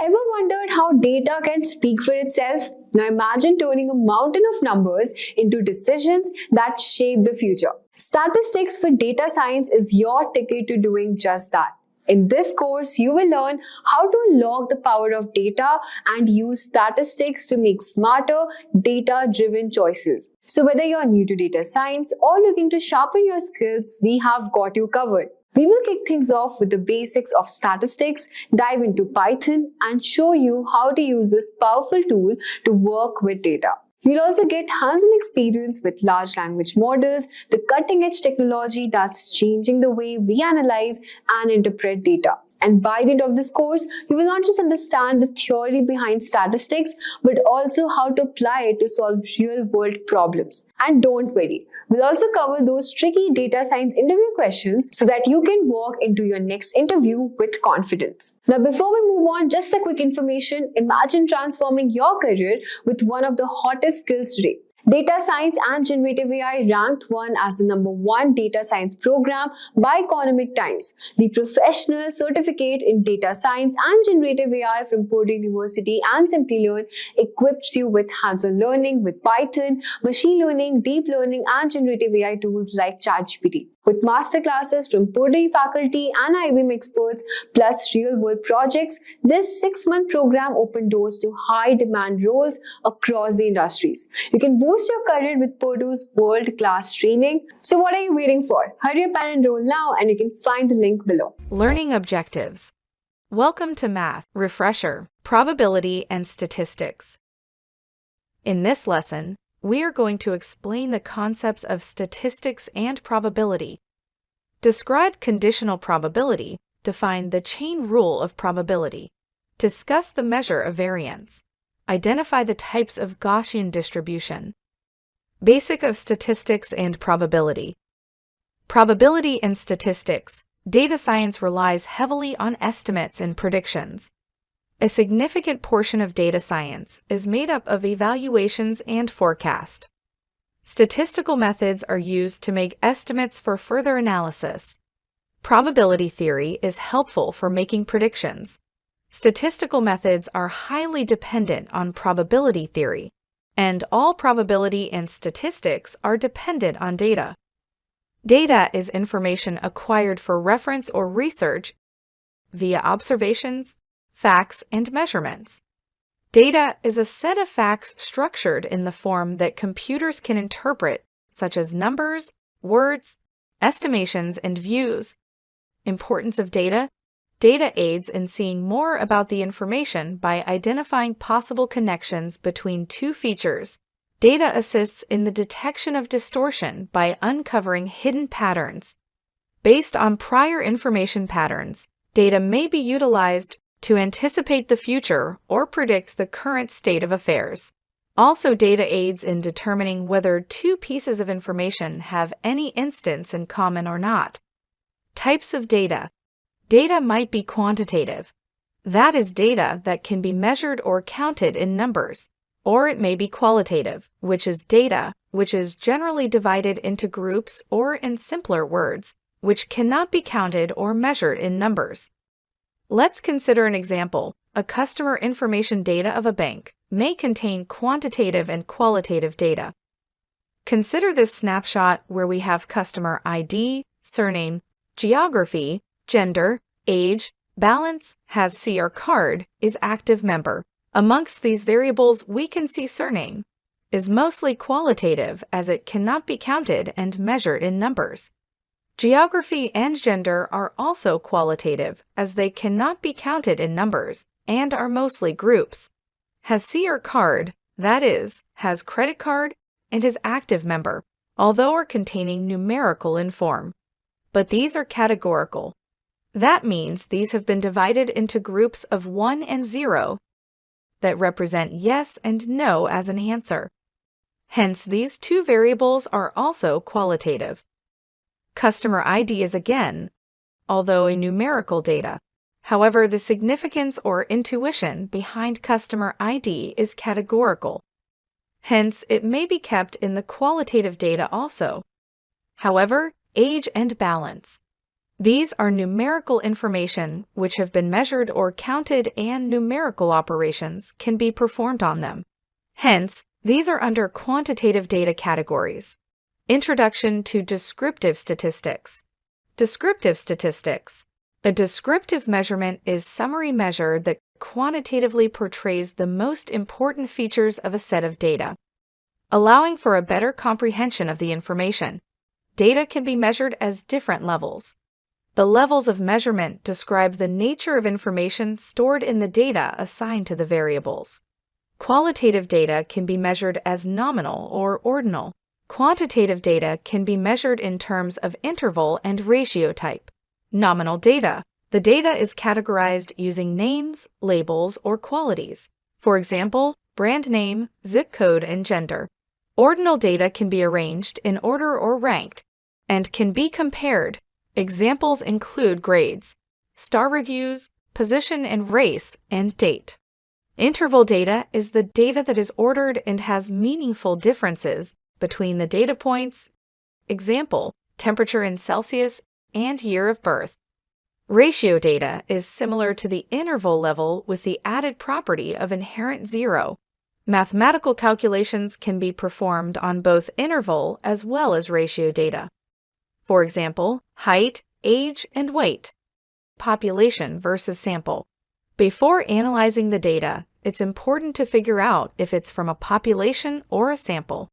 Ever wondered how data can speak for itself? Now imagine turning a mountain of numbers into decisions that shape the future. Statistics for data science is your ticket to doing just that. In this course, you will learn how to unlock the power of data and use statistics to make smarter, data-driven choices. So whether you're new to data science or looking to sharpen your skills, we have got you covered. We will kick things off with the basics of statistics, dive into Python, and show you how to use this powerful tool to work with data. You'll also get hands-on experience with large language models, the cutting-edge technology that's changing the way we analyze and interpret data. And by the end of this course, you will not just understand the theory behind statistics, but also how to apply it to solve real-world problems. And don't worry, we'll also cover those tricky data science interview questions so that you can walk into your next interview with confidence. Now, before we move on, just a quick information. Imagine transforming your career with one of the hottest skills today. Data Science and Generative AI ranked one as the #1 data science program by Economic Times. The professional certificate in data science and generative AI from Purdue University and Simplilearn equips you with hands-on learning with Python, machine learning, deep learning, and generative AI tools like ChatGPT. With masterclasses from Purdue faculty and IBM experts, plus real-world projects, this 6-month program opened doors to high-demand roles across the industries. You can boost your career with Purdue's world-class training. So what are you waiting for? Hurry up and enroll now, and you can find the link below. Learning objectives. Welcome to Math, Refresher, Probability, and Statistics. In this lesson, we are going to explain the concepts of statistics and probability. Describe conditional probability, define the chain rule of probability. Discuss the measure of variance. Identify the types of Gaussian distribution. Basic of statistics and probability. Probability in statistics. Data science relies heavily on estimates and predictions. A significant portion of data science is made up of evaluations and forecast. Statistical methods are used to make estimates for further analysis. Probability theory is helpful for making predictions. Statistical methods are highly dependent on probability theory, and all probability and statistics are dependent on data. Data is information acquired for reference or research via observations, facts, and measurements. Data is a set of facts structured in the form that computers can interpret, such as numbers, words, estimations, and views. Importance of data. Data aids in seeing more about the information by identifying possible connections between two features. Data assists in the detection of distortion by uncovering hidden patterns. Based on prior information patterns, data may be utilized to anticipate the future or predict the current state of affairs. Also, data aids in determining whether two pieces of information have any instance in common or not. Types of data. Data might be quantitative. That is data that can be measured or counted in numbers. Or it may be qualitative, which is data which is generally divided into groups, or in simpler words, which cannot be counted or measured in numbers. Let's consider an example. A customer information data of a bank may contain quantitative and qualitative data. Consider this snapshot where we have customer ID, surname, geography, gender, age, balance, has C or card, is active member. Amongst these variables, we can see surname is mostly qualitative as it cannot be counted and measured in numbers. Geography and gender are also qualitative as they cannot be counted in numbers and are mostly groups. Has C or card, that is, has credit card, and is active member, although are containing numerical in form. But these are categorical. That means these have been divided into groups of 1 and 0 that represent yes and no as an answer. Hence, these two variables are also qualitative. Customer ID is again, although a numerical data. However, the significance or intuition behind customer ID is categorical. Hence, it may be kept in the qualitative data also. However, age and balance. These are numerical information which have been measured or counted, and numerical operations can be performed on them. Hence, these are under quantitative data categories. Introduction to descriptive statistics. Descriptive statistics. A descriptive measurement is a summary measure that quantitatively portrays the most important features of a set of data, allowing for a better comprehension of the information. Data can be measured as different levels. The levels of measurement describe the nature of information stored in the data assigned to the variables. Qualitative data can be measured as nominal or ordinal. Quantitative data can be measured in terms of interval and ratio type. Nominal data. The data is categorized using names, labels, or qualities. For example, brand name, zip code, and gender. Ordinal data can be arranged in order or ranked and can be compared. Examples include grades, star reviews, position and race, and date. Interval data is the data that is ordered and has meaningful differences between the data points. Example, temperature in Celsius and year of birth. Ratio data is similar to the interval level with the added property of inherent zero. Mathematical calculations can be performed on both interval as well as ratio data. For example, height, age, and weight. Population versus sample. Before analyzing the data, it's important to figure out if it's from a population or a sample.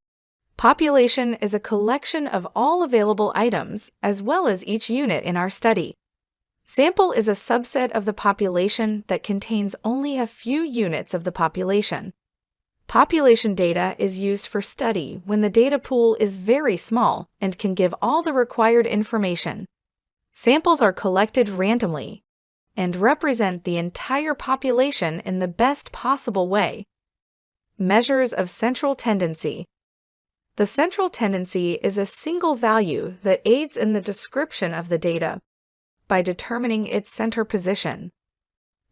Population is a collection of all available items as well as each unit in our study. Sample is a subset of the population that contains only a few units of the population. Population data is used for study when the data pool is very small and can give all the required information. Samples are collected randomly and represent the entire population in the best possible way. Measures of central tendency. The central tendency is a single value that aids in the description of the data by determining its center position.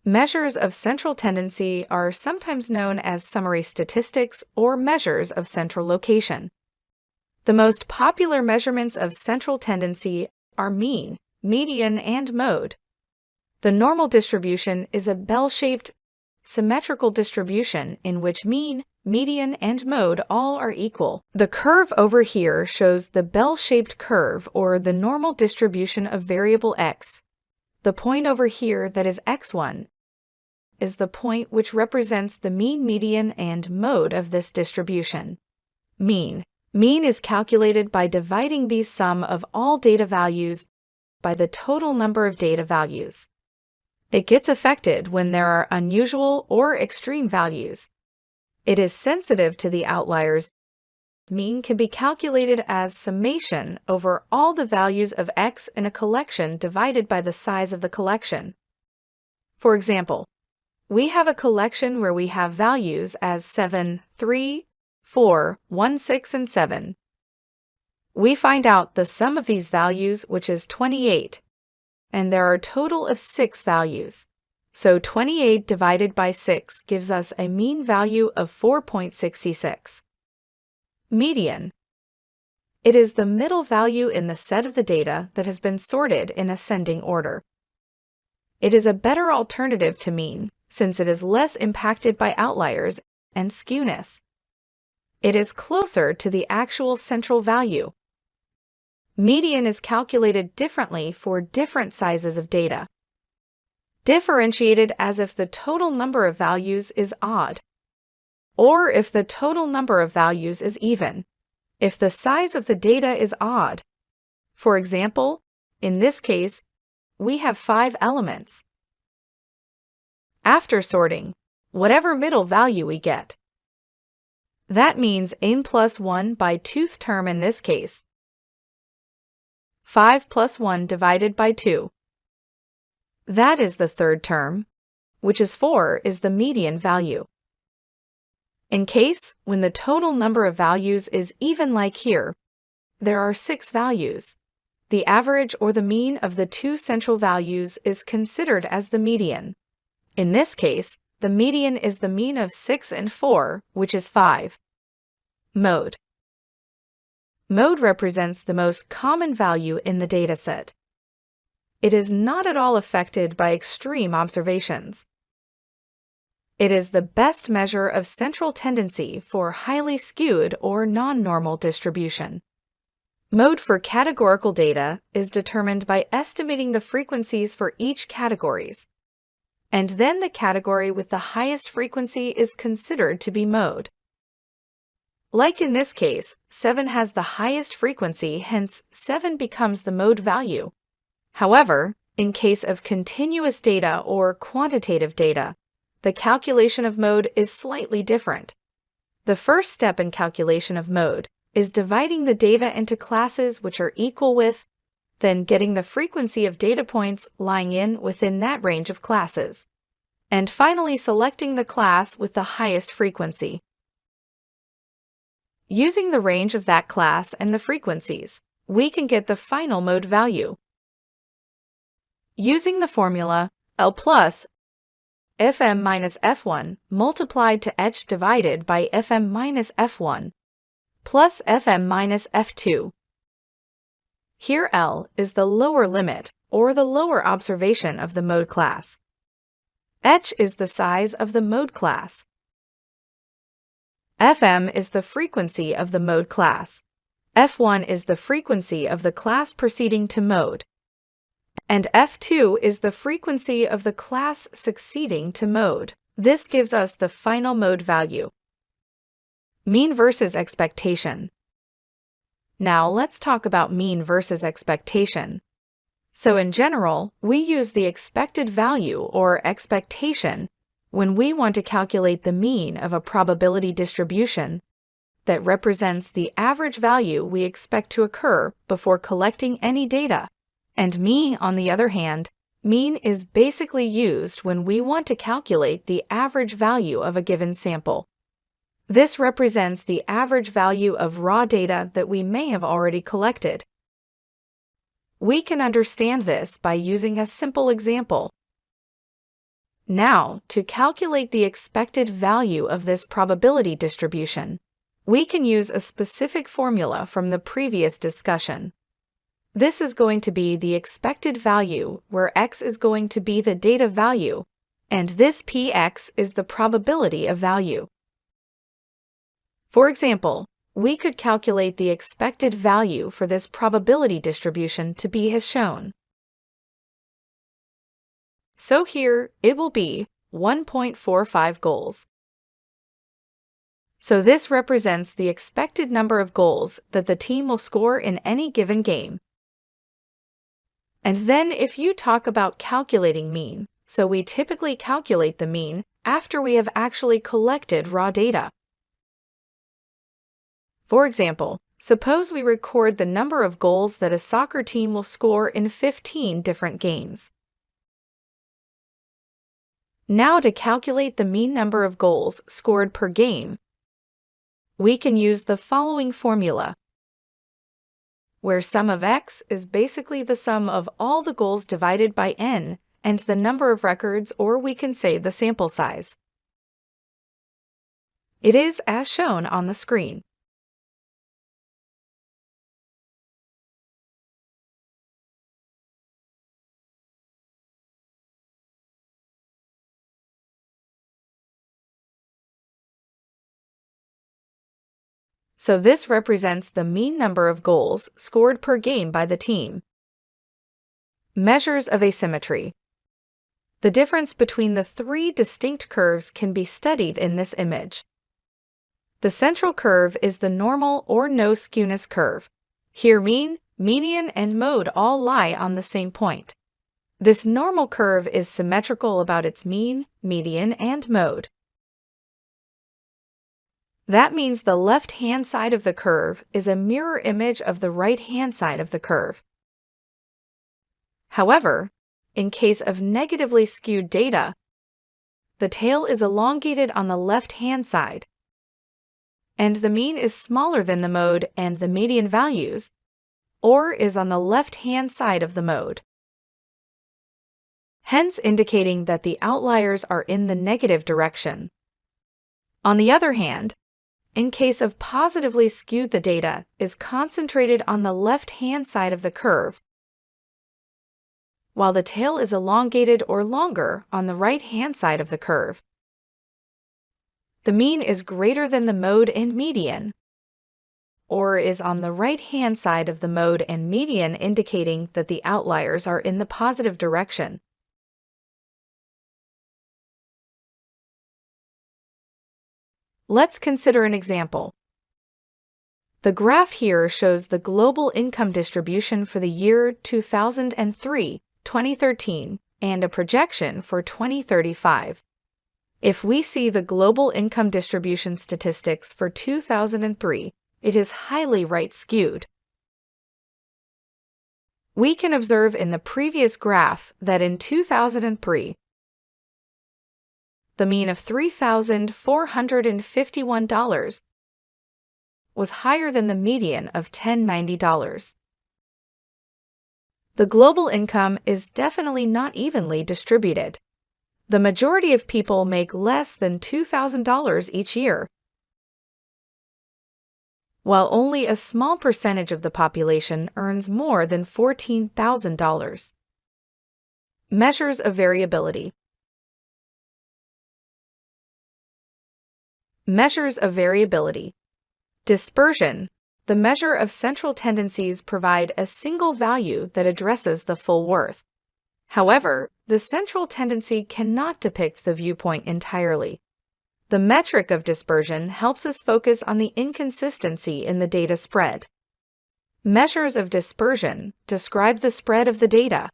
Measures of central tendency are sometimes known as summary statistics or measures of central location. The most popular measurements of central tendency are mean, median, and mode. The normal distribution is a bell-shaped, symmetrical distribution in which mean, median, and mode all are equal. The curve over here shows the bell-shaped curve or the normal distribution of variable x. The point over here that is x1 is the point which represents the mean, median, and mode of this distribution. Mean. Mean is calculated by dividing the sum of all data values by the total number of data values. It gets affected when there are unusual or extreme values. It is sensitive to the outliers. Mean can be calculated as summation over all the values of x in a collection divided by the size of the collection. For example, we have a collection where we have values as 7, 3, 4, 1, 6, and 7. We find out the sum of these values, which is 28, and there are a total of 6 values. So 28 divided by 6 gives us a mean value of 4.66. Median. It is the middle value in the set of the data that has been sorted in ascending order. It is a better alternative to mean, since it is less impacted by outliers and skewness. It is closer to the actual central value. Median is calculated differently for different sizes of data. Differentiated as if the total number of values is odd, or if the total number of values is even, if the size of the data is odd. For example, in this case, we have 5 elements. After sorting, whatever middle value we get. That means n plus 1 by 2th term in this case. 5 plus 1 divided by 2. That is the 3rd term, which is 4 is the median value. In case when the total number of values is even like here, there are 6 values. The average or the mean of the 2 central values is considered as the median. In this case, the median is the mean of 6 and 4, which is 5. Mode. Mode represents the most common value in the dataset. it is not at all affected by extreme observations. It is the best measure of central tendency for highly skewed or non-normal distribution. Mode for categorical data is determined by estimating the frequencies for each categories, and then the category with the highest frequency is considered to be mode. Like in this case, 7 has the highest frequency, hence 7 becomes the mode value. However, in case of continuous data or quantitative data, the calculation of mode is slightly different. The first step in calculation of mode is dividing the data into classes which are equal with, then getting the frequency of data points lying within that range of classes, and finally selecting the class with the highest frequency. Using the range of that class and the frequencies, we can get the final mode value. Using the formula L plus Fm minus F1 multiplied to H divided by Fm minus F1 plus Fm minus F2. Here L is the lower limit, or the lower observation of the mode class. H is the size of the mode class. Fm is the frequency of the mode class. F1 is the frequency of the class proceeding to mode. And F2 is the frequency of the class succeeding to mode. This gives us the final mode value. Mean versus expectation. Now let's talk about mean versus expectation. So in general, we use the expected value or expectation when we want to calculate the mean of a probability distribution that represents the average value we expect to occur before collecting any data. And mean, on the other hand, mean is basically used when we want to calculate the average value of a given sample. This represents the average value of raw data that we may have already collected. We can understand this by using a simple example. Now, to calculate the expected value of this probability distribution, we can use a specific formula from the previous discussion. This is going to be the expected value, where x is going to be the data value, and this px is the probability of value. For example, we could calculate the expected value for this probability distribution to be as shown. So here, it will be 1.45 goals. So this represents the expected number of goals that the team will score in any given game. And then if you talk about calculating mean, so we typically calculate the mean after we have actually collected raw data. For example, suppose we record the number of goals that a soccer team will score in 15 different games. Now to calculate the mean number of goals scored per game, we can use the following formula, where sum of x is basically the sum of all the goals divided by n and the number of records, or we can say the sample size. It is as shown on the screen. So this represents the mean number of goals scored per game by the team. Measures of asymmetry. The difference between the three distinct curves can be studied in this image. The central curve is the normal or no skewness curve. Here mean, median, and mode all lie on the same point. This normal curve is symmetrical about its mean, median, and mode. That means the left-hand side of the curve is a mirror image of the right-hand side of the curve. However, in case of negatively skewed data, the tail is elongated on the left-hand side, and the mean is smaller than the mode and the median values, or is on the left-hand side of the mode, hence indicating that the outliers are in the negative direction. On the other hand, in case of positively skewed, the data is concentrated on the left-hand side of the curve, while the tail is elongated or longer on the right-hand side of the curve. The mean is greater than the mode and median, or is on the right-hand side of the mode and median, indicating that the outliers are in the positive direction. Let's consider an example. The graph here shows the global income distribution for the year 2013, and a projection for 2035. If we see the global income distribution statistics for 2003, it is highly right-skewed. We can observe in the previous graph that in 2003, the mean of $3,451 was higher than the median of $1,090. The global income is definitely not evenly distributed. The majority of people make less than $2,000 each year, while only a small percentage of the population earns more than $14,000. Measures of variability. Measures of variability. Dispersion. The measure of central tendencies provide a single value that addresses the full worth. However, the central tendency cannot depict the viewpoint entirely. The metric of dispersion helps us focus on the inconsistency in the data spread. Measures of dispersion describe the spread of the data.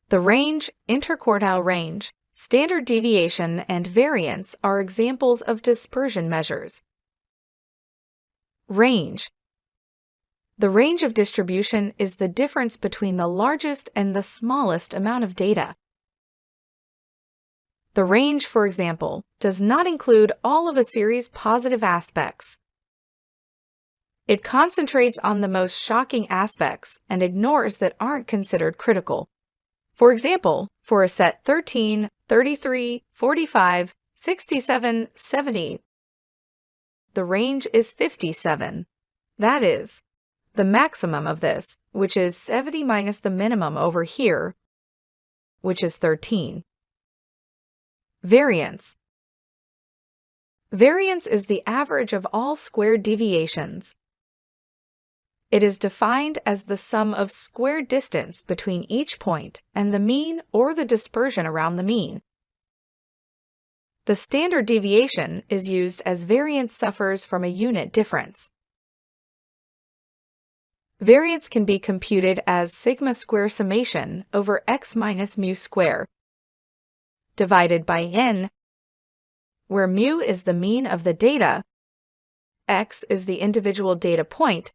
The range, interquartile range, standard deviation, and variance are examples of dispersion measures. Range. The range of distribution is the difference between the largest and the smallest amount of data. The range, for example, does not include all of a series' positive aspects. It concentrates on the most shocking aspects and ignores that aren't considered critical. For example, for a set 13, 33, 45, 67, 70, the range is 57. That is, the maximum of this, which is 70 minus the minimum over here, which is 13. Variance. Variance is the average of all squared deviations. It is defined as the sum of squared distance between each point and the mean or the dispersion around the mean. The standard deviation is used as variance suffers from a unit difference. Variance can be computed as sigma square summation over x minus mu square, divided by n, where mu is the mean of the data, x is the individual data point,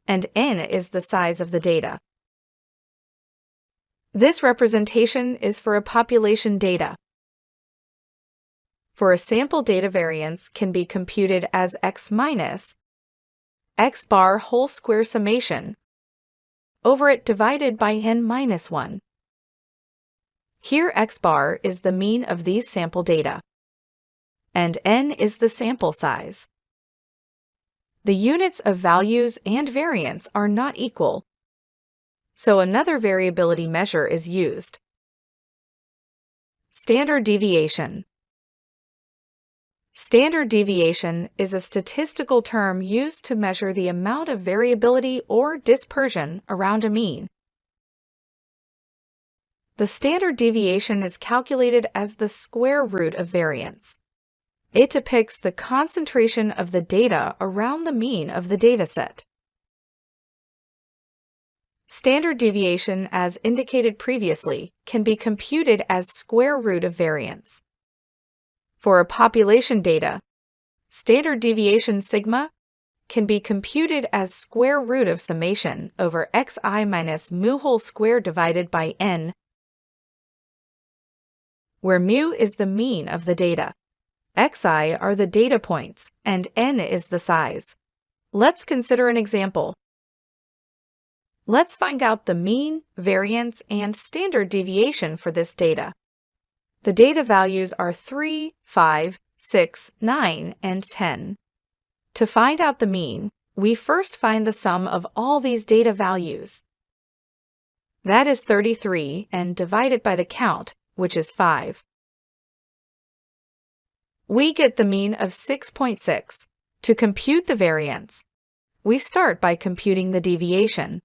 and n is the size of the data. This representation is for a population data. For a sample data, variance can be computed as x minus x bar whole square summation over it divided by n minus 1. Here x bar is the mean of these sample data, and n is the sample size. The units of values and variance are not equal, so another variability measure is used. Standard deviation. Standard deviation is a statistical term used to measure the amount of variability or dispersion around a mean. The standard deviation is calculated as the square root of variance. It depicts the concentration of the data around the mean of the dataset. Standard deviation, as indicated previously, can be computed as square root of variance. For a population data, standard deviation sigma can be computed as square root of summation over xi minus mu whole square divided by n, where mu is the mean of the data, xi are the data points, and n is the size. Let's consider an example. Let's find out the mean, variance, and standard deviation for this data. The data values are 3, 5, 6, 9, and 10. To find out the mean, we first find the sum of all these data values. That is 33, and divide it by the count, which is 5. We get the mean of 6.6. To compute the variance, we start by computing the deviation.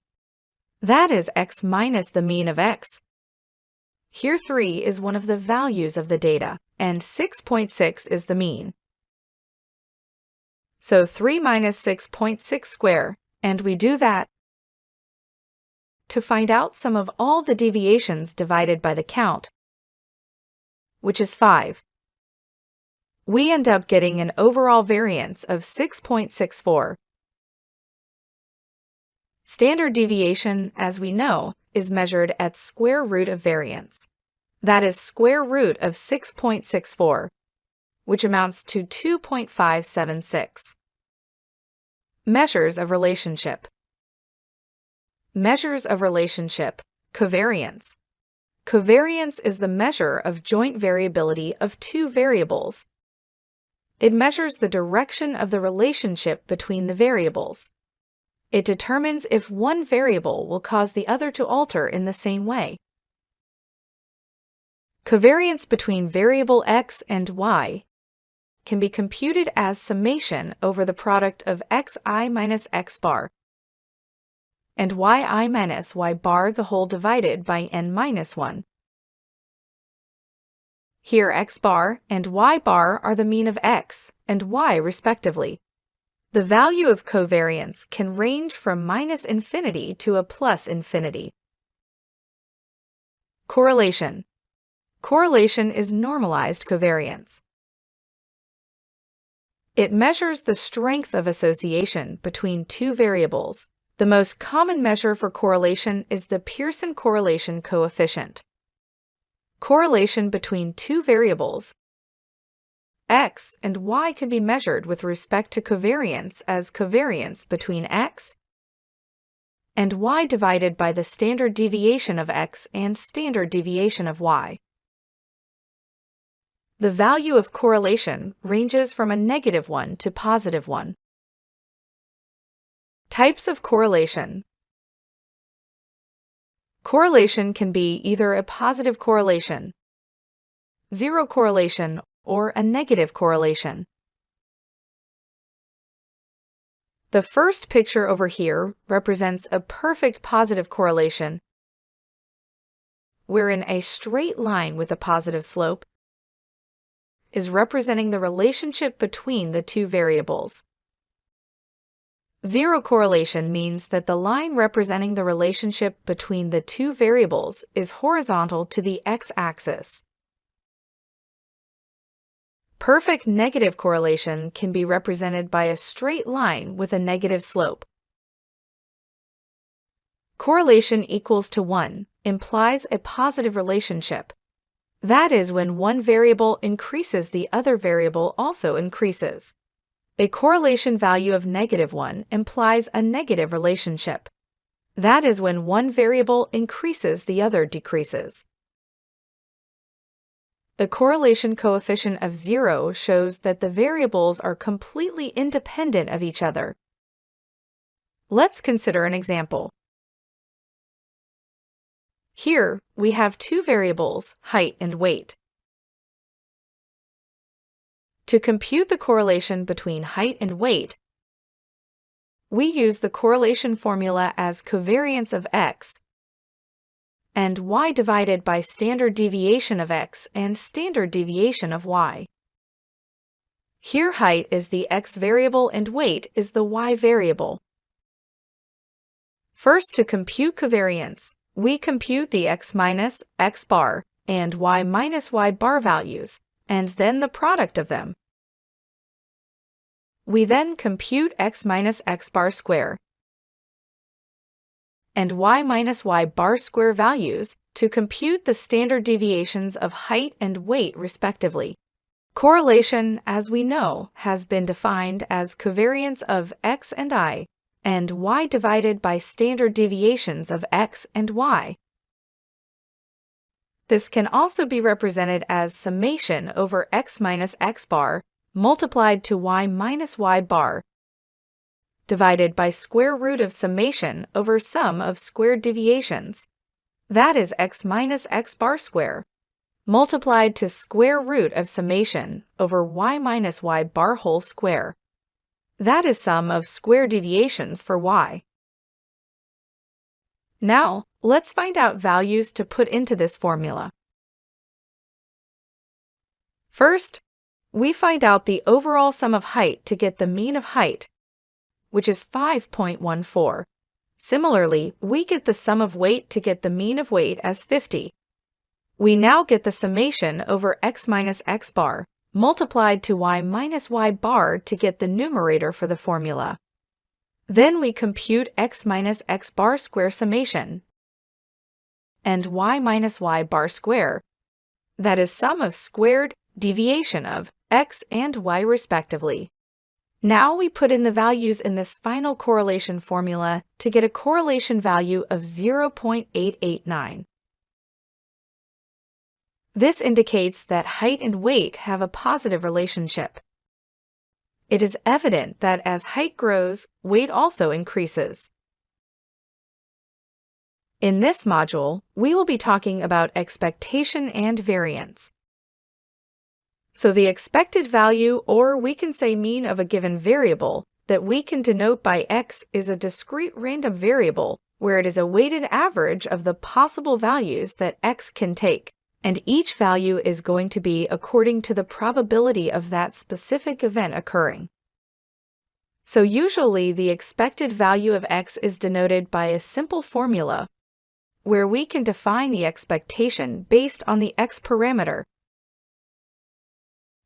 That is x minus the mean of x. Here 3 is one of the values of the data, and 6.6 is the mean. So 3 minus 6.6 square, and we do that to find out sum of all the deviations divided by the count, which is 5. We end up getting an overall variance of 6.64. Standard deviation, as we know, is measured at square root of variance. That is square root of 6.64, which amounts to 2.576. Measures of relationship. Measures of relationship. Covariance. Covariance is the measure of joint variability of two variables. It measures the direction of the relationship between the variables. It determines if one variable will cause the other to alter in the same way. Covariance between variable x and y can be computed as summation over the product of xi minus x bar and yi minus y bar the whole divided by n minus 1. Here x bar and y bar are the mean of x and y respectively. The value of covariance can range from minus infinity to a plus infinity. Correlation. Correlation is normalized covariance. It measures the strength of association between two variables. The most common measure for correlation is the Pearson correlation coefficient. Correlation between two variables, x and y, can be measured with respect to covariance as covariance between x and y divided by the standard deviation of x and standard deviation of y. The value of correlation ranges from a -1 to +1. Types of correlation. Correlation can be either a positive correlation, zero correlation, or a negative correlation. The first picture over here represents a perfect positive correlation, wherein a straight line with a positive slope is representing the relationship between the two variables. Zero correlation means that the line representing the relationship between the two variables is horizontal to the x-axis. Perfect negative correlation can be represented by a straight line with a negative slope. Correlation equals to 1 implies a positive relationship. That is when one variable increases, the other variable also increases. A correlation value of -1 implies a negative relationship. That is when one variable increases, the other decreases. The correlation coefficient of 0 shows that the variables are completely independent of each other. Let's consider an example. Here, we have two variables, height and weight. To compute the correlation between height and weight, we use the correlation formula as covariance of x and y divided by standard deviation of x and standard deviation of y. Here height is the x variable and weight is the y variable. First, to compute covariance, we compute the x minus x bar and y minus y bar values, and then the product of them. We then compute x minus x bar square and y minus y bar square values to compute the standard deviations of height and weight respectively. Correlation, as we know, has been defined as covariance of x and y and y divided by standard deviations of x and y. This can also be represented as summation over x minus x bar multiplied to y minus y bar divided by square root of summation over sum of squared deviations. That is x minus x bar square, multiplied to square root of summation over y minus y bar whole square. That is sum of square deviations for y. Now, let's find out values to put into this formula. First, we find out the overall sum of height to get the mean of height, which is 5.14. Similarly, we get the sum of weight to get the mean of weight as 50. We now get the summation over x minus x bar, multiplied to y minus y bar to get the numerator for the formula. Then we compute x minus x bar square summation and y minus y bar square. That is sum of squared deviation of x and y respectively. Now we put in the values in this final correlation formula to get a correlation value of 0.889. This indicates that height and weight have a positive relationship. It is evident that as height grows, weight also increases. In this module, we will be talking about expectation and variance. So the expected value, or we can say mean of a given variable, that we can denote by x is a discrete random variable where it is a weighted average of the possible values that x can take, and each value is going to be according to the probability of that specific event occurring. So usually the expected value of x is denoted by a simple formula where we can define the expectation based on the x parameter,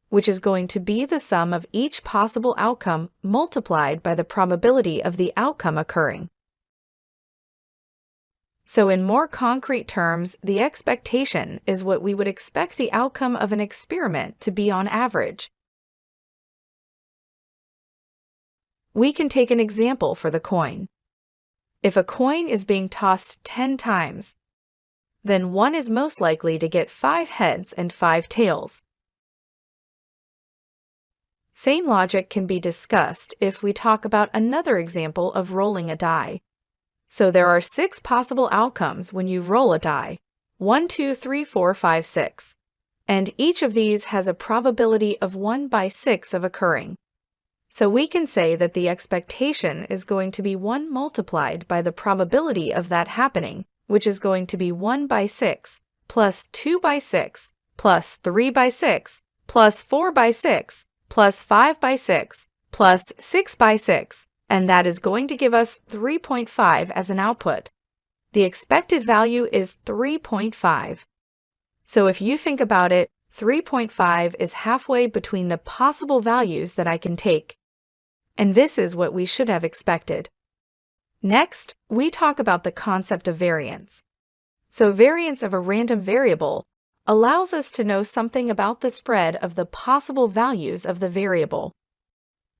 which is going to be the sum of each possible outcome multiplied by the probability of the outcome occurring. So in more concrete terms, the expectation is what we would expect the outcome of an experiment to be on average. We can take an example for the coin. If a coin is being tossed 10 times, then one is most likely to get 5 heads and 5 tails. Same logic can be discussed if we talk about another example of rolling a die. So there are 6 possible outcomes when you roll a die. 1, 2, 3, 4, 5, 6. And each of these has a probability of 1 by 6 of occurring. So we can say that the expectation is going to be 1 multiplied by the probability of that happening, which is going to be 1 by 6, plus 2 by 6, plus 3 by 6, plus 4 by 6, plus 5 by 6, plus 6 by 6, and that is going to give us 3.5 as an output. The expected value is 3.5. So if you think about it, 3.5 is halfway between the possible values that I can take. And this is what we should have expected. Next, we talk about the concept of variance. So variance of a random variable allows us to know something about the spread of the possible values of the variable.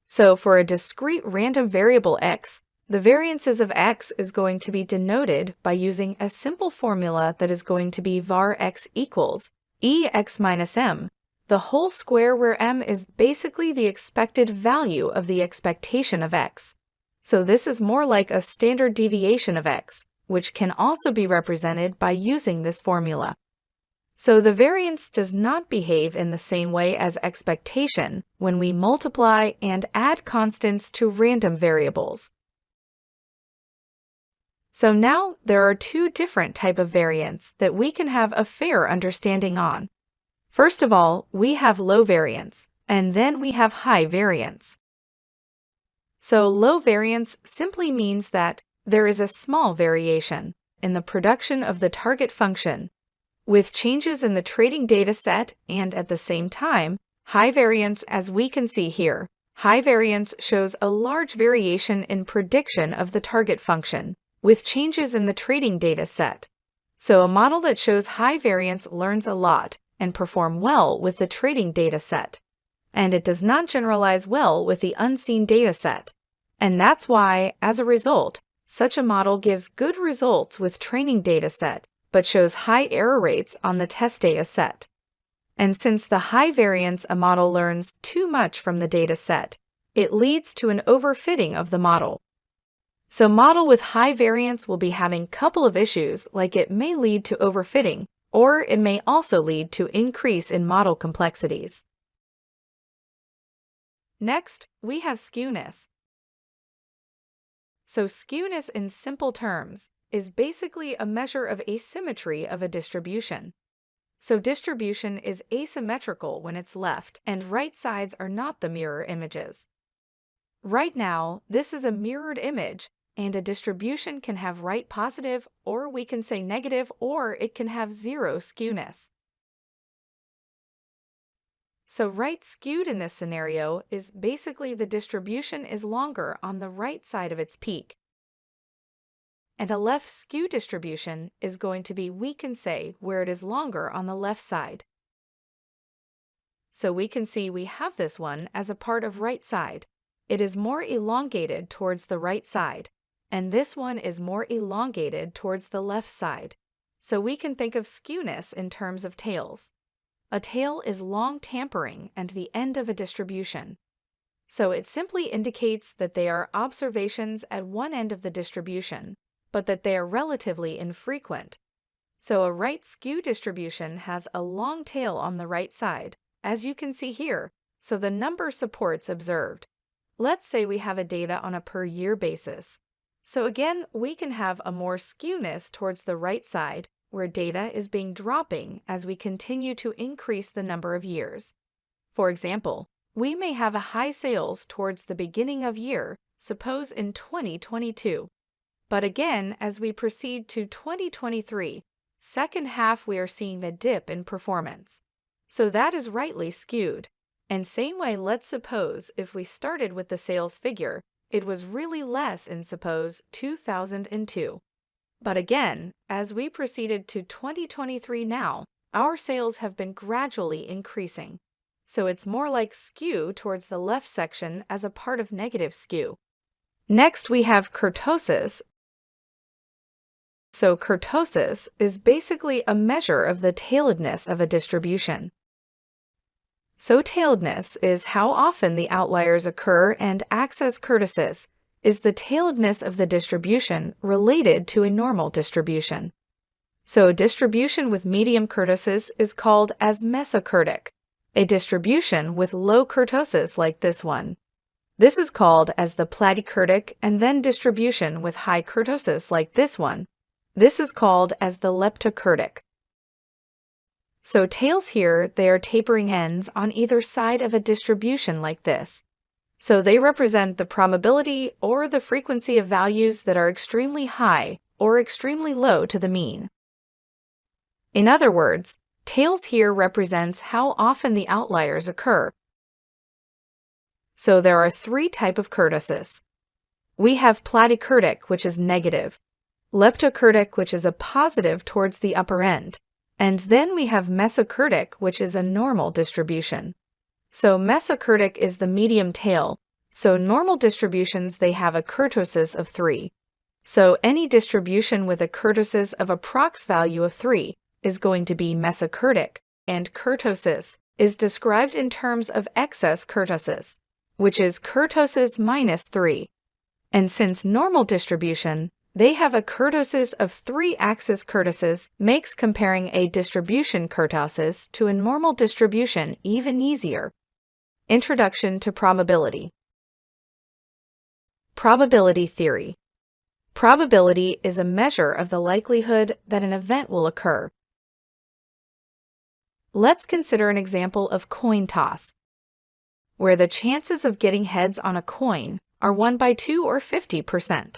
So for a discrete random variable x, the variances of x is going to be denoted by using a simple formula that is going to be var x equals ex minus m, the whole square where m is basically the expected value of the expectation of x. So this is more like a standard deviation of x, which can also be represented by using this formula. So the variance does not behave in the same way as expectation when we multiply and add constants to random variables. So now there are 2 different types of variance that we can have a fair understanding on. First of all, we have low variance, and then we have high variance. So low variance simply means that there is a small variation in the production of the target function, with changes in the training data set, and at the same time, high variance, as we can see here. High variance shows a large variation in prediction of the target function, with changes in the training data set. So a model that shows high variance learns a lot and performs well with the training data set. And it does not generalize well with the unseen data set. And that's why, as a result, such a model gives good results with training data set, but shows high error rates on the test data set. And since the high variance a model learns too much from the data set, it leads to an overfitting of the model. So model with high variance will be having a couple of issues, like it may lead to overfitting, or it may also lead to increase in model complexities. Next, we have skewness. So skewness in simple terms is basically a measure of asymmetry of a distribution. So distribution is asymmetrical when it's left and right sides are not the mirror images. Right now, this is a mirrored image, and a distribution can have right positive, or we can say negative, or it can have zero skewness. So right skewed in this scenario is basically the distribution is longer on the right side of its peak. And a left skew distribution is going to be, we can say, where it is longer on the left side. So we can see we have this one as a part of right side. It is more elongated towards the right side, and this one is more elongated towards the left side. So we can think of skewness in terms of tails. A tail is long tapering and the end of a distribution. So it simply indicates that they are observations at one end of the distribution, but that they are relatively infrequent. So a right skew distribution has a long tail on the right side, as you can see here, so the number supports observed. Let's say we have a data on a per year basis. So again, we can have a more skewness towards the right side, where data is being dropping as we continue to increase the number of years. For example, we may have a high sales towards the beginning of year, suppose in 2022. But again, as we proceed to 2023, second half we are seeing the dip in performance. So that is rightly skewed. And same way, let's suppose if we started with the sales figure, it was really less in suppose 2002. But again, as we proceeded to 2023 now, our sales have been gradually increasing. So it's more like skew towards the left section as a part of negative skew. Next, we have kurtosis. So kurtosis is basically a measure of the tailedness of a distribution. So tailedness is how often the outliers occur, and acts as kurtosis is the tailedness of the distribution related to a normal distribution. So a distribution with medium kurtosis is called as mesokurtic. A distribution with low kurtosis like this one. This is called as the platykurtic, and then distribution with high kurtosis like this one. This is called as the leptokurtic. So tails here, they are tapering ends on either side of a distribution like this. So they represent the probability or the frequency of values that are extremely high or extremely low to the mean. In other words, tails here represents how often the outliers occur. So there are three types of kurtosis. We have platykurtic, which is negative, leptokurtic, which is a positive towards the upper end, and then we have mesokurtic, which is a normal distribution. So mesokurtic is the medium tail. So normal distributions, they have a kurtosis of 3. So any distribution with a kurtosis of a prox value of 3 is going to be mesokurtic, and kurtosis is described in terms of excess kurtosis, which is kurtosis minus 3. And since normal distribution, they have a kurtosis of 3-axis kurtosis, makes comparing a distribution kurtosis to a normal distribution even easier. Introduction to probability. Probability theory. Probability is a measure of the likelihood that an event will occur. Let's consider an example of coin toss, where the chances of getting heads on a coin are 1 by 2 or 50%.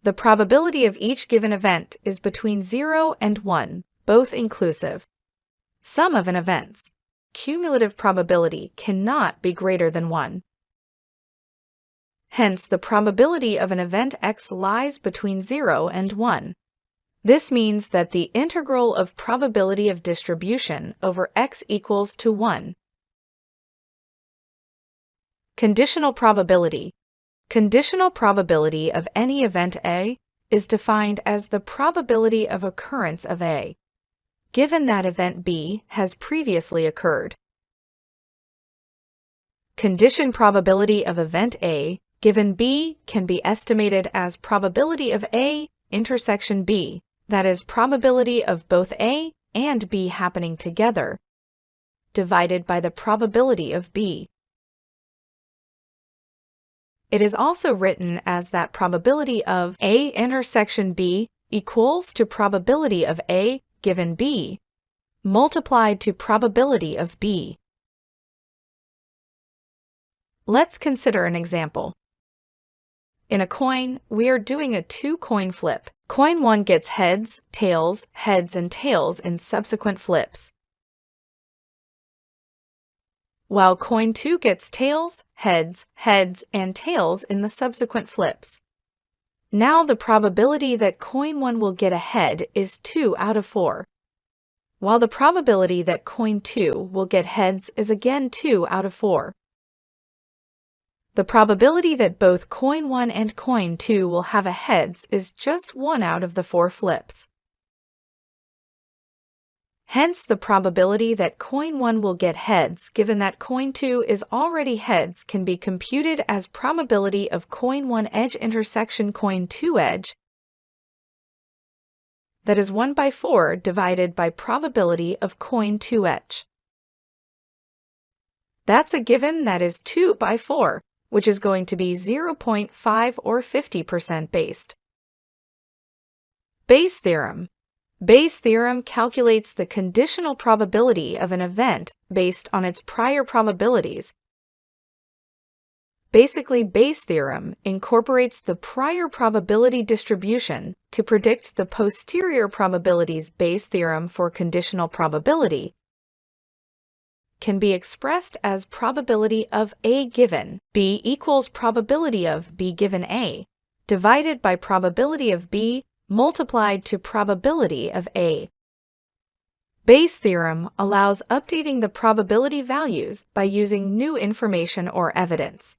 The probability of each given event is between 0 and 1, both inclusive. Sum of an event's cumulative probability cannot be greater than 1. Hence, the probability of an event X lies between 0 and 1. This means that the integral of probability of distribution over X equals to 1. Conditional probability. Conditional probability of any event A is defined as the probability of occurrence of A, given that event B has previously occurred. Condition probability of event A given B can be estimated as probability of A intersection B, that is, probability of both A and B happening together, divided by the probability of B. It is also written as that probability of A intersection B equals to probability of A given B multiplied to probability of B. Let's consider an example. In a coin, we are doing a two-coin flip. Coin 1 gets heads, and tails in subsequent flips, while coin 2 gets tails, heads, and tails in the subsequent flips. Now the probability that coin 1 will get a head is 2 out of 4, while the probability that coin 2 will get heads is again 2 out of 4. The probability that both coin 1 and coin 2 will have a heads is just 1 out of the 4 flips. Hence, the probability that coin 1 will get heads given that coin 2 is already heads can be computed as probability of coin 1 edge intersection coin 2 edge, that is 1 by 4 divided by probability of coin 2 edge. That's a given that is 2 by 4, which is going to be 0.5 or 50% based. Bayes theorem. Bayes' theorem calculates the conditional probability of an event based on its prior probabilities. Basically, Bayes' theorem incorporates the prior probability distribution to predict the posterior probabilities. Bayes' theorem for conditional probability can be expressed as probability of A given B equals probability of B given A, divided by probability of B multiplied to probability of A. Bayes' theorem allows updating the probability values by using new information or evidence.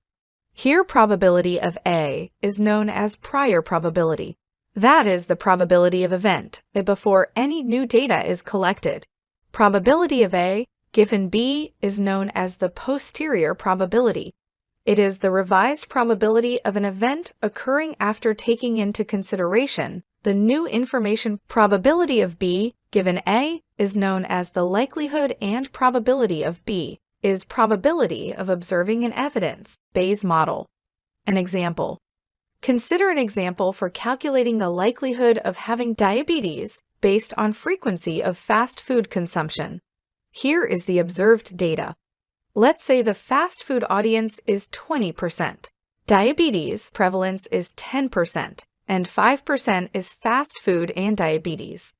Here, probability of A is known as prior probability. That is the probability of event before any new data is collected. Probability of A given B is known as the posterior probability. It is the revised probability of an event occurring after taking into consideration the new information. Probability of B given A is known as the likelihood, and probability of B is probability of observing an evidence. Bayes model. An example. Consider an example for calculating the likelihood of having diabetes based on frequency of fast food consumption. Here is the observed data. Let's say the fast food audience is 20%. Diabetes prevalence is 10%, and 5% is fast food and diabetes.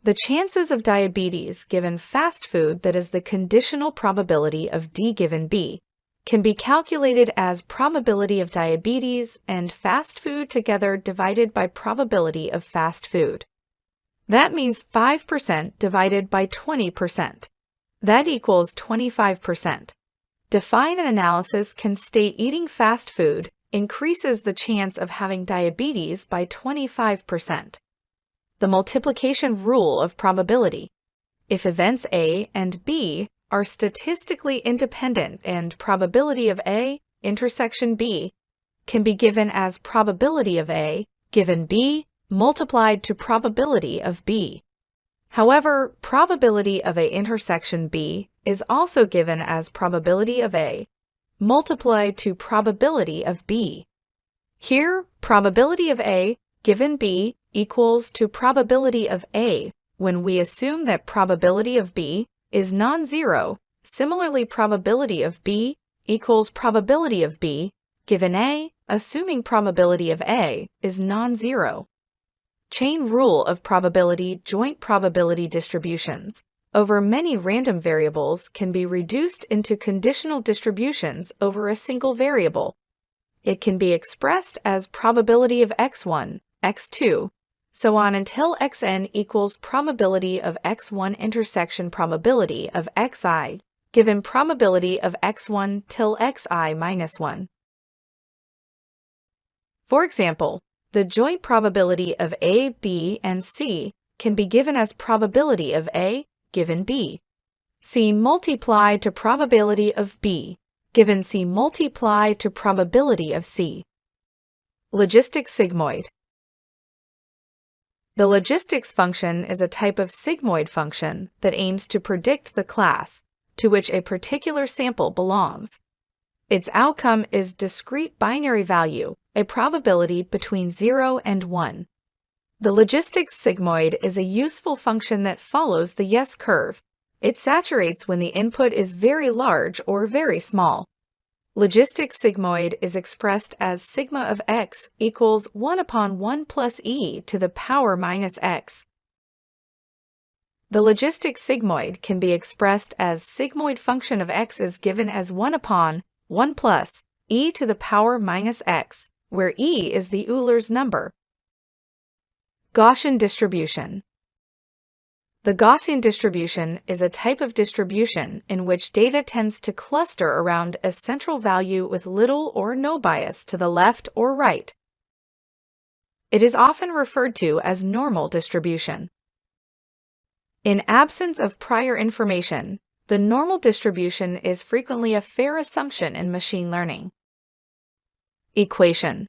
The chances of diabetes given fast food, that is the conditional probability of D given B, can be calculated as probability of diabetes and fast food together divided by probability of fast food. That means 5% divided by 20%. That equals 25%. Define an analysis can state eating fast food increases the chance of having diabetes by 25%. The multiplication rule of probability. If events A and B are statistically independent and probability of A intersection B can be given as probability of A given B multiplied to probability of B. However, probability of A intersection B is also given as probability of A multiplied to probability of B. Here, probability of A given B equals to probability of A when we assume that probability of B is non-zero. Similarly, probability of B equals probability of B given A, assuming probability of A is non-zero. Chain rule of probability. Joint probability distributions over many random variables can be reduced into conditional distributions over a single variable. It can be expressed as probability of x1, x2, so on until xn equals probability of x1 intersection probability of xi, given probability of x1 till xi minus 1. For example, the joint probability of A, B, and C can be given as probability of A given B. C multiplied to probability of B given C multiply to probability of C. Logistics sigmoid. The logistics function is a type of sigmoid function that aims to predict the class to which a particular sample belongs. Its outcome is discrete binary value, a probability between 0 and 1. The logistics sigmoid is a useful function that follows the yes curve. It saturates when the input is very large or very small. Logistics sigmoid is expressed as sigma of x equals 1 upon 1 plus e to the power minus x. The logistics sigmoid can be expressed as sigmoid function of x is given as 1 upon 1 plus e to the power minus x, where e is the Euler's number. Gaussian distribution. The Gaussian distribution is a type of distribution in which data tends to cluster around a central value with little or no bias to the left or right. It is often referred to as normal distribution. In absence of prior information, the normal distribution is frequently a fair assumption in machine learning. Equation.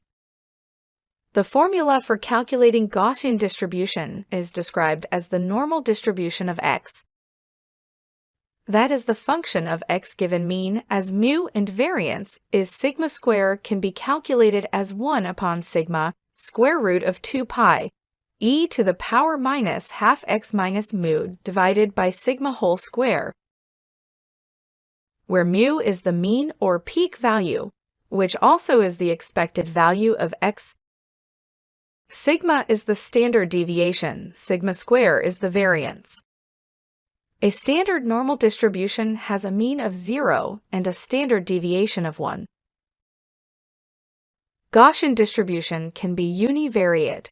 The formula for calculating Gaussian distribution is described as the normal distribution of x. That is the function of x given mean as mu and variance is sigma square can be calculated as 1 upon sigma square root of 2 pi e to the power minus half x minus mu divided by sigma whole square, where mu is the mean or peak value, which also is the expected value of x. Sigma is the standard deviation, sigma square is the variance. A standard normal distribution has a mean of 0 and a standard deviation of 1. Gaussian distribution can be univariate,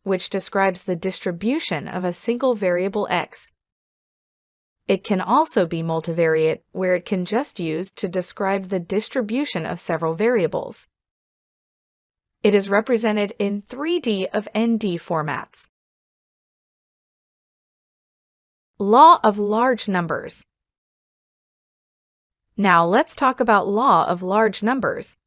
which describes the distribution of a single variable x. It can also be multivariate, where it can just use to describe the distribution of several variables. It is represented in 3D of ND formats. Law of large numbers. Now let's talk about law of large numbers.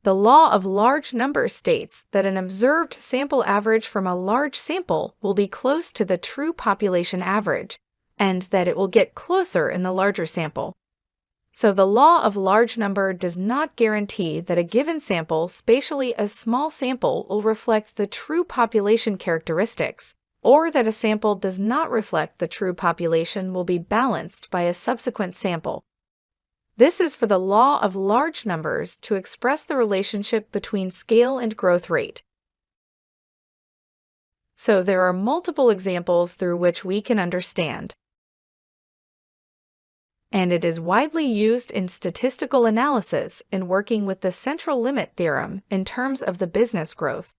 The law of large numbers states that an observed sample average from a large sample will be close to the true population average, and that it will get closer in the larger sample. So the law of large number does not guarantee that a given sample, spatially a small sample, will reflect the true population characteristics, or that a sample does not reflect the true population will be balanced by a subsequent sample. This is for the law of large numbers to express the relationship between scale and growth rate. So there are multiple examples through which we can understand, and it is widely used in statistical analysis in working with the central limit theorem in terms of the business growth.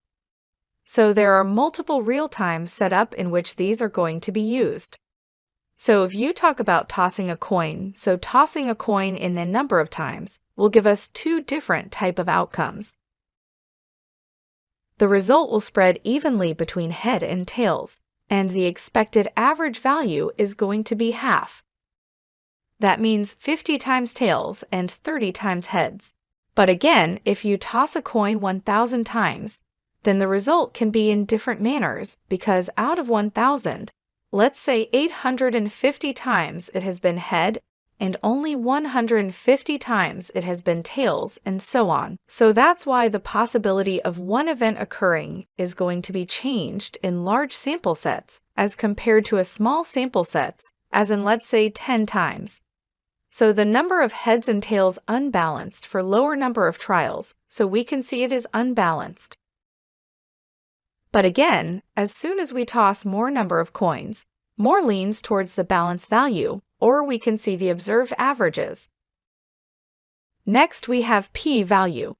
So there are multiple real-time setup in which these are going to be used. So if you talk about tossing a coin, so tossing a coin in a number of times will give us two different type of outcomes. The result will spread evenly between head and tails, and the expected average value is going to be half. That means 50 times tails and 30 times heads. But again, if you toss a coin 1,000 times, then the result can be in different manners, because out of 1,000, let's say 850 times it has been head and only 150 times it has been tails, and so on. So that's why the possibility of one event occurring is going to be changed in large sample sets as compared to a small sample sets, as in let's say 10 times. So the number of heads and tails unbalanced for lower number of trials, so we can see it is unbalanced. But again, as soon as we toss more number of coins, more leans towards the balance value, or we can see the observed averages. Next, we have p-value.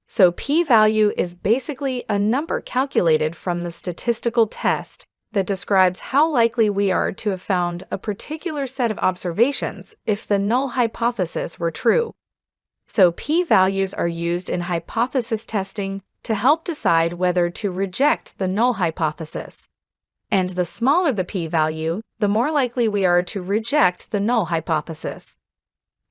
So p-value is basically a number calculated from the statistical test that describes how likely we are to have found a particular set of observations if the null hypothesis were true. So p-values are used in hypothesis testing to help decide whether to reject the null hypothesis. And the smaller the p-value, the more likely we are to reject the null hypothesis.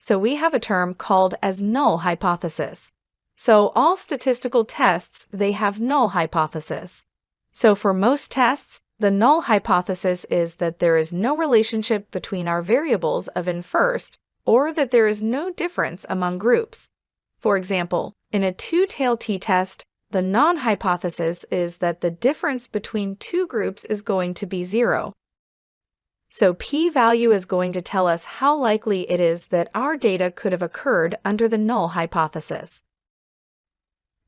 So we have a term called as null hypothesis. So all statistical tests, they have null hypothesis. So for most tests, the null hypothesis is that there is no relationship between our variables of n first, or that there is no difference among groups. For example, in a two-tailed t-test, the non-hypothesis is that the difference between two groups is going to be 0. So p-value is going to tell us how likely it is that our data could have occurred under the null hypothesis.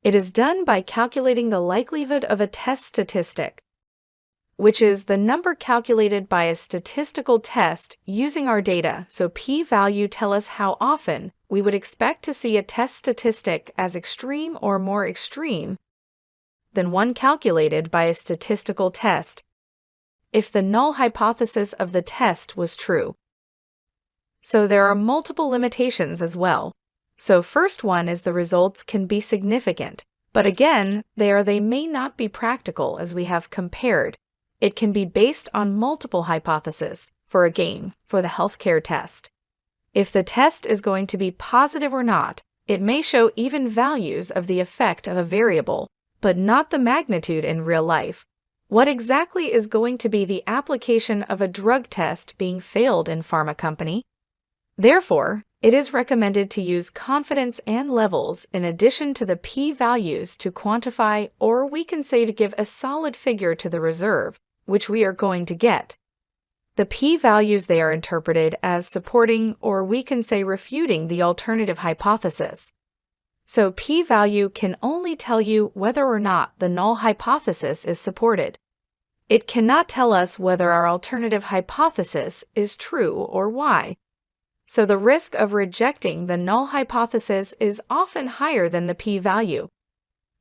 It is done by calculating the likelihood of a test statistic, which is the number calculated by a statistical test using our data. So p-value tell us how often we would expect to see a test statistic as extreme or more extreme than one calculated by a statistical test, if the null hypothesis of the test was true. So there are multiple limitations as well. So first one is the results can be significant, but again, they may not be practical as we have compared. It can be based on multiple hypotheses, for the healthcare test. If the test is going to be positive or not, it may show even values of the effect of a variable, but not the magnitude in real life. What exactly is going to be the application of a drug test being failed in pharma company? Therefore, it is recommended to use confidence and levels in addition to the p-values to quantify, or we can say to give a solid figure to the reserve, which we are going to get. The p-values, they are interpreted as supporting, or we can say refuting, the alternative hypothesis. So p-value can only tell you whether or not the null hypothesis is supported. It cannot tell us whether our alternative hypothesis is true or why. So the risk of rejecting the null hypothesis is often higher than the p-value.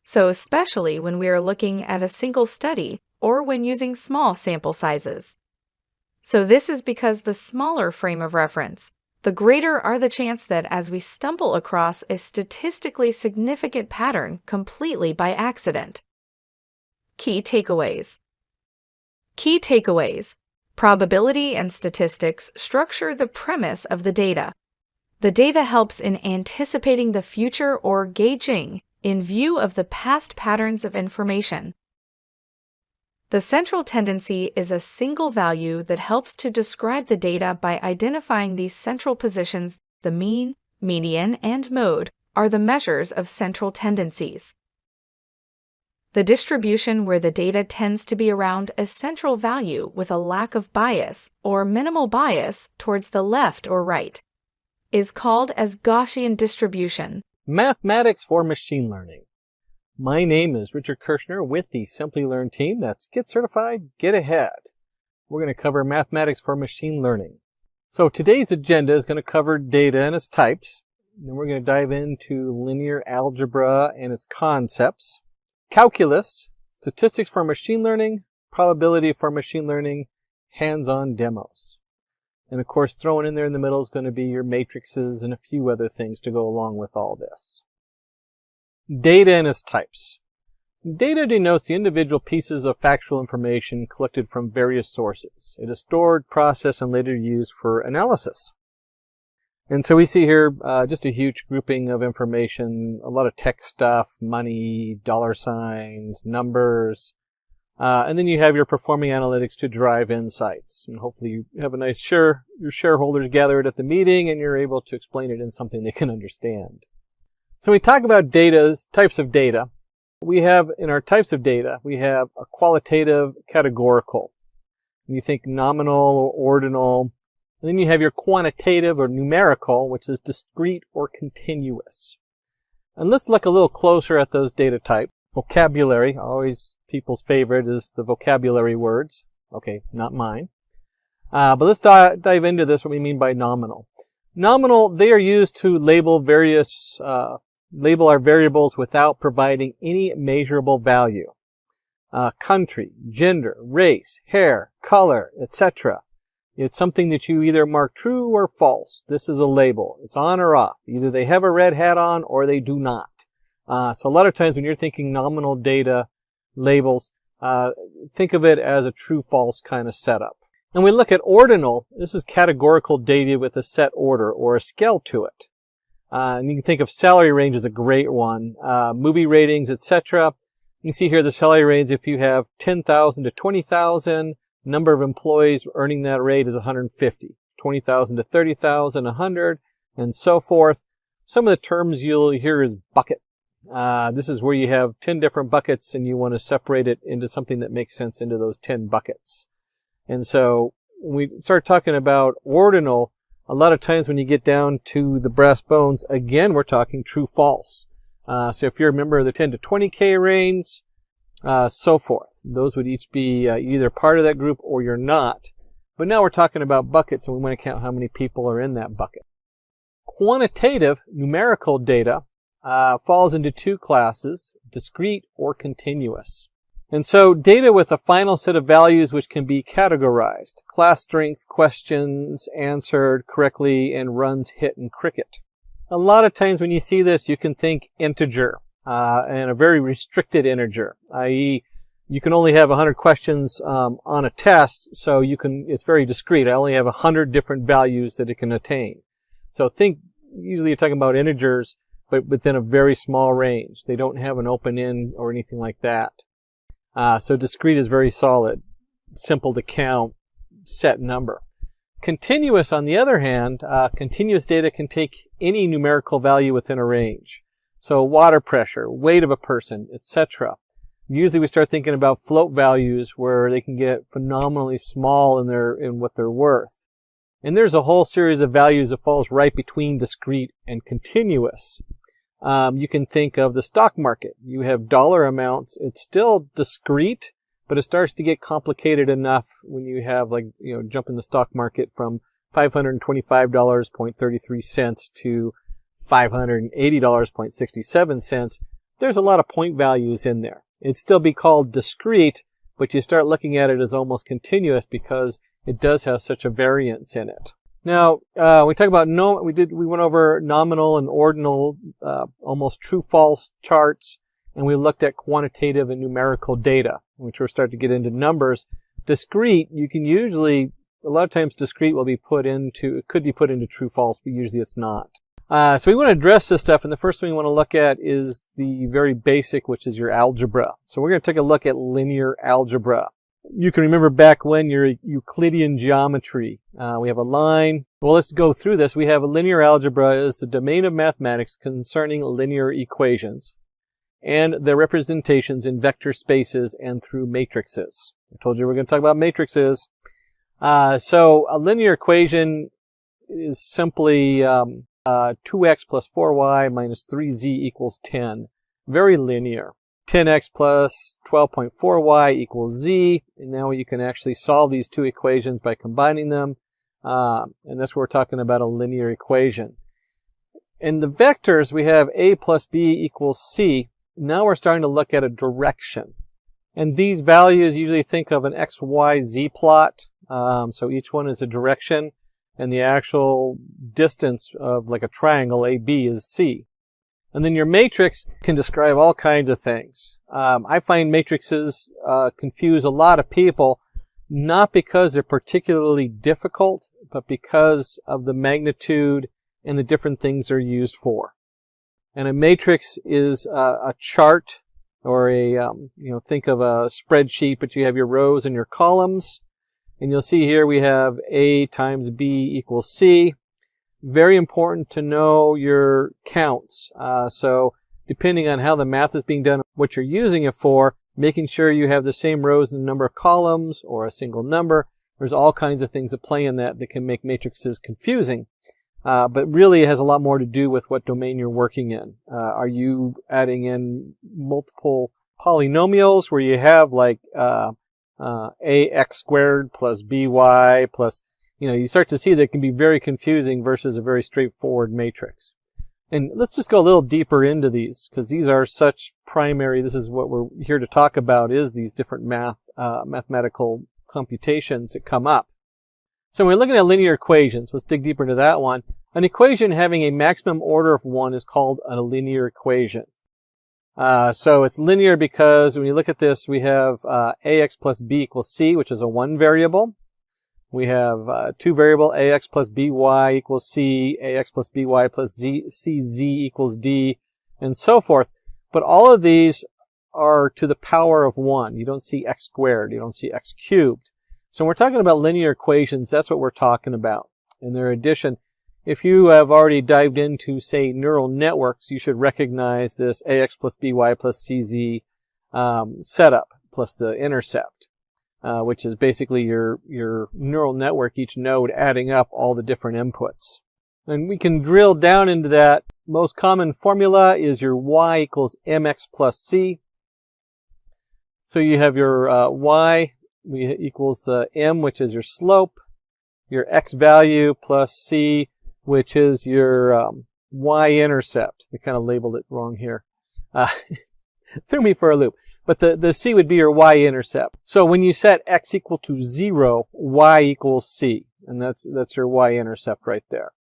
So especially when we are looking at a single study or when using small sample sizes. So this is because the smaller frame of reference, the greater are the chance that as we stumble across a statistically significant pattern completely by accident. Key takeaways. Key takeaways. Probability and statistics structure the premise of the data. The data helps in anticipating the future or gauging in view of the past patterns of information. The central tendency is a single value that helps to describe the data by identifying these central positions. The mean, median, and mode are the measures of central tendencies. The distribution where the data tends to be around a central value with a lack of bias or minimal bias towards the left or right is called as Gaussian distribution. Mathematics for machine learning. My name is Richard Kirshner with the Simplilearn team. That's Get Certified, Get Ahead. We're going to cover mathematics for machine learning. So today's agenda is going to cover data and its types. Then we're going to dive into linear algebra and its concepts, calculus, statistics for machine learning, probability for machine learning, hands-on demos. And of course, thrown in there in the middle is going to be your matrices and a few other things to go along with all this. Data and its types. Data denotes the individual pieces of factual information collected from various sources. It is stored, processed, and later used for analysis. And so we see here just a huge grouping of information, a lot of text stuff, money, dollar signs, numbers, and then you have your performing analytics to drive insights. And hopefully you have a nice your shareholders gathered at the meeting and you're able to explain it in something they can understand. So we talk about types of data. We have, in our types of data, we have a qualitative, categorical. You think nominal or ordinal. And then you have your quantitative or numerical, which is discrete or continuous. And let's look a little closer at those data types. Vocabulary, always people's favorite is the vocabulary words. Okay, not mine. But let's dive into this, what we mean by nominal. Nominal, they are used to label our variables without providing any measurable value. Country, gender, race, hair, color, etc. It's something that you either mark true or false. This is a label. It's on or off. Either they have a red hat on or they do not. So a lot of times when you're thinking nominal data labels, think of it as a true-false kind of setup. And we look at ordinal. This is categorical data with a set order or a scale to it. And you can think of salary range as a great one. Movie ratings, etc. You can see here the salary range, if you have 10,000 to 20,000, number of employees earning that rate is 150. 20,000 to 30,000, 100, and so forth. Some of the terms you'll hear is bucket. This is where you have 10 different buckets and you want to separate it into something that makes sense into those 10 buckets. And so when we start talking about ordinal, a lot of times when you get down to the brass bones, again, we're talking true false. So if you're a member of the 10 to 20K range, so forth. Those would each be either part of that group or you're not. But now we're talking about buckets and we want to count how many people are in that bucket. Quantitative numerical data falls into two classes, discrete or continuous. And so data with a final set of values which can be categorized. Class strength, questions answered correctly, and runs hit in cricket. A lot of times when you see this, you can think integer, and a very restricted integer, i.e. you can only have 100 questions on a test, so it's very discrete. I only have 100 different values that it can attain. So think, usually you're talking about integers, but within a very small range. They don't have an open end or anything like that. So discrete is very solid, simple to count, set number. Continuous, on the other hand, continuous data can take any numerical value within a range. So water pressure, weight of a person, etc. Usually we start thinking about float values where they can get phenomenally small in what they're worth. And there's a whole series of values that falls right between discrete and continuous. You can think of the stock market. You have dollar amounts. It's still discrete, but it starts to get complicated enough when you have jump in the stock market from $525.33 to $580.67. There's a lot of point values in there. It'd still be called discrete, but you start looking at it as almost continuous because it does have such a variance in it. Now, we talk about we went over nominal and ordinal, almost true-false charts, and we looked at quantitative and numerical data, which we're starting to get into numbers. Discrete, you can usually, a lot of times discrete could be put into true-false, but usually it's not. So we want to address this stuff, and the first thing we want to look at is the very basic, which is your algebra. So we're going to take a look at linear algebra. You can remember back when your Euclidean geometry. We have a line. Well, let's go through this. We have a linear algebra is the domain of mathematics concerning linear equations and their representations in vector spaces and through matrices. I told you we're going to talk about matrices. So a linear equation is simply 2x plus 4y minus 3z equals 10. Very linear. 10x plus 12.4y equals z. And now you can actually solve these two equations by combining them. And that's where we're talking about a linear equation. In the vectors, we have a plus b equals c. Now we're starting to look at a direction. And these values, usually think of an x, y, z plot. So each one is a direction. And the actual distance of like a triangle, AB, is c. And then your matrix can describe all kinds of things. I find matrices confuse a lot of people, not because they're particularly difficult, but because of the magnitude and the different things they're used for. And a matrix is a chart, or think of a spreadsheet, but you have your rows and your columns. And you'll see here we have A times B equals C. Very important to know your counts. So depending on how the math is being done, what you're using it for, making sure you have the same rows and number of columns or a single number. There's all kinds of things that play in that can make matrices confusing. But really it has a lot more to do with what domain you're working in. Are you adding in multiple polynomials where you have like ax squared plus by plus, you start to see that it can be very confusing versus a very straightforward matrix. And let's just go a little deeper into these, because these are such primary. This is what we're here to talk about, is these different mathematical computations that come up. So when we're looking at linear equations, let's dig deeper into that one. An equation having a maximum order of 1 is called a linear equation. So it's linear because when you look at this, we have ax plus b equals c, which is a 1 variable. We have two variable ax plus by equals c, ax plus by plus cz equals d, and so forth. But all of these are to the power of 1. You don't see x squared. You don't see x cubed. So when we're talking about linear equations, that's what we're talking about. In their addition, if you have already dived into, say, neural networks, you should recognize this ax plus by plus cz setup plus the intercept, which is basically your neural network, each node adding up all the different inputs. And we can drill down into that. Most common formula is your y equals mx plus c. So you have your y equals the m, which is your slope, your x value plus c, which is your y-intercept. They kind of labeled it wrong here. Threw me for a loop. But the c would be your y-intercept. So when you set x equal to 0, y equals c. And that's your y-intercept right there.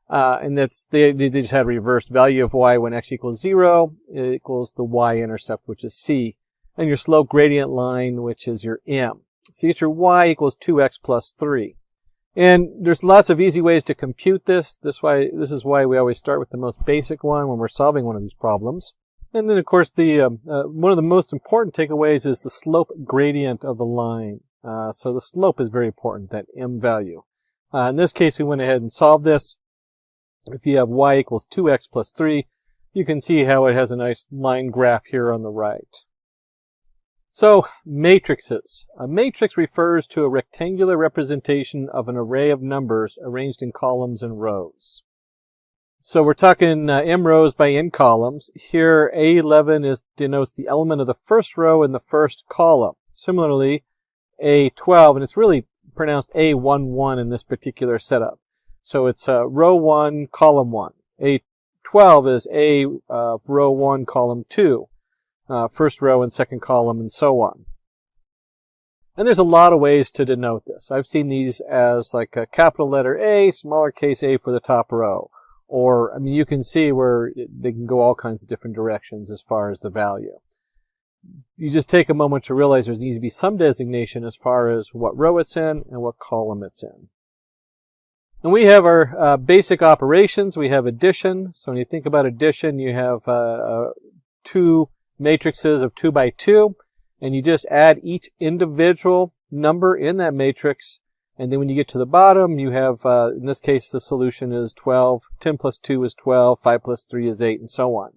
And they just had reversed value of y when x equals 0. It equals the y-intercept, which is c. And your slope gradient line, which is your m. So you get your y equals 2x plus 3. And there's lots of easy ways to compute this. This is why we always start with the most basic one when we're solving one of these problems. And then, of course, one of the most important takeaways is the slope gradient of the line. So the slope is very important, that m value. In this case, we went ahead and solved this. If you have y equals 2x plus 3, you can see how it has a nice line graph here on the right. So, matrices. A matrix refers to a rectangular representation of an array of numbers arranged in columns and rows. So we're talking m rows by n columns. Here, A11 denotes the element of the first row in the first column. Similarly, A12, and it's really pronounced A11 in this particular setup. So it's row 1, column 1. A12 is A row 1, column 2. First row and second column, and so on. And there's a lot of ways to denote this. I've seen these as like a capital letter A, smaller case a for the top row. Or, I mean, you can see where they can go all kinds of different directions as far as the value. You just take a moment to realize there needs to be some designation as far as what row it's in and what column it's in. And we have our basic operations. We have addition. So when you think about addition, you have two matrices of 2 by 2, and you just add each individual number in that matrix, and then when you get to the bottom, you have, in this case, the solution is 12, 10 plus 2 is 12, 5 plus 3 is 8, and so on.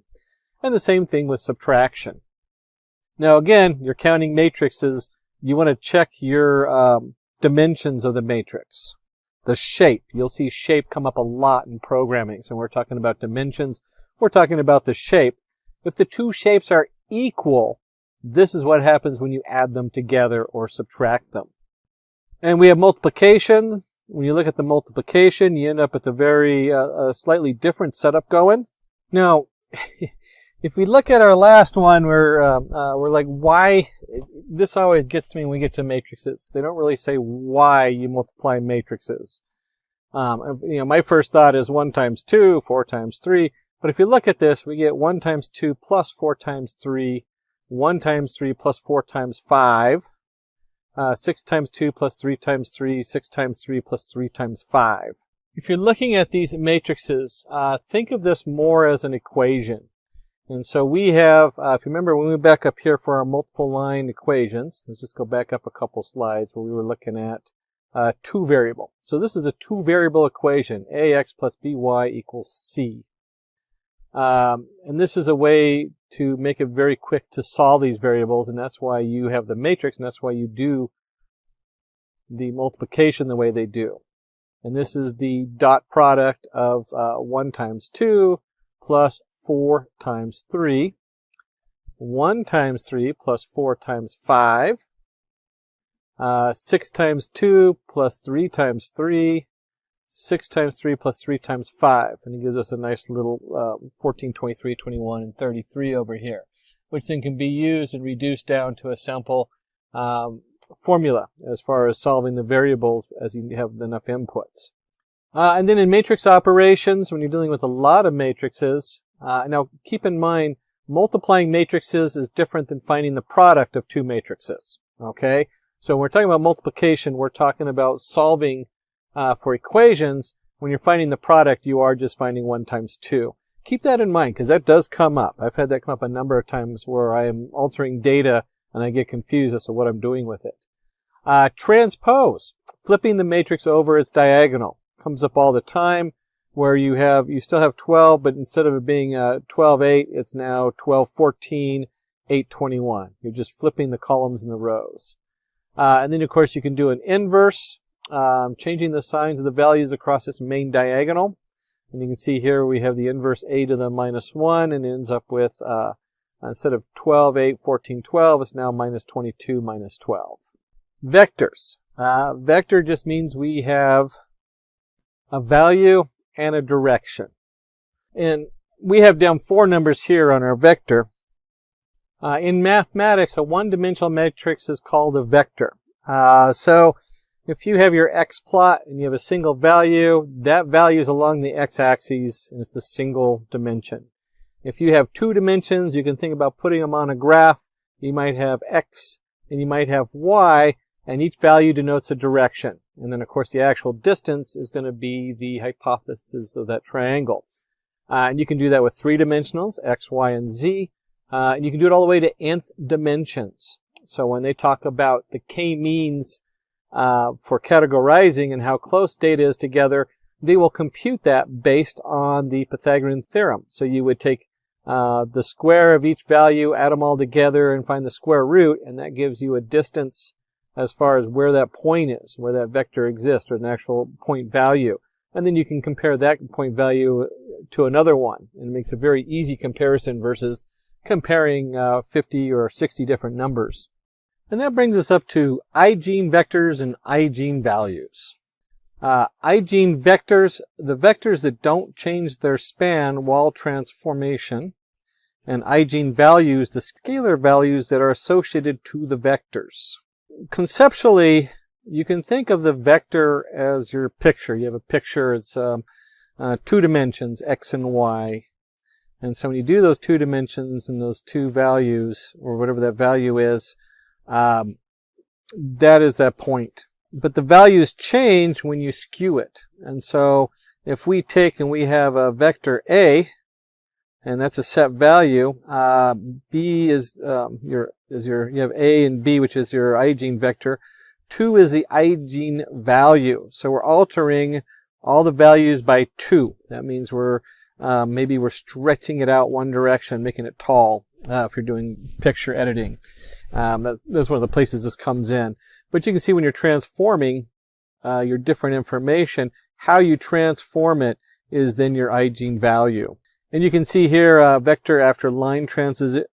And the same thing with subtraction. Now again, you're counting matrices, you want to check your dimensions of the matrix. The shape, you'll see shape come up a lot in programming, so we're talking about dimensions, we're talking about the shape. If the two shapes are equal, this is what happens when you add them together or subtract them. And we have multiplication. When you look at the multiplication, you end up with a very slightly different setup going. Now, if we look at our last one, we're like, why? This always gets to me when we get to matrices, because they don't really say why you multiply matrices. My first thought is 1 times 2, 4 times 3. But if you look at this, we get 1 times 2 plus 4 times 3, 1 times 3 plus 4 times 5, 6 times 2 plus 3 times 3, 6 times 3 plus 3 times 5. If you're looking at these matrices, think of this more as an equation. And so we have, if you remember, when we back up here for our multiple line equations, let's just go back up a couple slides where we were looking at 2 variable. So this is a 2 variable equation, ax plus by equals c. And this is a way to make it very quick to solve these variables, and that's why you have the matrix, and that's why you do the multiplication the way they do. And this is the dot product of 1 times 2 plus 4 times 3, 1 times 3 plus 4 times 5, 6 times 2 plus 3 times 3, 6 times 3 plus 3 times 5, and it gives us a nice little 14, 23, 21, and 33 over here, which then can be used and reduced down to a simple formula as far as solving the variables as you have enough inputs. And then in matrix operations, when you're dealing with a lot of matrices, now keep in mind, multiplying matrices is different than finding the product of 2 matrices, okay? So when we're talking about multiplication, we're talking about solving for equations. When you're finding the product, you are just finding 1 times 2. Keep that in mind because that does come up. I've had that come up a number of times where I am altering data and I get confused as to what I'm doing with it. Transpose, flipping the matrix over its diagonal. Comes up all the time where you still have 12, but instead of it being 12, 8, it's now 12, 14, 8, 21. You're just flipping the columns and the rows. And then, of course, you can do an inverse, changing the signs of the values across this main diagonal. And you can see here we have the inverse a to the minus 1, and it ends up with, instead of 12, 8, 14, 12, it's now minus 22, minus 12. Vectors. Vector just means we have a value and a direction. And we have down 4 numbers here on our vector. In mathematics, a one-dimensional matrix is called a vector. So if you have your x plot and you have a single value, that value is along the x-axis and it's a single dimension. If you have 2 dimensions, you can think about putting them on a graph. You might have x and you might have y, and each value denotes a direction. And then, of course, the actual distance is going to be the hypothesis of that triangle. And you can do that with 3 dimensionals, x, y, and z. And you can do it all the way to nth dimensions. So when they talk about the k-means for categorizing and how close data is together, they will compute that based on the Pythagorean theorem. So you would take the square of each value, add them all together, and find the square root, and that gives you a distance as far as where that point is, where that vector exists, or an actual point value. And then you can compare that point value to another one, and it makes a very easy comparison versus comparing 50 or 60 different numbers. And that brings us up to eigenvectors and eigenvalues. Eigenvectors, the vectors that don't change their span while transformation, and eigenvalues, the scalar values that are associated to the vectors. Conceptually, you can think of the vector as your picture. You have a picture, it's 2 dimensions, x and y. And so when you do those 2 dimensions and those 2 values, or whatever that value is, that is that point. But the values change when you skew it. And so if we take and we have a vector A, and that's a set value, B is you have A and B, which is your eigenvector. 2 is the eigenvalue. So we're altering all the values by 2. That means maybe we're stretching it out one direction, making it tall, if you're doing picture editing. That's one of the places this comes in. But you can see when you're transforming your different information, how you transform it is then your eigenvalue. And you can see here, vector after line transition,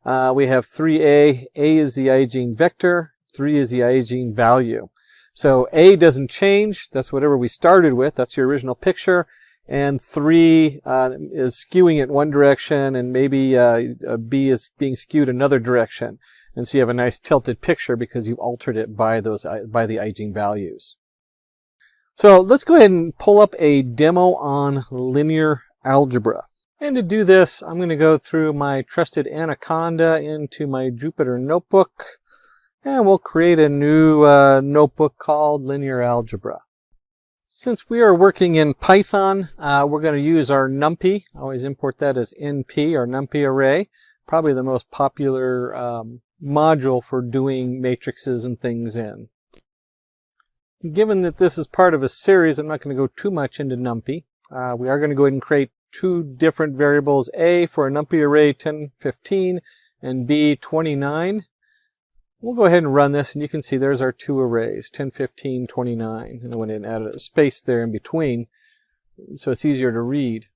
we have 3a. A is the eigenvector, 3 is the eigenvalue. So A doesn't change. That's whatever we started with. That's your original picture. And 3 is skewing it one direction, and maybe B is being skewed another direction. And so you have a nice tilted picture because you've altered it by the eigenvalues. So let's go ahead and pull up a demo on linear algebra. And to do this, I'm going to go through my trusted Anaconda into my Jupyter notebook, and we'll create a new notebook called linear algebra. Since we are working in Python, we're going to use our NumPy. I always import that as NP, our NumPy array. Probably the most popular module for doing matrices and things in. Given that this is part of a series, I'm not going to go too much into NumPy. We are going to go ahead and create 2 different variables, A for a NumPy array 10, 15, and B 29. We'll go ahead and run this, and you can see there's our 2 arrays, 10, 15, 29. And I went in and added a space there in between, so it's easier to read.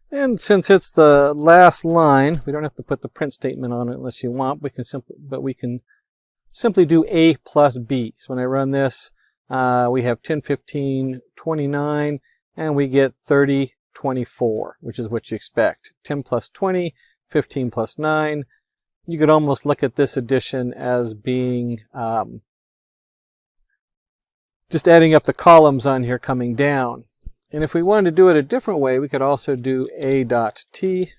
And since it's the last line, we don't have to put the print statement on it unless you want. We can simply do A plus B. So when I run this, we have 10, 15, 29, and we get 30, 24, which is what you expect. 10 plus 20, 15 plus 9. You could almost look at this addition as being just adding up the columns on here coming down. And if we wanted to do it a different way, we could also do A dot T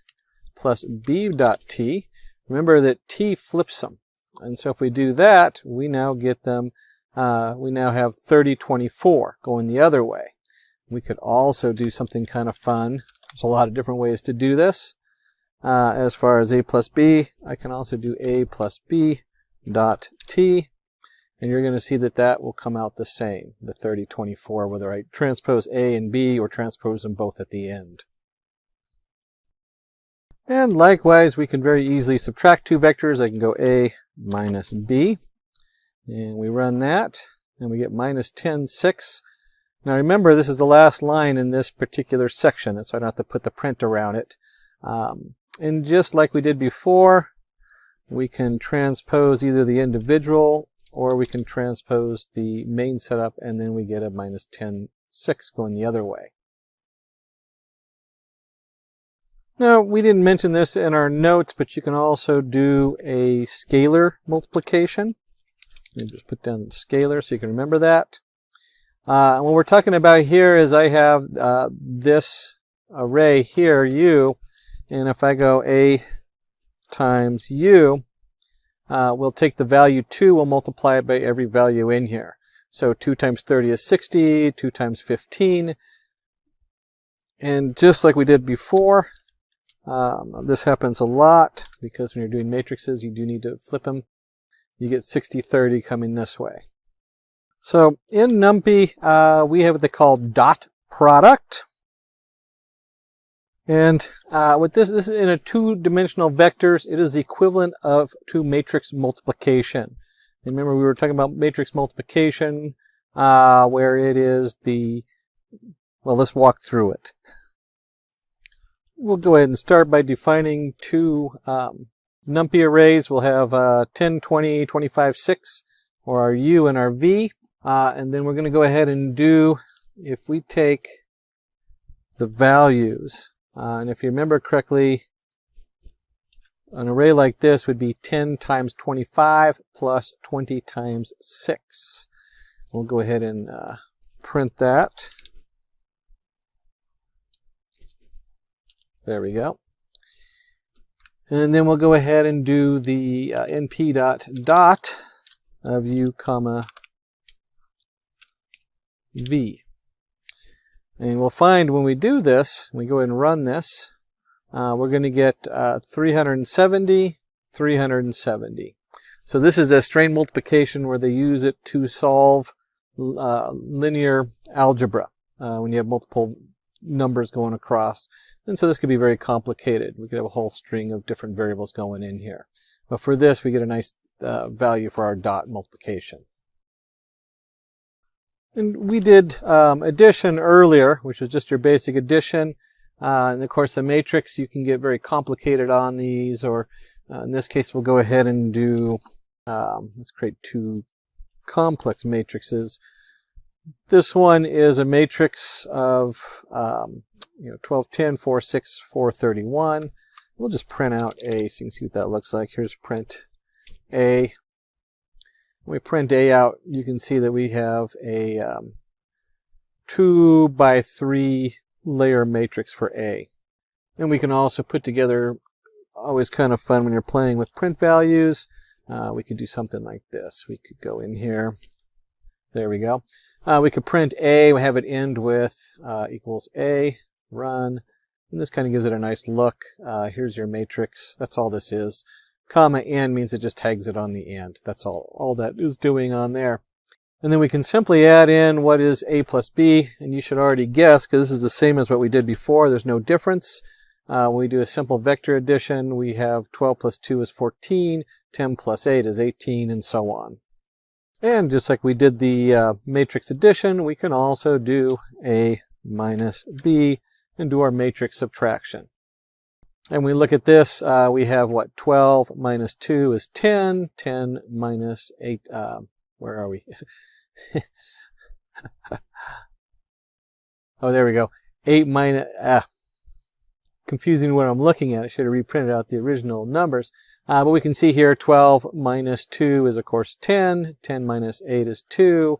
plus B dot T. Remember that T flips them. And so if we do that, we now get them, we now have 30, 24 going the other way. We could also do something kind of fun. There's a lot of different ways to do this. As far as a plus b, I can also do a plus b dot t. And you're going to see that that will come out the same, the 30, 24, whether I transpose a and b or transpose them both at the end. And likewise, we can very easily subtract two vectors. I can go a minus b. And we run that, and we get minus 10, 6. Now remember, this is the last line in this particular section, so I don't have to put the print around it. And just like we did before, we can transpose either the individual or we can transpose the main setup, and then we get a minus 10, 6 going the other way. Now, we didn't mention this in our notes, but you can also do a scalar multiplication. Let me just put down the scalar so you can remember that. What we're talking about here is I have this array here, u, and if I go a times u, we'll take the value 2, we'll multiply it by every value in here. So 2 times 30 is 60, 2 times 15. And just like we did before, this happens a lot because when you're doing matrices, you do need to flip them. You get 60, 30 coming this way. So in NumPy, we have what they call dot product. And with this is in a two-dimensional vectors. It is the equivalent to matrix multiplication. And remember, we were talking about matrix multiplication, where it is the, well, let's walk through it. We'll go ahead and start by defining two NumPy arrays. We'll have 10, 20, 25, 6, or our u and our v. And then we're going to go ahead and do, if we take the values, and if you remember correctly, an array like this would be 10 times 25 plus 20 times 6. We'll go ahead and print that. There we go. And then we'll go ahead and do the np dot of u comma v. And we'll find when we do this, we go ahead and run this, we're going to get 370, 370. So this is a string multiplication where they use it to solve linear algebra when you have multiple numbers going across. And so this could be very complicated. We could have a whole string of different variables going in here. But for this, we get a nice value for our dot multiplication. And we did addition earlier, which was just your basic addition. And of course, the matrix, you can get very complicated on these, or in this case, we'll go ahead and do, let's create two complex matrices. This one is a matrix of 12, 10, 4, 6, 4, 31. We'll just print out A so you can see what that looks like. Here's print A. When we print A out, you can see that we have a 2 by 3 layer matrix for A. And we can also put together, always kind of fun when you're playing with print values, we could do something like this. We could go in here. There we go. We could print A, we have it end with equals A, run, and this kind of gives it a nice look. Here's your matrix. That's all this is. Comma n means it just tags it on the end. That's all that is doing on there. And then we can simply add in what is A plus B, and you should already guess, because this is the same as what we did before. There's no difference. When we do a simple vector addition, we have 12 plus 2 is 14, 10 plus 8 is 18, and so on. And just like we did the matrix addition, we can also do A minus B and do our matrix subtraction. And we look at this, we have what? 12 minus 2 is 10, 10 minus 8, where are we? Oh, there we go. 8 minus, confusing what I'm looking at. I should have reprinted out the original numbers. But we can see here 12 minus 2 is, of course, 10. 10 minus 8 is 2.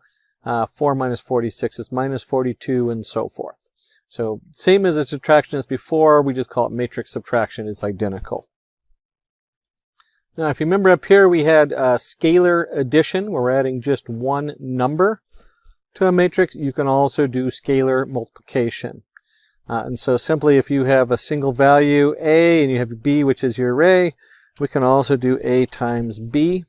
4 minus 46 is minus 42, and so forth. So same as the subtraction as before, we just call it matrix subtraction. It's identical. Now, if you remember up here, we had scalar addition, where we're adding just one number to a matrix. You can also do scalar multiplication. And so simply, if you have a single value A and you have B, which is your array, we can also do A times B.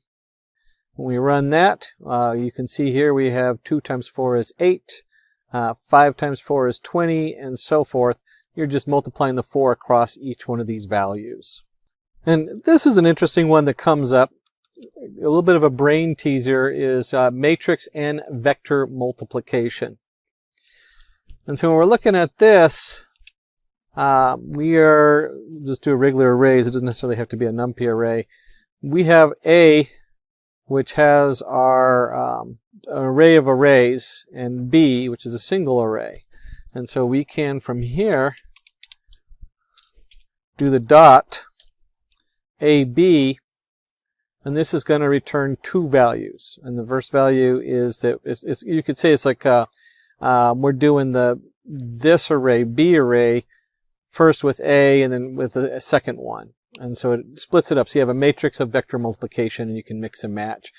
When we run that, you can see here we have 2 times 4 is 8, 5 times 4 is 20, and so forth. You're just multiplying the 4 across each one of these values. And this is an interesting one that comes up. A little bit of a brain teaser is matrix and vector multiplication. And so when we're looking at this, we are, just do a regular arrays. It doesn't necessarily have to be a NumPy array. We have A, which has our array of arrays, and B, which is a single array. And so we can, from here, do the dot AB, and this is going to return 2 values. And the first value is that you could say it's like we're doing this array, B array, first with A and then with a second one. And so it splits it up. So you have a matrix of vector multiplication, and you can mix and match.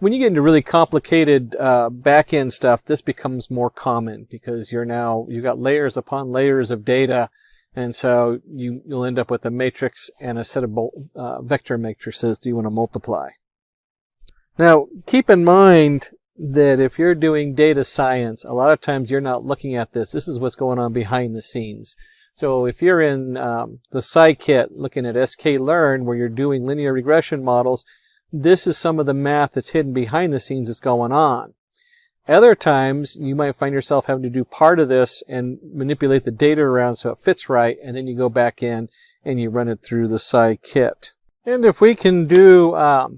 When you get into really complicated back-end stuff, this becomes more common because you've got layers upon layers of data. And so you'll end up with a matrix and a set of vector matrices you want to multiply. Now, keep in mind that if you're doing data science, a lot of times you're not looking at this. This is what's going on behind the scenes. So if you're in the scikit looking at sklearn, where you're doing linear regression models, this is some of the math that's hidden behind the scenes that's going on. Other times, you might find yourself having to do part of this and manipulate the data around so it fits right, and then you go back in and you run it through the scikit. And if we can do, up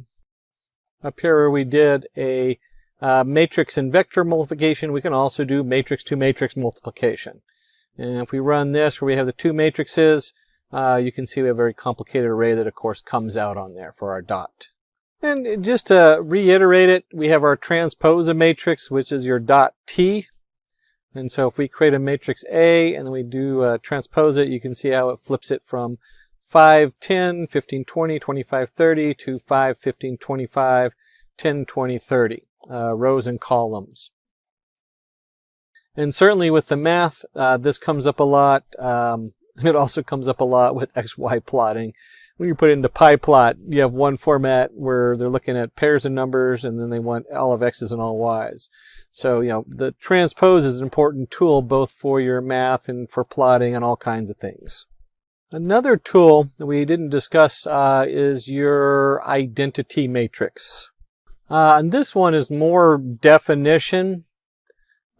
here where we did a matrix and vector multiplication, we can also do matrix to matrix multiplication. And if we run this where we have the 2 matrices, you can see we have a very complicated array that, of course, comes out on there for our dot. And just to reiterate it, we have our transpose a matrix, which is your dot T. And so if we create a matrix A and then we do transpose it, you can see how it flips it from 5, 10, 15, 20, 25, 30 to 5, 15, 25, 10, 20, 30, rows and columns. And certainly with the math, this comes up a lot. It also comes up a lot with XY plotting. When you put it into PyPlot, you have one format where they're looking at pairs of numbers, and then they want all of X's and all Y's. So, the transpose is an important tool both for your math and for plotting and all kinds of things. Another tool that we didn't discuss is your identity matrix. And this one is more definition.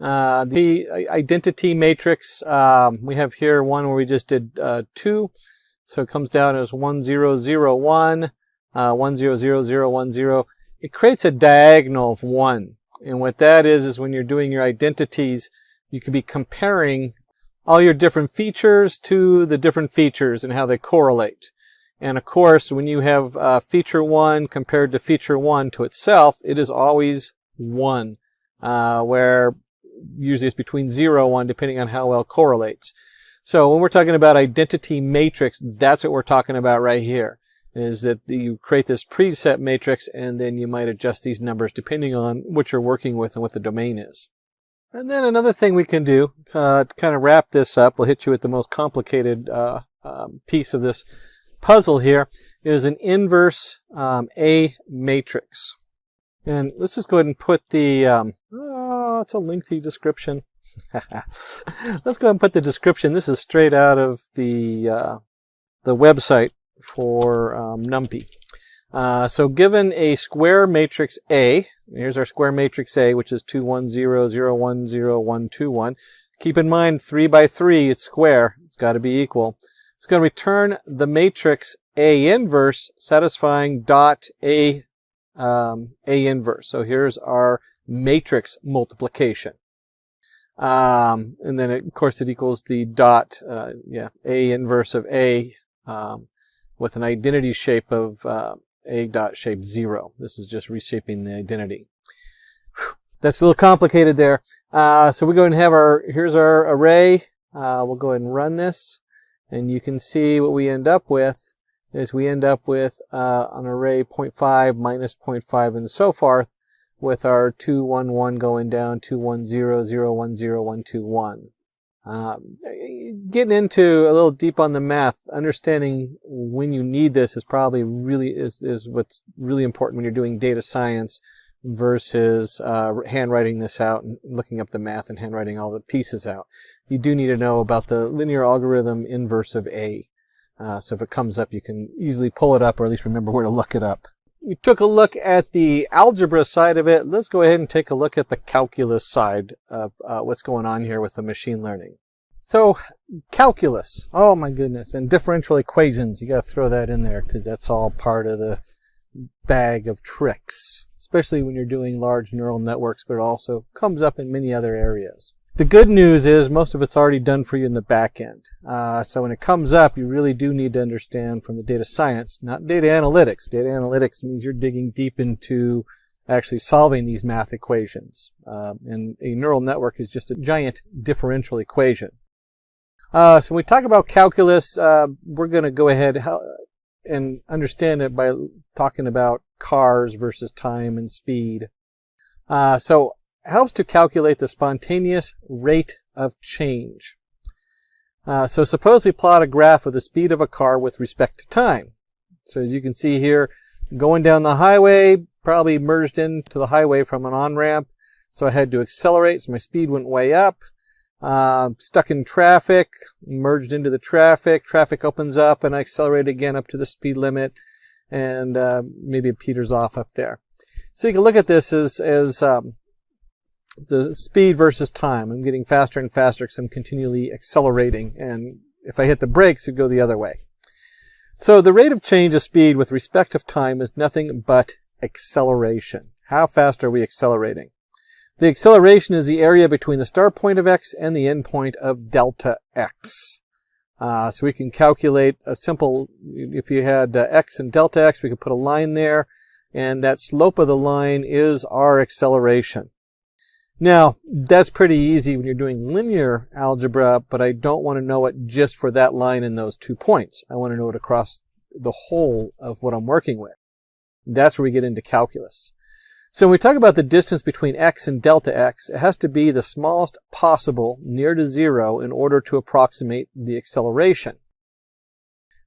The identity matrix, we have here one where we just did 2. So it comes down as 1, 0, 0, 1, 1, 0, 0, 0, 1, 0. It creates a diagonal of 1. And what that is when you're doing your identities, you could be comparing all your different features to the different features and how they correlate. And of course, when you have feature 1 compared to feature 1 to itself, it is always 1, where usually it's between 0 and 1, depending on how well it correlates. So when we're talking about identity matrix, that's what we're talking about right here, is that you create this preset matrix and then you might adjust these numbers depending on what you're working with and what the domain is. And then another thing we can do to kind of wrap this up, we'll hit you with the most complicated piece of this puzzle here, is an inverse A matrix. And let's just go ahead and put the, it's a lengthy description. Let's go ahead and put the description. This is straight out of the website for NumPy. So given a square matrix A, here's our square matrix A, which is 2, 1, 0, 0, 1, 0, 1, 2, 1. Keep in mind 3 by 3, it's square. It's got to be equal. It's going to return the matrix A inverse satisfying dot A inverse. So here's our matrix multiplication. And then of course it equals the dot, A inverse of A, with an identity shape of A dot shape 0. This is just reshaping the identity. That's a little complicated there. So we go ahead and have here's our array. We'll go ahead and run this, and you can see what we end up with is we end up with an array 0.5 minus 0.5 and so forth, with our 2, 1, 1 going down, 2, 1, 0, 0, 1, 0, 1, 2, 1. Getting into a little deep on the math, understanding when you need this is probably is what's really important when you're doing data science versus handwriting this out and looking up the math and handwriting all the pieces out. You do need to know about the linear algorithm inverse of A. So if it comes up, you can easily pull it up, or at least remember where to look it up. We took a look at the algebra side of it. Let's go ahead and take a look at the calculus side of what's going on here with the machine learning. So calculus, oh my goodness, and differential equations, you got to throw that in there because that's all part of the bag of tricks, especially when you're doing large neural networks, but it also comes up in many other areas. The good news is most of it's already done for you in the back end. So when it comes up, you really do need to understand from the data science, not data analytics. Data analytics means you're digging deep into actually solving these math equations. And a neural network is just a giant differential equation. So when we talk about calculus, we're going to go ahead and understand it by talking about cars versus time and speed. So it helps to calculate the spontaneous rate of change. So suppose we plot a graph of the speed of a car with respect to time. So as you can see here, going down the highway, probably merged into the highway from an on-ramp. So I had to accelerate, so my speed went way up. Stuck in traffic, merged into the traffic. Traffic opens up, and I accelerate again up to the speed limit, and maybe it peters off up there. So you can look at this as the speed versus time. I'm getting faster and faster because I'm continually accelerating, and if I hit the brakes, it'd go the other way. So the rate of change of speed with respect of time is nothing but acceleration. How fast are we accelerating? The acceleration is the area between the start point of x and the end point of delta x. So we can calculate a simple, if you had x and delta x, we could put a line there, and that slope of the line is our acceleration. Now, that's pretty easy when you're doing linear algebra, but I don't want to know it just for that line and those 2 points. I want to know it across the whole of what I'm working with. That's where we get into calculus. So when we talk about the distance between x and delta x, it has to be the smallest possible near to 0 in order to approximate the acceleration.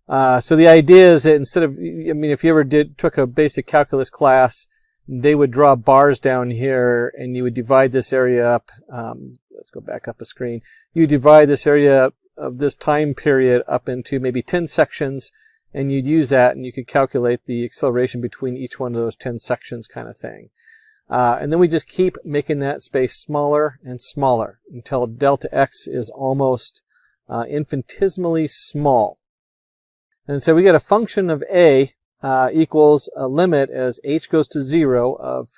So the idea is that instead of, if you ever took a basic calculus class, they would draw bars down here, and you would divide this area up. Let's go back up a screen. You divide this area of this time period up into maybe 10 sections, and you'd use that, and you could calculate the acceleration between each one of those 10 sections kind of thing. And then we just keep making that space smaller and smaller until delta x is almost infinitesimally small. And so we get a function of a equals a limit as h goes to 0 of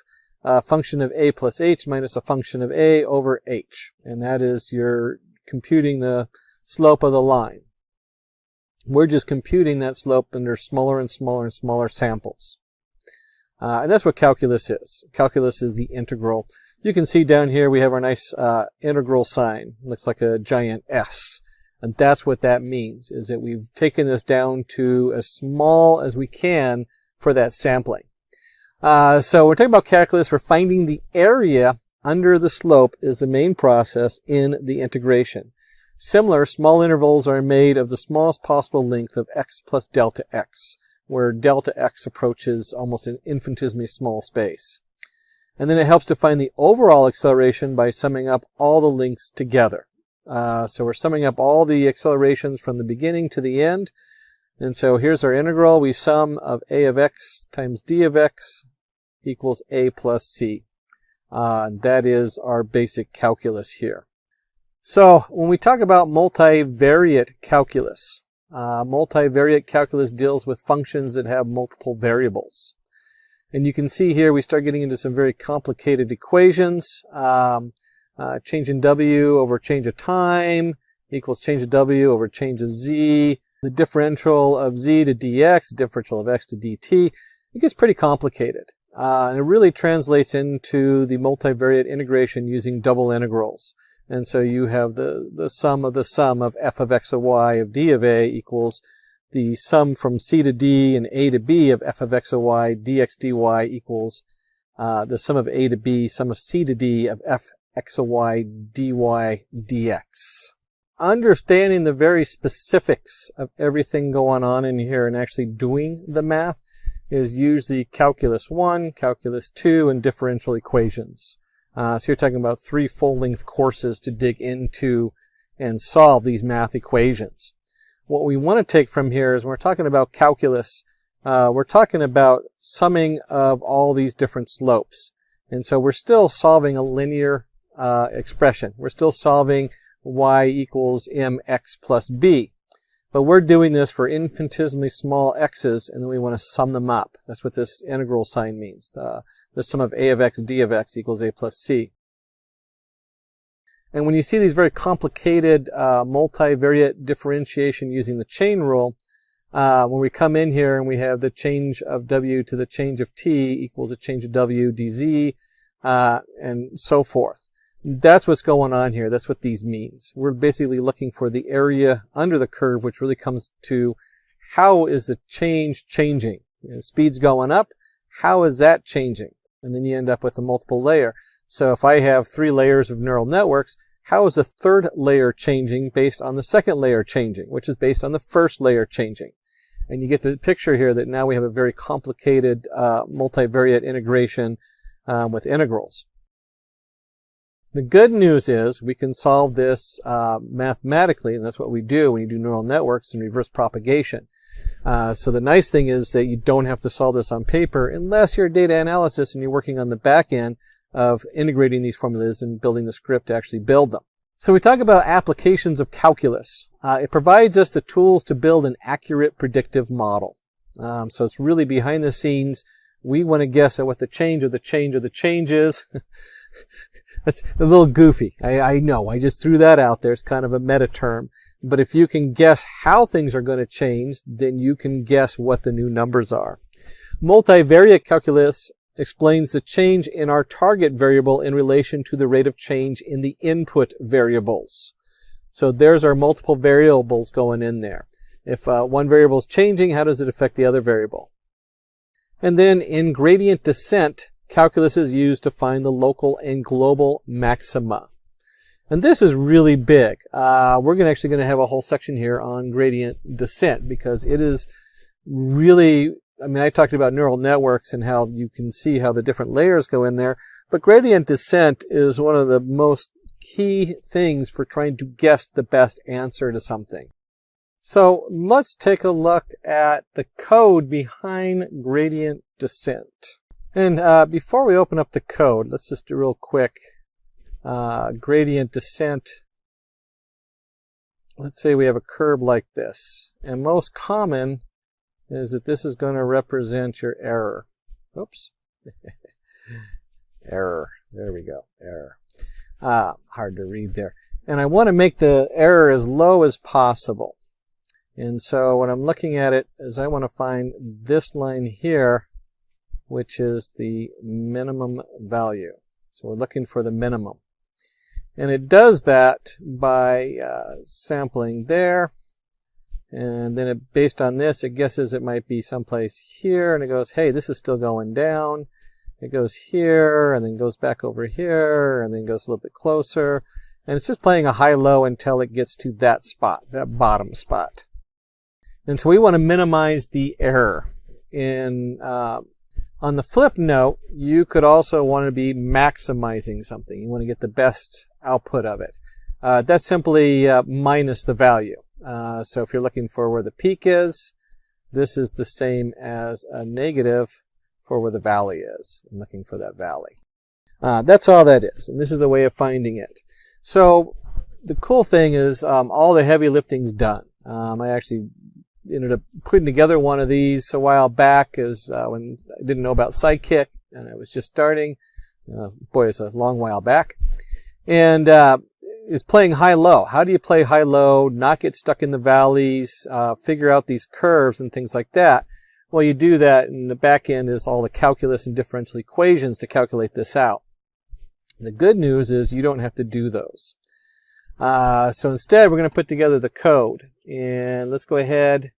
a function of a plus h minus a function of a over h. And that is you're computing the slope of the line. We're just computing that slope under smaller and smaller and smaller samples. And that's what calculus is. Calculus is the integral. You can see down here we have our nice integral sign. Looks like a giant S. And that's what that means, is that we've taken this down to as small as we can for that sampling. So we're talking about calculus. We're finding the area under the slope is the main process in the integration. Similar, small intervals are made of the smallest possible length of x plus delta x, where delta x approaches almost an infinitesimally small space. And then it helps to find the overall acceleration by summing up all the lengths together. So we're summing up all the accelerations from the beginning to the end. And so here's our integral. We sum of a of x times d of x equals a plus c. That is our basic calculus here. So when we talk about multivariate calculus deals with functions that have multiple variables. And you can see here we start getting into some very complicated equations. Change in w over change of time equals change of w over change of z. The differential of z to dx, the differential of x to dt. It gets pretty complicated. And it really translates into the multivariate integration using double integrals. And so you have the sum of f of x of y of d of a equals the sum from c to d and a to b of f of x of y dx dy equals the sum of a to b, sum of c to d of f x of y dy dx. Understanding the very specifics of everything going on in here and actually doing the math is usually calculus 1, calculus 2, and differential equations. So you're talking about 3 full-length courses to dig into and solve these math equations. What we want to take from here is when we're talking about calculus, we're talking about summing of all these different slopes. And so we're still solving a linear expression. We're still solving y equals mx plus b. But we're doing this for infinitesimally small x's, and then we want to sum them up. That's what this integral sign means. The sum of a of x d of x equals a plus c. And when you see these very complicated multivariate differentiation using the chain rule, when we come in here and we have the change of w to the change of t equals the change of w dz, and so forth. That's what's going on here. That's what these means. We're basically looking for the area under the curve, which really comes to how is the change changing? Speed's going up. How is that changing? And then you end up with a multiple layer. So if I have 3 layers of neural networks, how is the third layer changing based on the second layer changing, which is based on the first layer changing? And you get the picture here that now we have a very complicated multivariate integration with integrals. The good news is we can solve this mathematically, and that's what we do when you do neural networks and reverse propagation. So the nice thing is that you don't have to solve this on paper unless you're a data analysis and you're working on the back end of integrating these formulas and building the script to actually build them. So we talk about applications of calculus. It provides us the tools to build an accurate predictive model. So it's really behind the scenes. We want to guess at what the change of the change of the change is. That's a little goofy. I know. I just threw that out there. It's kind of a meta term. But if you can guess how things are going to change, then you can guess what the new numbers are. Multivariate calculus explains the change in our target variable in relation to the rate of change in the input variables. So there's our multiple variables going in there. If one variable is changing, how does it affect the other variable? And then in gradient descent, calculus is used to find the local and global maxima. And this is really big. We're actually going to have a whole section here on gradient descent because it is really, I talked about neural networks and how you can see how the different layers go in there, but gradient descent is one of the most key things for trying to guess the best answer to something. So let's take a look at the code behind gradient descent. And before we open up the code, let's just do real quick gradient descent. Let's say we have a curve like this. And most common is that this is going to represent your error. Oops. Error. There we go. Error. Hard to read there. And I want to make the error as low as possible. And so when I'm looking at it is I want to find this line here, which is the minimum value. So we're looking for the minimum. And it does that by sampling there. And then based on this, it guesses it might be someplace here. And it goes, hey, this is still going down. It goes here, and then goes back over here, and then goes a little bit closer. And it's just playing a high-low until it gets to that spot, that bottom spot. And so we want to minimize the error. And on the flip note, you could also want to be maximizing something. You want to get the best output of it. That's simply minus the value. So if you're looking for where the peak is, this is the same as a negative for where the valley is. I'm looking for that valley. That's all that is. And this is a way of finding it. So the cool thing is all the heavy lifting's done. I actually ended up putting together one of these a while back when I didn't know about Sidekick and I was just starting. Boy, it's a long while back. And is playing high-low. How do you play high-low, not get stuck in the valleys, figure out these curves and things like that? Well, you do that, and the back end is all the calculus and differential equations to calculate this out. The good news is you don't have to do those. So instead, we're going to put together the code. And let's go ahead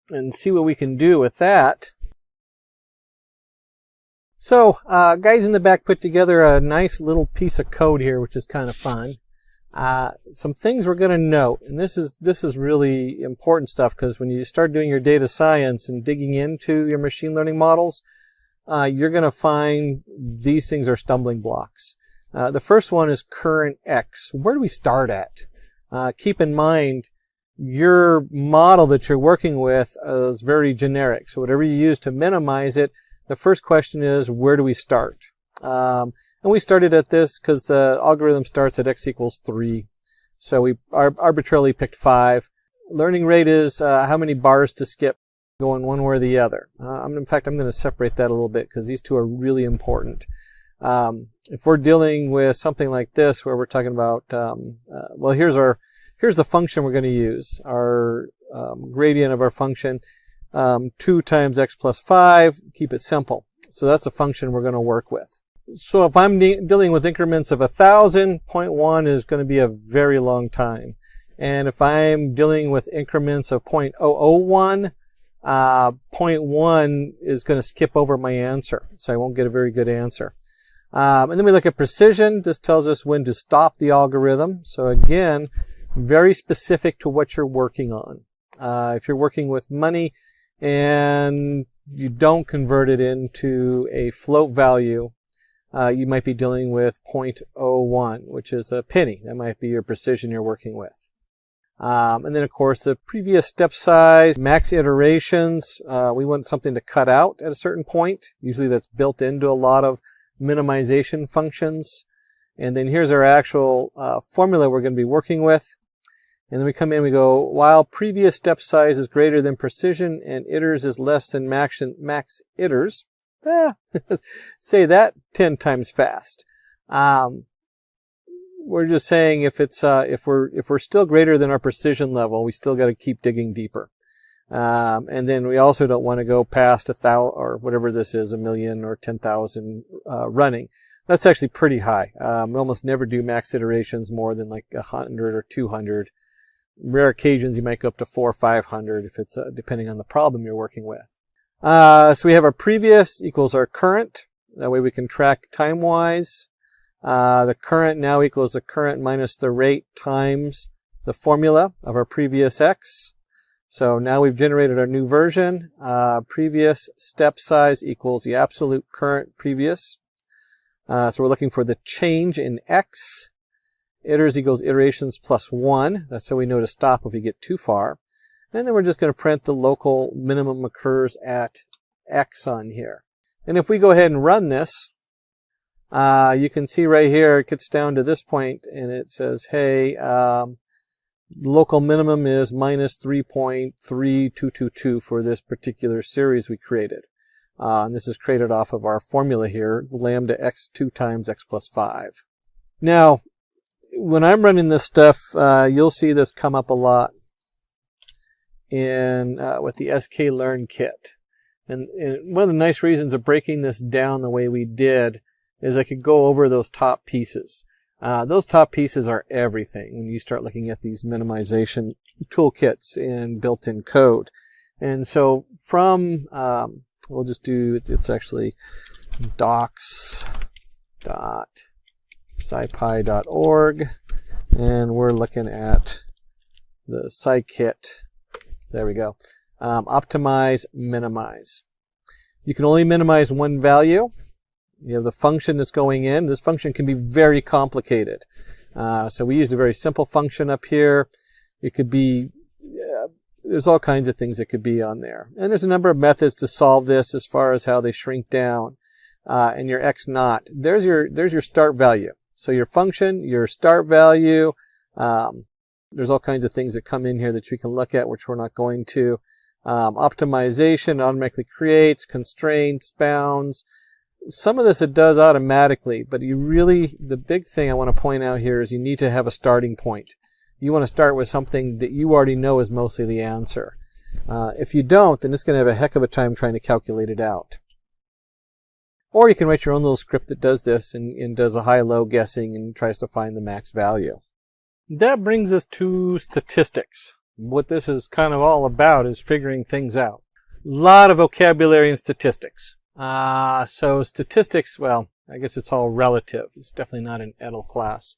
and see what we can do with that. So, guys in the back put together a nice little piece of code here, which is kind of fun. Some things we're going to note, and this is really important stuff, because when you start doing your data science and digging into your machine learning models, you're going to find these things are stumbling blocks. The first one is current X. Where do we start at? Keep in mind, your model that you're working with is very generic. So whatever you use to minimize it, the first question is, where do we start? And we started at this because the algorithm starts at x equals 3. So we arbitrarily picked 5. Learning rate is how many bars to skip going one way or the other. In fact, I'm going to separate that a little bit because these two are really important. If we're dealing with something like this where we're talking about, well, here's the function we're going to use. Our gradient of our function, 2 times x plus 5, keep it simple. So that's the function we're going to work with. So if I'm dealing with increments of 1,000, 0.1 is going to be a very long time. And if I'm dealing with increments of 0.001, 0.1 is going to skip over my answer. So I won't get a very good answer. And then we look at precision. This tells us when to stop the algorithm. So again, very specific to what you're working on. If you're working with money and you don't convert it into a float value, you might be dealing with 0.01, which is a penny. That might be your precision you're working with. And then, of course, the previous step size, max iterations. We want something to cut out at a certain point. Usually that's built into a lot of minimization functions. And then here's our actual formula we're going to be working with. And then we come in and we go, while previous step size is greater than precision and iters is less than max iters. Say that 10 times fast. We're just saying if it's if we're still greater than our precision level, we still got to keep digging deeper. And then we also don't want to go past 1,000 or whatever this is, 1,000,000 or 10,000 running. That's actually pretty high. We almost never do max iterations more than like 100 or 200. Rare occasions you might go up to 400 or 500 if it's depending on the problem you're working with. So we have our previous equals our current. That way we can track time-wise. The current now equals the current minus the rate times the formula of our previous x. So now we've generated our new version. Previous step size equals the absolute current previous. So we're looking for the change in x. Iters equals iterations plus 1. That's how we know to stop if we get too far. And then we're just going to print the local minimum occurs at x on here. And if we go ahead and run this, you can see right here it gets down to this point and it says, hey, local minimum is minus 3.3222 for this particular series we created. And this is created off of our formula here, lambda x 2 times x plus 5. Now, when I'm running this stuff, you'll see this come up a lot in with the sklearn kit. And one of the nice reasons of breaking this down the way we did is I could go over those top pieces. Those top pieces are everything when you start looking at these minimization toolkits and built-in code. And so from, we'll just do, it's actually docs.scipy.org, and we're looking at the scikit. There we go. Optimize, minimize. You can only minimize one value. You have the function that's going in. This function can be very complicated. So we used a very simple function up here. It could be, there's all kinds of things that could be on there. And there's a number of methods to solve this as far as how they shrink down. And your x naught, there's your start value. So your function, your start value, there's all kinds of things that come in here that you can look at, which we're not going to. Optimization automatically creates, constraints, bounds. Some of this it does automatically, but the big thing I want to point out here is you need to have a starting point. You want to start with something that you already know is mostly the answer. If you don't, then it's going to have a heck of a time trying to calculate it out. Or you can write your own little script that does this and does a high-low guessing and tries to find the max value. That brings us to statistics. what this is kind of all about is figuring things out. A lot of vocabulary in statistics. So statistics, well, I guess it's all relative. It's definitely not an EDL class.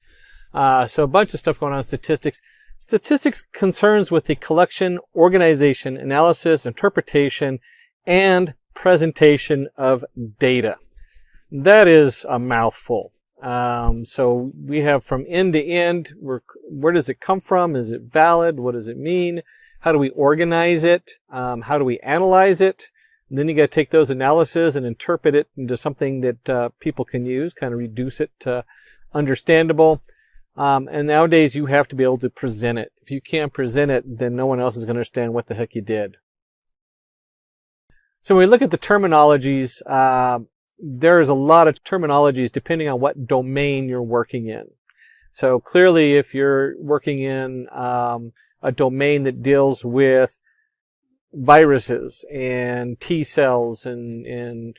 So a bunch of stuff going on in statistics. Statistics concerns with the collection, organization, analysis, interpretation, and presentation of data. That is a mouthful. So we have from end to end, where does it come from? Is it valid? What does it mean? How do we organize it? How do we analyze it? And then you got to take those analyses and interpret it into something that people can use, kind of reduce it to understandable. And nowadays you have to be able to present it. If you can't present it, then no one else is going to understand what the heck you did. So when we look at the terminologies, there is a lot of terminologies depending on what domain you're working in. So clearly if you're working in a domain that deals with viruses and T cells and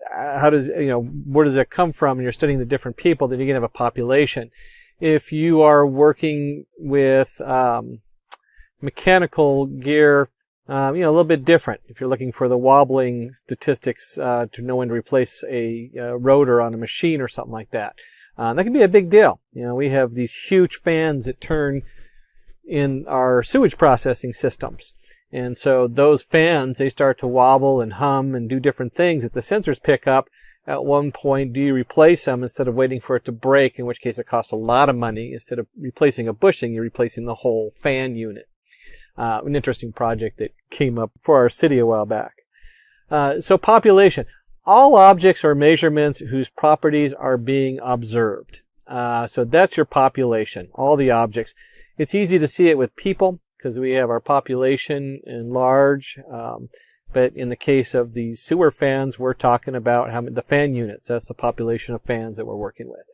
how does, where does it come from, and you're studying the different people, then you're going to have a population. If you are working with mechanical gear, a little bit different. If you're looking for the wobbling statistics to know when to replace a rotor on a machine or something like that, that can be a big deal. We have these huge fans that turn in our sewage processing systems. And so those fans, they start to wobble and hum and do different things that the sensors pick up. At one point, do you replace them instead of waiting for it to break, in which case it costs a lot of money. Instead of replacing a bushing, you're replacing the whole fan unit. An interesting project that came up for our city a while back. So population. All objects or measurements whose properties are being observed. So that's your population, all the objects. It's easy to see it with people because we have our population in large. But in the case of the sewer fans, we're talking about the fan units. That's the population of fans that we're working with.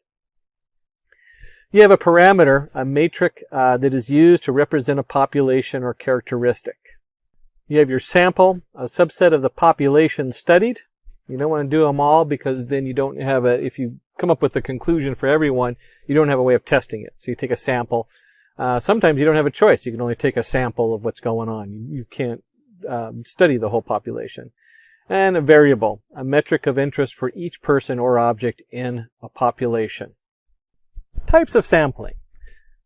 You have a parameter, a metric that is used to represent a population or characteristic. You have your sample, a subset of the population studied. You don't want to do them all because then you don't have if you come up with a conclusion for everyone, you don't have a way of testing it. So you take a sample. Sometimes you don't have a choice. You can only take a sample of what's going on. You can't study the whole population. And a variable, a metric of interest for each person or object in a population. Types of sampling.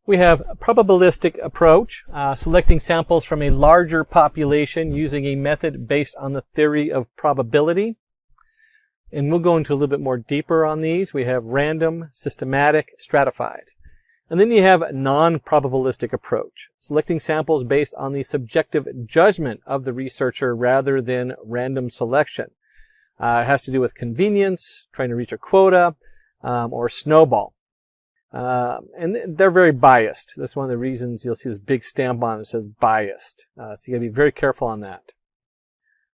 We have a probabilistic approach, selecting samples from a larger population using a method based on the theory of probability. And we'll go into a little bit more deeper on these. We have random, systematic, stratified. And then you have a non-probabilistic approach, selecting samples based on the subjective judgment of the researcher rather than random selection. It has to do with convenience, trying to reach a quota, or snowball. And they're very biased. That's one of the reasons you'll see this big stamp on it that says biased. So you gotta be very careful on that.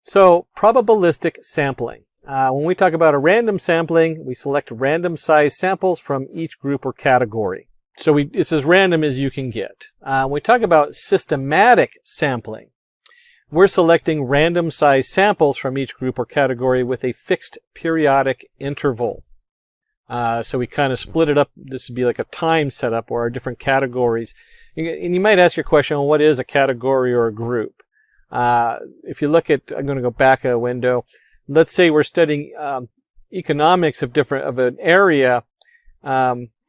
So probabilistic sampling. When we talk about a random sampling, we select random size samples from each group or category. So it's as random as you can get. When we talk about systematic sampling, we're selecting random size samples from each group or category with a fixed periodic interval. So we kind of split it up. This would be like a time setup or our different categories. And you might ask your question, well, what is a category or a group? If you look at, I'm going to go back a window. Let's say we're studying economics of an area.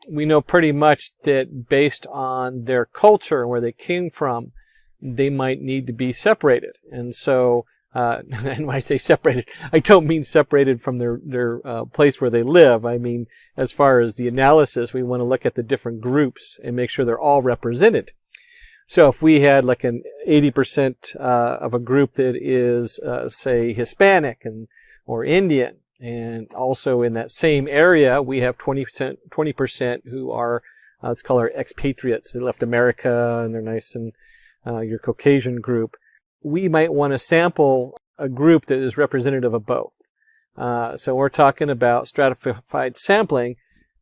We know pretty much that based on their culture and where they came from, they might need to be separated. And so, and when I say separated, I don't mean separated from their place where they live. I mean, as far as the analysis, we want to look at the different groups and make sure they're all represented. So if we had like an 80% of a group that is, say, Hispanic or Indian, and also in that same area, we have 20% who are, let's call her expatriates. They left America and they're nice, and your Caucasian group. We might want to sample a group that is representative of both. So we're talking about stratified sampling,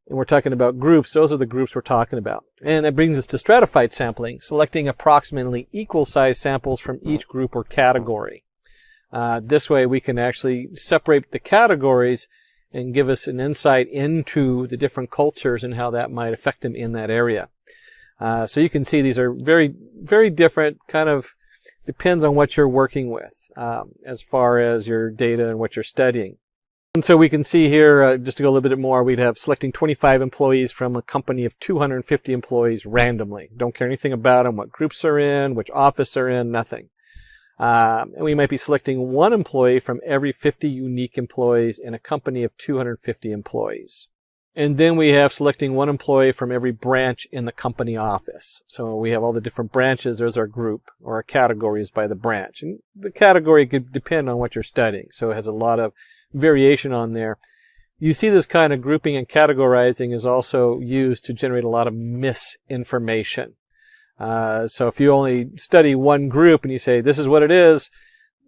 and we're talking about groups. Those are the groups we're talking about. And that brings us to stratified sampling, selecting approximately equal size samples from each group or category. This way we can actually separate the categories and give us an insight into the different cultures and how that might affect them in that area. So you can see these are very, very different, kind of depends on what you're working with as far as your data and what you're studying. And so we can see here, just to go a little bit more, we'd have selecting 25 employees from a company of 250 employees randomly. Don't care anything about them, what groups they're in, which office they're in, nothing. And we might be selecting one employee from every 50 unique employees in a company of 250 employees. And then we have selecting one employee from every branch in the company office. So we have all the different branches. There's our group, or our categories by the branch. And the category could depend on what you're studying. So it has a lot of variation on there. You see this kind of grouping and categorizing is also used to generate a lot of misinformation. So if you only study one group and you say this is what it is,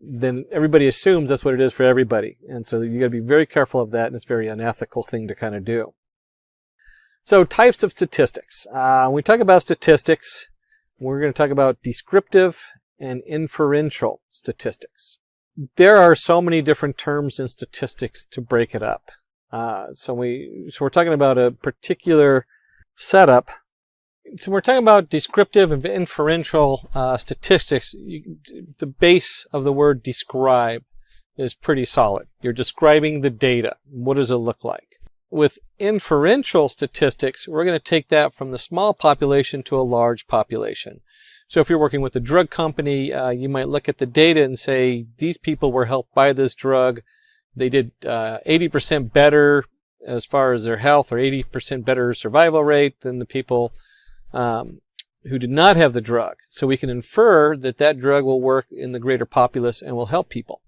then everybody assumes that's what it is for everybody. And so you got to be very careful of that, and it's a very unethical thing to kind of do. So types of statistics. When we talk about statistics, we're going to talk about descriptive and inferential statistics. There are so many different terms in statistics to break it up. So we're talking about a particular setup. So we're talking about descriptive and inferential statistics. The base of the word describe is pretty solid. You're describing the data. What does it look like? With inferential statistics, we're going to take that from the small population to a large population. So if you're working with a drug company, you might look at the data and say, these people were helped by this drug. They did 80% better as far as their health, or 80% better survival rate than the people who did not have the drug. So we can infer that that drug will work in the greater populace and will help people.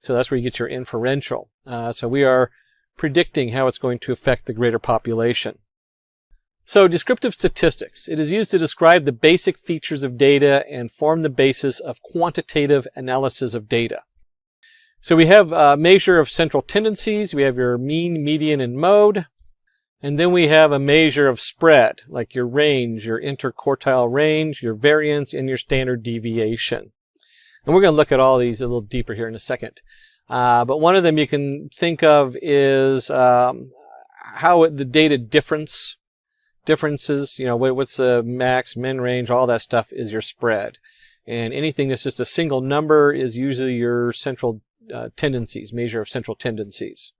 So that's where you get your inferential. So we are predicting how it's going to affect the greater population. So descriptive statistics. It is used to describe the basic features of data and form the basis of quantitative analysis of data. So we have a measure of central tendencies. We have your mean, median, and mode. And then we have a measure of spread, like your range, your interquartile range, your variance, and your standard deviation. And we're going to look at all these a little deeper here in a second. But one of them you can think of is how the data differences, what's the max, min range, all that stuff is your spread. And anything that's just a single number is usually your central tendencies, measure of central tendencies.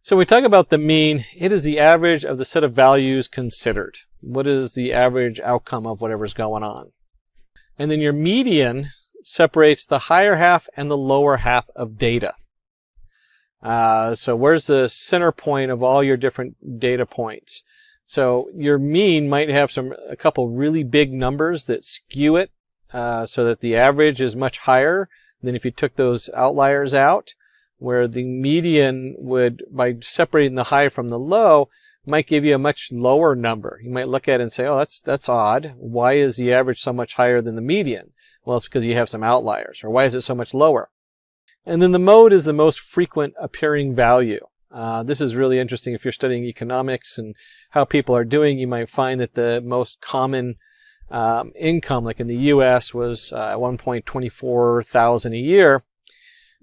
So when we talk about the mean, it is the average of the set of values considered. What is the average outcome of whatever's going on? And then your median separates the higher half and the lower half of data. So where's the center point of all your different data points? So your mean might have a couple really big numbers that skew it so that the average is much higher than if you took those outliers out, where the median would, by separating the high from the low, might give you a much lower number. You might look at it and say, oh, that's odd. Why is the average so much higher than the median? Well, it's because you have some outliers. Or why is it so much lower? And then the mode is the most frequent appearing value. This is really interesting if you're studying economics and how people are doing. You might find that the most common income, like in the U.S., was at one point $24,000 a year,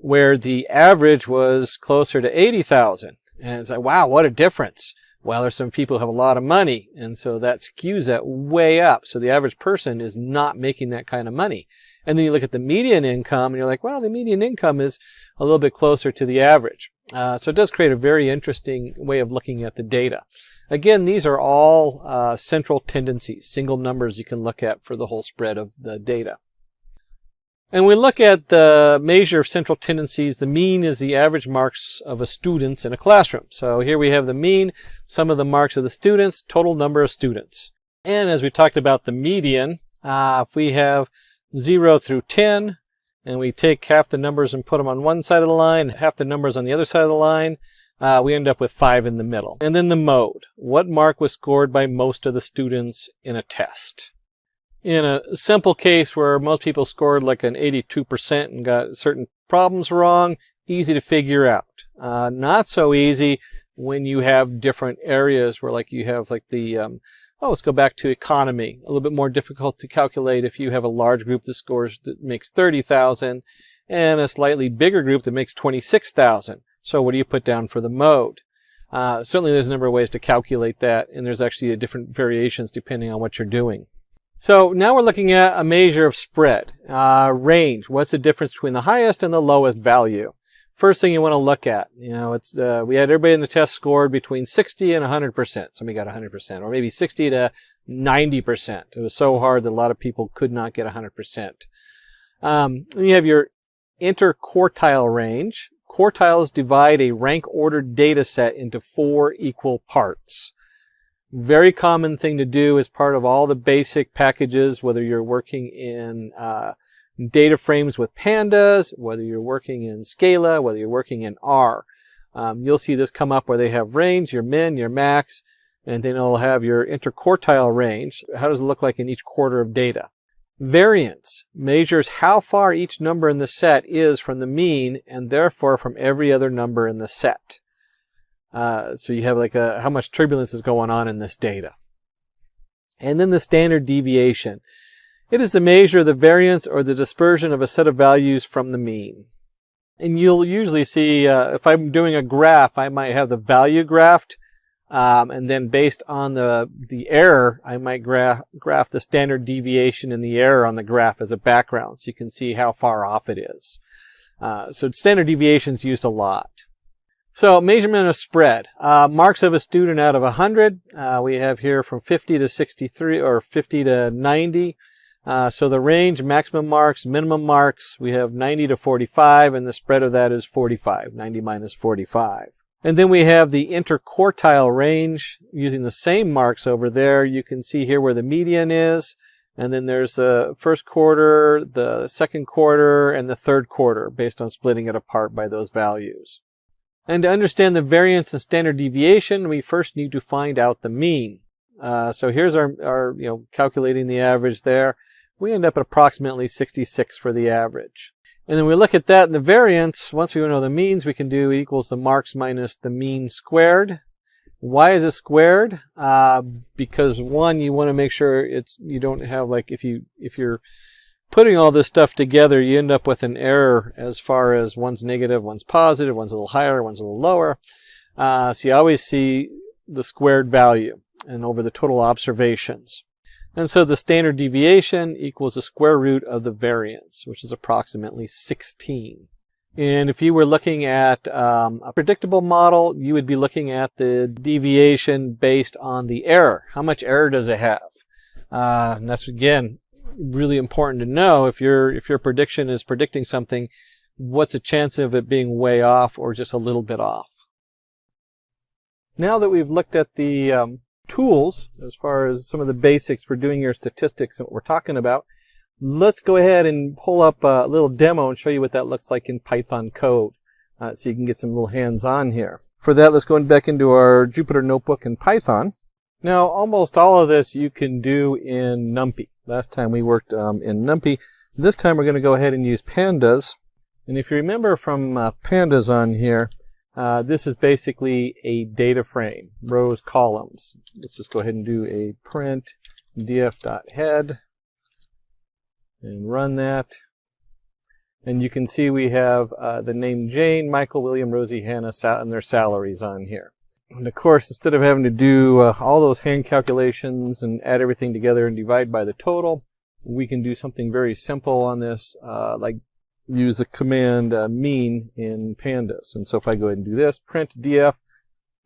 where the average was closer to $80,000. And it's like, wow, what a difference. Well, there's some people who have a lot of money, and so that skews that way up. So the average person is not making that kind of money. And then you look at the median income, and you're like, well, the median income is a little bit closer to the average. So it does create a very interesting way of looking at the data. Again, these are all central tendencies, single numbers you can look at for the whole spread of the data. And we look at the measure of central tendencies. The mean is the average marks of a student in a classroom. So here we have the mean, sum of the marks of the students, total number of students. And as we talked about the median, if we have 0 through 10, and we take half the numbers and put them on one side of the line, half the numbers on the other side of the line, we end up with 5 in the middle. And then the mode. What mark was scored by most of the students in a test? In a simple case where most people scored like an 82% and got certain problems wrong, easy to figure out. Not so easy when you have different areas where, like, you have like the, let's go back to economy. A little bit more difficult to calculate if you have a large group that makes 30,000 and a slightly bigger group that makes 26,000. So what do you put down for the mode? Certainly there's a number of ways to calculate that, and there's actually different variations depending on what you're doing. So now we're looking at a measure of spread, range. What's the difference between the highest and the lowest value? First thing you want to look at, it's we had everybody in the test scored between 60 and 100%. Somebody got 100%, or maybe 60 to 90%. It was so hard that a lot of people could not get 100%. Then you have your interquartile range. Quartiles divide a rank-ordered data set into 4 equal parts. Very common thing to do as part of all the basic packages, whether you're working in data frames with pandas, whether you're working in Scala, whether you're working in R. You'll see this come up where they have range, your min, your max, and then it'll have your interquartile range. How does it look like in each quarter of data? Variance measures how far each number in the set is from the mean and therefore from every other number in the set. So you have like how much turbulence is going on in this data. And then the standard deviation. It is the measure of the variance or the dispersion of a set of values from the mean. And you'll usually see, if I'm doing a graph, I might have the value graphed, and then based on the error, I might graph the standard deviation and the error on the graph as a background, so you can see how far off it is. So standard deviation is used a lot. So measurement of spread. Marks of a student out of 100. We have here from 50 to 63 or 50 to 90. So the range, maximum marks, minimum marks, we have 90 to 45, and the spread of that is 45, 90 minus 45. And then we have the interquartile range using the same marks over there. You can see here where the median is. And then there's the first quarter, the second quarter, and the third quarter based on splitting it apart by those values. And to understand the variance and standard deviation, we first need to find out the mean. So here's our calculating the average there. We end up at approximately 66 for the average. And then we look at that and the variance. Once we know the means, we can do equals the marks minus the mean squared. Why is it squared? Because one, you want to make sure you don't have like if you're putting all this stuff together, you end up with an error as far as one's negative, one's positive, one's a little higher, one's a little lower. So you always see the squared value and over the total observations. And so the standard deviation equals the square root of the variance, which is approximately 16. And if you were looking at a predictable model, you would be looking at the deviation based on the error. How much error does it have? And that's, again, really important to know. If your prediction is predicting something, what's the chance of it being way off or just a little bit off? Now that we've looked at the tools as far as some of the basics for doing your statistics and what we're talking about, let's go ahead and pull up a little demo and show you what that looks like in Python code, so you can get some little hands-on here. For that, let's go back into our Jupyter Notebook in Python. Now, almost all of this you can do in NumPy. Last time we worked in NumPy. This time we're going to go ahead and use pandas. And if you remember from pandas on here, this is basically a data frame, rows, columns. Let's just go ahead and do a print df.head and run that. And you can see we have the name Jane, Michael, William, Rosie, Hannah, and their salaries on here. And of course, instead of having to do all those hand calculations and add everything together and divide by the total, we can do something very simple on this, like use the command mean in pandas. And so if I go ahead and do this, print df,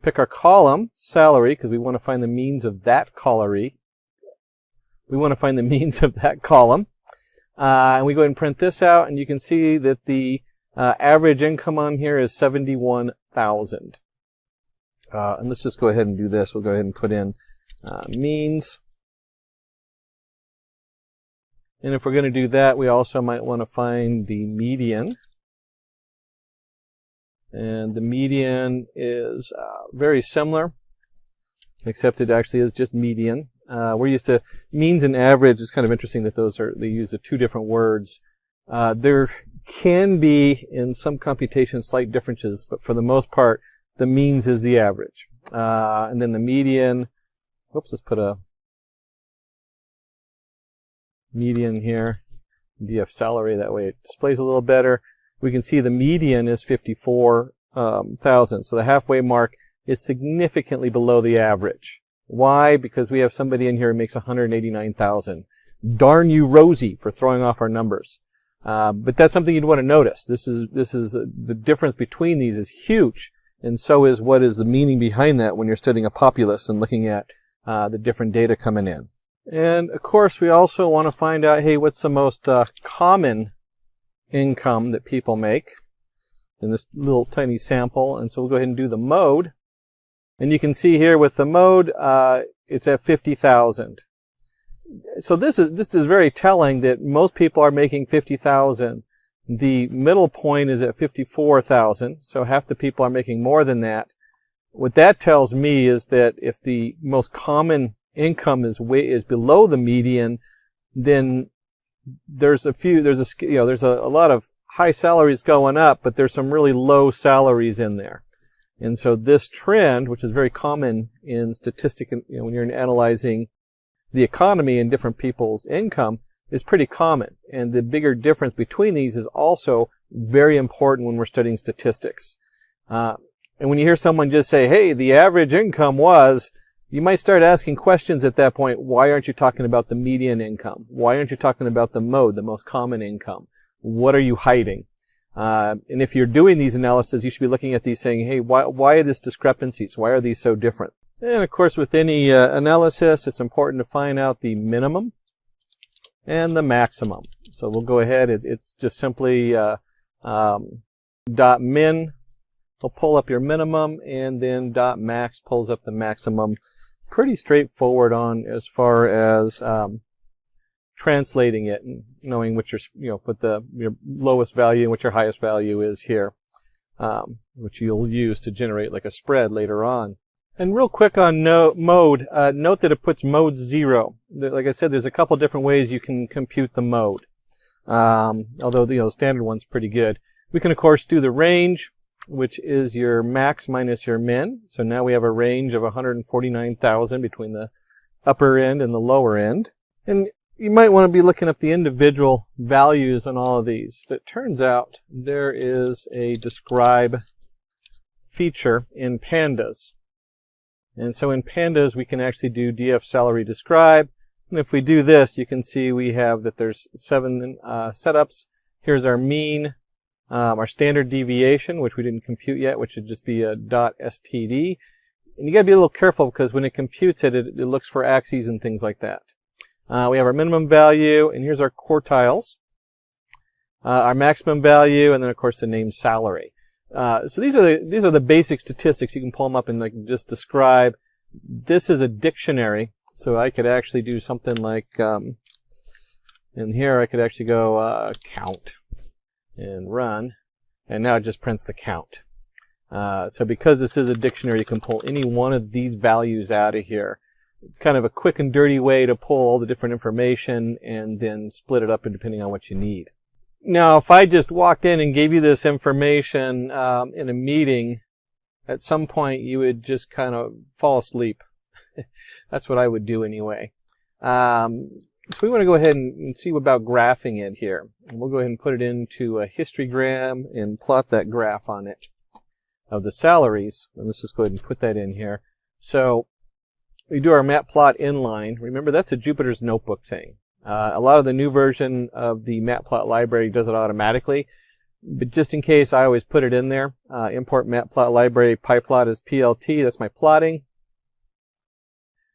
pick our column, salary, because we want to find the means of that column. We want to find the means of that column. And we go ahead and print this out, and you can see that the average income on here is 71,000. And let's just go ahead and do this. We'll go ahead and put in means. And if we're going to do that, we also might want to find the median. And the median is very similar, except it actually is just median. We're used to means and average. It's kind of interesting that they use the two different words. There can be, in some computations, slight differences, but for the most part, the means is the average. And then the median, let's put a median here, df salary, that way it displays a little better. We can see the median is 54,000. So the halfway mark is significantly below the average. Why? Because we have somebody in here who makes $189,000. Darn you, Rosie, for throwing off our numbers. But that's something you'd want to notice. The difference between these is huge, and so is what is the meaning behind that when you're studying a populace and looking at the different data coming in. And of course, we also want to find out, hey, what's the most common income that people make in this little tiny sample? And so we'll go ahead and do the mode. And you can see here with the mode, it's at 50,000. So this is very telling that most people are making 50,000. The middle point is at 54,000, so half the people are making more than that. What that tells me is that if the most common income is below the median, then there's a lot of high salaries going up, but there's some really low salaries in there. And so this trend, which is very common in statistics, when you're analyzing the economy and different people's income, is pretty common. And the bigger difference between these is also very important when we're studying statistics. And when you hear someone just say, hey, the average income was, you might start asking questions at that point. Why aren't you talking about the median income? Why aren't you talking about the mode, the most common income? What are you hiding? And if you're doing these analyses, you should be looking at these saying, hey, why are these discrepancies? Why are these so different? And of course, with any analysis, it's important to find out the minimum and the maximum. So we'll go ahead. It's just simply dot min will pull up your minimum, and then dot max pulls up the maximum. Pretty straightforward on as far as translating it and knowing what your lowest value and what your highest value is here, which you'll use to generate like a spread later on. And real quick on mode, note that it puts mode 0. Like I said, there's a couple different ways you can compute the mode, although the standard one's pretty good. We can of course do the range, which is your max minus your min. So now we have a range of 149,000 between the upper end and the lower end. And you might want to be looking up the individual values on all of these. But it turns out there is a describe feature in pandas. And so in pandas, we can actually do df salary describe. And if we do this, you can see we have that there's 7 setups. Here's our mean, our standard deviation, which we didn't compute yet, which would just be a .std. And you got to be a little careful because when it computes it, it looks for axes and things like that. We have our minimum value, and here's our quartiles, our maximum value, and then of course the name salary. So these are the basic statistics. You can pull them up and like just describe. This is a dictionary, so I could actually do something like in here I could actually go count and run, and now it just prints the count. So because this is a dictionary, you can pull any one of these values out of here. It's kind of a quick and dirty way to pull all the different information and then split it up depending on what you need. Now, if I just walked in and gave you this information in a meeting, at some point you would just kind of fall asleep. That's what I would do anyway. So we want to go ahead and see about graphing it here. And we'll go ahead and put it into a histogram and plot that graph on it of the salaries. And let's just go ahead and put that in here. So we do our matplot inline. Remember, that's a Jupyter's Notebook thing. A lot of the new version of the matplot library does it automatically, but just in case, I always put it in there. Import matplot library, pyplot is PLT, that's my plotting.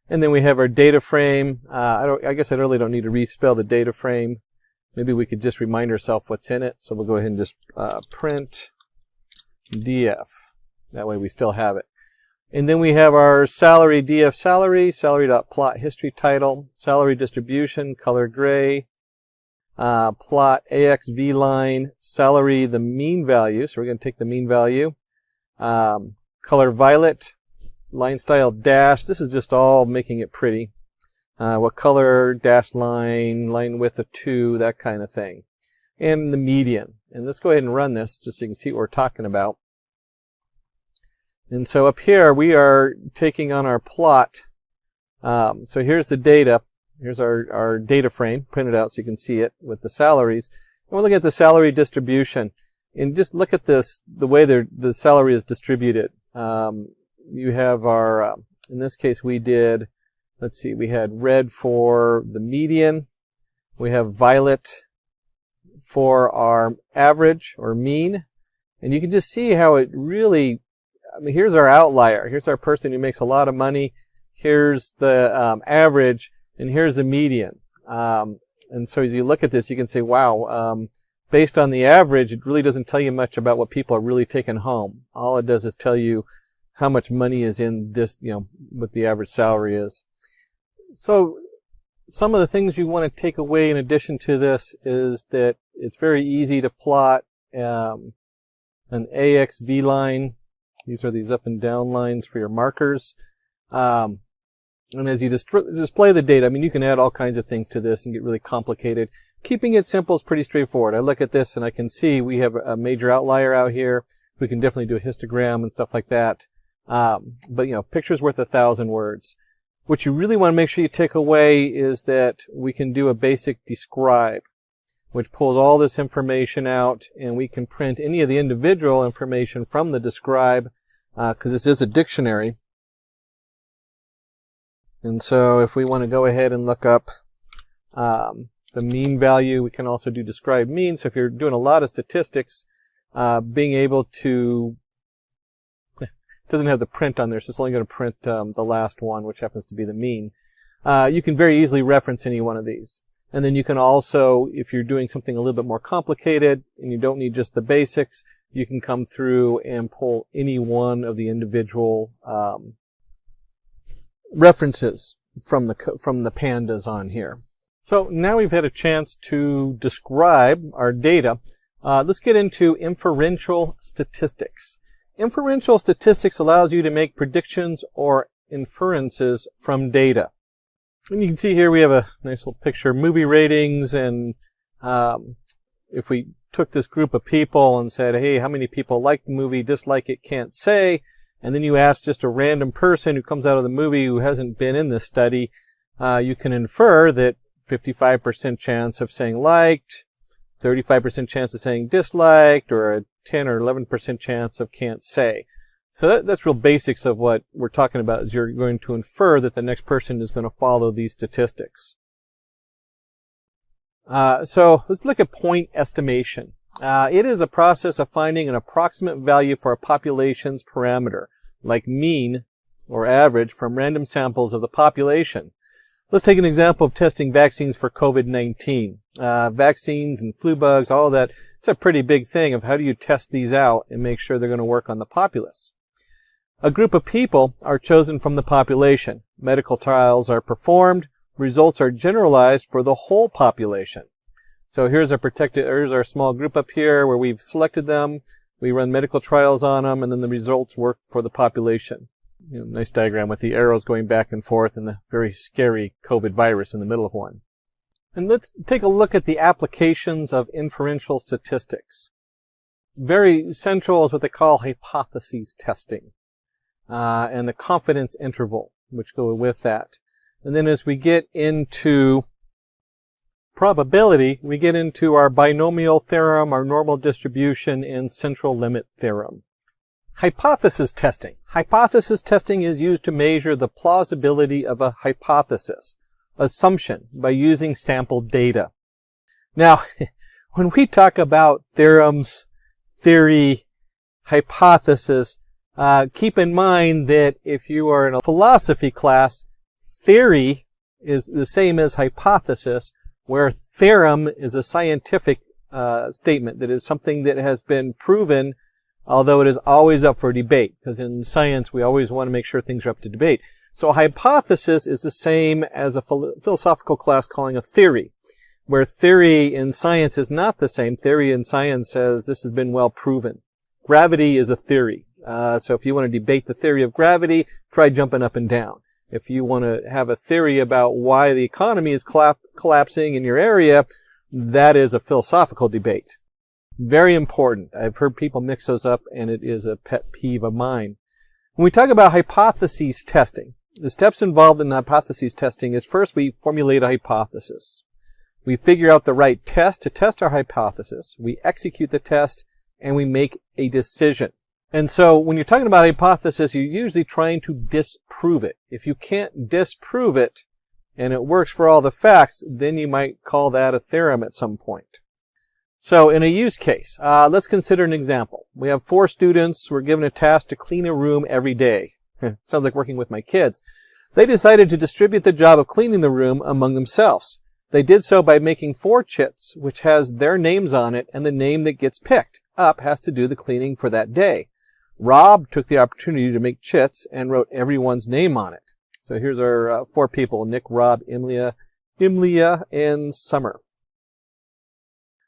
And then we have our data frame. I guess I really don't need to respell the data frame. Maybe we could just remind ourselves what's in it. So we'll go ahead and just print df. That way we still have it. And then we have our salary df salary, salary.plot history title, salary distribution, color gray, plot AXV line, salary the mean value. So we're going to take the mean value, color violet, line style dash. This is just all making it pretty. What color, dash line, line width of 2, that kind of thing. And the median. And let's go ahead and run this just so you can see what we're talking about. And so up here we are taking on our plot. So here's the data. Here's our data frame printed out so you can see it with the salaries. And we're looking at the salary distribution. And just look at this, the way the salary is distributed. you have our, in this case we did, let's see, we had red for the median. We have violet for our average or mean. And you can just see how it really, I mean, here's our outlier. Here's our person who makes a lot of money. Here's the average, and here's the median. And so as you look at this, you can say, wow, based on the average, it really doesn't tell you much about what people are really taking home. All it does is tell you how much money is in this, what the average salary is. So some of the things you want to take away in addition to this is that it's very easy to plot an AX V line. These are these up and down lines for your markers. And as you display the data, I mean, you can add all kinds of things to this and get really complicated. Keeping it simple is pretty straightforward. I look at this and I can see we have a major outlier out here. We can definitely do a histogram and stuff like that. But, picture's worth 1,000 words. What you really want to make sure you take away is that we can do a basic describe, which pulls all this information out, and we can print any of the individual information from the describe, because this is a dictionary. And so if we want to go ahead and look up the mean value, we can also do describe mean. So if you're doing a lot of statistics, being able to, it doesn't have the print on there, so it's only going to print the last one, which happens to be the mean. You can very easily reference any one of these. And then you can also, if you're doing something a little bit more complicated and you don't need just the basics, you can come through and pull any one of the individual references from the pandas on here. So now we've had a chance to describe our data. Let's get into inferential statistics. Inferential statistics allows you to make predictions or inferences from data. And you can see here we have a nice little picture of movie ratings, and if we took this group of people and said, hey, how many people like the movie, dislike it, can't say, and then you ask just a random person who comes out of the movie who hasn't been in this study, you can infer that 55% chance of saying liked, 35% chance of saying disliked, or a 10 or 11% chance of can't say. So that's real basics of what we're talking about, is you're going to infer that the next person is going to follow these statistics. So let's look at point estimation. It is a process of finding an approximate value for a population's parameter, like mean or average, from random samples of the population. Let's take an example of testing vaccines for COVID-19. Vaccines and flu bugs, all of that, it's a pretty big thing of how do you test these out and make sure they're going to work on the populace. A group of people are chosen from the population. Medical trials are performed. Results are generalized for the whole population. So here's our small group up here where we've selected them. We run medical trials on them, and then the results work for the population. Nice diagram with the arrows going back and forth and the very scary COVID virus in the middle of one. And let's take a look at the applications of inferential statistics. Very central is what they call hypotheses testing, and the confidence interval, which go with that. And then as we get into probability, we get into our binomial theorem, our normal distribution, and central limit theorem. Hypothesis testing. Hypothesis testing is used to measure the plausibility of a hypothesis, assumption, by using sample data. Now, when we talk about theorems, theory, hypothesis, keep in mind that if you are in a philosophy class, theory is the same as hypothesis, where theorem is a scientific statement that is something that has been proven, although it is always up for debate, because in science we always want to make sure things are up to debate. So a hypothesis is the same as a philosophical class calling a theory, where theory in science is not the same. Theory in science says this has been well proven. Gravity is a theory. So if you want to debate the theory of gravity, try jumping up and down. If you want to have a theory about why the economy is collapsing in your area, that is a philosophical debate. Very important. I've heard people mix those up, and it is a pet peeve of mine. When we talk about hypotheses testing, the steps involved in hypotheses testing is first we formulate a hypothesis. We figure out the right test to test our hypothesis. We execute the test, and we make a decision. And so when you're talking about hypothesis, you're usually trying to disprove it. If you can't disprove it and it works for all the facts, then you might call that a theorem at some point. So in a use case, let's consider an example. We have 4 students who are given a task to clean a room every day. Sounds like working with my kids. They decided to distribute the job of cleaning the room among themselves. They did so by making 4 chits, which has their names on it, and the name that gets picked up has to do the cleaning for that day. Rob took the opportunity to make chits and wrote everyone's name on it. So here's our 4 people: Nick, Rob, Imlia, and Summer.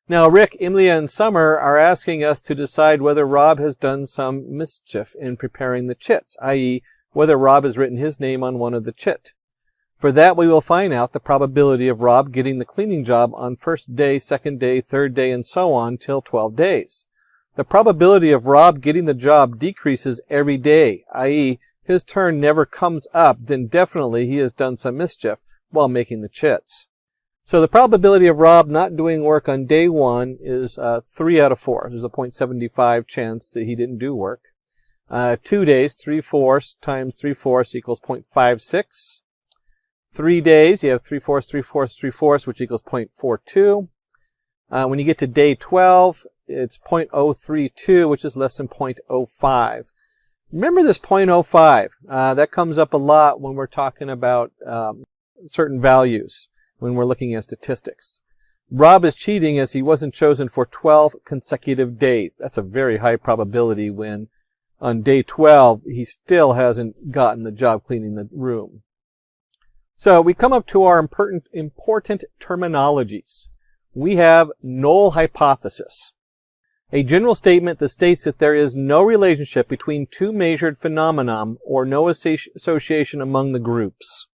Now, Rick, Imlia, and Summer are asking us to decide whether Rob has done some mischief in preparing the chits, i.e., whether Rob has written his name on one of the chit. For that, we will find out the probability of Rob getting the cleaning job on first day, second day, third day, and so on till 12 days. The probability of Rob getting the job decreases every day, i.e., his turn never comes up, then definitely he has done some mischief while making the chits. So the probability of Rob not doing work on day 1 is 3 out of 4. There's a 0.75 chance that he didn't do work. 2 days, 3/4 times 3/4 equals 0.56. 3 days, you have 3/4, 3/4, 3/4, which equals 0.42. When you get to day 12, it's 0.032, which is less than 0.05. Remember this 0.05. That comes up a lot when we're talking about certain values, when we're looking at statistics. Rob is cheating as he wasn't chosen for 12 consecutive days. That's a very high probability when on day 12 he still hasn't gotten the job cleaning the room. So we come up to our important terminologies. We have null hypothesis, a general statement that states that there is no relationship between 2 measured phenomena or no association among the groups.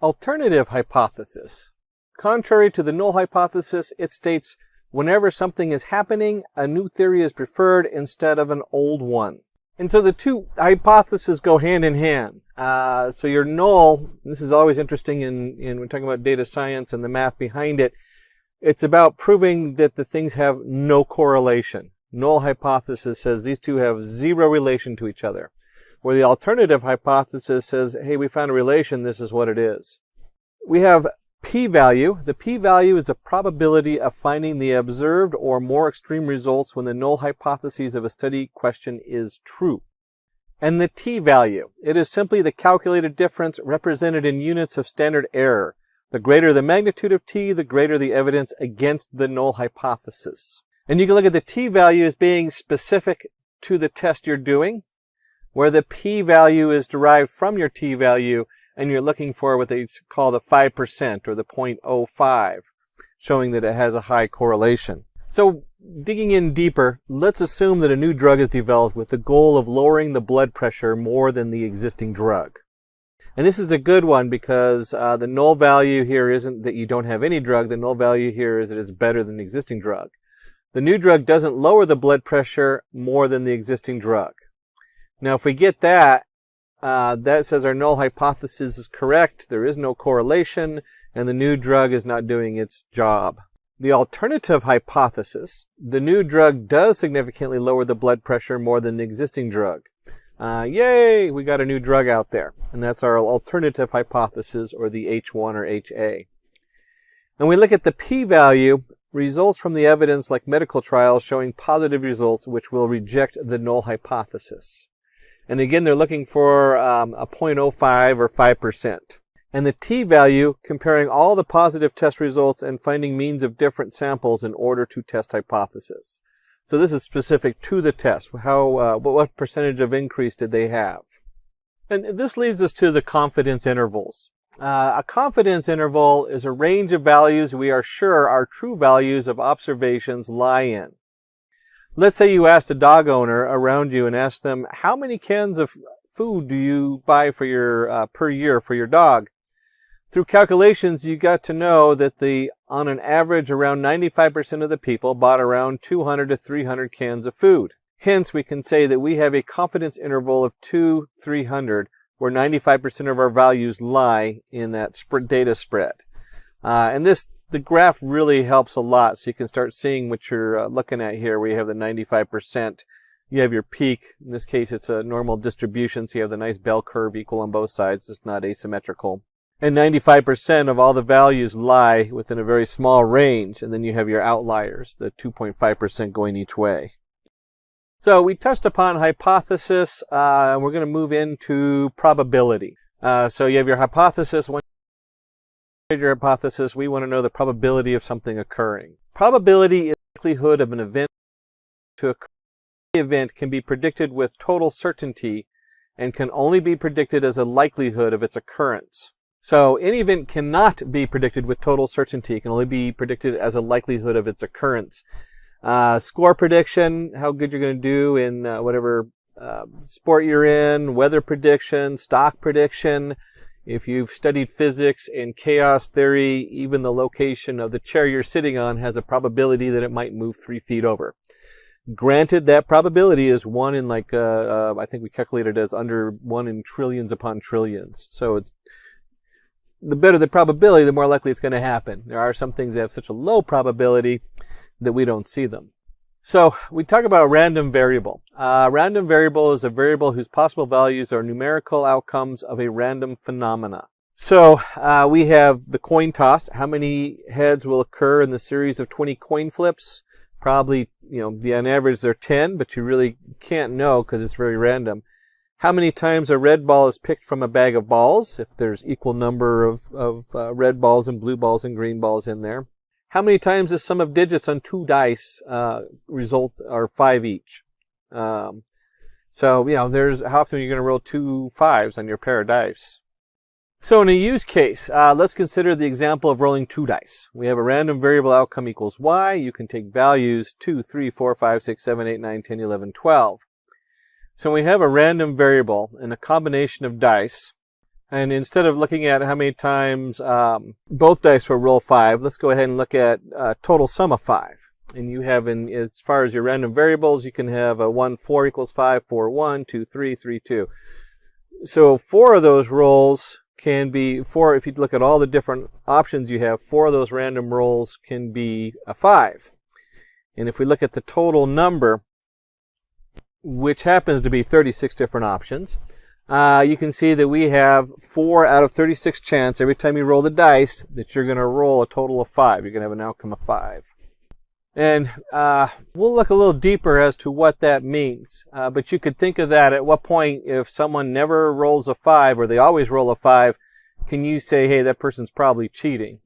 Alternative hypothesis. Contrary to the null hypothesis, it states whenever something is happening, a new theory is preferred instead of an old one. And so the 2 hypotheses go hand in hand. So your null, this is always interesting in when we're talking about data science and the math behind it, it's about proving that the things have no correlation. Null hypothesis says these 2 have 0 relation to each other. Where the alternative hypothesis says, hey, we found a relation, this is what it is. We have p-value. The p-value is the probability of finding the observed or more extreme results when the null hypothesis of a study question is true. And the t-value. It is simply the calculated difference represented in units of standard error. The greater the magnitude of t, the greater the evidence against the null hypothesis. And you can look at the t-value as being specific to the test you're doing, where the p-value is derived from your t-value, and you're looking for what they call the 5% or the 0.05, showing that it has a high correlation. So digging in deeper, let's assume that a new drug is developed with the goal of lowering the blood pressure more than the existing drug. And this is a good one because the null value here isn't that you don't have any drug. The null value here is that it's better than the existing drug. The new drug doesn't lower the blood pressure more than the existing drug. Now, if we get that, that says our null hypothesis is correct. There is no correlation, and the new drug is not doing its job. The alternative hypothesis, the new drug does significantly lower the blood pressure more than the existing drug. Yay, we got a new drug out there. And that's our alternative hypothesis, or the H1 or HA. And we look at the p-value, results from the evidence like medical trials showing positive results which will reject the null hypothesis. And again, they're looking for a 0.05 or 5%. And the t-value, comparing all the positive test results and finding means of different samples in order to test hypothesis. So this is specific to the test. What percentage of increase did they have? And this leads us to the confidence intervals. A confidence interval is a range of values we are sure are true values of observations lie in. Let's say you asked a dog owner around you and asked them, how many cans of food do you buy for your per year for your dog? Through calculations, you got to know that on an average, around 95% of the people bought around 200 to 300 cans of food. Hence, we can say that we have a confidence interval of 2-300, where 95% of our values lie in that data spread. And the graph really helps a lot, so you can start seeing what you're looking at here, where you have the 95%, you have your peak. In this case, it's a normal distribution, so you have the nice bell curve equal on both sides. It's not asymmetrical. And 95% of all the values lie within a very small range, and then you have your outliers, the 2.5% going each way. So we touched upon hypothesis, and we're going to move into probability. So you have your hypothesis. Once you have your hypothesis, we want to know the probability of something occurring. Probability is the likelihood of an event to occur. The event can be predicted with total certainty and can only be predicted as a likelihood of its occurrence. So any event cannot be predicted with total certainty. It can only be predicted as a likelihood of its occurrence. Score prediction, how good you're going to do in whatever sport you're in, weather prediction, stock prediction. If you've studied physics and chaos theory, even the location of the chair you're sitting on has a probability that it might move 3 feet over. Granted, that probability is 1 in I think we calculated it as under 1 in trillions upon trillions. So it's the better the probability, the more likely it's going to happen. There are some things that have such a low probability that we don't see them. So we talk about a random variable. Random variable is a variable whose possible values are numerical outcomes of a random phenomena. So we have the coin toss. How many heads will occur in the series of 20 coin flips? Probably, on average they're 10, but you really can't know because it's very random. How many times a red ball is picked from a bag of balls, if there's equal number of red balls and blue balls and green balls in there. How many times the sum of digits on 2 dice result are 5 each. There's how often are you going to roll 2 5s on your pair of dice. So in a use case, let's consider the example of rolling 2 dice. We have a random variable outcome equals y. You can take values 2, 3, 4, 5, 6, 7, 8, 9, 10, 11, 12. So we have a random variable and a combination of dice. And instead of looking at how many times both dice will roll 5, let's go ahead and look at total sum of 5. And you have, as far as your random variables, you can have a 1, 4 equals 5, 4, 1, 2, 3, 3, 2. So 4 of those rolls can be 4. If you look at all the different options you have, 4 of those random rolls can be a 5. And if we look at the total number, which happens to be 36 different options, you can see that we have 4 out of 36 chance every time you roll the dice that you're going to roll a total of 5. You're going to have an outcome of 5. And we'll look a little deeper as to what that means. But you could think of that at what point, if someone never rolls a 5 or they always roll a 5, can you say, hey, that person's probably cheating?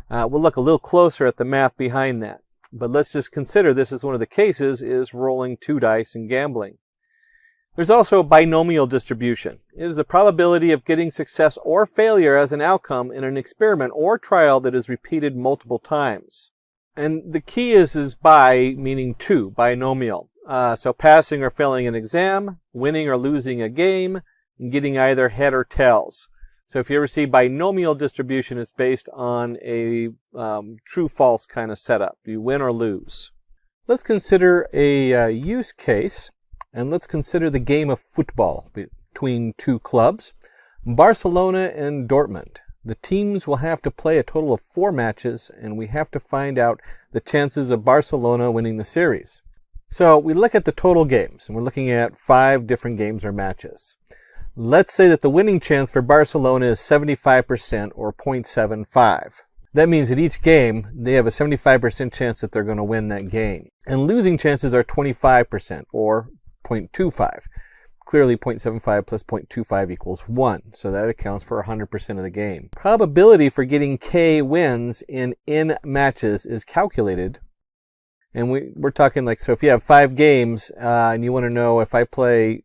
We'll look a little closer at the math behind that. But let's just consider this is one of the cases, is rolling 2 dice and gambling. There's also a binomial distribution. It is the probability of getting success or failure as an outcome in an experiment or trial that is repeated multiple times. And the key is bi, meaning 2, binomial. So passing or failing an exam, winning or losing a game, and getting either head or tails. So if you ever see binomial distribution, it's based on a true-false kind of setup. You win or lose. Let's consider a use case, and let's consider the game of football between 2 clubs, Barcelona and Dortmund. The teams will have to play a total of 4 matches, and we have to find out the chances of Barcelona winning the series. So we look at the total games, and we're looking at 5 different games or matches. Let's say that the winning chance for Barcelona is 75% or 0.75. That means at each game, they have a 75% chance that they're going to win that game. And losing chances are 25% or 0.25. Clearly 0.75 plus 0.25 equals 1. So that accounts for 100% of the game. Probability for getting K wins in N matches is calculated. And we're talking so if you have 5 games and you want to know if I play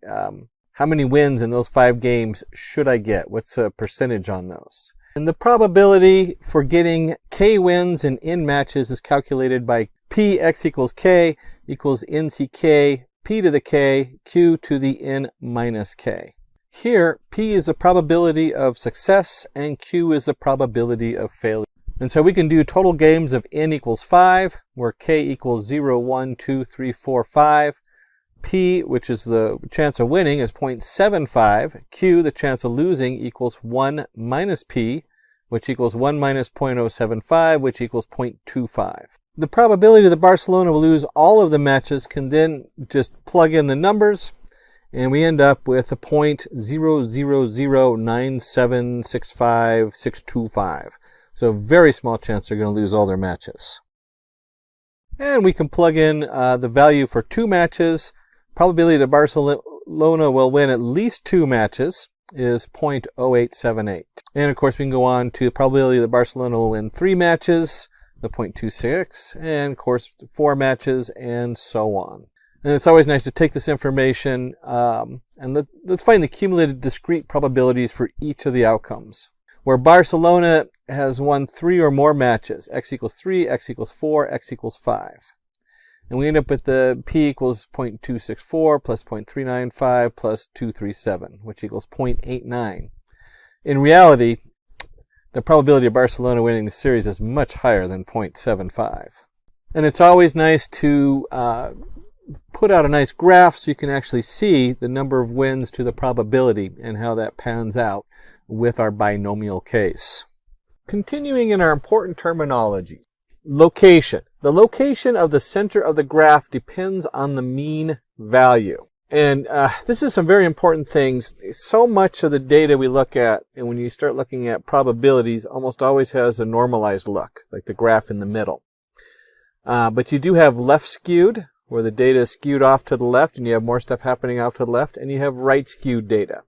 how many wins in those 5 games should I get? What's the percentage on those? And the probability for getting K wins in N matches is calculated by Px equals K equals NCK, P to the K, Q to the N minus K. Here, P is the probability of success and Q is the probability of failure. And so we can do total games of N equals 5, where K equals 0, 1, 2, 3, 4, 5. P, which is the chance of winning, is 0.75. Q, the chance of losing, equals 1 minus P, which equals 1 minus 0.075, which equals 0.25. The probability that Barcelona will lose all of the matches can then just plug in the numbers, and we end up with a 0.0009765,625. So a very small chance they're going to lose all their matches. And we can plug in the value for 2 matches. Probability that Barcelona will win at least 2 matches is 0.0878. And of course we can go on to the probability that Barcelona will win 3 matches, the 0.26, and of course 4 matches, and so on. And it's always nice to take this information and let's find the cumulative discrete probabilities for each of the outcomes. Where Barcelona has won 3 or more matches, x equals 3, x equals 4, x equals 5. And we end up with the p equals 0.264 plus 0.395 plus 237, which equals 0.89. In reality, the probability of Barcelona winning the series is much higher than 0.75. And it's always nice to put out a nice graph so you can actually see the number of wins to the probability and how that pans out with our binomial case. Continuing in our important terminology, location. The location of the center of the graph depends on the mean value. And this is some very important things. So much of the data we look at, and when you start looking at probabilities, almost always has a normalized look, like the graph in the middle. But you do have left skewed, where the data is skewed off to the left, and you have more stuff happening off to the left, and you have right skewed data.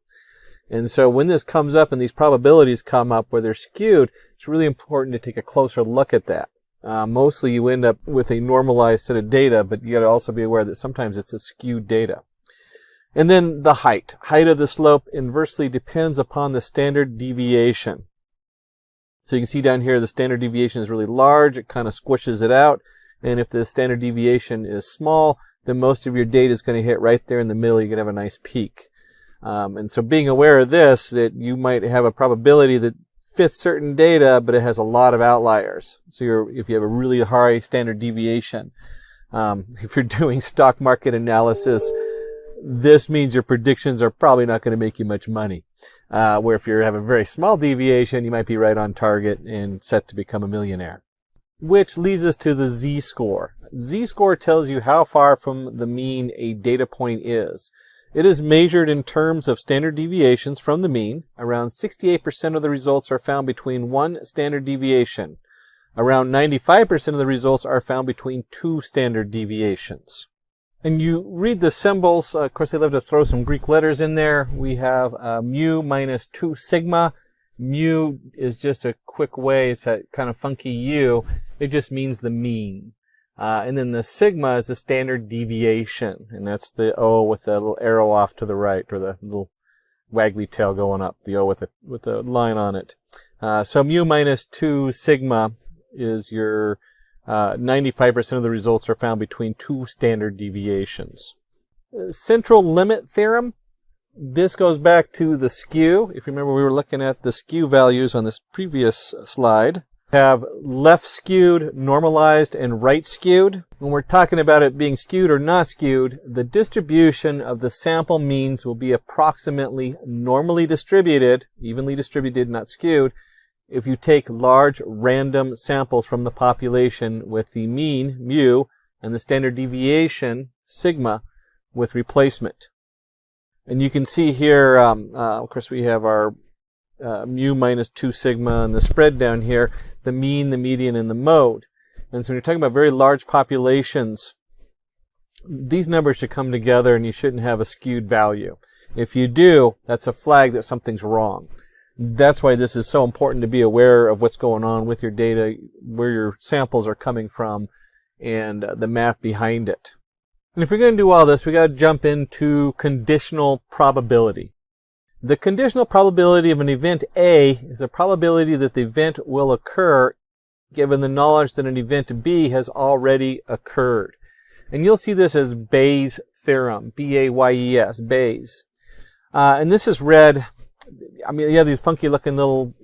And so when this comes up and these probabilities come up where they're skewed, it's really important to take a closer look at that. Mostly you end up with a normalized set of data, but you got to also be aware that sometimes it's a skewed data. And then the height. Height of the slope inversely depends upon the standard deviation. So you can see down here the standard deviation is really large. It kind of squishes it out. And if the standard deviation is small, then most of your data is going to hit right there in the middle. You're going to have a nice peak. And so being aware of this, that you might have a probability that fits certain data, but it has a lot of outliers. So if you have a really high standard deviation, if you're doing stock market analysis, this means your predictions are probably not going to make you much money. Where if you have a very small deviation, you might be right on target and set to become a millionaire. Which leads us to the z-score. Z-score tells you how far from the mean a data point is. It is measured in terms of standard deviations from the mean. Around 68% of the results are found between 1 standard deviation. Around 95% of the results are found between 2 standard deviations. And you read the symbols. Of course, they love to throw some Greek letters in there. We have mu minus 2 sigma. Mu is just a quick way. It's a kind of funky U. It just means the mean. And then the sigma is the standard deviation. And that's the O with the little arrow off to the right, or the little waggly tail going up, the O with the line on it. So mu minus 2 sigma is your 95% of the results are found between 2 standard deviations. Central limit theorem. This goes back to the skew. If you remember, we were looking at the skew values on this previous slide. Have left skewed, normalized, and right skewed. When we're talking about it being skewed or not skewed, the distribution of the sample means will be approximately normally distributed, evenly distributed, not skewed, if you take large random samples from the population with the mean, mu, and the standard deviation, sigma, with replacement. And you can see here, of course, we have our mu minus 2 sigma and the spread down here, the mean, the median, and the mode. And so when you're talking about very large populations, these numbers should come together and you shouldn't have a skewed value. If you do, that's a flag that something's wrong. That's why this is so important to be aware of what's going on with your data, where your samples are coming from, and the math behind it. And if you're going to do all this, we got to jump into conditional probability. The conditional probability of an event A is a probability that the event will occur given the knowledge that an event B has already occurred. And you'll see this as Bayes' theorem, B-A-Y-E-S, Bayes. And this is read, I mean, you have these funky looking little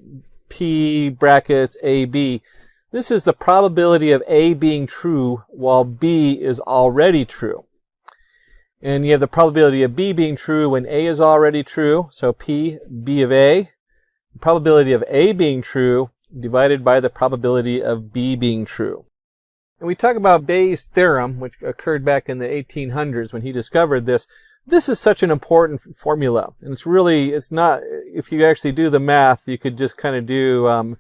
P brackets, A, B. This is the probability of A being true while B is already true. And you have the probability of B being true when A is already true, so P, B of A. The probability of A being true divided by the probability of B being true. And we talk about Bayes' theorem, which occurred back in the 1800s when he discovered this. This is such an important formula. And it's not, if you actually do the math, you could just kind of do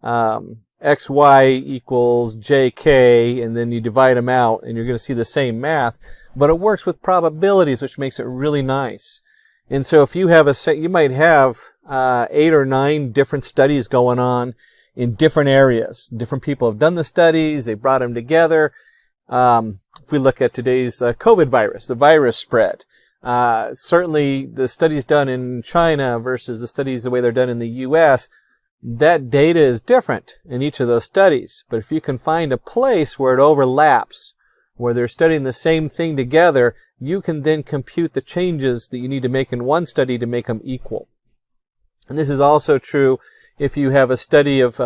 xy equals jk, and then you divide them out, and you're going to see the same math. But it works with probabilities, which makes it really nice. And so if you have you might have 8 or 9 different studies going on in different areas. Different people have done the studies, they brought them together. If we look at today's COVID virus, the virus spread, certainly the studies done in China versus the studies the way they're done in the US, that data is different in each of those studies. But if you can find a place where it overlaps, where they're studying the same thing together, you can then compute the changes that you need to make in one study to make them equal. And this is also true if you have a study of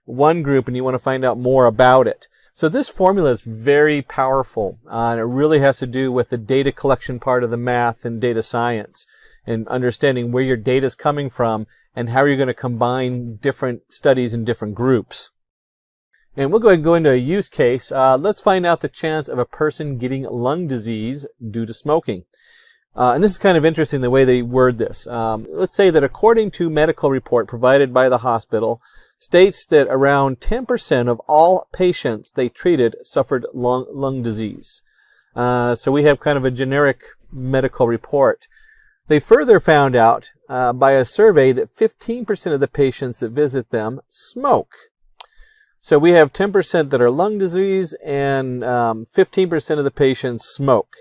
one group and you want to find out more about it. So this formula is very powerful, and it really has to do with the data collection part of the math and data science, and understanding where your data is coming from and how you're going to combine different studies in different groups. And we'll go ahead and go into a use case. Let's find out the chance of a person getting lung disease due to smoking. And this is kind of interesting the way they word this. Let's say that according to medical report provided by the hospital, states that around 10% of all patients they treated suffered lung disease. So we have kind of a generic medical report. They further found out by a survey that 15% of the patients that visit them smoke. So we have 10% that are lung disease, and 15% of the patients smoke.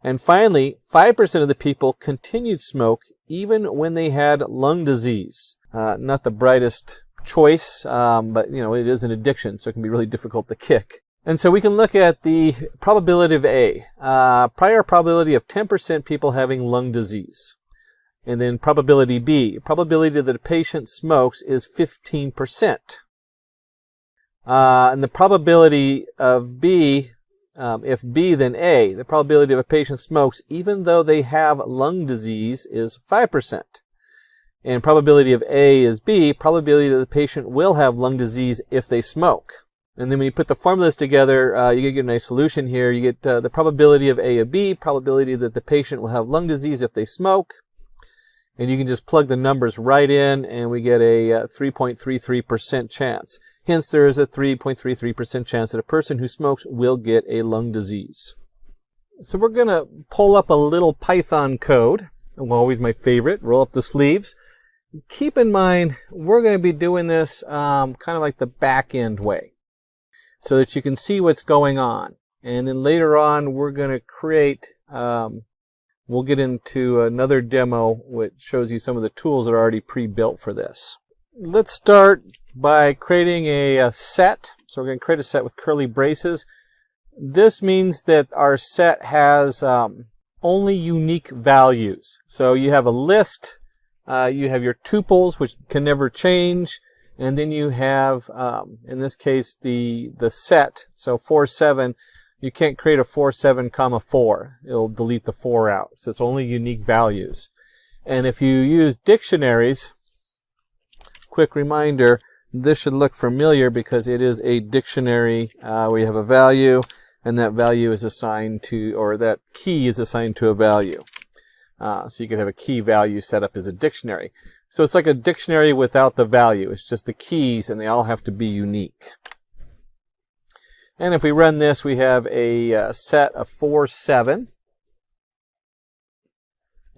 And finally, 5% of the people continued smoke even when they had lung disease. Not the brightest choice, but it is an addiction, so it can be really difficult to kick. And so we can look at the probability of A, prior probability of 10% people having lung disease. And then probability B, probability that a patient smokes is 15%. And the probability of B, if B then A, the probability of a patient smokes even though they have lung disease is 5%. And probability of A is B, probability that the patient will have lung disease if they smoke. And then when you put the formulas together, you get a nice solution here. You get the probability of A of B, probability that the patient will have lung disease if they smoke. And you can just plug the numbers right in, and we get a 3.33% chance. Hence, there is a 3.33% chance that a person who smokes will get a lung disease. So we're going to pull up a little Python code. Always my favorite. Roll up the sleeves. Keep in mind, we're going to be doing this kind of like the back end way, so that you can see what's going on. And then later on, we're going to create, we'll get into another demo which shows you some of the tools that are already pre-built for this. Let's start by creating a set. So we're going to create a set with curly braces. This means that our set has only unique values. So you have a list, you have your tuples, which can never change, and then you have, in this case, the set. So 4, 7, you can't create a 4, 7, comma 4. It'll delete the 4 out. So it's only unique values. And if you use dictionaries, quick reminder, this should look familiar because it is a dictionary where you have a value, and that value is assigned to, or that key is assigned to a value. So you could have a key value set up as a dictionary. So it's like a dictionary without the value. It's just the keys, and they all have to be unique. And if we run this, we have a set of 4, 7.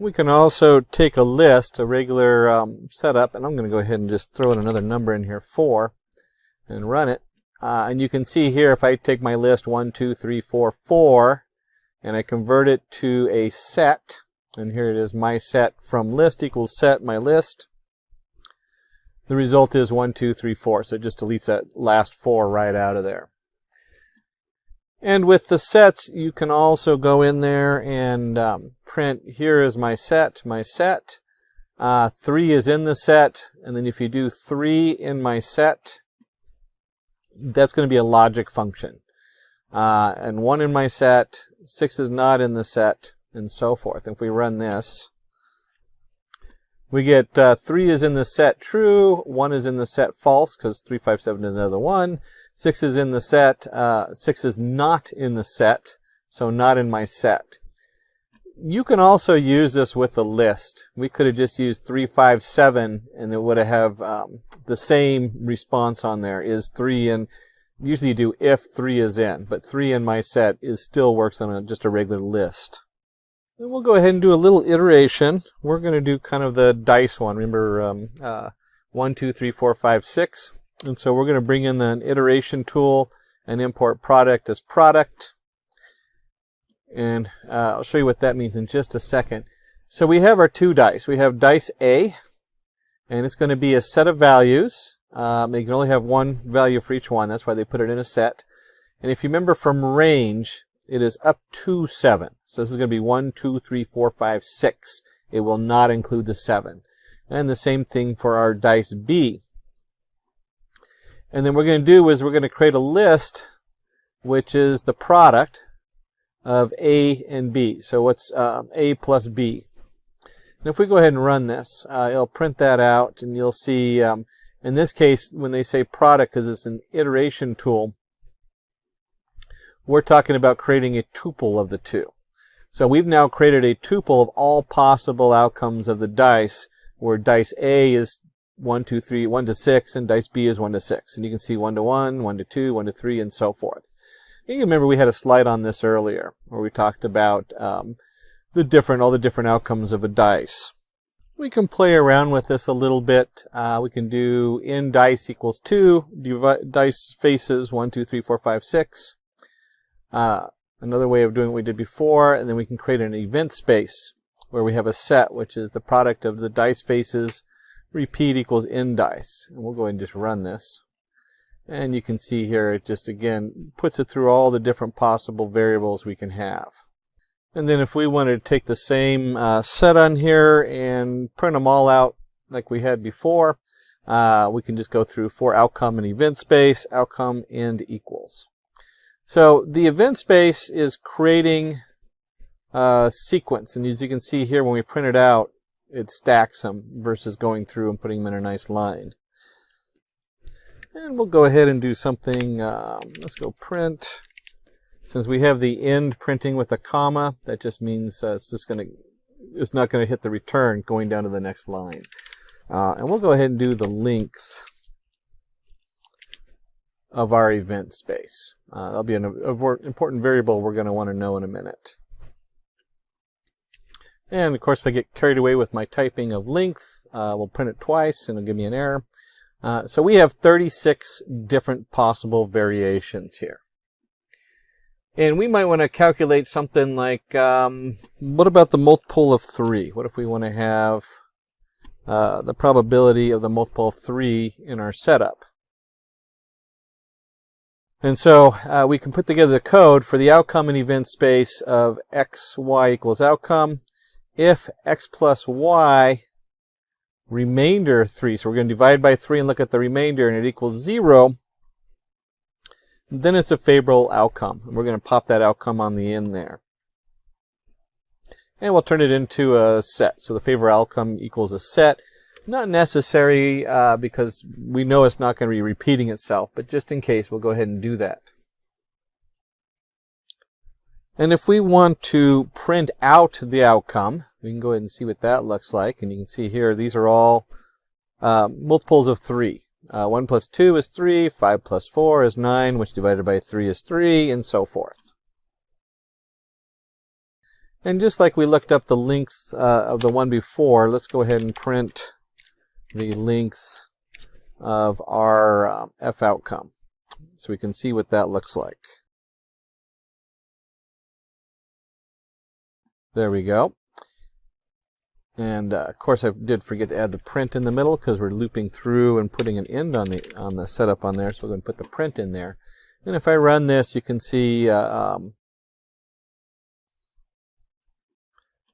We can also take a list, a regular setup, and I'm going to go ahead and just throw in another number in here, 4, and run it. And you can see here, if I take my list 1, 2, 3, 4, 4, and I convert it to a set, and here it is, my set from list equals set, my list. The result is 1, 2, 3, 4. So it just deletes that last 4 right out of there. And with the sets, you can also go in there and print, here is my set, 3 is in the set, and then if you do 3 in my set, that's going to be a logic function. And 1 in my set, 6 is not in the set, and so forth. If we run this, We get 3 is in the set true, 1 is in the set false, because 3, 5, 7 is another 1. 6 is in the set, 6 is not in the set, so not in my set. You can also use this with a list. We could have just used 3, 5, 7, and it would have the same response on there. Is 3 in? Usually you do if 3 is in, but 3 in my set still works on just a regular list. And we'll go ahead and do a little iteration. We're going to do kind of the dice one. Remember 1, 2, 3, 4, 5, 6. And so we're going to bring in an iteration tool and import product as product. And I'll show you what that means in just a second. So we have our 2 dice. We have dice A, and it's going to be a set of values. You can only have 1 value for each one. That's why they put it in a set. And if you remember from range, it is up to 7. So this is going to be 1, 2, 3, 4, 5, 6. It will not include the 7. And the same thing for our dice B. And then what we're going to do is we're going to create a list, which is the product of A and B. So what's A plus B? And if we go ahead and run this, it'll print that out, and you'll see, in this case, when they say product, because it's an iteration tool, we're talking about creating a tuple of the 2. So we've now created a tuple of all possible outcomes of the dice, where dice A is 1, 2, 3, 1 to 6, and dice B is 1 to 6. And you can see 1 to 1, 1 to 2, 1 to 3, and so forth. You remember we had a slide on this earlier where we talked about all the different outcomes of a dice. We can play around with this a little bit. We can do in dice equals 2, dice faces 1, 2, 3, 4, 5, 6. Another way of doing what we did before, and then we can create an event space where we have a set, which is the product of the dice faces, repeat equals in dice. And we'll go ahead and just run this. And you can see here, it just again puts it through all the different possible variables we can have. And then if we wanted to take the same set on here and print them all out like we had before, we can just go through for outcome and event space, outcome and equals. So the event space is creating a sequence. And as you can see here, when we print it out, it stacks them versus going through and putting them in a nice line. And we'll go ahead and do something, let's go print. Since we have the end printing with a comma, that just means it's not going to hit the return going down to the next line. And we'll go ahead and do the length of our event space. That'll be an important variable we're going to want to know in a minute. And of course, if I get carried away with my typing of length, we'll print it twice and it'll give me an error. So we have 36 different possible variations here. And we might want to calculate something like, what about the multiple of 3? What if we want to have the probability of the multiple of 3 in our setup? And so we can put together the code for the outcome and event space of x, y equals outcome. If x plus y remainder 3, so we're going to divide by 3 and look at the remainder, and it equals 0, then it's a favorable outcome. And we're going to pop that outcome on the end there. And we'll turn it into a set. So the favorable outcome equals a set. Not necessary because we know it's not going to be repeating itself, but just in case, we'll go ahead and do that. And if we want to print out the outcome, we can go ahead and see what that looks like. And you can see here, these are all multiples of 3. 1 plus 2 is 3, 5 plus 4 is 9, which divided by 3 is 3, and so forth. And just like we looked up the length of the one before, let's go ahead and print the length of our F outcome, so we can see what that looks like. There we go. And of course, I did forget to add the print in the middle because we're looping through and putting an end on the setup on there. So we're going to put the print in there. And if I run this, you can see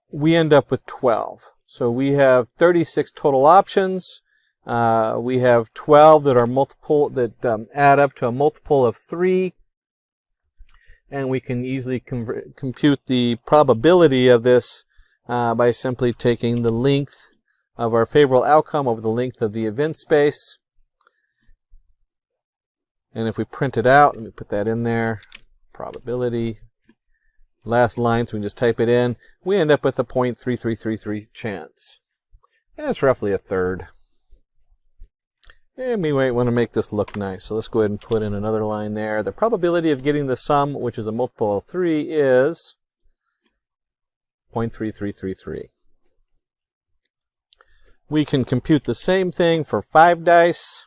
we end up with 12. So we have 36 total options. We have 12 that are multiple that add up to a multiple of 3. And we can easily compute the probability of this by simply taking the length of our favorable outcome over the length of the event space. And if we print it out, let me put that in there, probability, last line, so we can just type it in, we end up with a 0.3333 chance. And it's roughly a third. And we might want to make this look nice, so let's go ahead and put in another line there. The probability of getting the sum, which is a multiple of 3, is 0.3333. We can compute the same thing for 5 dice.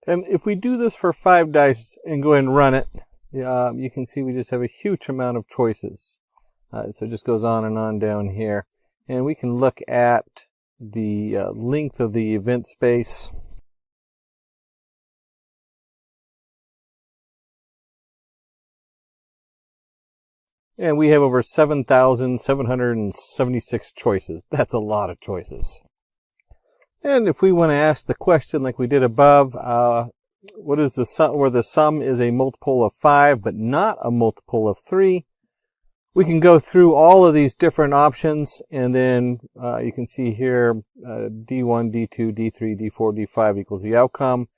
And if we do this for 5 dice and go ahead and run it, you can see we just have a huge amount of choices. So it just goes on and on down here. And we can look at the length of the event space. And we have over 7,776 choices. That's a lot of choices. And if we want to ask the question like we did above, what is the sum, where the sum is a multiple of 5 but not a multiple of 3, we can go through all of these different options, and then you can see here D1, D2, D3, D4, D5 equals the outcome.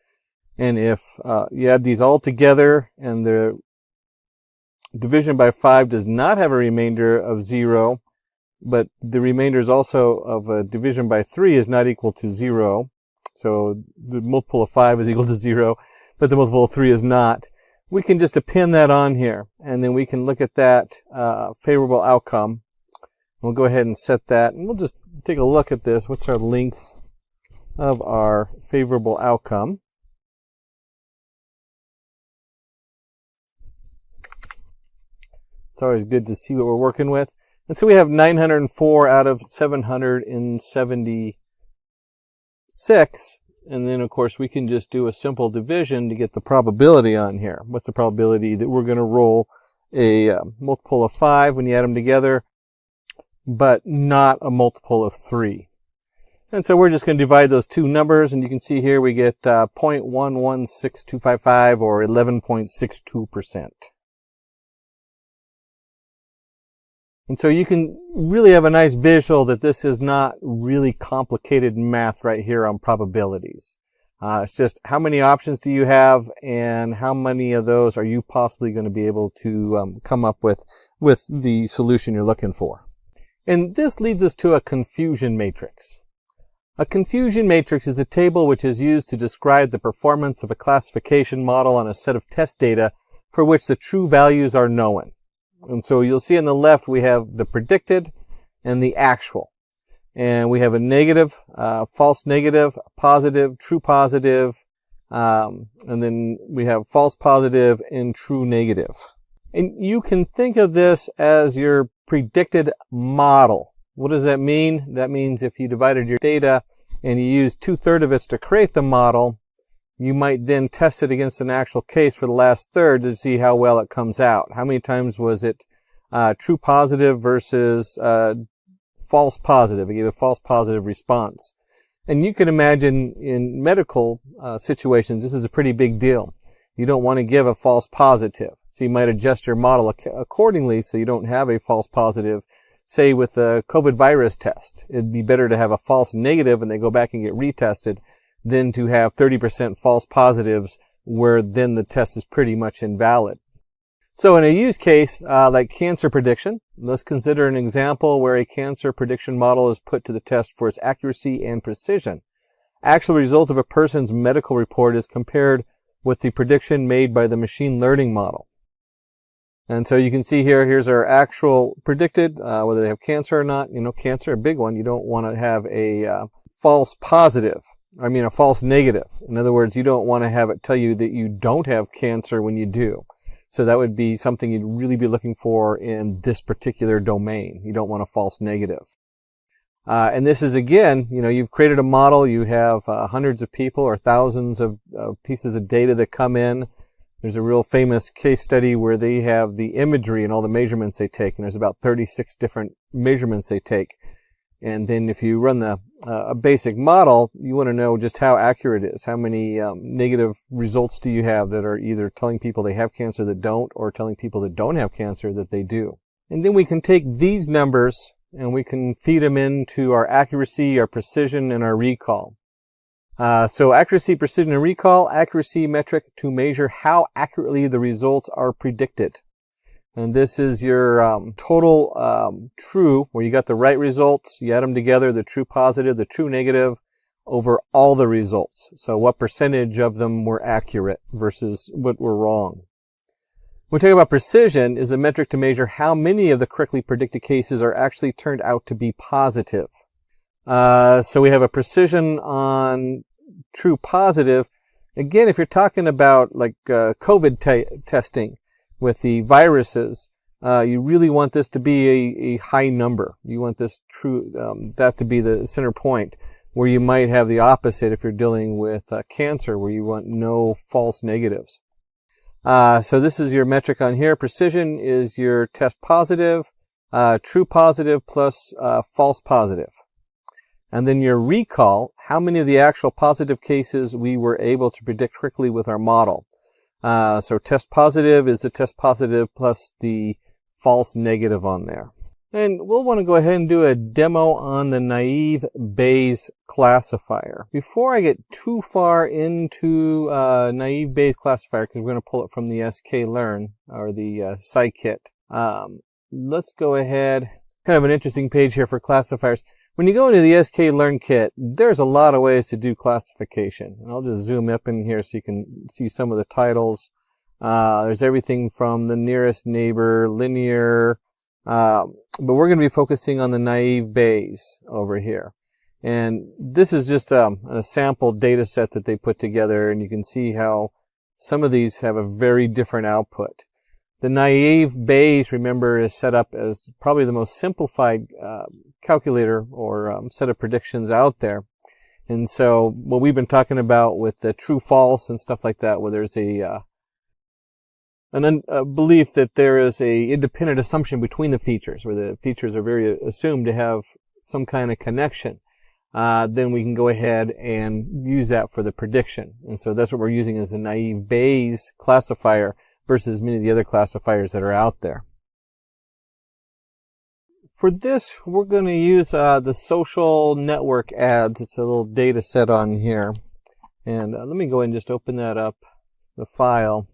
And if you add these all together and the division by 5 does not have a remainder of 0, but the remainder is also of a division by 3 is not equal to 0. So the multiple of 5 is equal to 0, but the multiple of 3 is not. We can just append that on here, and then we can look at that favorable outcome. We'll go ahead and set that, and we'll just take a look at this. What's our length of our favorable outcome? It's always good to see what we're working with. And so we have 904 out of 776. And then, of course, we can just do a simple division to get the probability on here. What's the probability that we're going to roll a multiple of 5 when you add them together, but not a multiple of 3? And so we're just going to divide those two numbers, and you can see here we get 0.116255, or 11.62%. And so you can really have a nice visual that this is not really complicated math right here on probabilities. It's just how many options do you have, and how many of those are you possibly going to be able to come up with the solution you're looking for. And this leads us to a confusion matrix. A confusion matrix is a table which is used to describe the performance of a classification model on a set of test data for which the true values are known. And so you'll see on the left we have the predicted and the actual. And we have a negative, false negative, positive, true positive, and then we have false positive and true negative. And you can think of this as your predicted model. What does that mean? That means if you divided your data and you used 2/3 of it to create the model, you might then test it against an actual case for the last third to see how well it comes out. How many times was it true positive versus false positive? It gave a false positive response. And you can imagine in medical situations, this is a pretty big deal. You don't want to give a false positive. So you might adjust your model accordingly so you don't have a false positive. Say with a COVID virus test, it'd be better to have a false negative and they go back and get retested than to have 30% false positives where then the test is pretty much invalid. So in a use case like cancer prediction, let's consider an example where a cancer prediction model is put to the test for its accuracy and precision. Actual result of a person's medical report is compared with the prediction made by the machine learning model. And so you can see here, here's our actual predicted, whether they have cancer or not. You know, cancer, a big one. You don't want to have a false positive. I mean, a false negative. In other words, you don't want to have it tell you that you don't have cancer when you do. So that would be something you'd really be looking for in this particular domain. You don't want a false negative. And this is, again, you know, you've created a model. You have hundreds of people or thousands of pieces of data that come in. There's a real famous case study where they have the imagery and all the measurements they take, and there's about 36 different measurements they take. And then if you run a basic model, you want to know just how accurate it is. How many negative results do you have that are either telling people they have cancer that don't, or telling people that don't have cancer that they do. And then we can take these numbers and we can feed them into our accuracy, our precision, and our recall. So accuracy, precision, and recall. Accuracy metric to measure how accurately the results are predicted. And this is your total true, where you got the right results, you add them together, the true positive, the true negative, over all the results. So what percentage of them were accurate versus what were wrong. When we talk about precision, is a metric to measure how many of the correctly predicted cases are actually turned out to be positive. So we have a precision on true positive. Again, if you're talking about like COVID testing with the viruses, you really want this to be a high number. You want this that to be the center point, where you might have the opposite if you're dealing with cancer, where you want no false negatives. So this is your metric on here. Precision is your test positive, true positive plus false positive. And then your recall, how many of the actual positive cases we were able to predict quickly with our model. So test positive is the test positive plus the false negative on there. And we'll want to go ahead and do a demo on the naive Bayes classifier. Before I get too far into naive Bayes classifier, because we're going to pull it from the sklearn or the scikit, let's go ahead. Kind of an interesting page here for classifiers. When you go into the sklearn kit, there's a lot of ways to do classification. And I'll just zoom up in here so you can see some of the titles. There's everything from the nearest neighbor, linear, but we're going to be focusing on the naive Bayes over here. And this is just a sample data set that they put together, and you can see how some of these have a very different output. The naive Bayes, remember, is set up as probably the most simplified calculator or set of predictions out there. And so what we've been talking about with the true false and stuff like that, where there's a belief that there is a independent assumption between the features, where the features are very assumed to have some kind of connection, then we can go ahead and use that for the prediction. And so that's what we're using as a naive Bayes classifier versus many of the other classifiers that are out there. For this, we're going to use the social network ads. It's a little data set on here. And let me go ahead and just open that up, the file.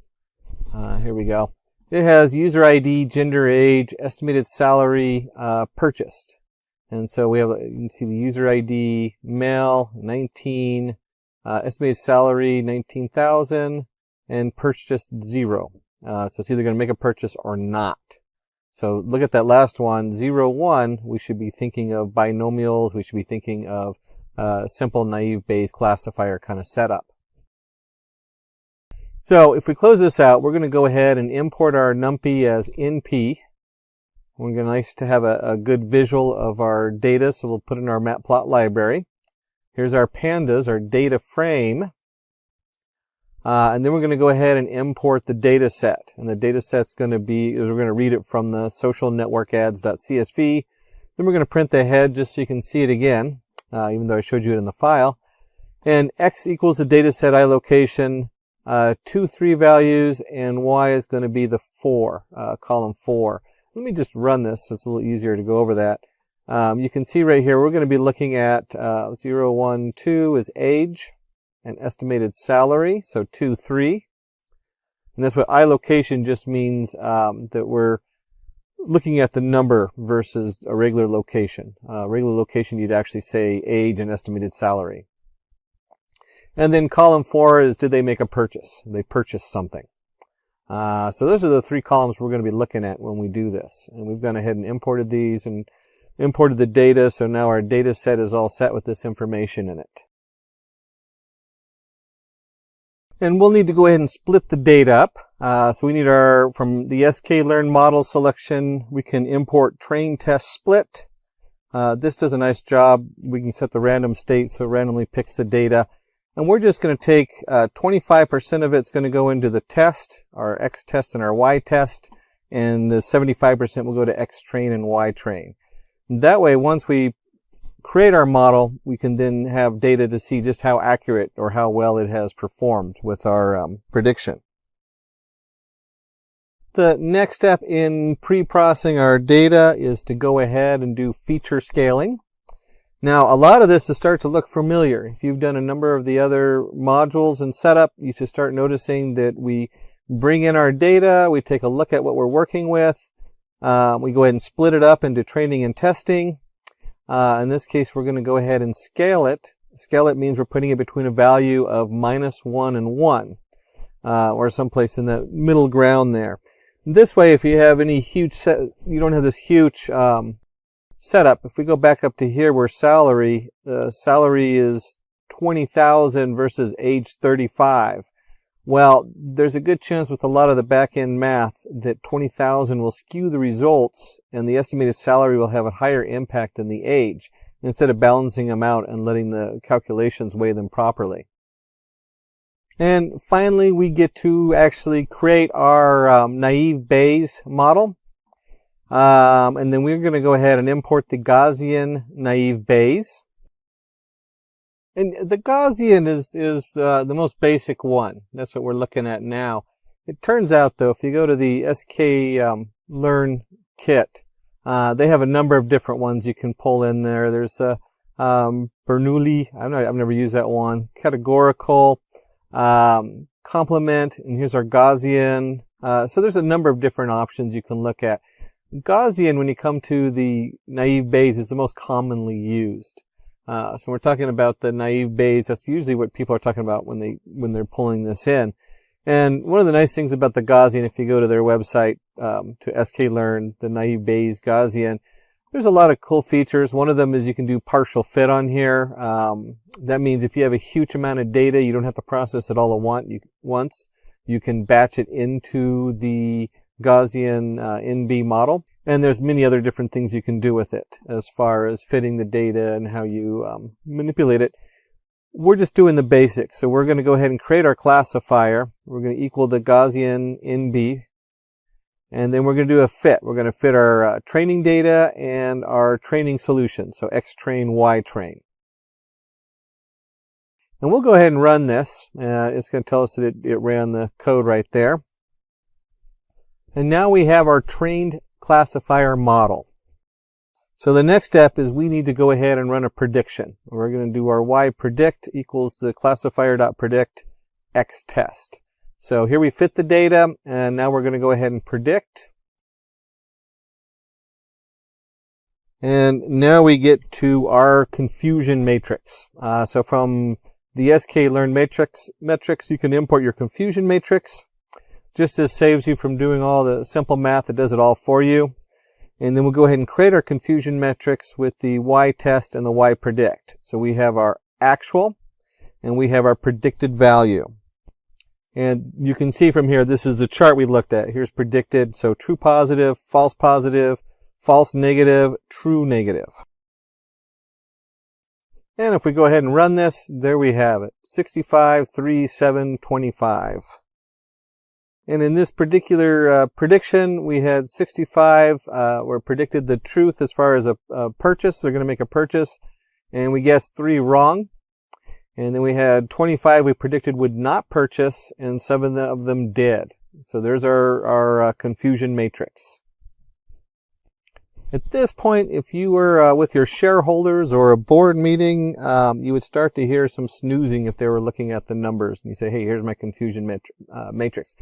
Here we go. It has user ID, gender, age, estimated salary, purchased. And so we have, you can see the user ID, male, 19, estimated salary, 19,000, and purchased 0. So it's either going to make a purchase or not. So look at that last one, 0, 1. We should be thinking of binomials. We should be thinking of simple naive Bayes classifier kind of setup. So if we close this out, we're going to go ahead and import our NumPy as NP. We're going to have a good visual of our data, so we'll put in our matplot library. Here's our pandas, our data frame. And then we're going to go ahead and import the data set. And the data set's going to be, we're going to read it from the social network ads.csv. Then we're going to print the head just so you can see it again, even though I showed you it in the file. And x equals the data set iLocation, 2, 3 values, and y is going to be the 4, column 4. Let me just run this so it's a little easier to go over that. You can see right here we're going to be looking at 0, 1, 2 is age and estimated salary, so 2, 3. And that's what iLocation just means, that we're looking at the number versus a regular location. Regular location, you'd actually say age and estimated salary. And then column 4 is, did they make a purchase? They purchased something. So those are the 3 columns we're going to be looking at when we do this. And we've gone ahead and imported these and imported the data. So now our data set is all set with this information in it. And we'll need to go ahead and split the data up. So we need from the sklearn model selection, we can import train test split. This does a nice job. We can set the random state so it randomly picks the data. And we're just going to take 25% of it's going to go into the test, our X test and our Y test, and the 75% will go to X train and Y train. And that way, once we create our model, we can then have data to see just how accurate or how well it has performed with our prediction. The next step in pre-processing our data is to go ahead and do feature scaling. Now, a lot of this will start to look familiar. If you've done a number of the other modules and setup, you should start noticing that we bring in our data, we take a look at what we're working with, we go ahead and split it up into training and testing. In this case, we're going to go ahead and scale it. Scale it means we're putting it between a value of -1 and 1, or someplace in the middle ground there. This way, if you have any huge you don't have this huge setup. If we go back up to here where salary is 20,000 versus age 35. Well, there's a good chance with a lot of the back-end math that 20,000 will skew the results, and the estimated salary will have a higher impact than the age, instead of balancing them out and letting the calculations weigh them properly. And finally, we get to actually create our naive Bayes model. And then we're going to go ahead and import the Gaussian naive Bayes. And the Gaussian is the most basic one. That's what we're looking at now. It turns out, though, if you go to the Simplilearn kit, they have a number of different ones you can pull in there. There's Bernoulli. I've never used that one. Categorical, complement, and here's our Gaussian. So there's a number of different options you can look at. Gaussian, when you come to the naive Bayes, is the most commonly used. So we're talking about the naive Bayes. That's usually what people are talking about when they're pulling this in. And one of the nice things about the Gaussian, if you go to their website, to sklearn, the naive Bayes Gaussian, there's a lot of cool features. One of them is you can do partial fit on here. That means if you have a huge amount of data, you don't have to process it all at once. You can batch it into the Gaussian NB model, and there's many other different things you can do with it as far as fitting the data and how you manipulate it. We're just doing the basics, so we're going to go ahead and create our classifier. We're going to equal the Gaussian NB, and then we're going to do a fit. We're going to fit our training data and our training solution, so X train, Y train. And we'll go ahead and run this. It's going to tell us that it ran the code right there. And now we have our trained classifier model. So the next step is we need to go ahead and run a prediction. We're going to do our Y predict equals the classifier.predict X test. So here we fit the data, and now we're going to go ahead and predict. And now we get to our confusion matrix. So from the sklearn metrics, you can import your confusion matrix. Just as saves you from doing all the simple math, it does it all for you. And then we'll go ahead and create our confusion metrics with the Y test and the Y predict. So we have our actual and we have our predicted value. And you can see from here, this is the chart we looked at. Here's predicted, so true positive, false negative, true negative. And if we go ahead and run this, there we have it, 65, 3, 7, 25. And in this particular prediction, we had 65 were predicted the truth as far as a purchase. They're going to make a purchase, and we guessed 3 wrong. And then we had 25 we predicted would not purchase, and 7 of them did. So there's our confusion matrix. At this point, if you were with your shareholders or a board meeting, you would start to hear some snoozing if they were looking at the numbers. And you say, hey, here's my confusion matrix.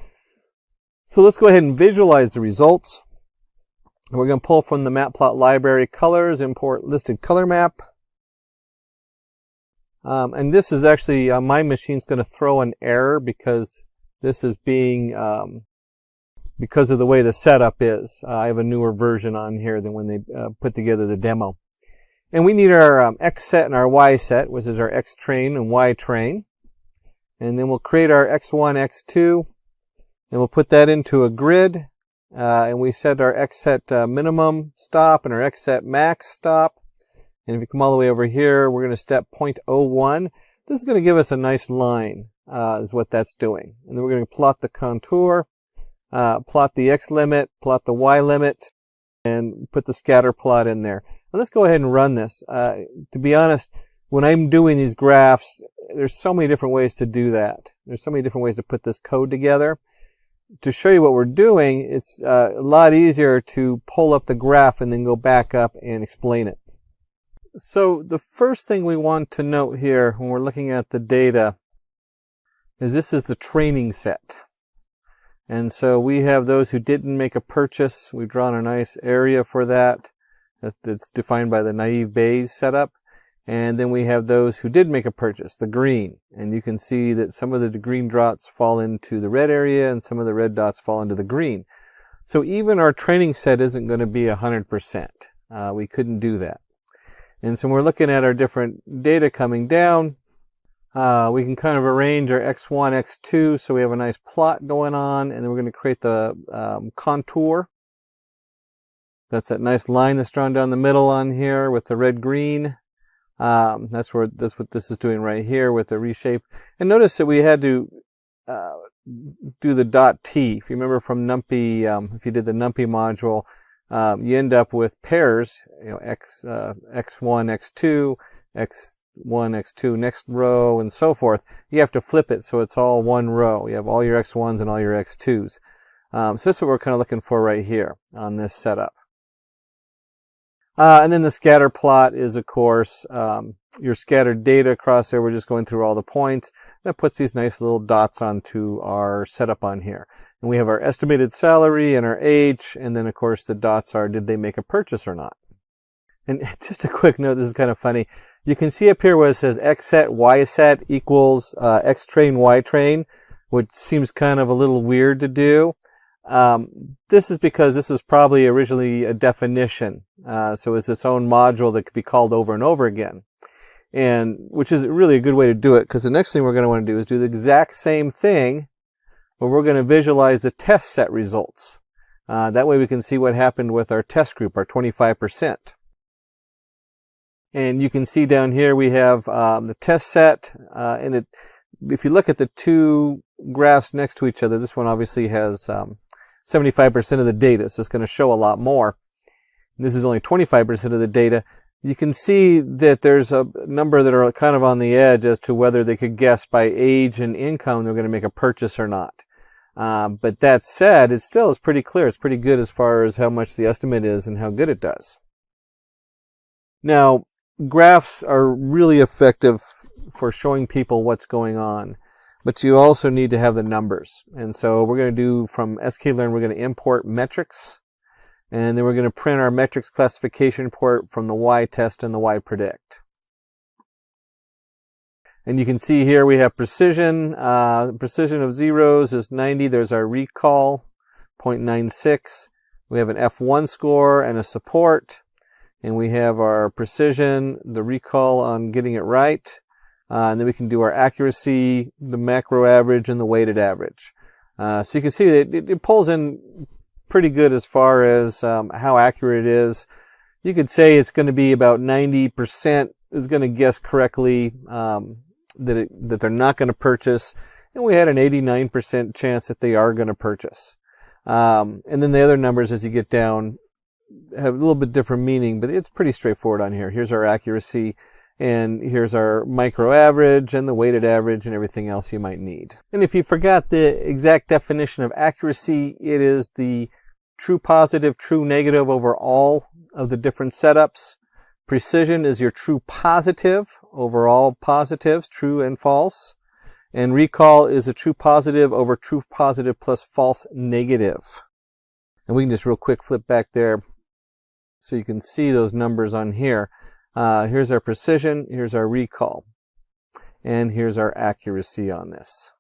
So let's go ahead and visualize the results. We're going to pull from the matplot library colors, import listed color map. And this is actually, my machine's going to throw an error because this is being, because of the way the setup is. I have a newer version on here than when they put together the demo. And we need our X set and our Y set, which is our X train and Y train. And then we'll create our X1, X2. And we'll put that into a grid, and we set our X set minimum stop and our X set max stop. And if you come all the way over here, we're going to step 0.01. This is going to give us a nice line, is what that's doing. And then we're going to plot the contour, plot the X limit, plot the Y limit, and put the scatter plot in there. And let's go ahead and run this. To be honest, when I'm doing these graphs, there's so many different ways to do that. There's so many different ways to put this code together. to show you what we're doing, it's a lot easier to pull up the graph and then go back up and explain it. So the first thing we want to note here when we're looking at the data is this is the training set. And so we have those who didn't make a purchase. We've drawn a nice area for that. That's defined by the naive Bayes setup. And then we have those who did make a purchase, the green. And you can see that some of the green dots fall into the red area and some of the red dots fall into the green. So even our training set isn't going to be 100%. We couldn't do that. And so when we're looking at our different data coming down, we can kind of arrange our x1, x2, so we have a nice plot going on, and then we're going to create the contour. That's that nice line that's drawn down the middle on here with the red-green. That's what this is doing right here with the reshape. And notice that we had to do the dot t. If you remember from NumPy, if you did the NumPy module, you end up with pairs, x1, x2, x1, x2, next row, and so forth. You have to flip it so it's all one row. You have all your x1s and all your x2s. So this is what we're kind of looking for right here on this setup. And then the scatter plot is, of course, your scattered data across there. We're just going through all the points. That puts these nice little dots onto our setup on here. And we have our estimated salary and our age. And then, of course, the dots are, did they make a purchase or not? And just a quick note, this is kind of funny. You can see up here where it says X set, Y set equals X train, Y train, which seems kind of a little weird to do. This is because this was probably originally a definition. So it's its own module that could be called over and over again. And which is really a good way to do it, because the next thing we're going to want to do is do the exact same thing, where we're going to visualize the test set results. That way we can see what happened with our test group, our 25%. And you can see down here we have the test set, and if you look at the two graphs next to each other, this one obviously has 75% of the data, so it's going to show a lot more. This is only 25% of the data. You can see that there's a number that are kind of on the edge as to whether they could guess by age and income they're going to make a purchase or not. But that said, it still is pretty clear. It's pretty good as far as how much the estimate is and how good it does. Now, graphs are really effective for showing people what's going on, but you also need to have the numbers. And so we're going to do from sklearn, we're going to import metrics, and then we're going to print our metrics classification report from the y-test and the y-predict. And you can see here we have precision. Precision of zeros is 90. There's our recall, 0.96. We have an F1 score and a support. And we have our precision, the recall on getting it right. And then we can do our accuracy, the macro average, and the weighted average. So you can see that it pulls in pretty good as far as how accurate it is. You could say it's going to be about 90% is going to guess correctly that they're not going to purchase. And we had an 89% chance that they are going to purchase. And then the other numbers as you get down have a little bit different meaning, but it's pretty straightforward on here. Here's our accuracy, and here's our micro average and the weighted average and everything else you might need. And if you forgot the exact definition of accuracy, it is the true positive, true negative over all of the different setups. Precision is your true positive over all positives, true and false. And recall is a true positive over true positive plus false negative. And we can just real quick flip back there so you can see those numbers on here. Here's our precision, here's our recall, and here's our accuracy on this.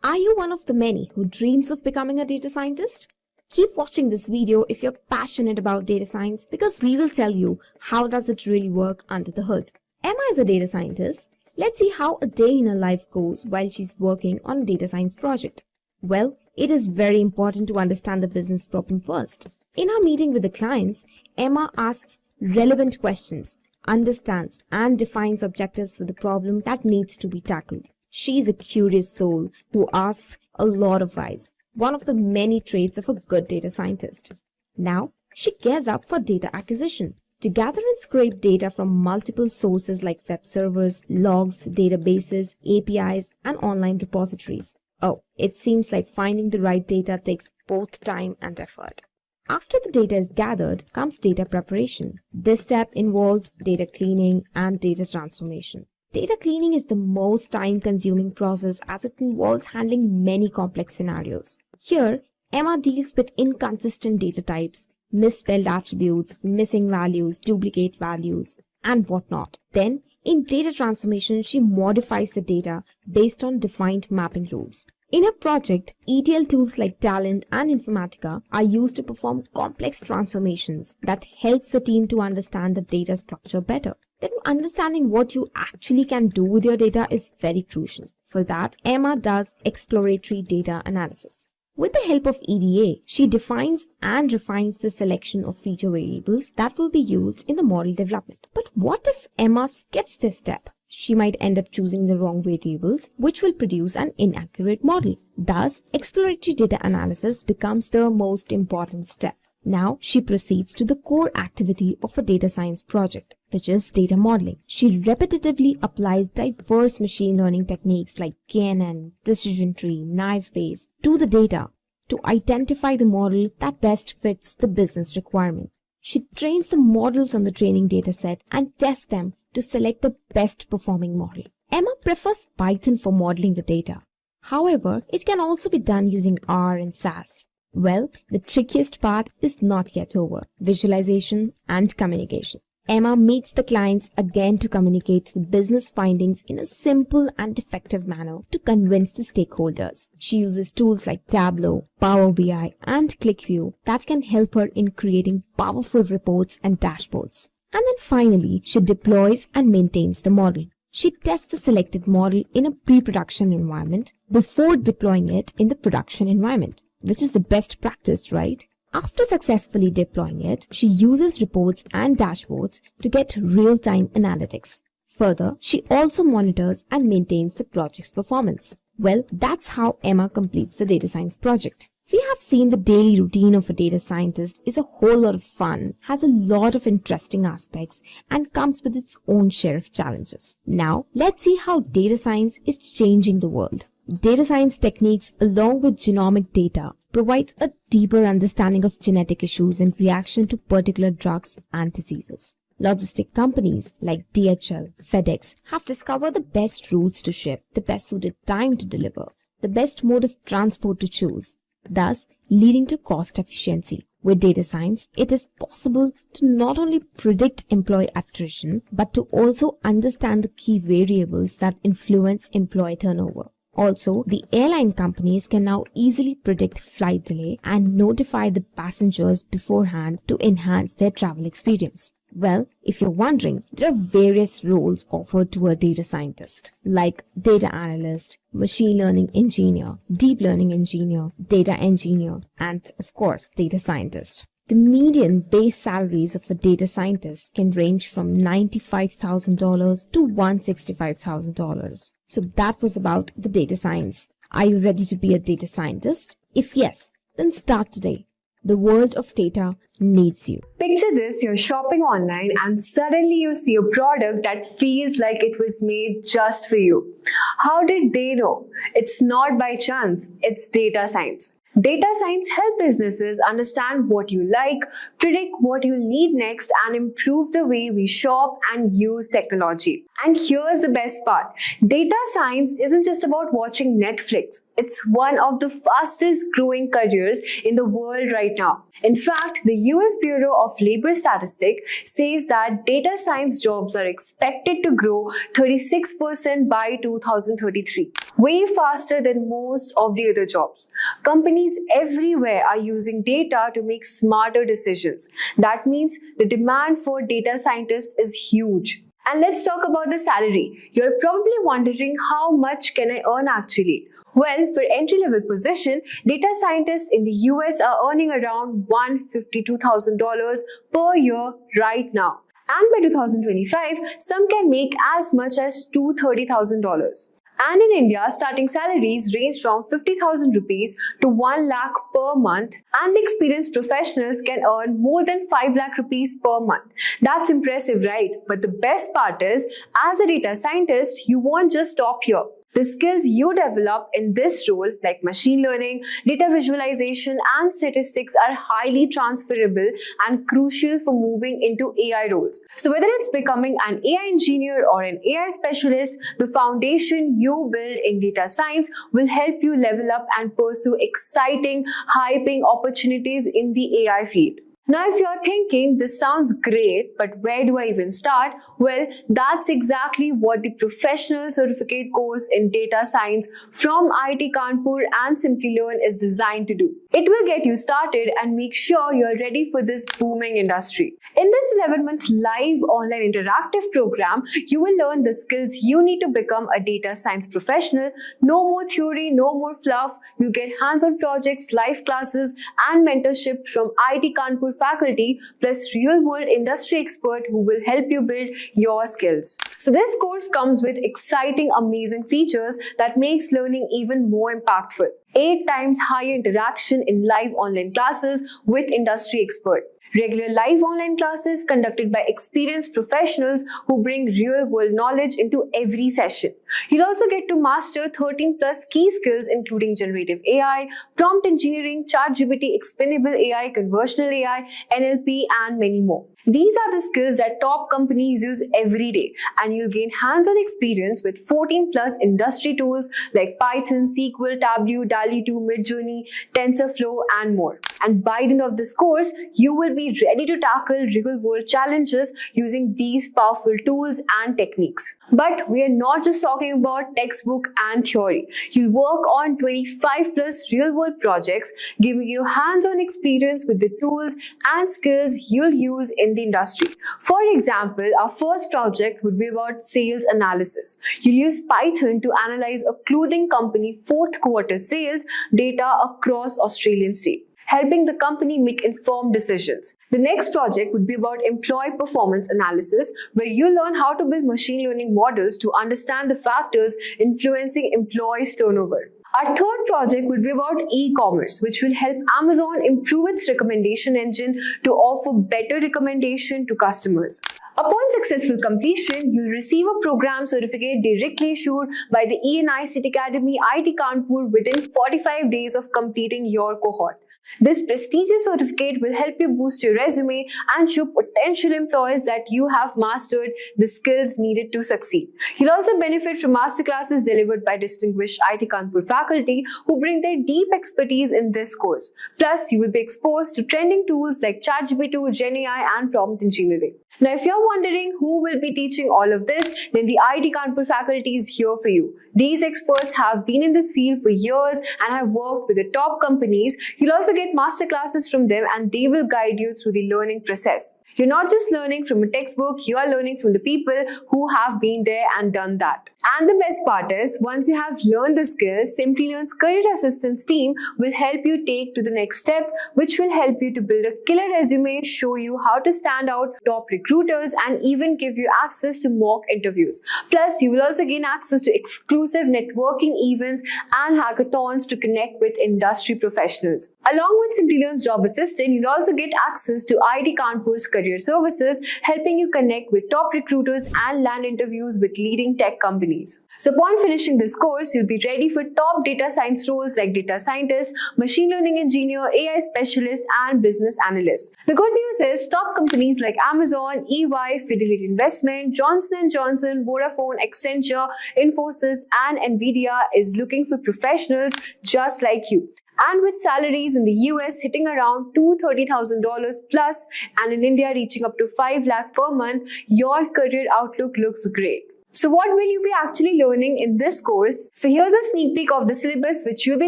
Are you one of the many who dreams of becoming a data scientist? Keep watching this video if you're passionate about data science, because we will tell you how does it really work under the hood. Emma is a data scientist. Let's see how a day in her life goes while she's working on a data science project. Well, it is very important to understand the business problem first. In our meeting with the clients, Emma asks relevant questions, understands and defines objectives for the problem that needs to be tackled. She's a curious soul who asks a lot of whys, one of the many traits of a good data scientist. Now, she gears up for data acquisition to gather and scrape data from multiple sources like web servers, logs, databases, APIs, and online repositories. Oh, it seems like finding the right data takes both time and effort. After the data is gathered comes data preparation. This step involves data cleaning and data transformation. Data cleaning is the most time-consuming process as it involves handling many complex scenarios. Here, Emma deals with inconsistent data types, misspelled attributes, missing values, duplicate values, and whatnot. Then, in data transformation, she modifies the data based on defined mapping rules. In her project, ETL tools like Talent and Informatica are used to perform complex transformations that helps the team to understand the data structure better. Then understanding what you actually can do with your data is very crucial. For that, Emma does exploratory data analysis. With the help of EDA, she defines and refines the selection of feature variables that will be used in the model development. But what if Emma skips this step? She might end up choosing the wrong variables, which will produce an inaccurate model. Thus, exploratory data analysis becomes the most important step. Now, she proceeds to the core activity of a data science project, which is data modeling. She repetitively applies diverse machine learning techniques like KNN, decision tree, naive Bayes to the data to identify the model that best fits the business requirement. She trains the models on the training dataset and tests them to select the best performing model. Emma prefers Python for modeling the data. However, it can also be done using R and SAS. Well, the trickiest part is not yet over: visualization and communication. Emma meets the clients again to communicate the business findings in a simple and effective manner to convince the stakeholders. She uses tools like Tableau, Power BI, and ClickView that can help her in creating powerful reports and dashboards. And then finally, she deploys and maintains the model. She tests the selected model in a pre-production environment before deploying it in the production environment, which is the best practice, right? After successfully deploying it, she uses reports and dashboards to get real-time analytics. Further, she also monitors and maintains the project's performance. Well, that's how Emma completes the data science project. We have seen the daily routine of a data scientist is a whole lot of fun, has a lot of interesting aspects, and comes with its own share of challenges. Now, let's see how data science is changing the world. Data science techniques along with genomic data provides a deeper understanding of genetic issues in reaction to particular drugs and diseases. Logistic companies like DHL, FedEx have discovered the best routes to ship, the best suited time to deliver, the best mode of transport to choose, thus leading to cost efficiency. With data science, it is possible to not only predict employee attrition, but to also understand the key variables that influence employee turnover. Also, the airline companies can now easily predict flight delay and notify the passengers beforehand to enhance their travel experience. Well, if you're wondering, there are various roles offered to a data scientist, like data analyst, machine learning engineer, deep learning engineer, data engineer, and of course, data scientist. The median base salaries of a data scientist can range from $95,000 to $165,000. So that was about the data science. Are you ready to be a data scientist? If yes, then start today. The world of data needs you. Picture this, you're shopping online and suddenly you see a product that feels like it was made just for you. How did they know? It's not by chance, it's data science. Data science helps businesses understand what you like, predict what you need next, and improve the way we shop and use technology. And here's the best part. Data science isn't just about watching Netflix. It's one of the fastest growing careers in the world right now. In fact, the US Bureau of Labor Statistics says that data science jobs are expected to grow 36% by 2033, way faster than most of the other jobs. Companies everywhere are using data to make smarter decisions. That means the demand for data scientists is huge. And let's talk about the salary. You're probably wondering, how much can I earn actually? Well, for entry-level position, data scientists in the US are earning around $152,000 per year right now. And by 2025, some can make as much as $230,000. And in India, starting salaries range from 50,000 rupees to 1 lakh per month, and the experienced professionals can earn more than 5 lakh rupees per month. That's impressive, right? But the best part is, as a data scientist, you won't just stop here. The skills you develop in this role, like machine learning, data visualization, and statistics, are highly transferable and crucial for moving into AI roles. So whether it's becoming an AI engineer or an AI specialist, the foundation you build in data science will help you level up and pursue exciting, high-paying opportunities in the AI field. Now, if you're thinking, this sounds great, but where do I even start? Well, that's exactly what the professional certificate course in data science from IIT Kanpur and Simplilearn is designed to do. It will get you started and make sure you're ready for this booming industry. In this 11-month live online interactive program, you will learn the skills you need to become a data science professional. No more theory, no more fluff. You get hands-on projects, live classes, and mentorship from IIT Kanpur faculty, plus real-world industry expert who will help you build your skills. So this course comes with exciting, amazing features that makes learning even more impactful. 8 times higher interaction in live online classes with industry expert. Regular live online classes conducted by experienced professionals who bring real-world knowledge into every session. You'll also get to master 13 plus key skills including generative AI, prompt engineering, ChatGPT, explainable AI, conversational AI, NLP, and many more. These are the skills that top companies use every day, and you'll gain hands-on experience with 14 plus industry tools like Python, SQL, Tableau, DALL-E 2, Midjourney, TensorFlow, and more. And by the end of this course, you will be ready to tackle real-world challenges using these powerful tools and techniques. But we are not just talking about textbook and theory. You'll work on 25 plus real-world projects, giving you hands-on experience with the tools and skills you'll use in the industry. For example, our first project would be about sales analysis. You'll use Python to analyze a clothing company fourth quarter sales data across Australian states, helping the company make informed decisions. The next project would be about employee performance analysis, where you learn how to build machine learning models to understand the factors influencing employees' turnover. Our third project would be about e-commerce, which will help Amazon improve its recommendation engine to offer better recommendation to customers. Upon successful completion, you'll receive a program certificate directly issued by the ENI City Academy IIT Kanpur within 45 days of completing your cohort. This prestigious certificate will help you boost your resume and show potential employers that you have mastered the skills needed to succeed. You'll also benefit from masterclasses delivered by distinguished IIT Kanpur faculty who bring their deep expertise in this course. Plus, you will be exposed to trending tools like ChatGPT, GenAI, and prompt engineering. Now, if you're wondering who will be teaching all of this, then the IIT Kanpur faculty is here for you. These experts have been in this field for years and have worked with the top companies. You'll also get masterclasses from them, and they will guide you through the learning process. You're not just learning from a textbook, you are learning from the people who have been there and done that. And the best part is, once you have learned the skills, Simplilearn's Career Assistance team will help you take to the next step, which will help you to build a killer resume, show you how to stand out top recruiters, and even give you access to mock interviews. Plus, you will also gain access to exclusive networking events and hackathons to connect with industry professionals. Along with Simplilearn's Job Assistant, you'll also get access to IIT Kanpur's Career Services, helping you connect with top recruiters and land interviews with leading tech companies. So upon finishing this course, you'll be ready for top data science roles like data scientist, machine learning engineer, AI specialist, and business analyst. The good news is top companies like Amazon, EY, Fidelity Investment, Johnson & Johnson, Vodafone, Accenture, Infosys, and Nvidia is looking for professionals just like you. And with salaries in the US hitting around $230,000 plus and in India reaching up to 5 lakh per month, your career outlook looks great. So what will you be actually learning in this course? So here's a sneak peek of the syllabus which you'll be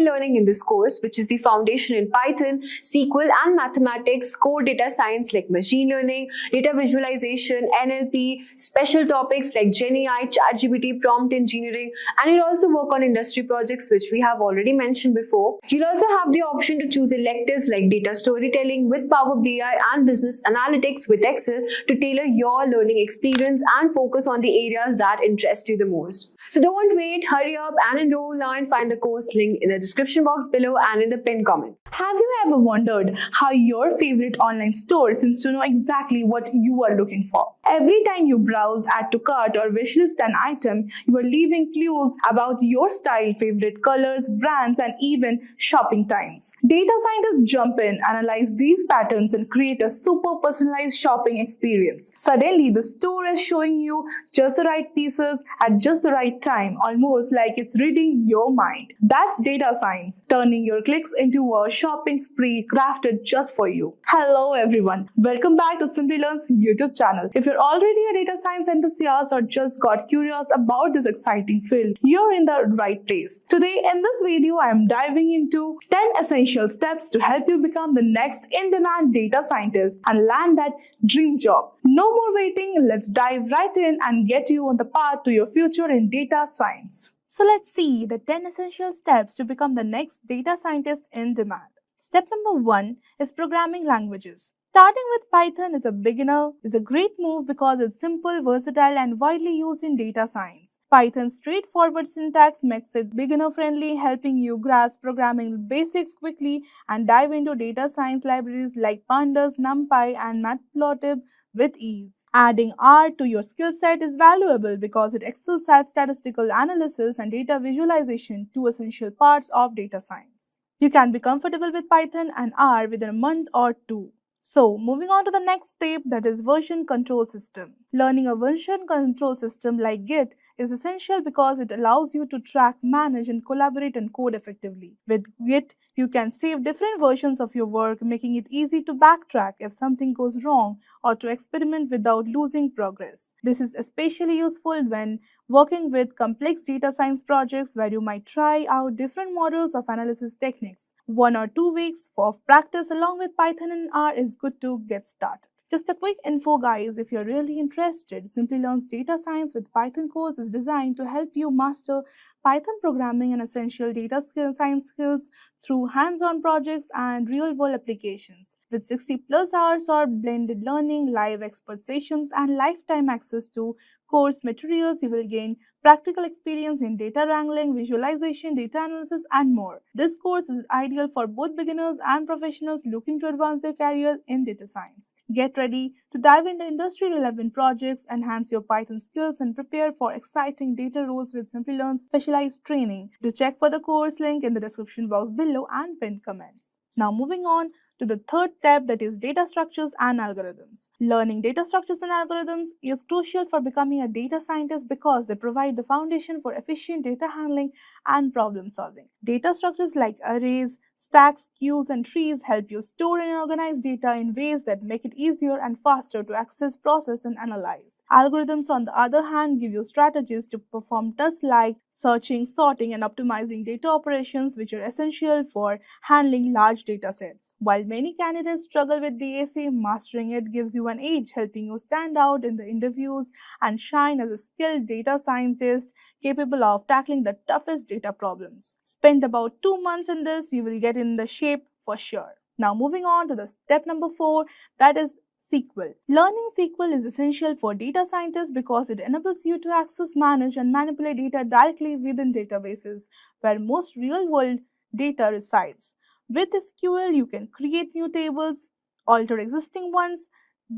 learning in this course, which is the foundation in Python, SQL, and mathematics, core data science like machine learning, data visualization, NLP, special topics like GenAI, ChatGPT, prompt engineering, and you'll also work on industry projects which we have already mentioned before. You'll also have the option to choose electives like data storytelling with Power BI and business analytics with Excel to tailor your learning experience and focus on the areas that interest you the most. So don't wait, hurry up and enroll now and find the course link in the description box below and in the pinned comments. Have you ever wondered how your favorite online store seems to know exactly what you are looking for? Every time you browse, add to cart, or wishlist an item, you are leaving clues about your style, favorite colors, brands, and even shopping times. Data scientists jump in, analyze these patterns, and create a super personalized shopping experience. Suddenly, the store is showing you just the right pieces at just the right time, almost like it's reading your mind. That's data science, turning your clicks into a shopping spree crafted just for you. Hello everyone, welcome back to Simplilearn's YouTube channel. If you're already a data science enthusiast or just got curious about this exciting field, you're in the right place. Today in this video, I am diving into 10 essential steps to help you become the next in-demand data scientist and land that dream job. No more waiting, let's dive right in and get you on the path to your future in data science. So let's see the 10 essential steps to become the next data scientist in demand. Step number 1 is programming languages. Starting with Python as a beginner is a great move because it's simple, versatile, and widely used in data science. Python's straightforward syntax makes it beginner-friendly, helping you grasp programming basics quickly and dive into data science libraries like Pandas, NumPy, and Matplotlib with ease. Adding R to your skill set is valuable because it excels at statistical analysis and data visualization, two essential parts of data science. You can be comfortable with Python and R within a month or two. So, moving on to the next step, that is version control system. Learning a version control system like Git is essential because it allows you to track, manage, and collaborate and code effectively. With Git, you can save different versions of your work, making it easy to backtrack if something goes wrong or to experiment without losing progress. This is especially useful when working with complex data science projects where you might try out different models of analysis techniques. 1 or 2 weeks of practice along with Python and R is good to get started. Just a quick info guys, if you're really interested, Simplilearn's Data Science with Python course is designed to help you master Python programming and essential data science skills through hands-on projects and real-world applications. With 60 plus hours of blended learning, live expert sessions, and lifetime access to course materials, you will gain practical experience in data wrangling, visualization, data analysis, and more. This course is ideal for both beginners and professionals looking to advance their careers in data science. Get ready to dive into industry-relevant projects, enhance your Python skills, and prepare for exciting data roles with Simplilearn's specialized training. Do check for the course link in the description box below and pinned comments. Now moving on to the third step, that is data structures and algorithms. Learning data structures and algorithms is crucial for becoming a data scientist because they provide the foundation for efficient data handling and problem solving. Data structures like arrays, stacks, queues, and trees help you store and organize data in ways that make it easier and faster to access, process, and analyze. Algorithms, on the other hand, give you strategies to perform tasks like searching, sorting, and optimizing data operations, which are essential for handling large data sets. While many candidates struggle with DAC, mastering it gives you an edge, helping you stand out in the interviews and shine as a skilled data scientist capable of tackling the toughest data problems. Spend about 2 months in this, you will get in the shape for sure. Now moving on to the step number 4, that is SQL. Learning SQL is essential for data scientists because it enables you to access, manage, and manipulate data directly within databases where most real-world data resides. With SQL, you can create new tables, alter existing ones,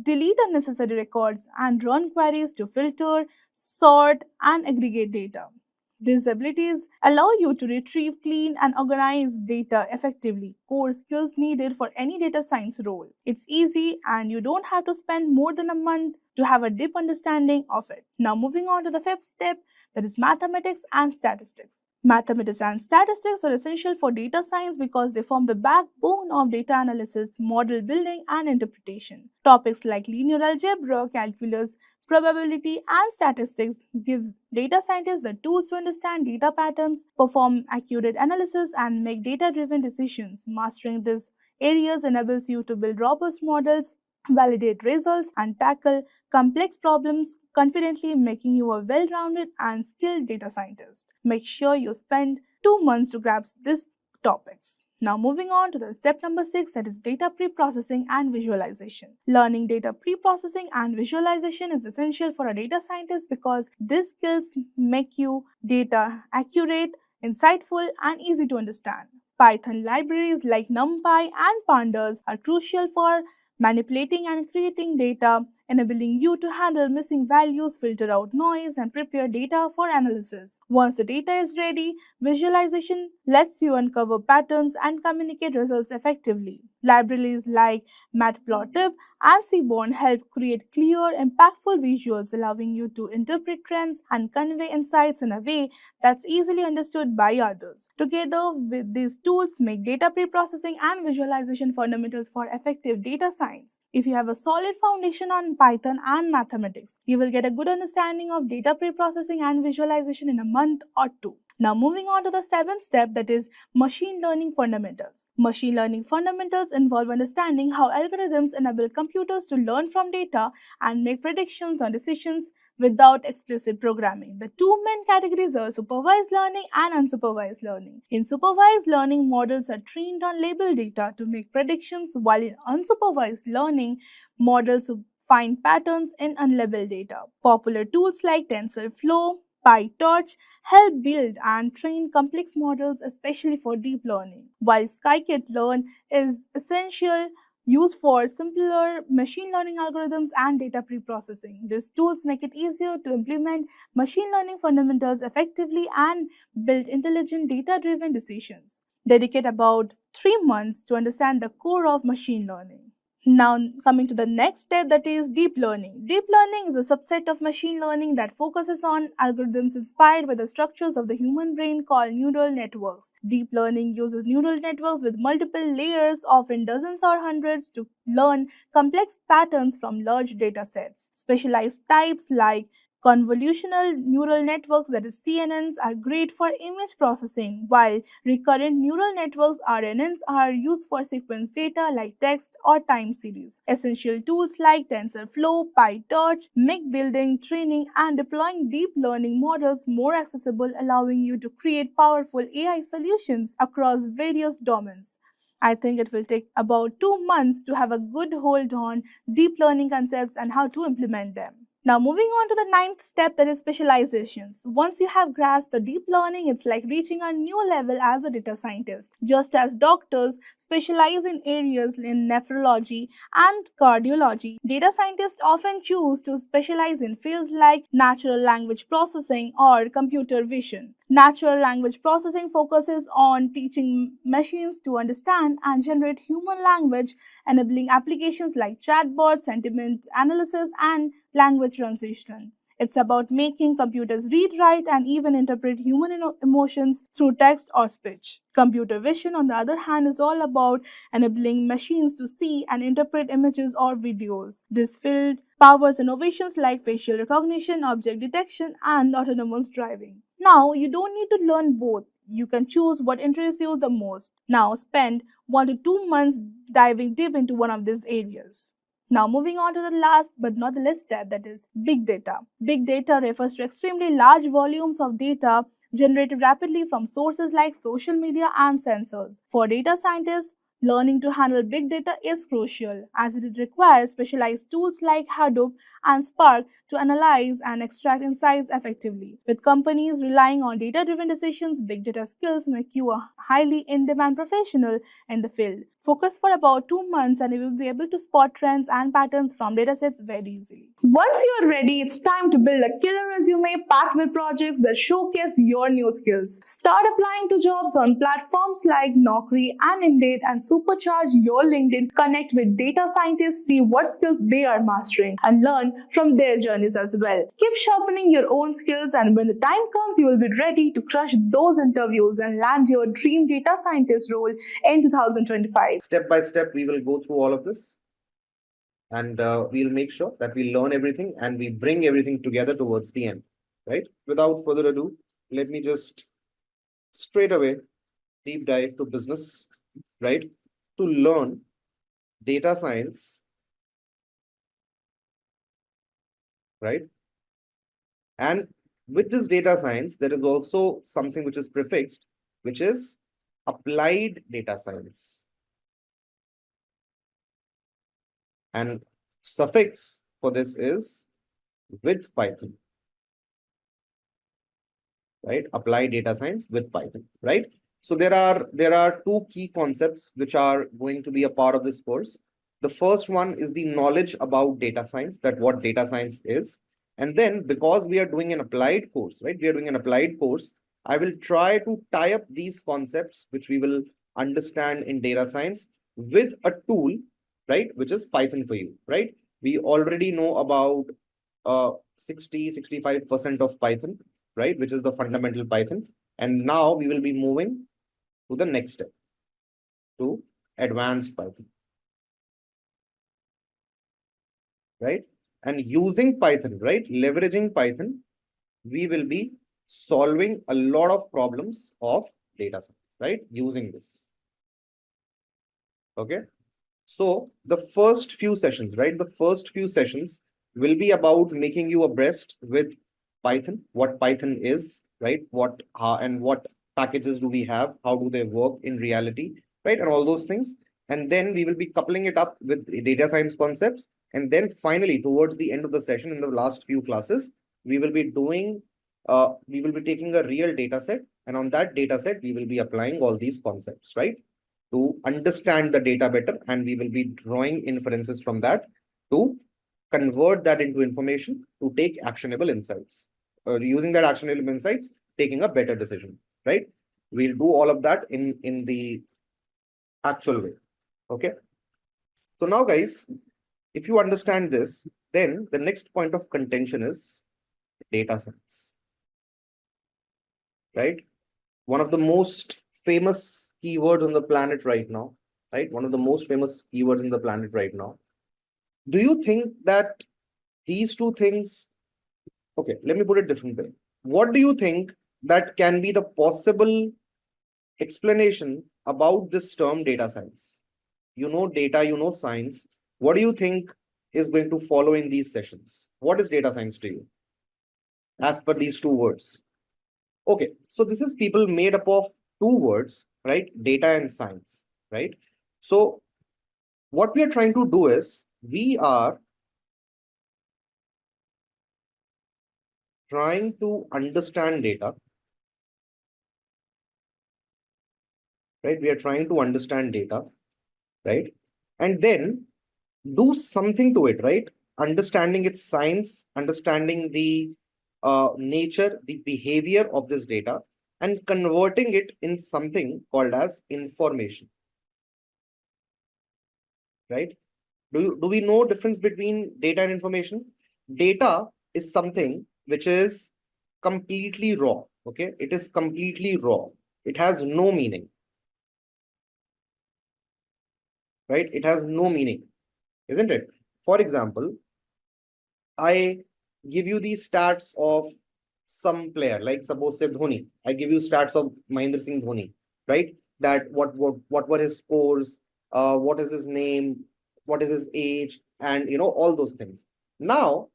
delete unnecessary records, and run queries to filter, sort, and aggregate data. These abilities allow you to retrieve, clean, and organize data effectively, core skills needed for any data science role. It's easy and you don't have to spend more than a month to have a deep understanding of it. Now moving on to the fifth step, that is mathematics and statistics. Mathematics and statistics are essential for data science because they form the backbone of data analysis, model building, and interpretation. Topics like linear algebra, calculus, probability, and statistics gives data scientists the tools to understand data patterns, perform accurate analysis, and make data-driven decisions. Mastering these areas enables you to build robust models, validate results, and tackle complex problems confidently, making you a well-rounded and skilled data scientist. Make sure you spend 2 months to grasp these topics. Now moving on to the step number 6, that is data pre-processing and visualization. Learning data pre-processing and visualization is essential for a data scientist because these skills make you data accurate, insightful, and easy to understand. Python libraries like NumPy and Pandas are crucial for manipulating and creating data, enabling you to handle missing values, filter out noise, and prepare data for analysis. Once the data is ready, visualization lets you uncover patterns and communicate results effectively. Libraries like Matplotlib and Seaborn help create clear, impactful visuals, allowing you to interpret trends and convey insights in a way that's easily understood by others. Together with these tools, make data pre-processing and visualization fundamentals for effective data science. If you have a solid foundation on Python and mathematics, you will get a good understanding of data pre-processing and visualization in a month or two. Now moving on to the 7th step, that is machine learning fundamentals. Machine learning fundamentals involve understanding how algorithms enable computers to learn from data and make predictions on decisions without explicit programming. The two main categories are supervised learning and unsupervised learning. In supervised learning, models are trained on labeled data to make predictions, while in unsupervised learning, models find patterns in unlabeled data. Popular tools like TensorFlow, PyTorch help build and train complex models, especially for deep learning, while scikit-learn is essential used for simpler machine learning algorithms and data pre-processing. These tools make it easier to implement machine learning fundamentals effectively and build intelligent data-driven decisions. Dedicate about 3 months to understand the core of machine learning. Now coming to the next step, that is deep learning. Deep learning is a subset of machine learning that focuses on algorithms inspired by the structures of the human brain called neural networks. Deep learning uses neural networks with multiple layers, often dozens or hundreds, to learn complex patterns from large data sets. Specialized types like convolutional neural networks, that is CNNs, are great for image processing, while recurrent neural networks RNNs are used for sequence data like text or time series. Essential tools like TensorFlow, PyTorch make building, training, and deploying deep learning models more accessible, allowing you to create powerful AI solutions across various domains. I think it will take about 2 months to have a good hold on deep learning concepts and how to implement them. Now moving on to the 9th step, that is specializations. Once you have grasped the deep learning, it's like reaching a new level as a data scientist. Just as doctors specialize in areas in nephrology and cardiology, data scientists often choose to specialize in fields like natural language processing or computer vision. Natural language processing focuses on teaching machines to understand and generate human language, enabling applications like chatbots, sentiment analysis, and language translation. It's about making computers read, write, and even interpret human emotions through text or speech. Computer vision, on the other hand, is all about enabling machines to see and interpret images or videos. This field powers innovations like facial recognition, object detection, and autonomous driving. Now, you don't need to learn both. You can choose what interests you the most. Now, spend 1 to 2 months diving deep into one of these areas. Now moving on to the last but not the least step, that is big data. Big data refers to extremely large volumes of data generated rapidly from sources like social media and sensors. For data scientists, learning to handle big data is crucial, as it requires specialized tools like Hadoop and Spark to analyze and extract insights effectively. With companies relying on data-driven decisions, big data skills make you a highly in-demand professional in the field. Focus for about 2 months and you will be able to spot trends and patterns from datasets very easily. Once you're ready, it's time to build a killer resume packed with projects that showcase your new skills. Start applying to jobs on platforms like Naukri and Indeed and supercharge your LinkedIn. Connect with data scientists, see what skills they are mastering, and learn from their journeys as well. Keep sharpening your own skills, and when the time comes, you will be ready to crush those interviews and land your dream data scientist role in 2025. Step by step, we will go through all of this, and we'll make sure that we learn everything and we bring everything together towards the end, right? Without further ado, let me just straight away deep dive to business, right? To learn data science, right? And with this data science, there is also something which is prefixed, which is applied data science. And suffix for this is with Python, right? Applied data science with Python, right? So there are two key concepts which are going to be a part of this course. The first one is the knowledge about data science, that what data science is. And then because we are doing an applied course, right? We are doing an applied course. I will try to tie up these concepts, which we will understand in data science, with a tool, right? Which is Python for you, right? We already know about 65% of Python, right? Which is the fundamental Python. And now we will be moving to the next step, to advanced Python, right? And using Python, right? Leveraging Python, we will be solving a lot of problems of data science, right? Using this. Okay. So the first few sessions, right? The first few sessions will be about making you abreast with Python, what Python is, right? What and what packages do we have? How do they work in reality, right? And all those things. And then we will be coupling it up with data science concepts. And then finally, towards the end of the session, in the last few classes, we will be taking a real data set. And on that data set, we will be applying all these concepts, right? To understand the data better, and we will be drawing inferences from that to convert that into information to take actionable insights. Using that actionable insights, taking a better decision, right? We'll do all of that in the actual way. Okay. So now, guys, if you understand this, then the next point of contention is data science, right? One of the most famous keywords on the planet right now, right? One of the most famous keywords on the planet right now. Do you think that these two things, okay, let me put it different way. What do you think that can be the possible explanation about this term data science? You know data, you know science. What do you think is going to follow in these sessions? What is data science to you as per these two words? Okay, so this is people made up of two words, right? Data and science, right? So what we are trying to do is we are trying to understand data, right? We are trying to understand data, right? And then do something to it, right? Understanding its science, understanding the nature, the behavior of this data, and converting it in something called as information, right? Do we know difference between data and information? Data is something which is completely raw, okay? It is completely raw. It has no meaning, right? It has no meaning, isn't it? For example, I give you the stats of some player, like suppose say Dhoni. I give you stats of Mahendra Singh Dhoni, right? That what were his scores, what is his name, what is his age, and all those things. Now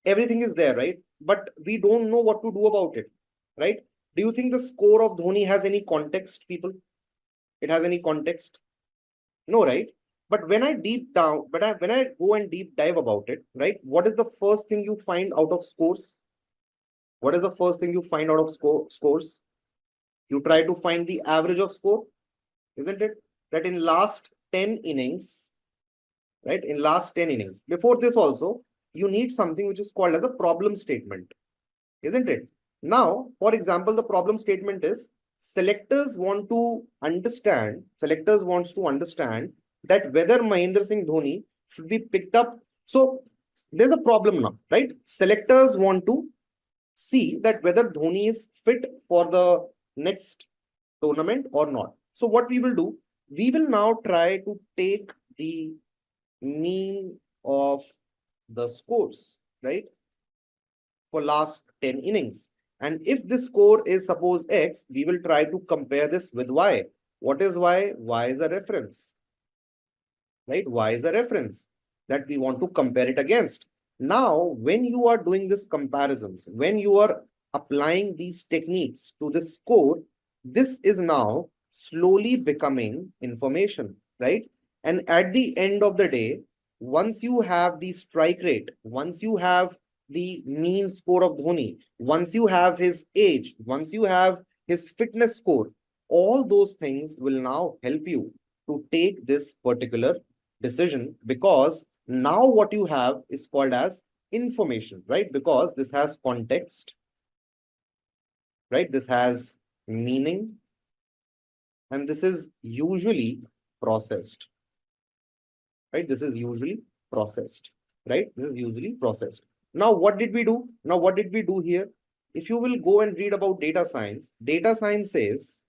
everything is there, right? But we don't know what to do about it, right? Do you think the score of Dhoni has any context, people? It has any context? No, right? But when I when I go and deep dive about it, right? What is the first thing you find out of scores? What is the first thing you find out of scores? You try to find the average of score, isn't it? That in last 10 innings, right? In last 10 innings, before this also, you need something which is called as a problem statement, isn't it? Now, for example, the problem statement is selectors wants to understand that whether Mahendra Singh Dhoni should be picked up. So there's a problem now, right? Selectors want to see that whether Dhoni is fit for the next tournament or not. So what we will do, we will now try to take the mean of the scores, right? For last 10 innings. And if this score is suppose X, we will try to compare this with Y. What is Y? Y is a reference, right? Y is a reference that we want to compare it against. Now, when you are doing this comparisons, when you are applying these techniques to this score, this is now slowly becoming information, right? And at the end of the day, once you have the strike rate, once you have the mean score of Dhoni, once you have his age, once you have his fitness score, all those things will now help you to take this particular decision, because now what you have is called as information, right? Because this has context, right? This has meaning, and this is usually processed, right? This is usually processed, right? This is usually processed. Now, what did we do? Now, what did we do here? If you will go and read about data science says,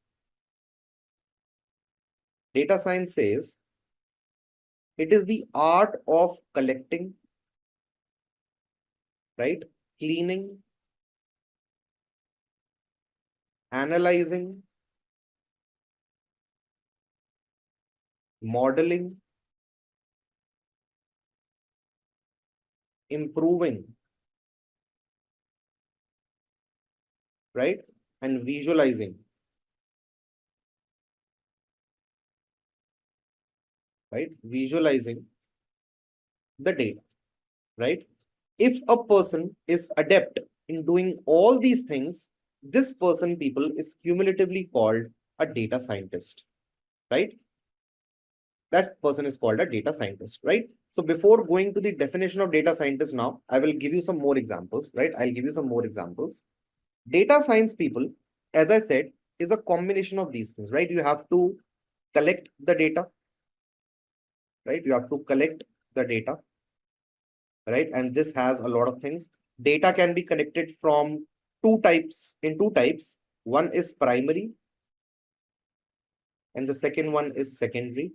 it is the art of collecting, right? Cleaning, analyzing, modeling, improving, right? And visualizing, right? Visualizing the data, right? If a person is adept in doing all these things, this person, people, is cumulatively called a data scientist, right? That person is called a data scientist, right? So before going to the definition of data scientist now, I will give you some more examples, right? I'll give you some more examples. Data science people, as I said, is a combination of these things, right? You have to collect the data, right? You have to collect the data, right? And this has a lot of things. Data can be connected from two types. One is primary, and the second one is secondary,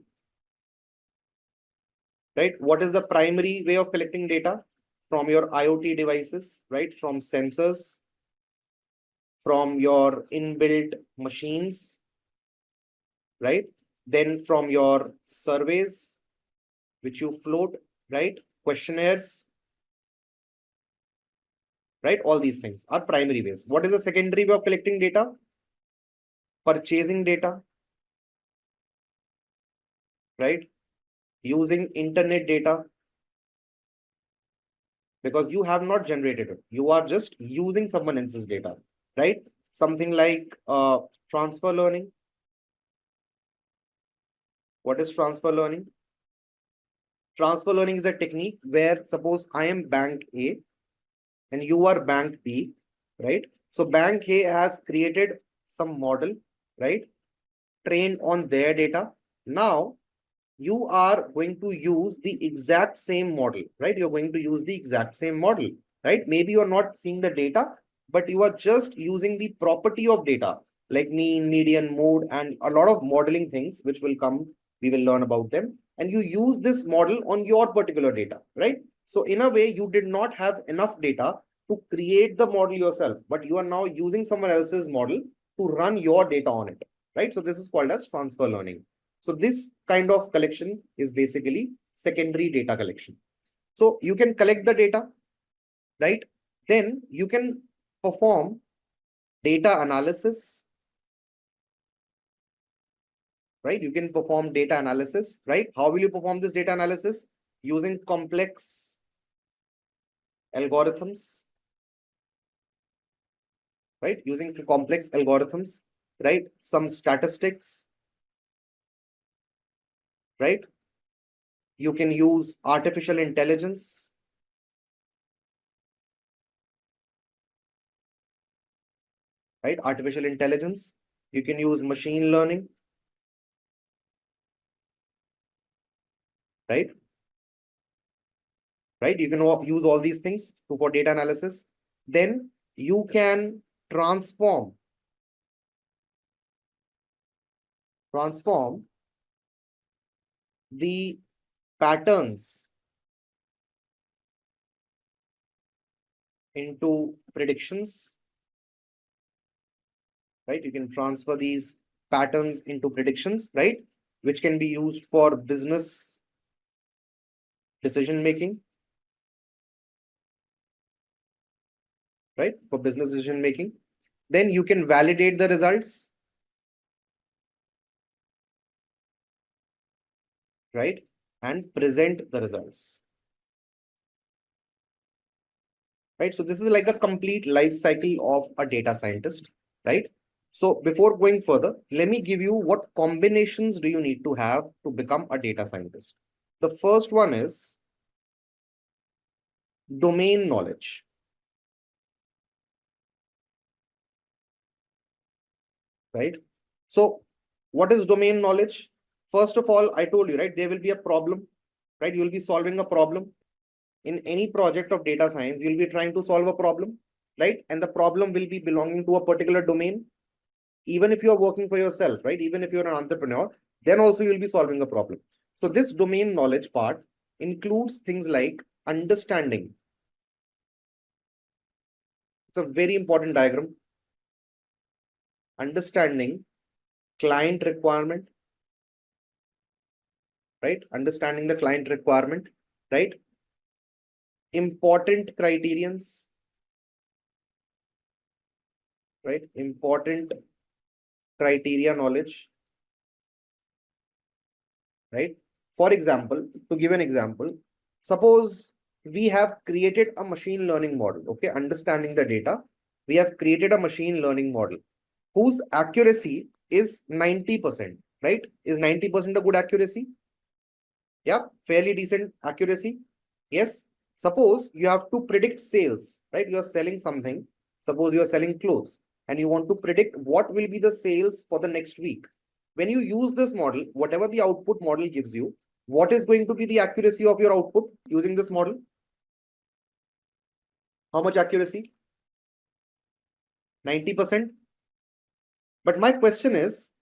right? What is the primary way of collecting data? From your IoT devices, right? From sensors, from your inbuilt machines, right? Then from your surveys, which you float, right? Questionnaires, right? All these things are primary ways. What is the secondary way of collecting data? Purchasing data, right? Using internet data, because you have not generated it. You are just using someone else's data, right? Something like transfer learning. What is transfer learning? Transfer learning is a technique where, suppose I am bank A and you are bank B, right? So bank A has created some model, right? Trained on their data. Now you are going to use the exact same model, right? You're going to use the exact same model, right? Maybe you're not seeing the data, but you are just using the property of data, like mean, median, mode, and a lot of modeling things, which will come, we will learn about them. And you use this model on your particular data, right? So in a way, you did not have enough data to create the model yourself, but you are now using someone else's model to run your data on it, right? So this is called as transfer learning. So this kind of collection is basically secondary data collection. So you can collect the data, right? Then you can perform data analysis, right? You can perform data analysis, right? How will you perform this data analysis? Using complex algorithms, right? Using complex algorithms, right? Some statistics, right? You can use artificial intelligence, right? Artificial intelligence. You can use machine learning, right? Right? You can use all these things for data analysis. Then you can transform the patterns into predictions, right? You can transfer these patterns into predictions, right? Which can be used for business decision making, right? For business decision making. Then you can validate the results, right? And present the results. Right? So this is like a complete life cycle of a data scientist, right? So before going further, let me give you what combinations do you need to have to become a data scientist. The first one is domain knowledge. Right? So what is domain knowledge? First of all, I told you, right, there will be a problem, right? You'll be solving a problem. In any project of data science, you'll be trying to solve a problem, right? And the problem will be belonging to a particular domain. Even if you're working for yourself, right? Even if you're an entrepreneur, then also you'll be solving a problem. So this domain knowledge part includes things like understanding. It's a very important diagram. Understanding client requirement, right? Understanding the client requirement, right? Important criterions, right? Important criteria knowledge, right? For example, to give an example, suppose we have created a machine learning model, okay? Understanding the data, we have created a machine learning model whose accuracy is 90%, right? Is 90% a good accuracy? Yeah, fairly decent accuracy. Yes. Suppose you have to predict sales, right? You are selling something. Suppose you are selling clothes and you want to predict what will be the sales for the next week. When you use this model, whatever the output model gives you, what is going to be the accuracy of your output using this model? How much accuracy? 90%. But my question is,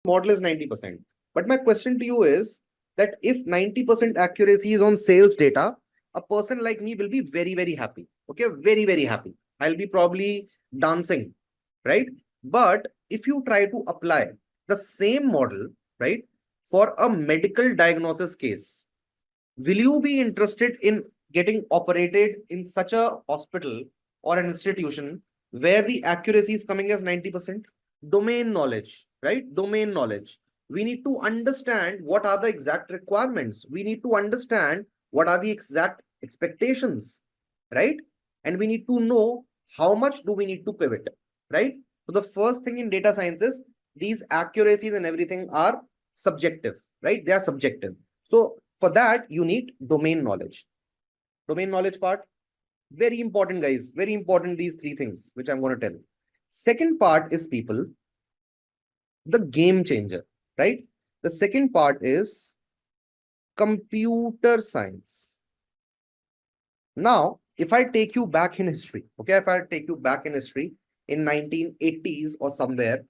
model is 90%. But my question to you is that if 90% accuracy is on sales data, a person like me will be very, very happy. Okay, very, very happy. I'll be probably dancing, right? But if you try to apply the same model, right, for a medical diagnosis case, will you be interested in getting operated in such a hospital or an institution where the accuracy is coming as 90%? Domain knowledge, right? Domain knowledge. We need to understand what are the exact requirements. We need to understand what are the exact expectations, right? And we need to know how much do we need to pivot, right? So the first thing in data science is these accuracies and everything are subjective, right? They are subjective. So for that, you need domain knowledge. Domain knowledge part, very important, guys. Very important, these three things, which I'm going to tell. Second part is people, the game changer, right? The second part is computer science. Now, if I take you back in history, okay, if I take you back in history in 1980s or somewhere,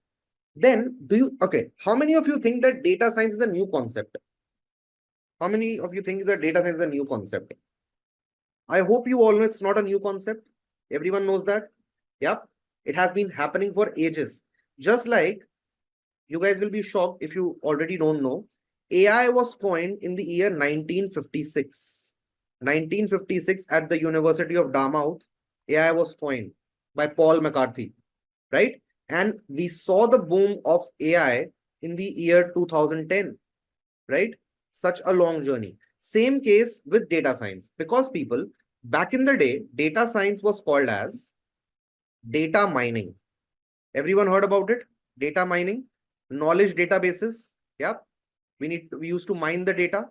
then okay, how many of you think that data science is a new concept? How many of you think that data science is a new concept? I hope you all know it's not a new concept. Everyone knows that. Yep. It has been happening for ages. Just like you guys will be shocked if you already don't know. AI was coined in the year 1956. 1956 at the University of Dartmouth. AI was coined by Paul McCarthy, right? And we saw the boom of AI in the year 2010, right? Such a long journey. Same case with data science, because people back in the day, data science was called as data mining. Everyone heard about it? Data mining, knowledge databases. Yeah, we used to mine the data.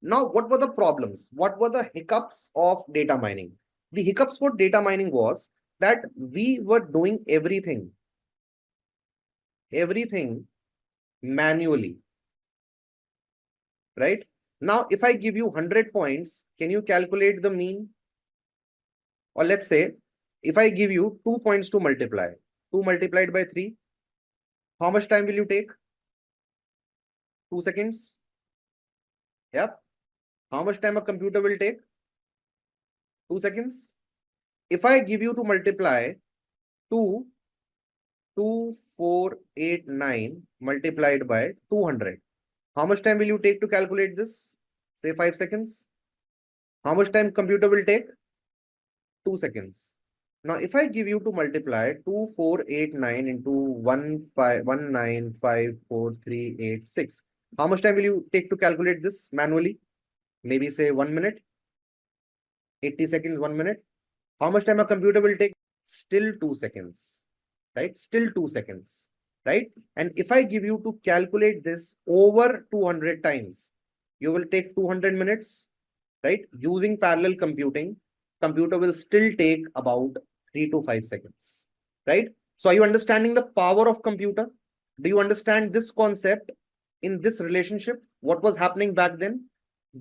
Now, what were the problems? What were the hiccups of data mining? The hiccups for data mining was that we were doing everything manually. Right? Now, if I give you 100 points, can you calculate the mean? Or let's say, if I give you 2 points to multiply, 2 multiplied by 3, how much time will you take? 2 seconds? Yep. How much time a computer will take? 2 seconds. If I give you to multiply 2489 multiplied by 200, how much time will you take to calculate this? Say 5 seconds. How much time computer will take? 2 seconds. Now, if I give you to multiply 2489 into 1954386, How much time will you take to calculate this manually? Maybe say 1 minute, 80 seconds, 1 minute. How much time a computer will take? Still 2 seconds, right? Still 2 seconds, right? And if I give you to calculate this over 200 times, you will take 200 minutes, right? Using parallel computing, computer will still take about 3 to 5 seconds, right? So are you understanding the power of computer? Do you understand this concept in this relationship? What was happening back then?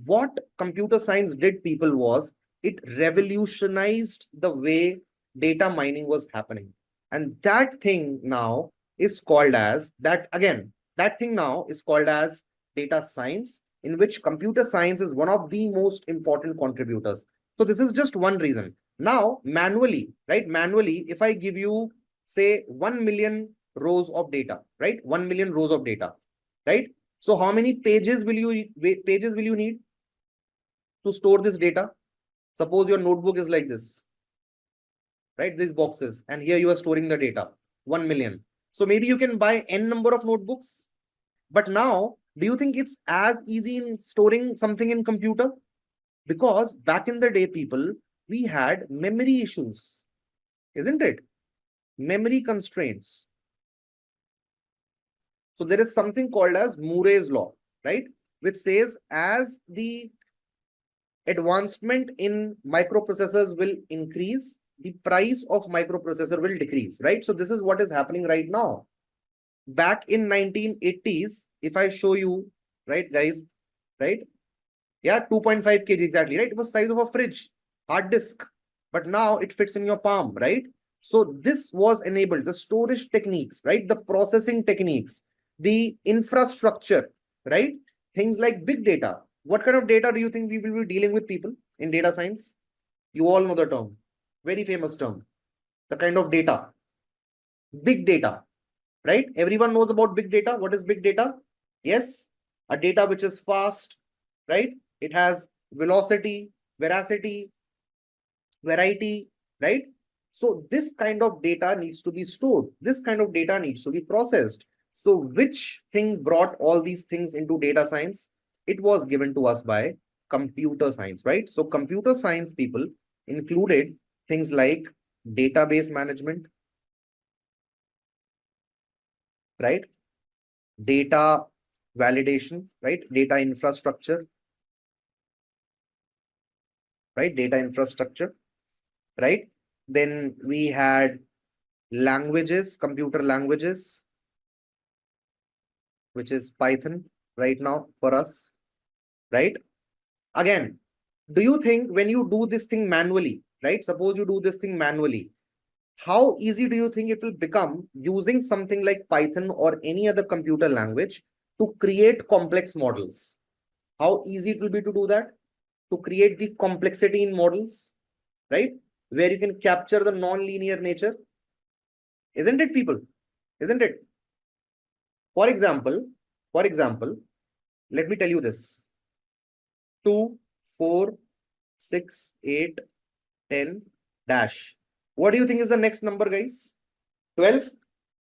What computer science did, people, was it revolutionized the way data mining was happening. And that thing now is called as, that thing now is called as data science, in which computer science is one of the most important contributors. So this is just one reason. Now, manually, right? Manually, if I give you, say, 1 million rows of data, right? 1 million rows of data, right? So how many pages will you need to store this data? Suppose your notebook is like this, right? These boxes, and here you are storing the data, 1 million. So maybe you can buy n number of notebooks. But now, do you think it's as easy in storing something in computer? Because back in the day, people, we had memory issues, isn't it? Memory constraints. So there is something called as Murray's law, right? Which says as the advancement in microprocessors will increase, the price of microprocessor will decrease, right? So this is what is happening right now. Back in 1980s, if I show you, right, guys, right? Yeah, 2.5 kg exactly, right? It was size of a fridge, hard disk, but now it fits in your palm, right? So this was enabled, the storage techniques, right? The processing techniques, the infrastructure, right? Things like big data. What kind of data do you think we will be dealing with, people, in data science? You all know the term, very famous term, the kind of data, big data, right? Everyone knows about big data. What is big data? Yes, a data which is fast, right? It has velocity, veracity, variety, right? So this kind of data needs to be stored. This kind of data needs to be processed. So which thing brought all these things into data science? It was given to us by computer science, right? So computer science, people, included things like database management, right? Data validation, right? Data infrastructure, right? Data infrastructure, right? Then we had languages, computer languages, which is Python right now for us, right? Again, do you think when you do this thing manually, right? Suppose you do this thing manually, how easy do you think it will become using something like Python or any other computer language to create complex models? How easy it will be to do that? To create the complexity in models, right? Where you can capture the non-linear nature. Isn't it, people? Isn't it? For example, let me tell you this. 2, 4, 6, 8, 10, dash. What do you think is the next number, guys? 12.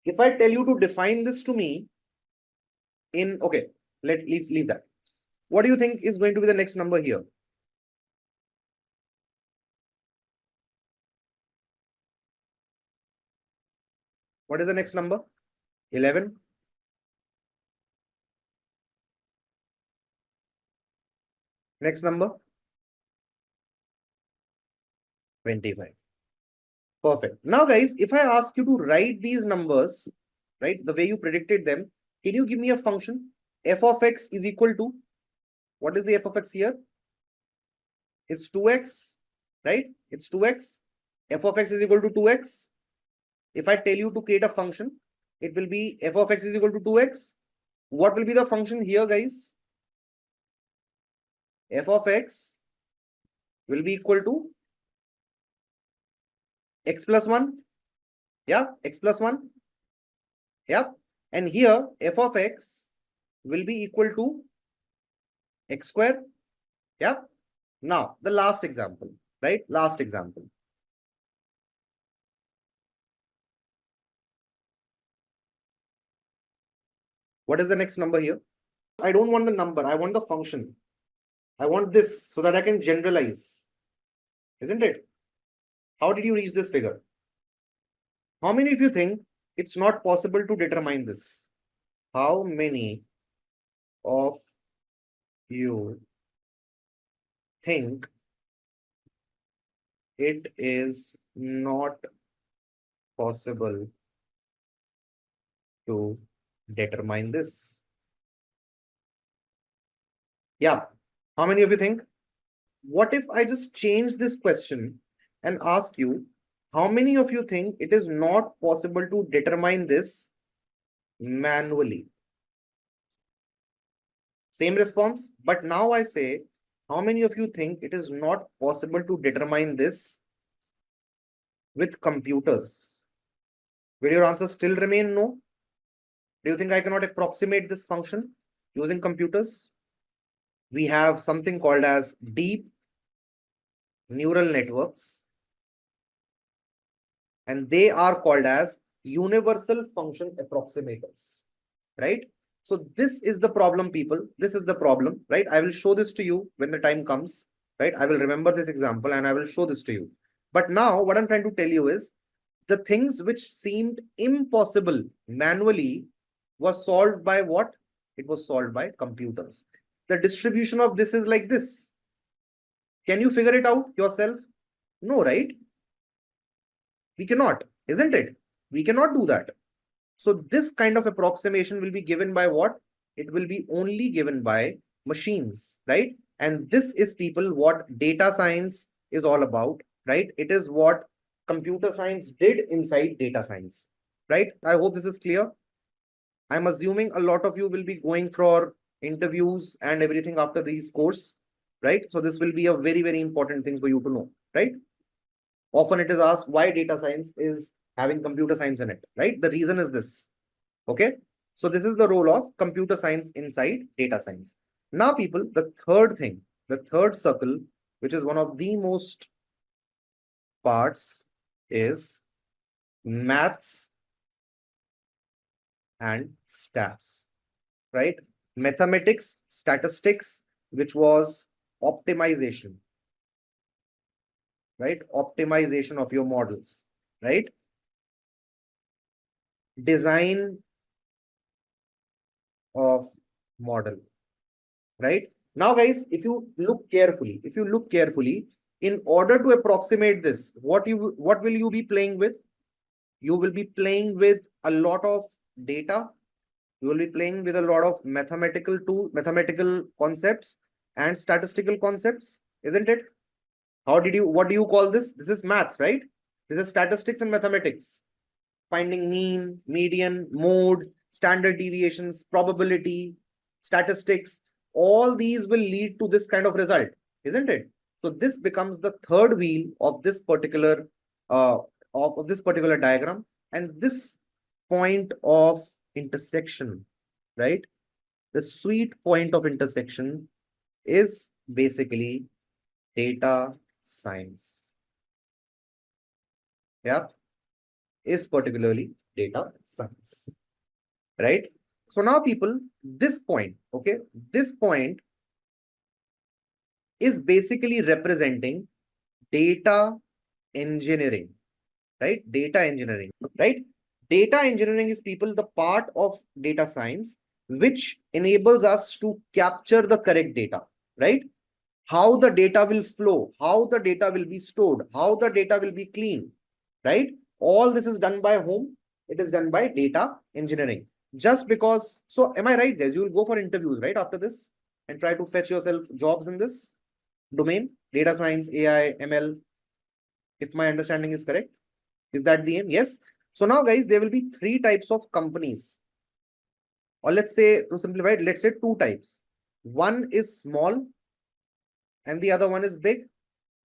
If I tell you to define this to me in, okay, let's leave that. What do you think is going to be the next number here? What is the next number? 11. Next number? 25. Perfect. Now, guys, if I ask you to write these numbers, right, the way you predicted them, can you give me a function? F of x is equal to, what is the f of x here? It's 2x, right? It's 2x. F of x is equal to 2x. If I tell you to create a function, it will be f of x is equal to 2x. What will be the function here, guys? F of x will be equal to x plus 1. Yeah, x plus 1. Yeah. And here, f of x will be equal to x square. Yeah. Now, the last example, right? Last example. What is the next number here? I don't want the number, I want the function. I want this so that I can generalize. Isn't it? How did you reach this figure? How many of you think it's not possible to determine this? How many of you think it is not possible to determine this? Yeah. How many of you think? What if I just change this question and ask you, how many of you think it is not possible to determine this manually? Same response, but now I say, how many of you think it is not possible to determine this with computers? Will your answer still remain no? Do you think I cannot approximate this function using computers? We have something called as deep neural networks, and they are called as universal function approximators, right? So this is the problem, people. This is the problem, right? I will show this to you when the time comes, right? I will remember this example and I will show this to you. But now what I'm trying to tell you is the things which seemed impossible manually was solved by what? It was solved by computers. The distribution of this is like this. Can you figure it out yourself? No, right? We cannot, isn't it? We cannot do that. So this kind of approximation will be given by what? It will be only given by machines, right? And this is, people, what data science is all about, right? It is what computer science did inside data science, right? I hope this is clear. I'm assuming a lot of you will be going for interviews and everything after this course, right? So this will be a very, very important thing for you to know, right? Often it is asked why data science is having computer science in it, right? The reason is this, okay? So this is the role of computer science inside data science. Now, people, the third thing, the third circle, which is one of the most parts, is maths and stats, right? Mathematics, statistics, which was optimization, right? Optimization of your models, right? Design of model, right? Now, guys, if you look carefully, in order to approximate this, what will you be playing with? You will be playing with a lot of data. You will be playing with a lot of mathematical concepts and statistical concepts, isn't it? What do you call this? This is maths, right? This is statistics and mathematics. Finding mean, median, mode, standard deviations, probability, statistics, all these will lead to this kind of result, isn't it? So this becomes the third wheel of this particular of this particular diagram, and this point of intersection, right? The sweet point of intersection is basically data science. Yeah, is particularly data science, right? So now, people, this point, okay, this point is basically representing data engineering, right? Data engineering, right? Data engineering is, people, the part of data science which enables us to capture the correct data, right? How the data will flow, how the data will be stored, how the data will be cleaned, right? All this is done by whom? It is done by data engineering. Just because, so am I right, guys? You will go for interviews, right, after this, and try to fetch yourself jobs in this domain, data science, AI, ML, if my understanding is correct. Is that the aim? Yes. So now, guys, there will be three types of companies. Or let's say, to simplify it, let's say two types. One is small and the other one is big,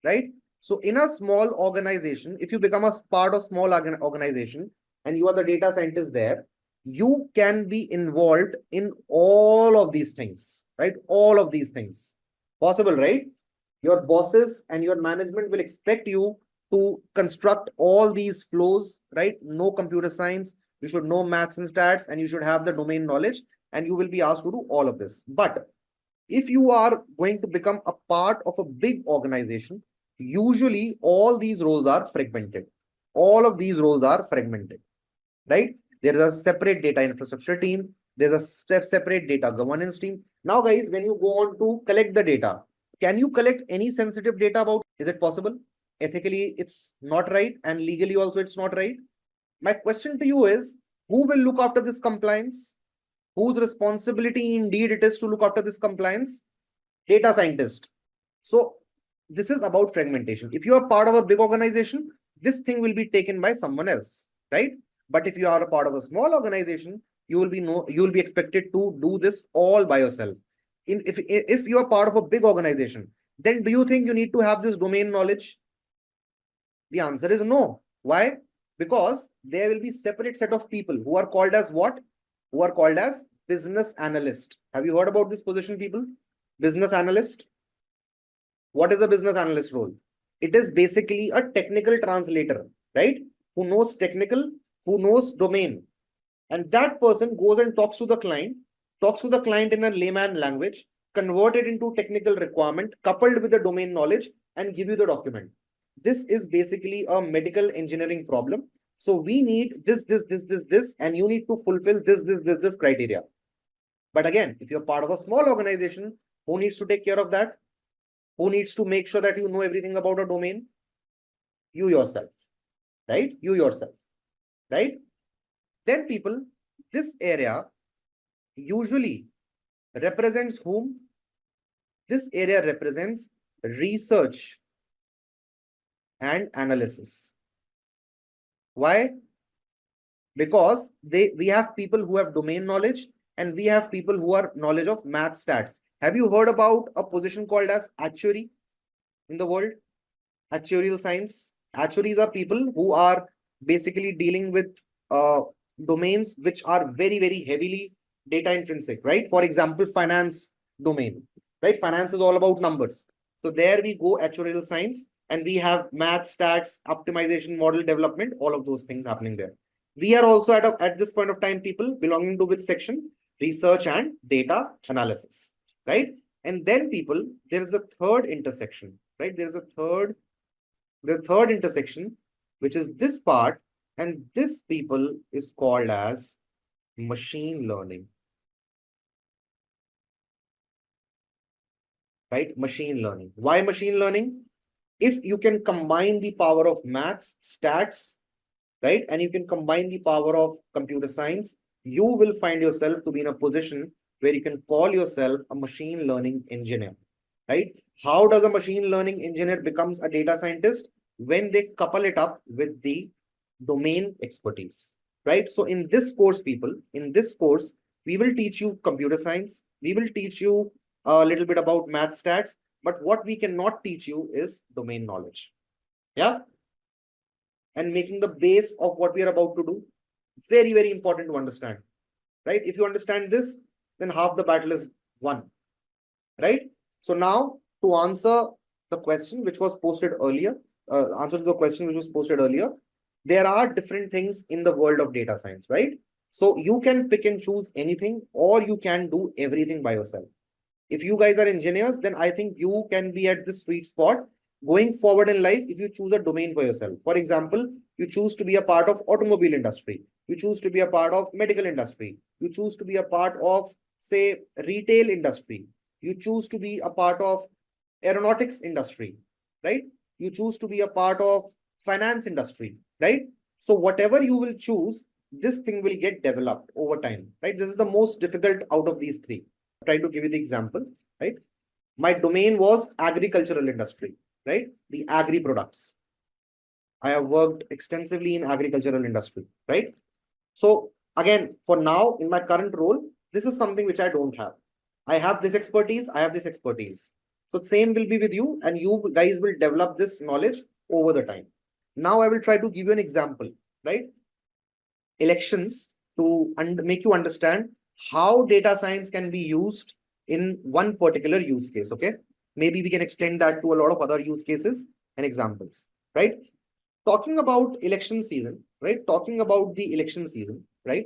right? So in a small organization, if you become a part of small organization and you are the data scientist there, you can be involved in all of these things, right? All of these things. Possible, right? Your bosses and your management will expect you to construct all these flows, right? No computer science. You should know maths and stats, and you should have the domain knowledge. and you will be asked to do all of this. But if you are going to become a part of a big organization, usually all these roles are fragmented. All of these roles are fragmented, right? There is a separate data infrastructure team. There's a separate data governance team. Now, guys, when you go on to collect the data, can you collect any sensitive data about? Is it possible? Ethically, it's not right, and legally also it's not right. My question to you is, who will look after this compliance? Whose responsibility indeed it is to look after this compliance? Data scientist. So this is about fragmentation. If you are part of a big organization, this thing will be taken by someone else, right? But if you are a part of a small organization, you will be expected to do this all by yourself. If you are part of a big organization, then do you think you need to have this domain knowledge? The answer is no. Why? Because there will be separate set of people who are called as what? Who are called as business analyst. Have you heard about this position, people? Business analyst. What is a business analyst role? It is basically a technical translator, right? Who knows technical, who knows domain. And that person goes and talks to the client in a layman language, convert it into technical requirement, coupled with the domain knowledge, and give you the document. This is basically a medical engineering problem. So we need this, and you need to fulfill this criteria. But again, if you're part of a small organization, who needs to take care of that? Who needs to make sure that you know everything about a domain? You yourself, right? You yourself, right? Then people, this area usually represents whom? This area represents research and analysis. Why? Because we have people who have domain knowledge, and we have people who are knowledge of math stats. Have you heard about a position called as actuary in the world? Actuarial science. Actuaries are people who are basically dealing with domains which are very, very heavily data intrinsic, right? For example, finance domain, right? Finance is all about numbers. So there we go, actuarial science, and we have math, stats, optimization, model development, all of those things happening there. We are also at this point of time, people belonging to which section? Research and data analysis, right? And then people, there is the third intersection, right? There is the third intersection, which is this part, and this people is called as machine learning, right? Machine learning. Why machine learning? If you can combine the power of maths, stats, right, and you can combine the power of computer science, you will find yourself to be in a position where you can call yourself a machine learning engineer, right? How does a machine learning engineer becomes a data scientist? When they couple it up with the domain expertise, right? So in this course, people, in this course, we will teach you computer science. We will teach you a little bit about math stats, but what we cannot teach you is domain knowledge. Yeah. And making the base of what we are about to do. Very, very important to understand, right? If you understand this, then half the battle is won, right? So now to answer the question which was posted earlier, there are different things in the world of data science, right? So you can pick and choose anything, or you can do everything by yourself. If you guys are engineers, then I think you can be at this sweet spot going forward in life. If you choose a domain for yourself, for example, you choose to be a part of automobile industry, you choose to be a part of medical industry, you choose to be a part of, say, retail industry, you choose to be a part of aeronautics industry, right? You choose to be a part of finance industry, right? So whatever you will choose, this thing will get developed over time, right? This is the most difficult out of these three. I'll try to give you the example, right? My domain was agricultural industry, right? The agri products. I have worked extensively in agricultural industry, right? So again, for now, in my current role, this is something which I don't have. I have this expertise, I have this expertise. So same will be with you, and you guys will develop this knowledge over the time. Now I will try to give you an example, right? Elections, to make you understand how data science can be used in one particular use case, okay? Maybe we can extend that to a lot of other use cases and examples, right? Talking about election season, right? Talking about the election season, right?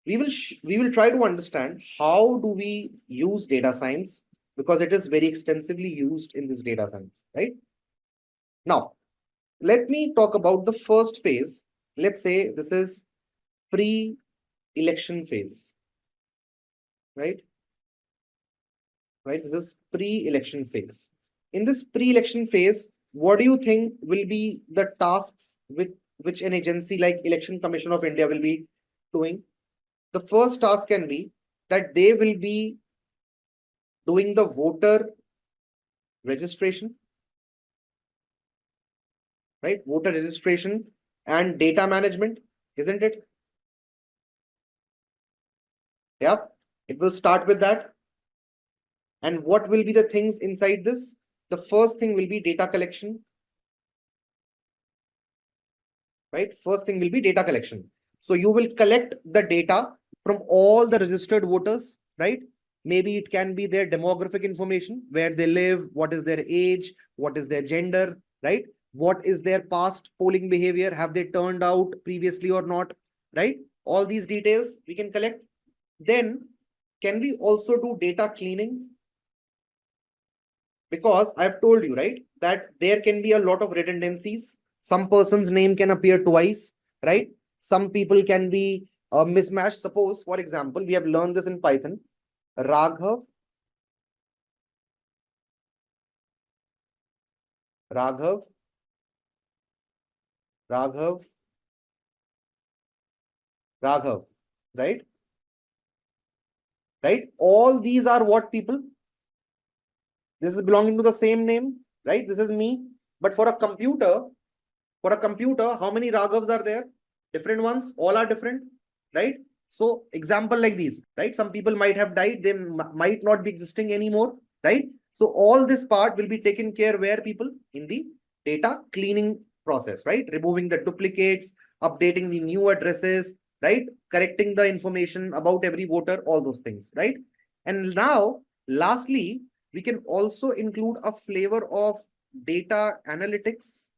we will try to understand how do we use data science, because it is very extensively used in this data science, right? Now, let me talk about the first phase. Let's say this is pre-election phase, right? Right, this is pre-election phase. In this pre-election phase, what do you think will be the tasks with which an agency like Election Commission of India will be doing? The first task can be that they will be doing the voter registration, right? Voter registration and data management, isn't it? Yeah, it will start with that. And what will be the things inside this? The first thing will be data collection, right? First thing will be data collection. So you will collect the data from all the registered voters, right? Maybe it can be their demographic information, where they live, what is their age, what is their gender, right? What is their past polling behavior? Have they turned out previously or not, right? All these details we can collect. Then can we also do data cleaning? Because I've told you, right, that there can be a lot of redundancies. Some person's name can appear twice, right? Some people can be mismatched. Suppose, for example, we have learned this in Python. Raghav, Raghav, Raghav, Raghav, right? Right? All these are what people? This is belonging to the same name, right? This is me. But for a computer, how many Raghavs are there? Different ones, all are different, right? So example like these, right? Some people might have died, they might not be existing anymore, right? So all this part will be taken care where people in the data cleaning process, right? Removing the duplicates, updating the new addresses, right? Correcting the information about every voter, all those things, right? And now, lastly, we can also include a flavor of data analytics,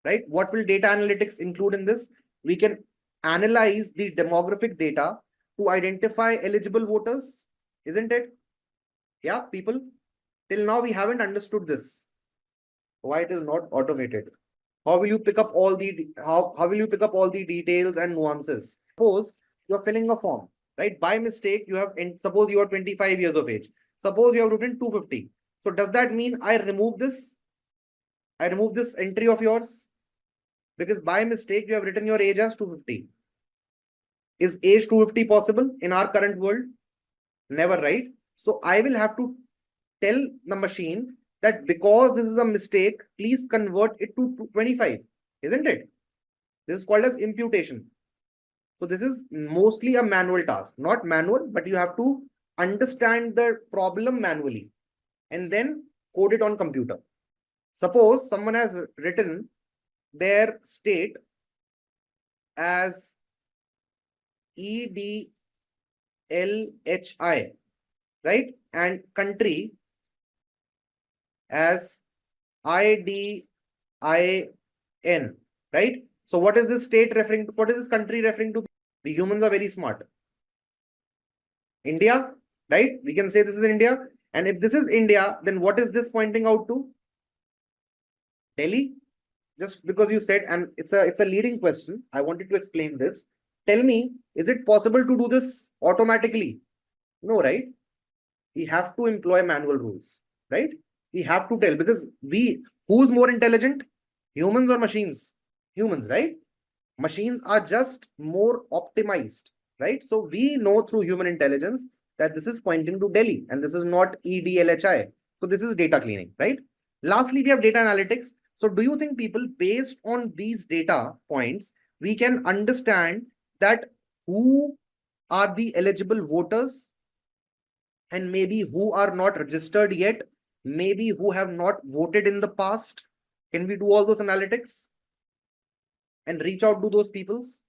right? What will data analytics include in this? We can analyze the demographic data to identify eligible voters, isn't it? Yeah, people, till now we haven't understood this. Why it is not automated? How will you pick up all the how will you pick up all the details and nuances? Suppose you're filling a form, right? By mistake, you have, suppose you are 25 years of age. Suppose you have written 250. So does that mean I remove this? I remove this entry of yours? Because by mistake, you have written your age as 250. Is age 250 possible in our current world? Never, right? So I will have to tell the machine that because this is a mistake, please convert it to 25, isn't it? This is called as imputation. So this is mostly a manual task, not manual, but you have to understand the problem manually and then code it on computer. Suppose someone has written their state as EDLHI, right? And country as IDIN, right? So what is this state referring to? What is this country referring to? The humans are very smart. India, right? We can say this is India. And if this is India, then what is this pointing out to? Delhi? Just because you said, and it's a leading question, I wanted to explain this. Tell me, is it possible to do this automatically? No, right? We have to employ manual rules, right? We have to tell, because who's more intelligent? Humans or machines? Humans, right? Machines are just more optimized, right? So we know through human intelligence that this is pointing to Delhi and this is not EDLHI. So this is data cleaning, right? Lastly, we have data analytics. So do you think people, based on these data points, we can understand that who are the eligible voters and maybe who are not registered yet, maybe who have not voted in the past? Can we do all those analytics and reach out to those peoples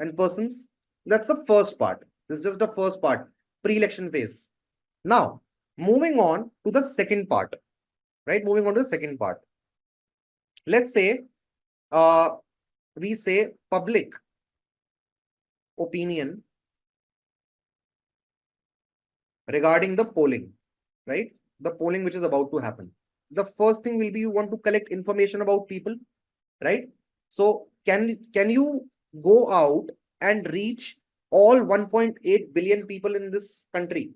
and persons? That's the first part. This is just the first part, pre-election phase. Now, moving on to the second part, right? Moving on to the second part. Let's say we say public. opinion regarding the polling, right? The polling which is about to happen. The first thing will be you want to collect information about people, right? So can you go out and reach all 1.8 billion people in this country?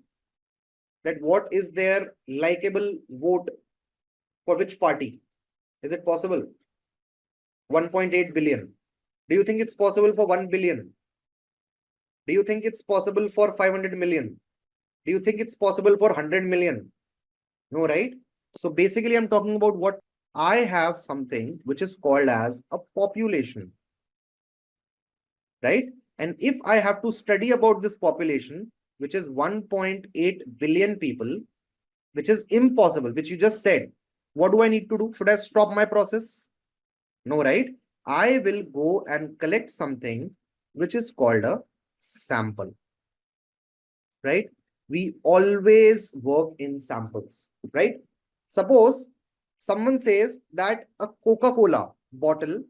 That what is their likable vote for which party? Is it possible? 1.8 billion. Do you think it's possible for 1 billion? Do you think it's possible for 500 million? Do you think it's possible for 100 million? No, right? So basically I'm talking about what I have something which is called as a population, right? And if I have to study about this population, which is 1.8 billion people, which is impossible, which you just said, what do I need to do? Should I stop my process? No, right? I will go and collect something which is called a sample, right? We always work in samples, right? Suppose someone says that a Coca-Cola bottle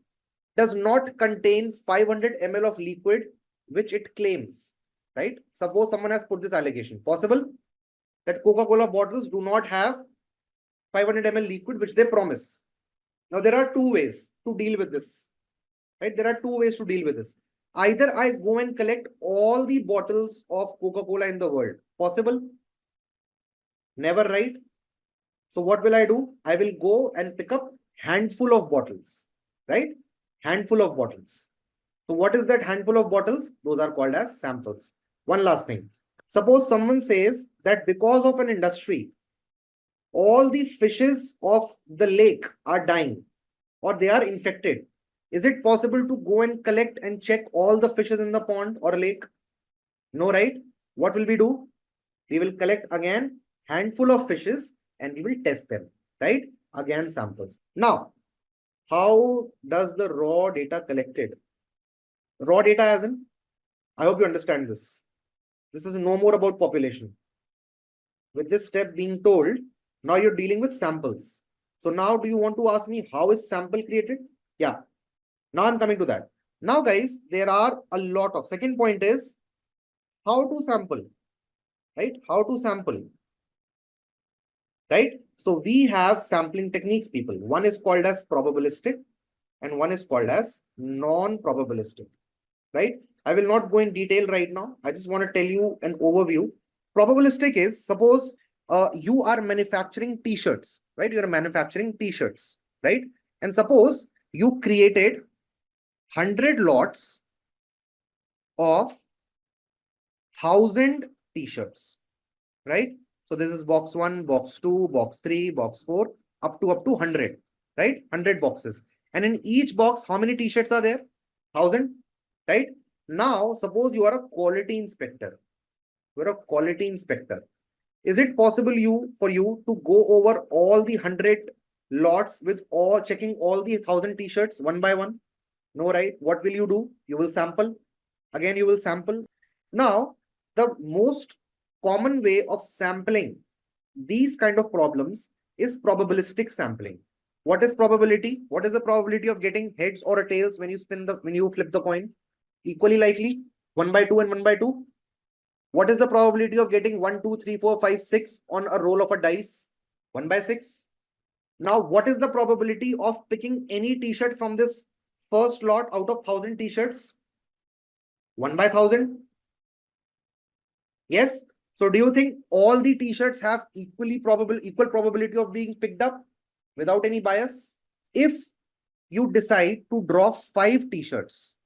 does not contain 500 ml of liquid, which it claims, right? Suppose someone has put this allegation. Possible that Coca-Cola bottles do not have 500 ml liquid, which they promise. Now, there are two ways to deal with this, right? There are two ways to deal with this. Either I go and collect all the bottles of Coca-Cola in the world. Possible? Never, right? So what will I do? I will go and pick up handful of bottles, right? Handful of bottles. So what is that handful of bottles? Those are called as samples. One last thing. Suppose someone says that because of an industry, all the fishes of the lake are dying or they are infected. Is it possible to go and collect and check all the fishes in the pond or lake? No, right? What will we do? We will collect again handful of fishes and we will test them, right? Again, samples. Now, how does the raw data collected? Raw data as in, I hope you understand this. This is no more about population. With this step being told, now you're dealing with samples. So now do you want to ask me how is sample created? Yeah. Now I'm coming to that. Now guys, there are a lot of, second point is how to sample, right? How to sample, right? So we have sampling techniques, people. One is called as probabilistic and one is called as non-probabilistic, right? I will not go in detail right now. I just want to tell you an overview. Probabilistic is, suppose you are manufacturing t-shirts, right? You're manufacturing t-shirts, right? And suppose you created 100 lots of 1,000 t-shirts, right? So this is box 1, box 2, box 3, box 4, up to 100, right? 100 boxes. And in each box, how many t-shirts are there? 1,000, right? Now, suppose you are a quality inspector. You're a quality inspector. Is it possible for you to go over all the 100 lots with all checking all the 1,000 t-shirts one by one? No, right? What will you do? You will sample. Again, you will sample. Now, the most common way of sampling these kind of problems is probabilistic sampling. What is probability? What is the probability of getting heads or tails when you flip the coin? Equally likely, 1 by 2 and 1 by 2. What is the probability of getting 1, 2, 3, 4, 5, 6 on a roll of a dice? 1 by 6. Now, what is the probability of picking any t-shirt from this first lot out of 1,000 t-shirts? 1 by 1,000. Yes. So do you think all the t-shirts have equal probability of being picked up without any bias? If you decide to draw 5 t-shirts,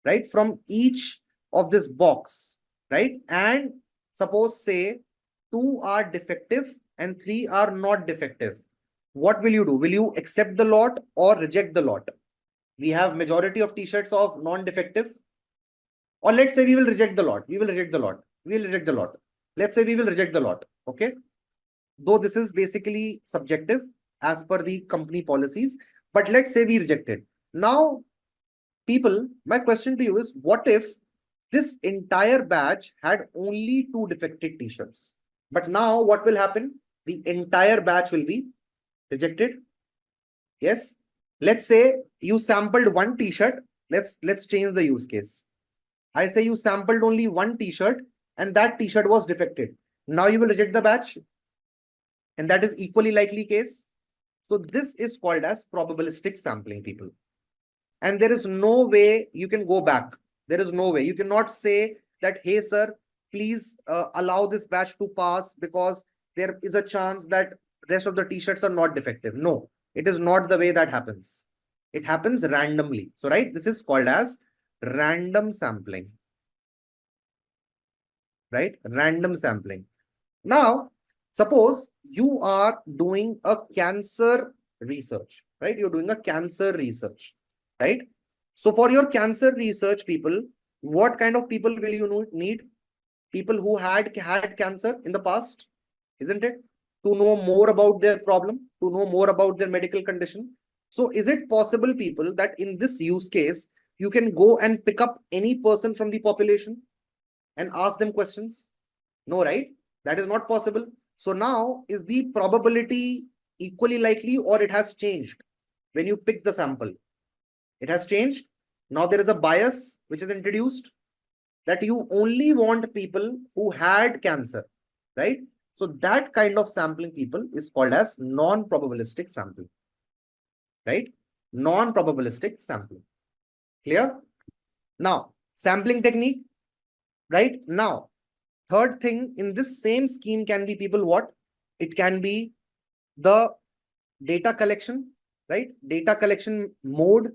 right, from each of this box, right, and suppose say 2 are defective and 3 are not defective, what will you do? Will you accept the lot or reject the lot? We have majority of t-shirts of non-defective, or let's say we will reject the lot. We will reject the lot. We will reject the lot. Let's say we will reject the lot. Okay. Though this is basically subjective as per the company policies, but let's say we reject it. Now, people, my question to you is, what if this entire batch had only 2 defective t-shirts? But now what will happen? The entire batch will be rejected. Yes. Let's say you sampled 1 t-shirt. Let's change the use case. I say you sampled only one t-shirt and that t-shirt was defected. Now you will reject the batch, and that is equally likely case. So this is called as probabilistic sampling, people. And there is no way you can go back. There is no way. You cannot say that, hey, sir, please allow this batch to pass because there is a chance that rest of the t-shirts are not defective. No, it is not the way that happens. It happens randomly. So, right, this is called as random sampling. Right? Random sampling. Now, suppose you are doing a cancer research, right? You're doing a cancer research, right? So for your cancer research, people, what kind of people will you need? People who had cancer in the past, isn't it? To know more about their problem, to know more about their medical condition. So is it possible, people, that in this use case, you can go and pick up any person from the population and ask them questions? No, right? That is not possible. So now, is the probability equally likely or it has changed when you pick the sample? It has changed. Now there is a bias which is introduced that you only want people who had cancer, right? So that kind of sampling, people, is called as non-probabilistic sampling, right? Non-probabilistic sampling. Clear? Now, sampling technique, right? Now, third thing in this same scheme can be, people, what? It can be the data collection, right? Data collection mode,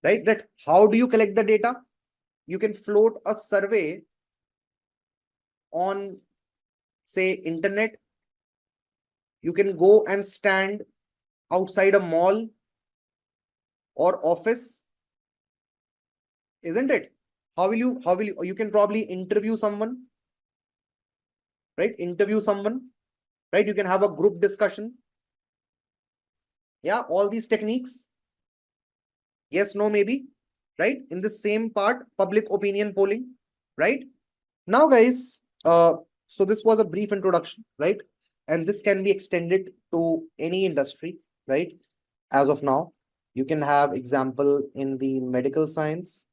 right? That how do you collect the data? You can float a survey on, say, internet. You can go and stand outside a mall or office, isn't it? How will you can probably interview someone, right? Interview someone, right? You can have a group discussion. Yeah, all these techniques. Yes, no, maybe, right? In the same part, public opinion polling, right? Now, guys, so this was a brief introduction, right? And this can be extended to any industry, right? As of now, you can have example in the medical science,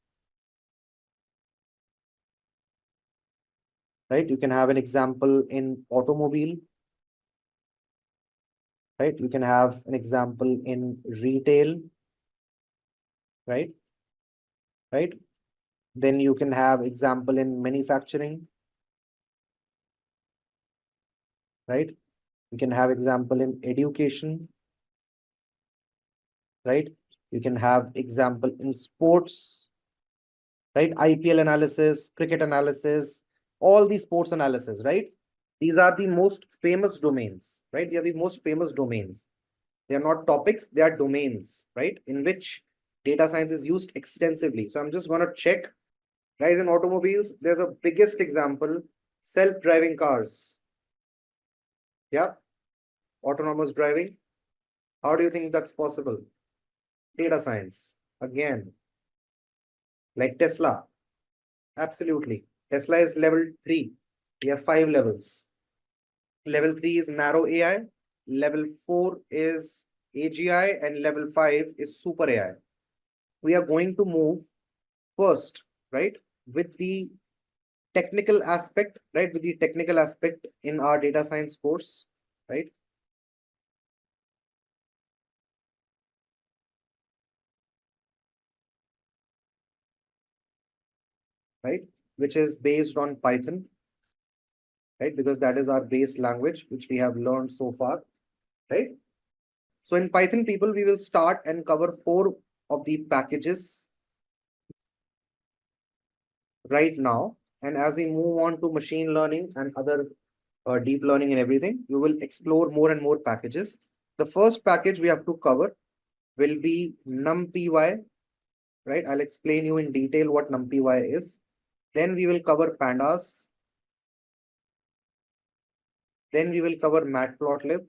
right? You can have an example in automobile, right? You can have an example in retail, right? Right? Then you can have example in manufacturing, right? You can have example in education, right? You can have example in sports, right? IPL analysis, cricket analysis, all these sports analysis, right? These are the most famous domains, right? They are the most famous domains. They are not topics, they are domains, right? In which data science is used extensively. So I'm just going to check, guys, in automobiles, there's a biggest example, self-driving cars. Yeah, autonomous driving. How do you think that's possible? Data science, again, like Tesla. Absolutely. Tesla is level 3. We have 5 levels. Level 3 is narrow AI. Level 4 is AGI. And level 5 is super AI. We are going to move first, right, with the technical aspect, right, with the technical aspect in our data science course, right? Right, which is based on Python, right? Because that is our base language, which we have learned so far, right? So in Python, people, we will start and cover 4 of the packages right now. And as we move on to machine learning and other deep learning and everything, you will explore more and more packages. The first package we have to cover will be numpy, right? I'll explain you in detail what numpy is. Then we will cover pandas. Then we will cover matplotlib.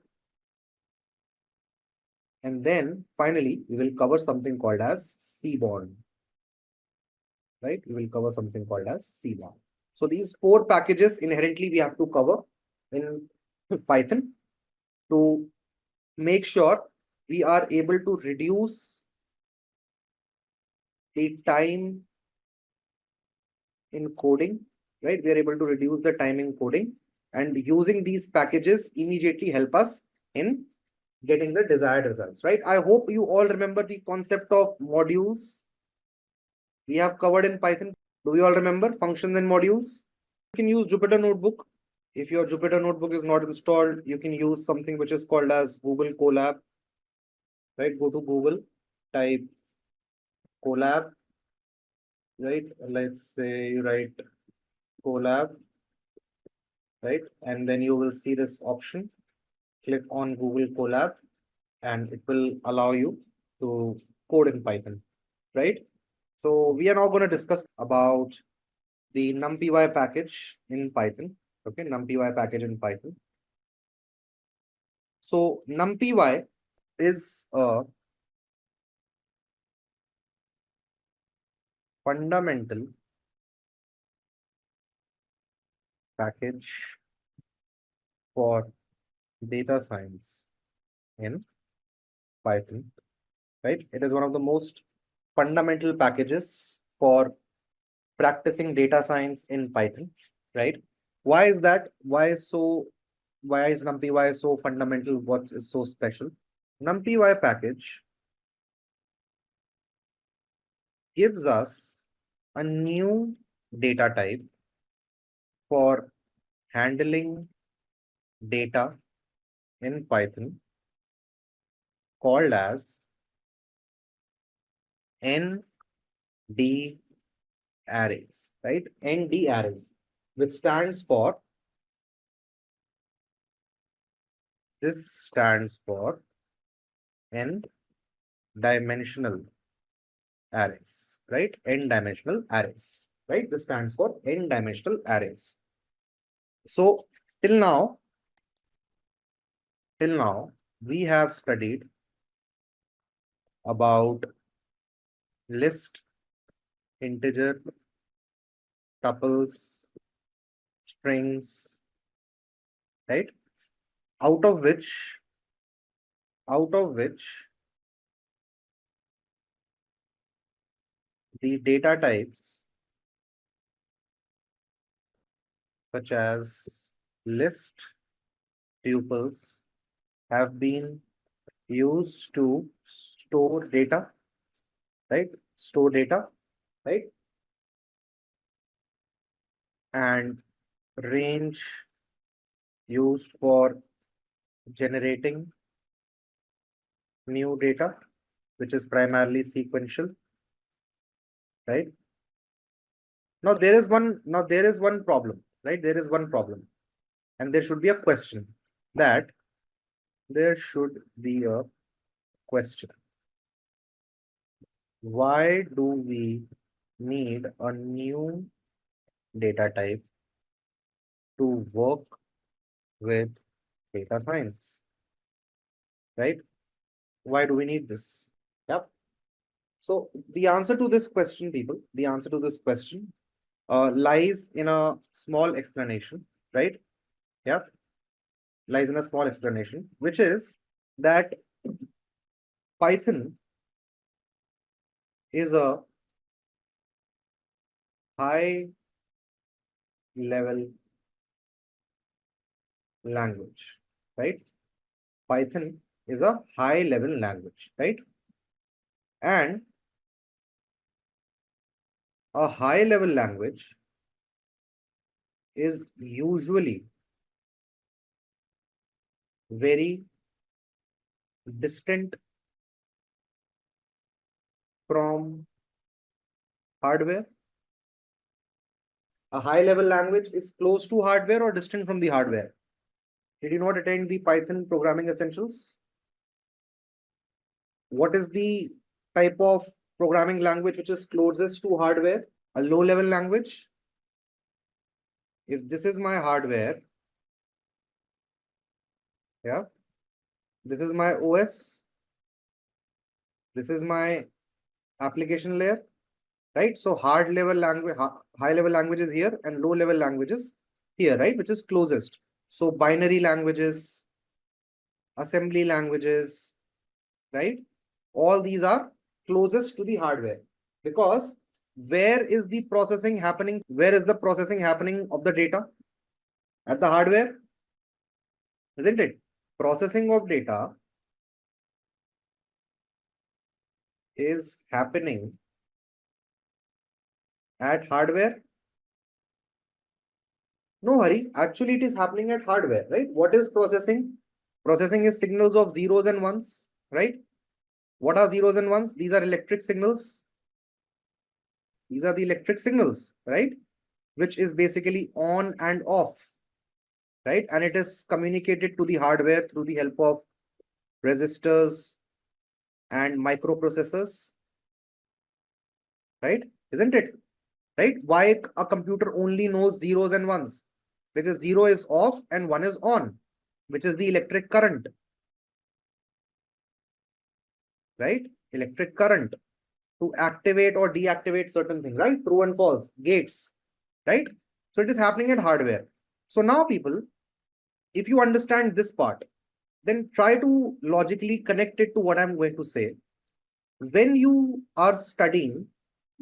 And then finally, we will cover something called as Seaborn, right? We will cover something called as Seaborn. So these 4 packages inherently we have to cover in Python to make sure we are able to reduce the time in coding, right? We are able to reduce the time in coding, and using these packages immediately help us in getting the desired results, right? I hope you all remember the concept of modules we have covered in Python. Do you all remember functions and modules? You can use Jupyter Notebook. If your Jupyter Notebook is not installed, you can use something which is called as Google Colab, right? Go to Google, type Colab, right? Let's say you write Colab, right? And then you will see this option. Click on Google Colab and it will allow you to code in Python, right? So we are now going to discuss about the numpy package in Python. Okay, numpy package in Python. So numpy is a fundamental package for data science in Python, right? It is one of the most fundamental packages for practicing data science in Python, right? Why is that? Why is numpy so fundamental? What is so special? Numpy package gives us a new data type for handling data in Python called as ND arrays, right? ND arrays, which stands for n-dimensional arrays, right? N-dimensional arrays, right? This stands for n-dimensional arrays. So till now, we have studied about list, integer, tuples, strings, right? Out of which the data types such as list, tuples have been used to store data, right? Store data, right? And range used for generating new data, which is primarily sequential, right? Now there is one problem, right? There is one problem, and there should be a question. That there should be a question. Why do we need a new data type to work with data science, right? Why do we need this? Yep. So the answer to this question, people, the answer to this question lies in a small explanation, right? Yep. Lies in a small explanation, which is that Python is a high level language, right? Python is a high level language, right? And a high level language is usually very distant from hardware. A high level language is close to hardware or distant from the hardware. Did you not attend the Python programming essentials? What is the type of programming language which is closest to hardware? A low level language. If this is my hardware, yeah, this is my OS, this is my application layer, right? So hard level language, high level languages here, and low level languages here, right? Which is closest. So binary languages, assembly languages, right? All these are closest to the hardware because where is the processing happening? Where is the processing happening of the data? At the hardware, isn't it? Processing of data is happening at hardware. No hurry, actually it is happening at hardware, right? What is processing? Processing is signals of zeros and ones, right? What are zeros and ones? These are electric signals. These are the electric signals, right? Which is basically on and off, right? And it is communicated to the hardware through the help of resistors and microprocessors, right? Isn't it? Right? Why a computer only knows zeros and ones? Because 0 is off and 1 is on, which is the electric current, right? Electric current to activate or deactivate certain things, right? True and false, gates, right? So it is happening at hardware. So now people, if you understand this part, then try to logically connect it to what I'm going to say. When you are studying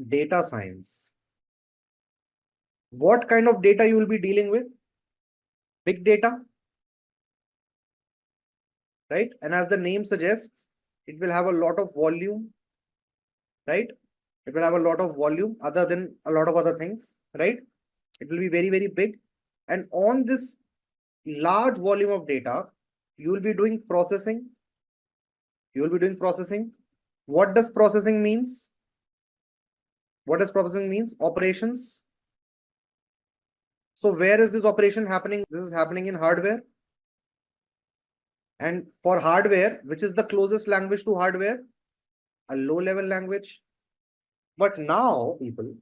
data science, what kind of data you will be dealing with? Big data, right? And as the name suggests, it will have a lot of volume, right? It will have a lot of volume other than a lot of other things, right? It will be very, very big. And on this large volume of data, you will be doing processing. You will be doing processing. What does processing means? What does processing means? Operations. So where is this operation happening? This is happening in hardware. And for hardware, which is the closest language to hardware? A low-level language. But now, people,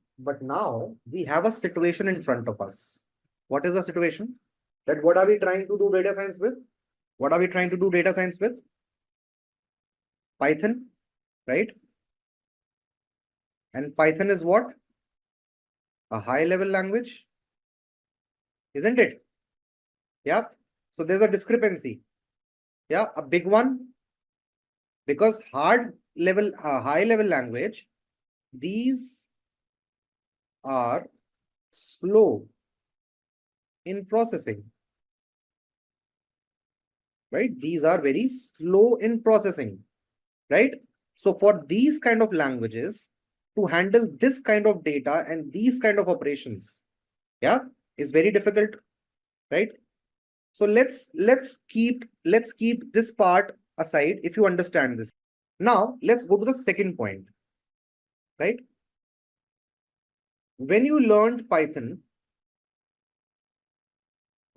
we have a situation in front of us. What is the situation? That what are we trying to do data science with? What are we trying to do data science with? Python, right? And Python is what? A high-level language, isn't it? Yeah. So there's a discrepancy. Yeah, a big one. Because high-level language, these are slow in processing, right? These are very slow in processing, right? So for these kind of languages, to handle this kind of data and these kind of operations, yeah, is very difficult, right? So let's keep this part aside if you understand this. Now let's go to the second point, right? When you learned Python,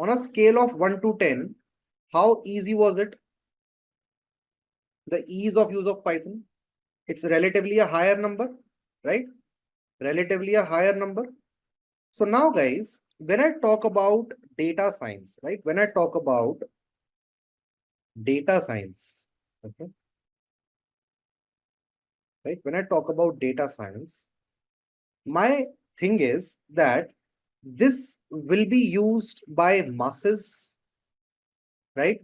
on a scale of 1 to 10, how easy was it? The ease of use of Python? It's relatively a higher number, right? Relatively a higher number. So now guys, when I talk about data science, right? When I talk about data science, okay? Right? When I talk about data science, my thing is that this will be used by masses, right?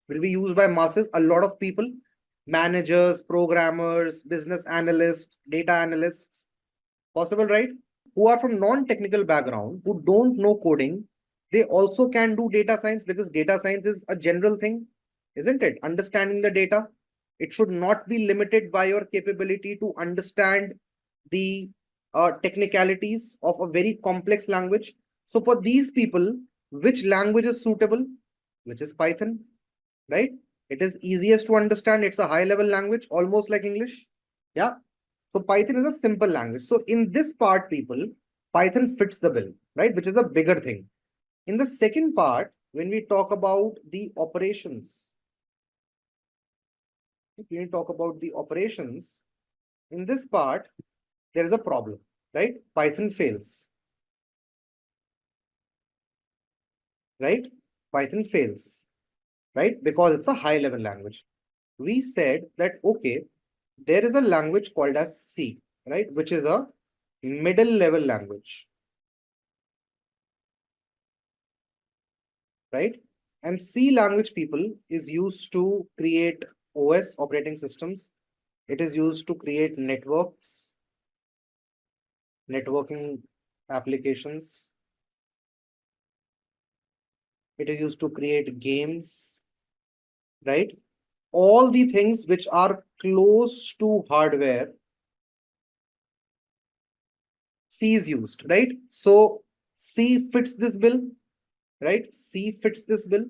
Will be used by masses, a lot of people, managers, programmers, business analysts, data analysts, possible, right? Who are from non-technical background, who don't know coding, they also can do data science because data science is a general thing, isn't it? Understanding the data. It should not be limited by your capability to understand the technicalities of a very complex language. So for these people, which language is suitable? Which is Python, right? It is easiest to understand. It's a high-level language, almost like English. Yeah. So Python is a simple language. So in this part, people, Python fits the bill, right? Which is a bigger thing. In the second part, when we talk about the operations, in this part, there is a problem, right? Python fails, right? Python fails, right? Because it's a high-level language. We said that, okay, there is a language called as C, right? Which is a middle level language, right? And C language, people, is used to create OS, operating systems. It is used to create networks, networking applications. It is used to create games, right? All the things which are close to hardware, C is used, right? So C fits this bill, right? C fits this bill.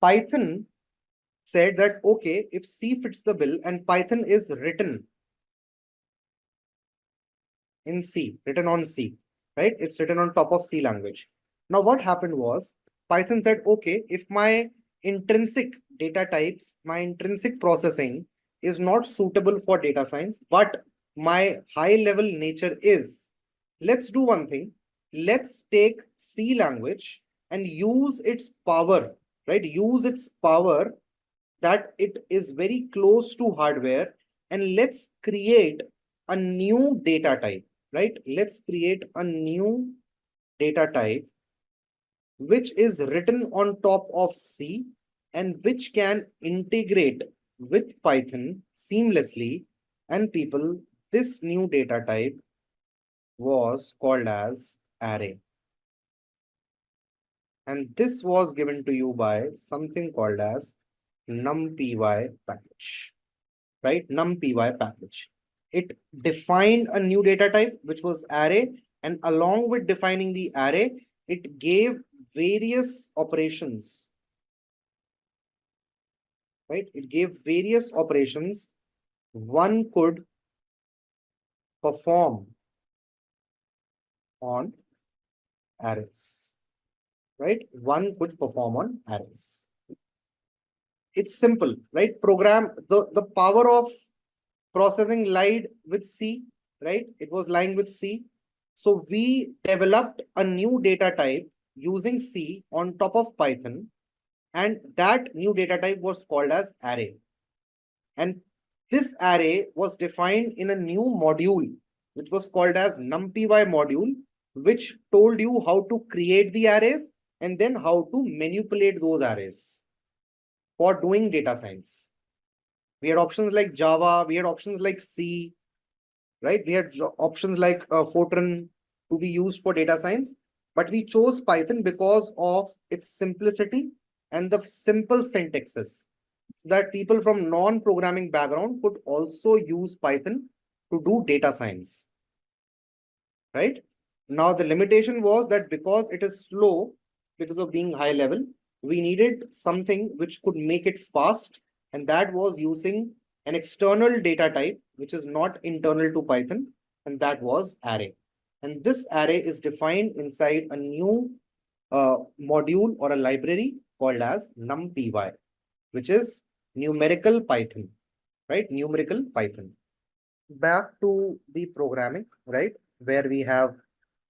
Python said that, okay, if C fits the bill and Python is written in C, written on C, right? It's written on top of C language. Now what happened was Python said, okay, if my intrinsic data types, my intrinsic processing is not suitable for data science, but my high level nature is, let's do one thing. Let's take C language and use its power, right? Use its power that it is very close to hardware, and let's create a new data type, right? Let's create a new data type which is written on top of C and which can integrate with Python seamlessly. And people, this new data type was called as array. And this was given to you by something called as numpy package, right? Numpy package. It defined a new data type, which was array. And along with defining the array, it gave various operations, right? It gave various operations one could perform on arrays, right? One could perform on arrays. It's simple, right? Program, the power of processing lied with C, right? It was lying with C. So we developed a new data type using C on top of Python, and that new data type was called as array. And this array was defined in a new module, which was called as numpy module, which told you how to create the arrays and then how to manipulate those arrays for doing data science. We had options like Java, we had options like C, right? We had options like Fortran to be used for data science, but we chose Python because of its simplicity and the simple syntaxes, so that people from non-programming background could also use Python to do data science, right? Now, the limitation was that because it is slow, because of being high level, we needed something which could make it fast, and that was using an external data type, which is not internal to Python, and that was array. And this array is defined inside a new module or a library called as numpy, which is numerical Python, right? Numerical Python. Back to the programming, right? Where we have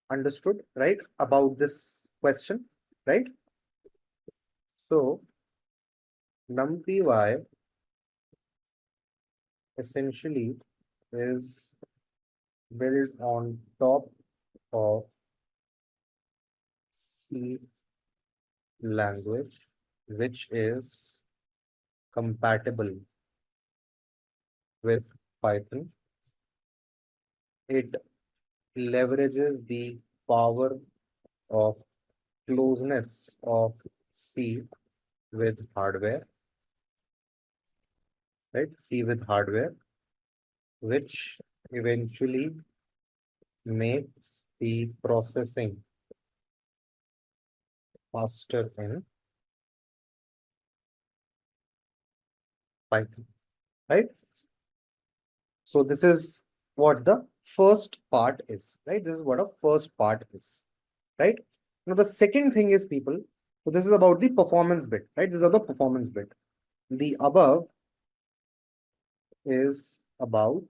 understood, right, about this question, right? So numpy essentially is built on top of C language, which is compatible with Python. It leverages the power of closeness of C with hardware, right? C with hardware, which eventually makes the processing faster in Python, right? So this is what the first part is, right? This is what a first part is, right? Now the second thing is, people, so this is about the performance bit, right? This is the performance bit. The above is about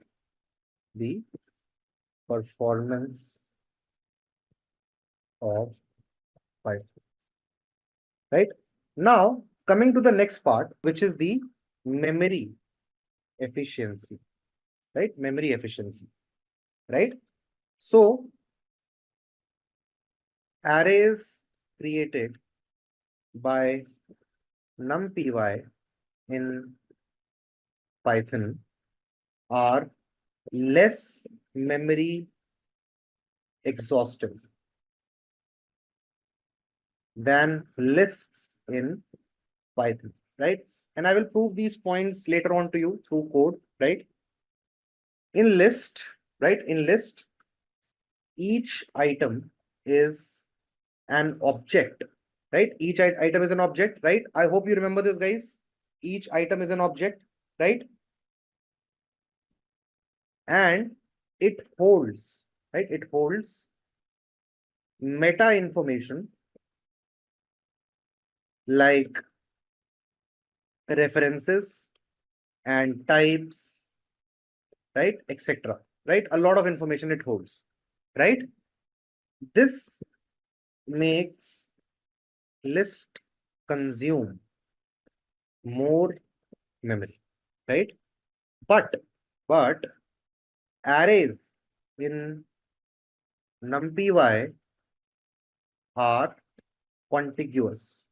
the performance of Python, right? Now coming to the next part, which is the memory efficiency, right? Memory efficiency, right? So arrays created by numpy in Python are less memory exhaustive than lists in Python, right? And I will prove these points later on to you through code, right? In list, right? In list, each item is an object, right? Each item is an object, right? I hope you remember this, guys. Each item is an object, right? And it holds, right? It holds meta information like references and types, right? Etc. Right? A lot of information it holds, right? This makes list consume more memory, right? But arrays in numpy are contiguous,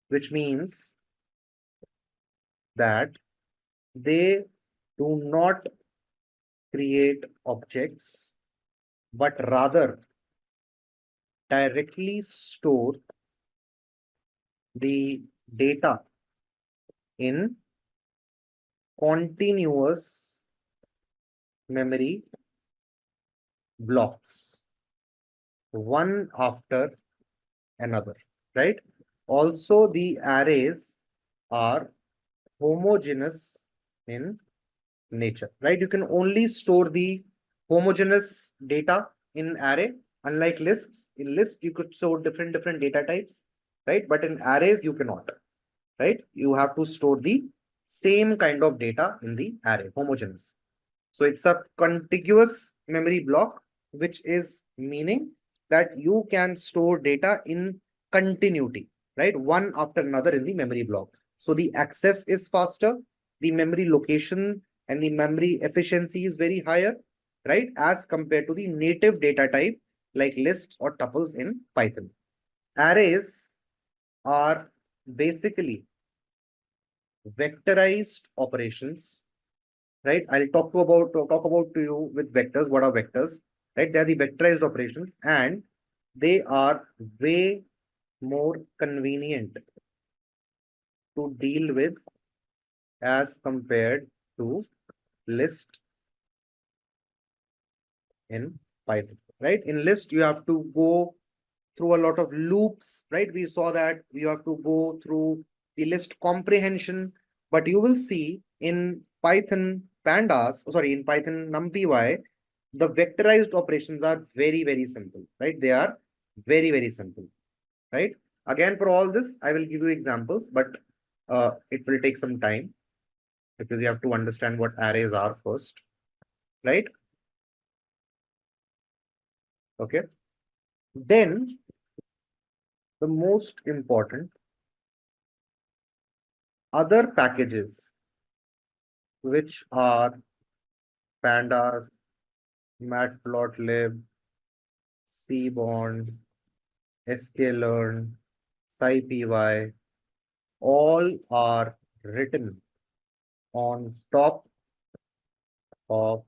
which means that they do not create objects, but rather directly store the data in continuous memory blocks, one after another, right? Also, the arrays are homogeneous in nature, right? You can only store the homogeneous data in array, unlike lists. In lists, you could store different data types, right? But in arrays, you cannot, right? You have to store the same kind of data in the array, homogeneous. So it's a contiguous memory block, which is meaning that you can store data in continuity, right? One after another in the memory block. So the access is faster, the memory location and the memory efficiency is very higher, right? As compared to the native data type like lists or tuples in Python. Arrays are basically vectorized operations, right? I'll talk about to you with vectors. What are vectors, right? They are the vectorized operations, and they are way more convenient to deal with as compared to list in Python, right? In list, you have to go through a lot of loops, right? We saw that you have to go through the list comprehension, but you will see in Python pandas, sorry, in Python numpy, the vectorized operations are very simple, right? They are very simple, right? Again, for all this, I will give you examples, but it will take some time because you have to understand what arrays are first, right? Okay. Then the most important other packages, which are pandas, matplotlib, cbond, sklearn, scipy, all are written on top of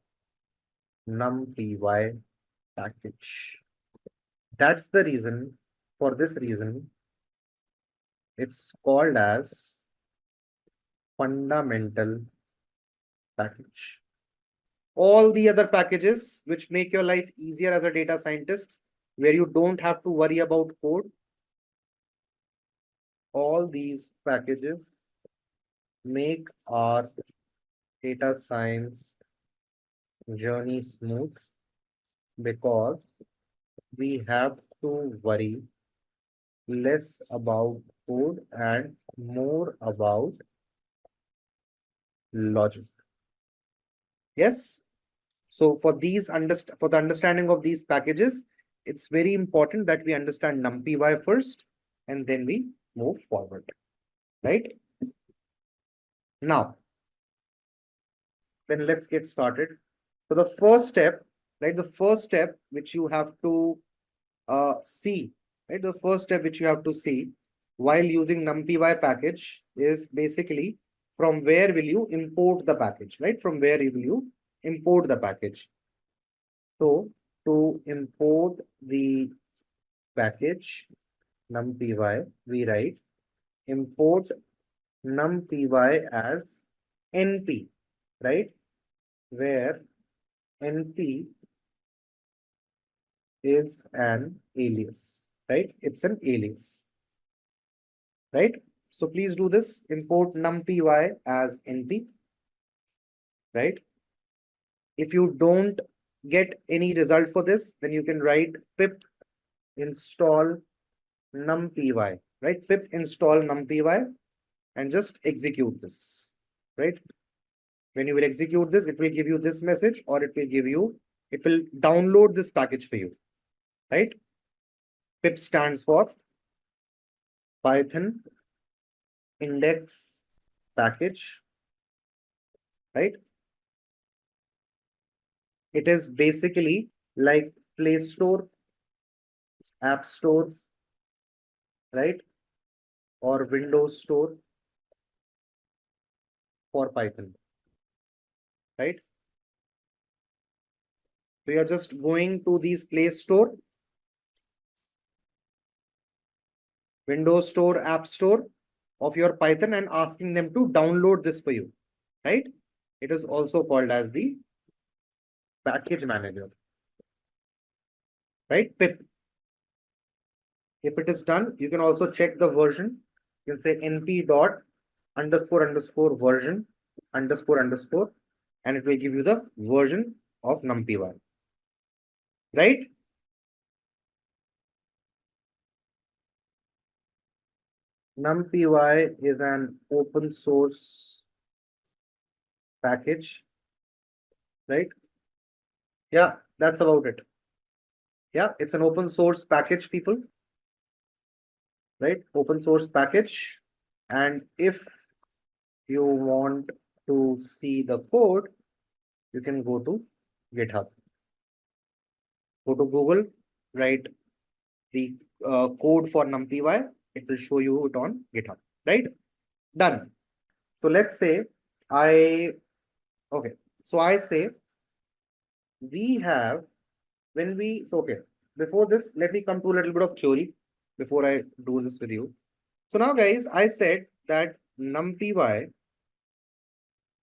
numpy package. That's the reason, for this reason, it's called as fundamental package. All the other packages which make your life easier as a data scientist, where you don't have to worry about code, all these packages make our data science journey smooth because we have to worry less about code and more about logic. Yes. So for for the understanding of these packages, it's very important that we understand numpy first, and then we move forward, right? Now, then let's get started. So the first step, right? The first step which you have to see, right? The first step which you have to see while using numpy package is basically from where will you import the package, right? From where will you import the package? So to import the package numpy, we write import numpy as np, right? Where np is an alias, right? It's an alias, right? So please do this, import numpy as np, right? If you don't get any result for this, then you can write pip install numpy, right? Pip install numpy and just execute this, right? When you will execute this, it will give you this message, or it will download this package for you, right? Pip stands for Python index package, right? It is basically like Play Store, App Store, right? Or Windows Store for Python, right? So you are just going to these Play Store, Windows Store, App Store of your Python and asking them to download this for you, right? It is also called as the package manager, right? Pip. If it is done, you can also check the version. You can say np dot underscore underscore version underscore underscore, and it will give you the version of numpy, right? Numpy is an open source package, right? Yeah, that's about it. Yeah, it's an open source package, people, right? Open source package. And if you want to see the code, you can go to GitHub. Go to Google, write the code for numpy, it will show you it on GitHub, right? Done. So let's say okay. So I say we have, okay, before this, let me come to a little bit of theory before I do this with you. So now guys, I said that numpy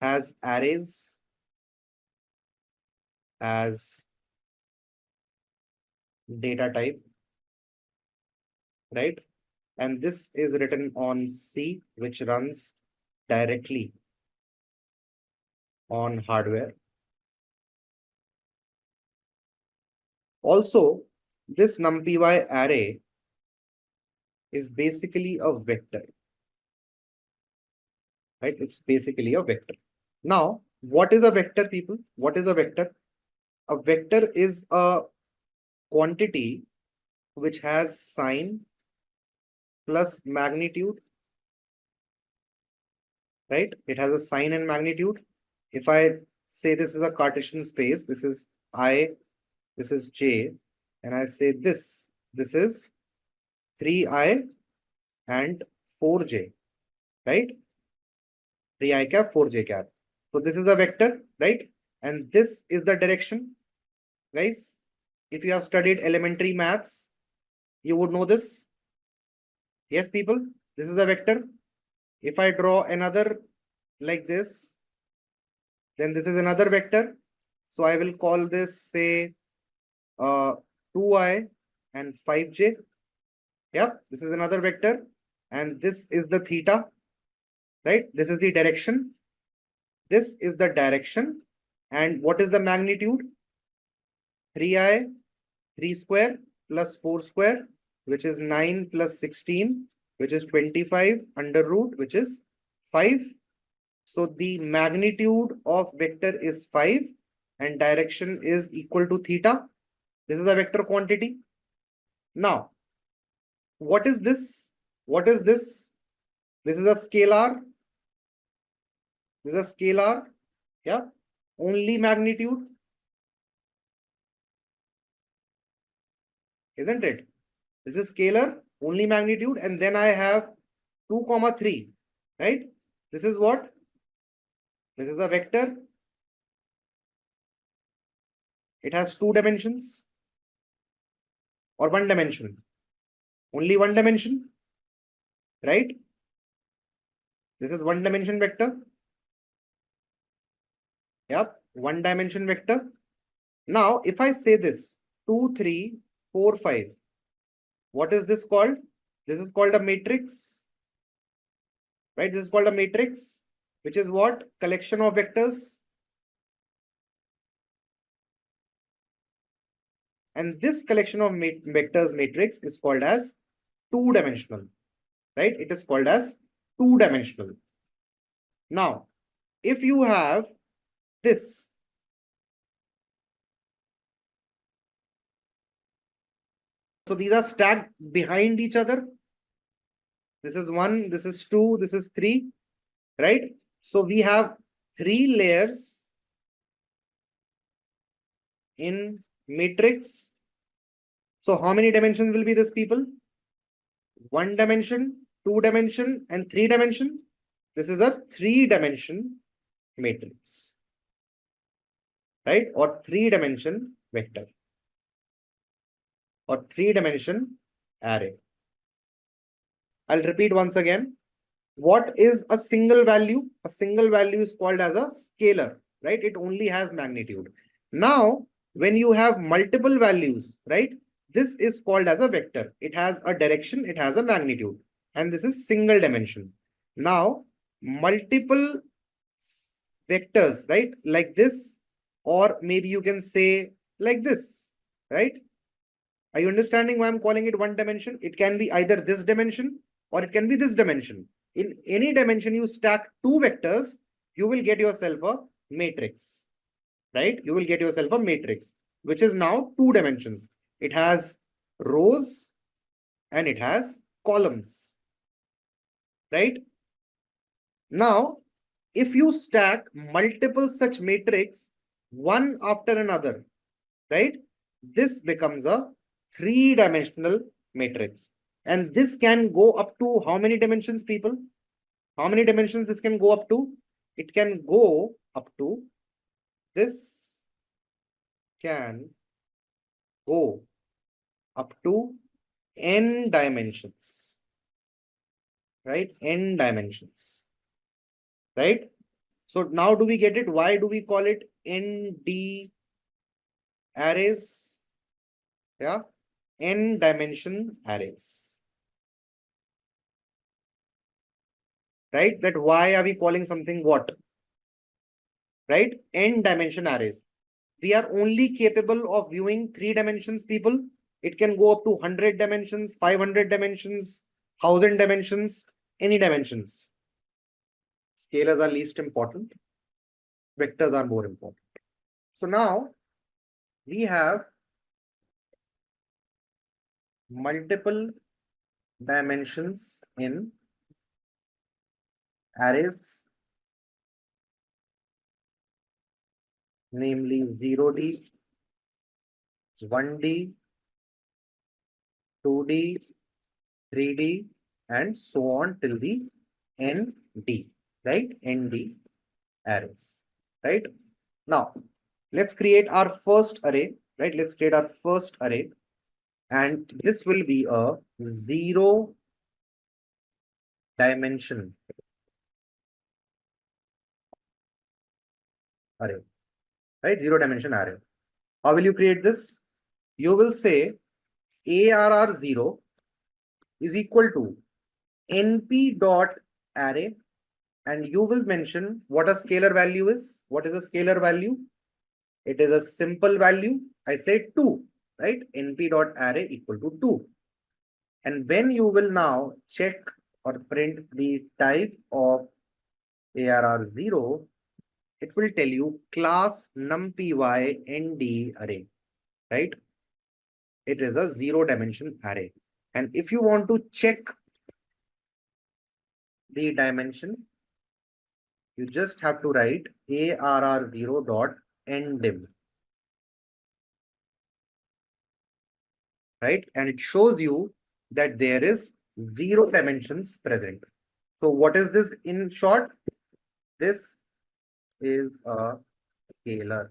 has arrays as data type, right? And this is written on C, which runs directly on hardware. Also, this numpy array is basically a vector, right? It's basically a vector. Now, what is a vector, people? What is a vector? A vector is a quantity which has sign plus magnitude, right? It has a sign and magnitude. If I say this is a Cartesian space, this is I, this is J, and I say this is 3I and 4J, right? 3I cap, 4J cap. So this is a vector, right? And this is the direction. Guys, if you have studied elementary maths, you would know this. Yes, people, this is a vector. If I draw another like this, then this is another vector. So I will call this, say, 2I and 5J. Yep, this is another vector. And this is the theta, right? This is the direction. This is the direction. And what is the magnitude? 3I, 3 square plus 4 square, which is 9 plus 16, which is 25 under root, which is 5. So the magnitude of vector is 5 and direction is equal to theta. This is a vector quantity. Now, what is this? What is this? This is a scalar. This is a scalar. Yeah. Only magnitude. Isn't it? This is scalar, only magnitude. And then I have 2, 3. Right? This is what? This is a vector. It has 2 dimensions or 1 dimension. Only 1 dimension, right? This is 1 dimension vector. Yep, 1 dimension vector. Now, if I say this 2, 3, 4, 5, what is this called? This is called a matrix, right? This is called a matrix, which is what? Collection of vectors. And this collection of vectors matrix is called as 2-dimensional, right? It is called as 2-dimensional. Now, if you have this, so these are stacked behind each other. This is 1, this is 2, this is 3, right? So we have 3 layers in matrix. So how many dimensions will be this, people? 1 dimension, 2 dimension, and 3 dimension. This is a 3-dimension matrix, right? Or 3-dimension vector, or 3-dimension array. I'll repeat once again. What is a single value? A single value is called as a scalar, right? It only has magnitude. Now, when you have multiple values, right? This is called as a vector. It has a direction, it has a magnitude, and this is single dimension. Now, multiple vectors, right? Like this, or maybe you can say like this, right? Are you understanding why I'm calling it 1 dimension? It can be either this dimension or it can be this dimension. In any dimension you stack 2 vectors, you will get yourself a matrix, right? You will get yourself a matrix, which is now 2 dimensions. It has rows and it has columns, right? Now, if you stack multiple such matrix one after another, right? This becomes a 3-dimensional matrix. And this can go up to how many dimensions, people? How many dimensions this can go up to? It can go up to, this can go up to n dimensions, right? N dimensions, right? So now do we get it? Why do we call it ND arrays? Yeah, n dimension arrays, right? That why are we calling something what? Right? N dimension arrays. We are only capable of viewing 3 dimensions, people. It can go up to 100 dimensions, 500 dimensions, 1000 dimensions, any dimensions. Scalars are least important. Vectors are more important. So now we have multiple dimensions in arrays, namely 0D, 1D, 2D, 3D, and so on till the ND, right? ND arrays, right? Now, let's create our first array, right? Let's create our first array, and this will be a 0-dimension array, right? 0-dimension array. How will you create this? You will say ARR0 is equal to NP dot array, and you will mention what a scalar value is. What is a scalar value? It is a simple value. I say 2, right? NP dot array equal to 2. And when you will now check or print the type of ARR0, it will tell you class numpy nd array, right? It is a 0-dimension array. And if you want to check the dimension, you just have to write ARR0 dot ndim, right? And it shows you that there is 0 dimensions present. So what is this in short? This is a scalar.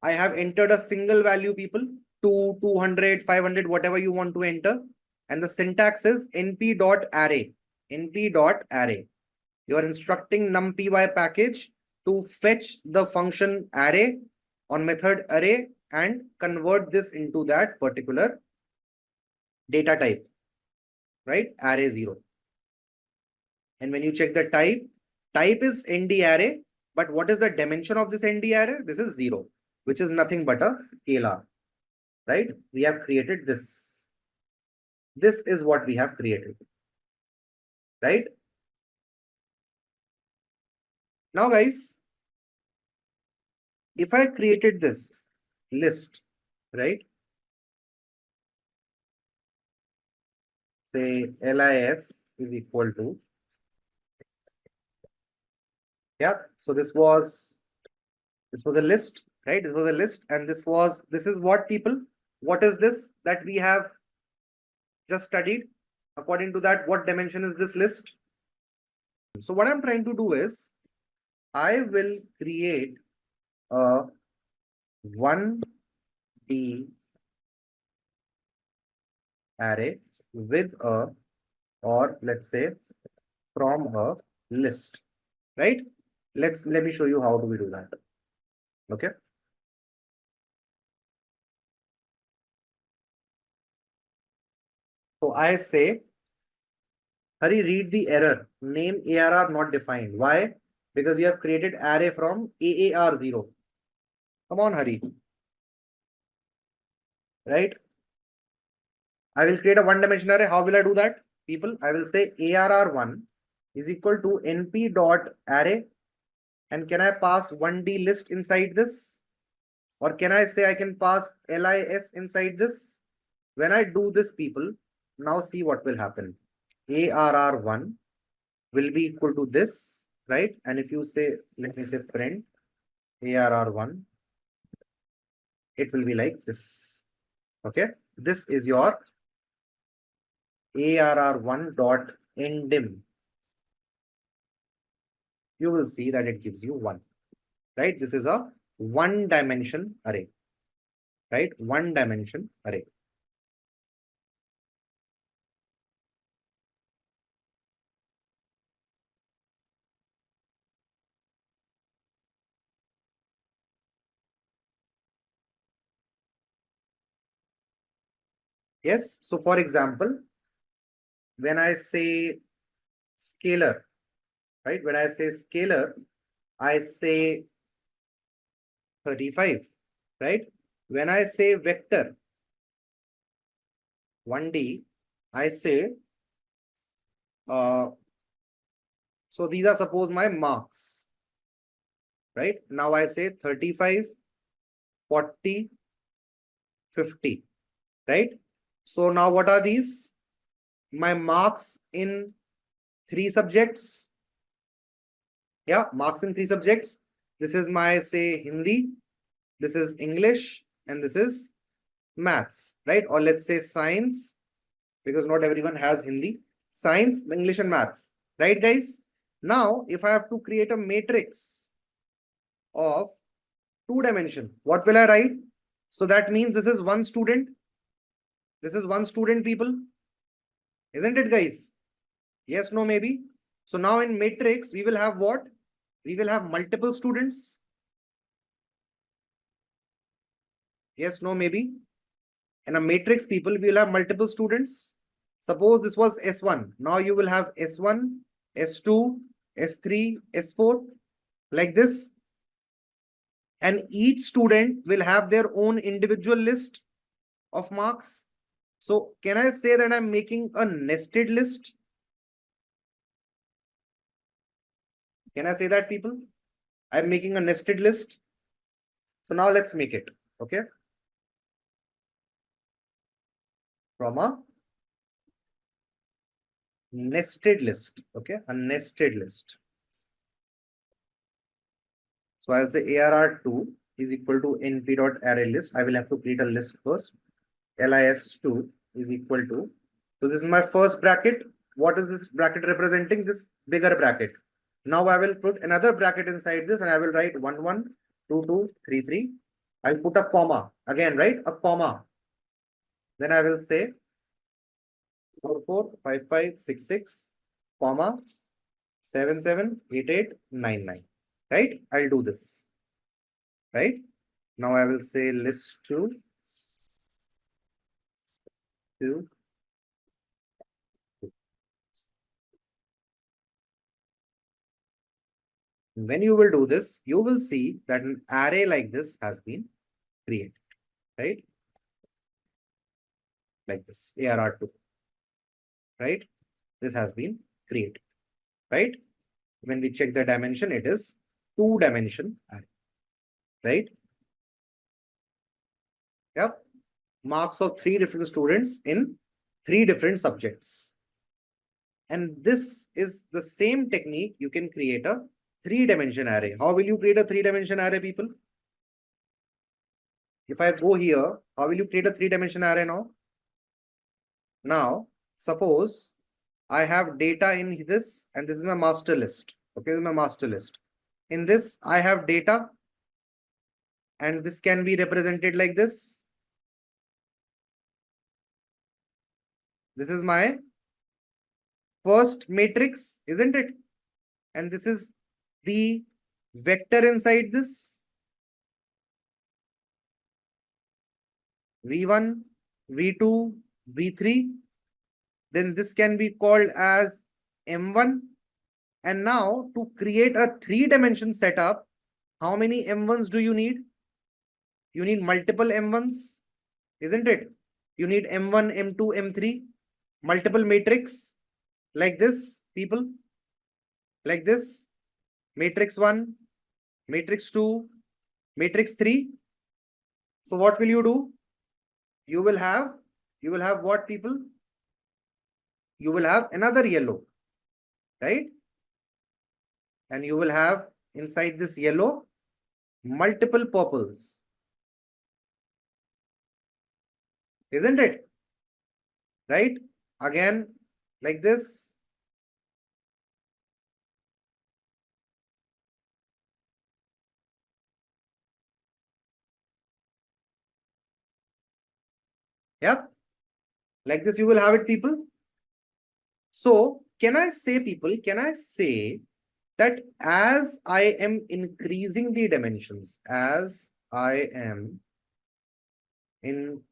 I have entered a single value, people, 2, 200, 500, whatever you want to enter. And the syntax is np.array. np.array. You are instructing numpy package to fetch the function array on method array and convert this into that particular data type, right? Array 0. And when you check the type is nd array, but what is the dimension of this nd array? This is 0, which is nothing but a scalar, right? We have created this. This is what we have created, right? Now, guys, if I created this list, right? Say LIS is equal to, yeah. So this was a list, right? This was a list, and this is what, people? What is this that we have just studied? According to that, what dimension is this list? So what I'm trying to do is, I will create a 1D array with a, or let's say from a list, right? Let me show you how do we do that. Okay. So I say, Hari, read the error. Name ARR not defined. Why? Because you have created array from AAR0. Come on, Hari. Right? I will create a one-dimensional array. How will I do that? People, I will say ARR1 is equal to np.array. And can I pass 1D list inside this? Or can I say I can pass LIS inside this? When I do this, people, now see what will happen. ARR1 will be equal to this, right? And if you say, let me say print ARR1, it will be like this. Okay. This is your ARR1.ndim. You will see that it gives you 1, right? This is a one-dimension array, right? One-dimension array. Yes. So for example, when I say scalar, right? When I say scalar, I say 35, right? When I say vector 1D, I say, so these are suppose my marks, right? Now I say 35, 40, 50, right? So now what are these? My marks in 3 subjects. Yeah, marks in 3 subjects. This is my, say, Hindi, this is English, and this is maths, right? Or let's say science, because not everyone has Hindi. Science, English, and maths, right, guys? Now, if I have to create a matrix of 2 dimension, what will I write? So that means this is one student. This is one student, people. Isn't it, guys? Yes, no, maybe. So now in matrix, we will have what? We will have multiple students. Yes, no, maybe. In a matrix, people, we will have multiple students. Suppose this was S1. Now you will have S1, S2, S3, S4, like this. And each student will have their own individual list of marks. So can I say that I'm making a nested list? Can I say that, people? I'm making a nested list. So now let's make it. Okay. From a nested list. Okay. A nested list. So I'll say ARR2 is equal to np.array list. I will have to create a list first. LIS2 is equal to, so this is my first bracket. What is this bracket representing? This bigger bracket. Now I will put another bracket inside this and I will write 1, 1, 2, 2, 3, 3. I'll put a comma again, right? A comma. Then I will say 4, 4, 5, 5, 6, 6, comma 7, 7, 8, 8, 9, 9. Right? I'll do this. Right? Now I will say list 2, 2. When you will do this, you will see that an array like this has been created. Right? Like this, ARR2. Right? This has been created. Right? When we check the dimension, it is 2-dimension array. Right? Yep. Marks of 3 different students in 3 different subjects. And this is the same technique you can create a 3-dimension array. How will you create a 3-dimension array, people? If I go here, how will you create a 3-dimension array now? Now, suppose I have data in this, and this is my master list. Okay, this is my master list. In this, I have data, and this can be represented like this. This is my first matrix, isn't it? And this is the vector inside this. V1, V2, V3. Then this can be called as M1. And now to create a 3-dimension setup, how many M1s do you need? You need multiple M1s, isn't it? You need M1, M2, M3, multiple matrix like this, people, like this, matrix 1, matrix 2, matrix 3. So what will you do? You will have what, people? You will have another yellow, right? And you will have inside this yellow multiple purples, isn't it? Right? Again, like this. Yeah. Like this you will have it, people. So can I say, people, can I say that as I am increasing the dimensions, as I am increasing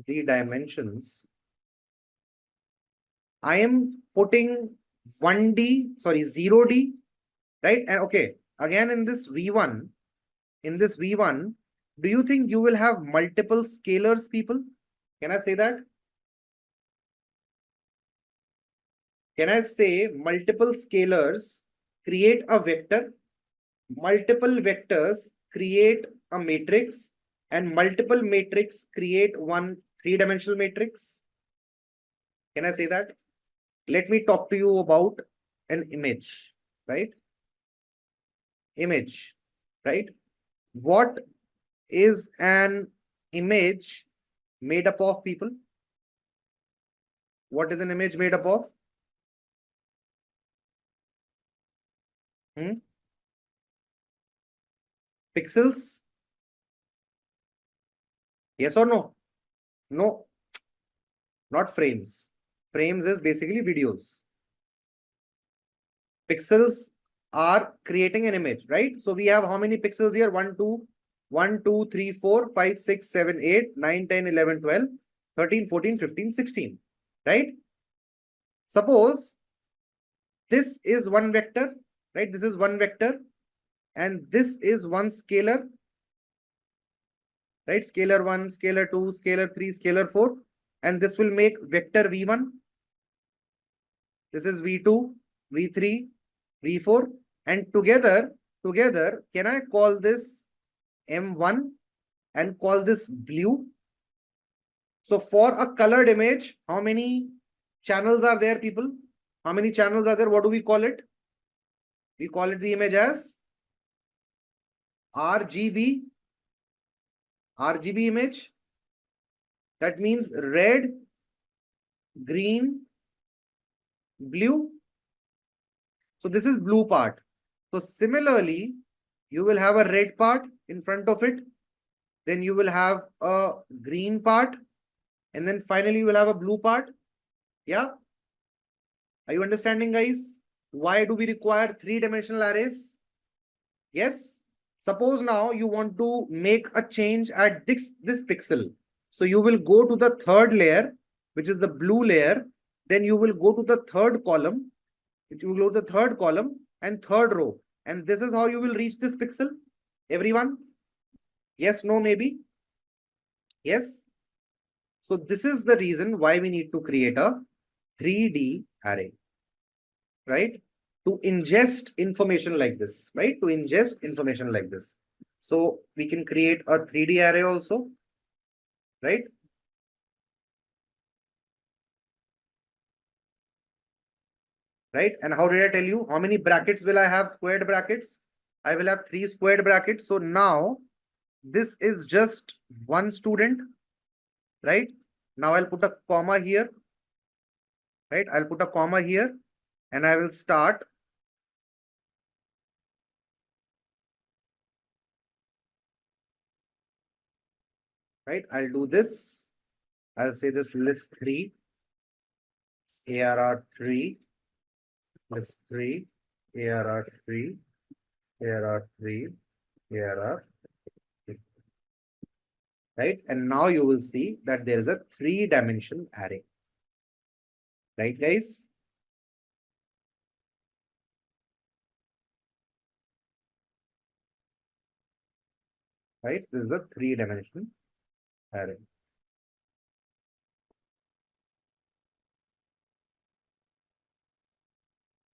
the dimensions, I am putting 1D, sorry, 0D, right? And okay, again in this V1, do you think you will have multiple scalars, people? Can I say that? Can I say multiple scalars create a vector, multiple vectors create a matrix, and multiple matrix create one 3-dimensional matrix? Can I say that? Let me talk to you about an image, right? Image, right? What is an image made up of, people? What is an image made up of? Pixels? Yes or no? No, not frames. Frames is basically videos. Pixels are creating an image, right? So we have how many pixels here? 1, 2, 3, 4, 5, 6, 7, 8, 9, 10, 11, 12, 13, 14, 15, 16, right? Suppose this is one vector, right? This is one vector, and this is one scalar, right? Scalar 1, scalar 2, scalar 3, scalar 4, and this will make vector V1. This is V2, V3, V4, and together, can I call this M1 and call this blue? So for a colored image, how many channels are there, people? How many channels are there? What do we call it? We call it the image as RGB image. That means red, green, blue. So this is blue part. So similarly, you will have a red part in front of it. Then you will have a green part. And then finally you will have a blue part. Yeah. Are you understanding, guys? Why do we require three-dimensional arrays? Yes. Suppose now you want to make a change at this pixel. So you will go to the third layer, which is the blue layer. Then you will go to the third column, which you will go to the third column and third row. And this is how you will reach this pixel. Everyone? Yes, no, maybe? Yes. So this is the reason why we need to create a 3D array, right? To ingest information like this, right? To ingest information like this. So we can create a 3D array also, right? Right? And how did I tell you? How many brackets will I have? Squared brackets? I will have 3 squared brackets. So now this is just one student, right? Now I'll put a comma here, right? I'll put a comma here and I will start. Right? I'll do this. I'll say this list 3, ARR 3, list 3, ARR 3, ARR 3, ARR 3. Right? And now you will see that there is a 3-dimensional array. Right, guys? Right? This is a 3-dimensional array.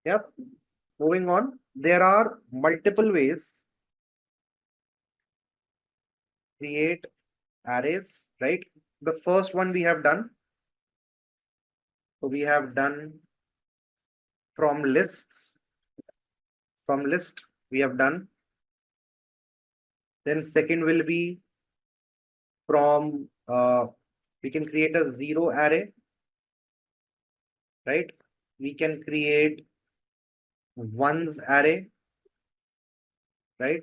Yep. Moving on, there are multiple ways to create arrays, right? The first one we have done. So we have done from lists. From list we have done. Then second will be from we can create a 0 array, right? We can create ones array, right?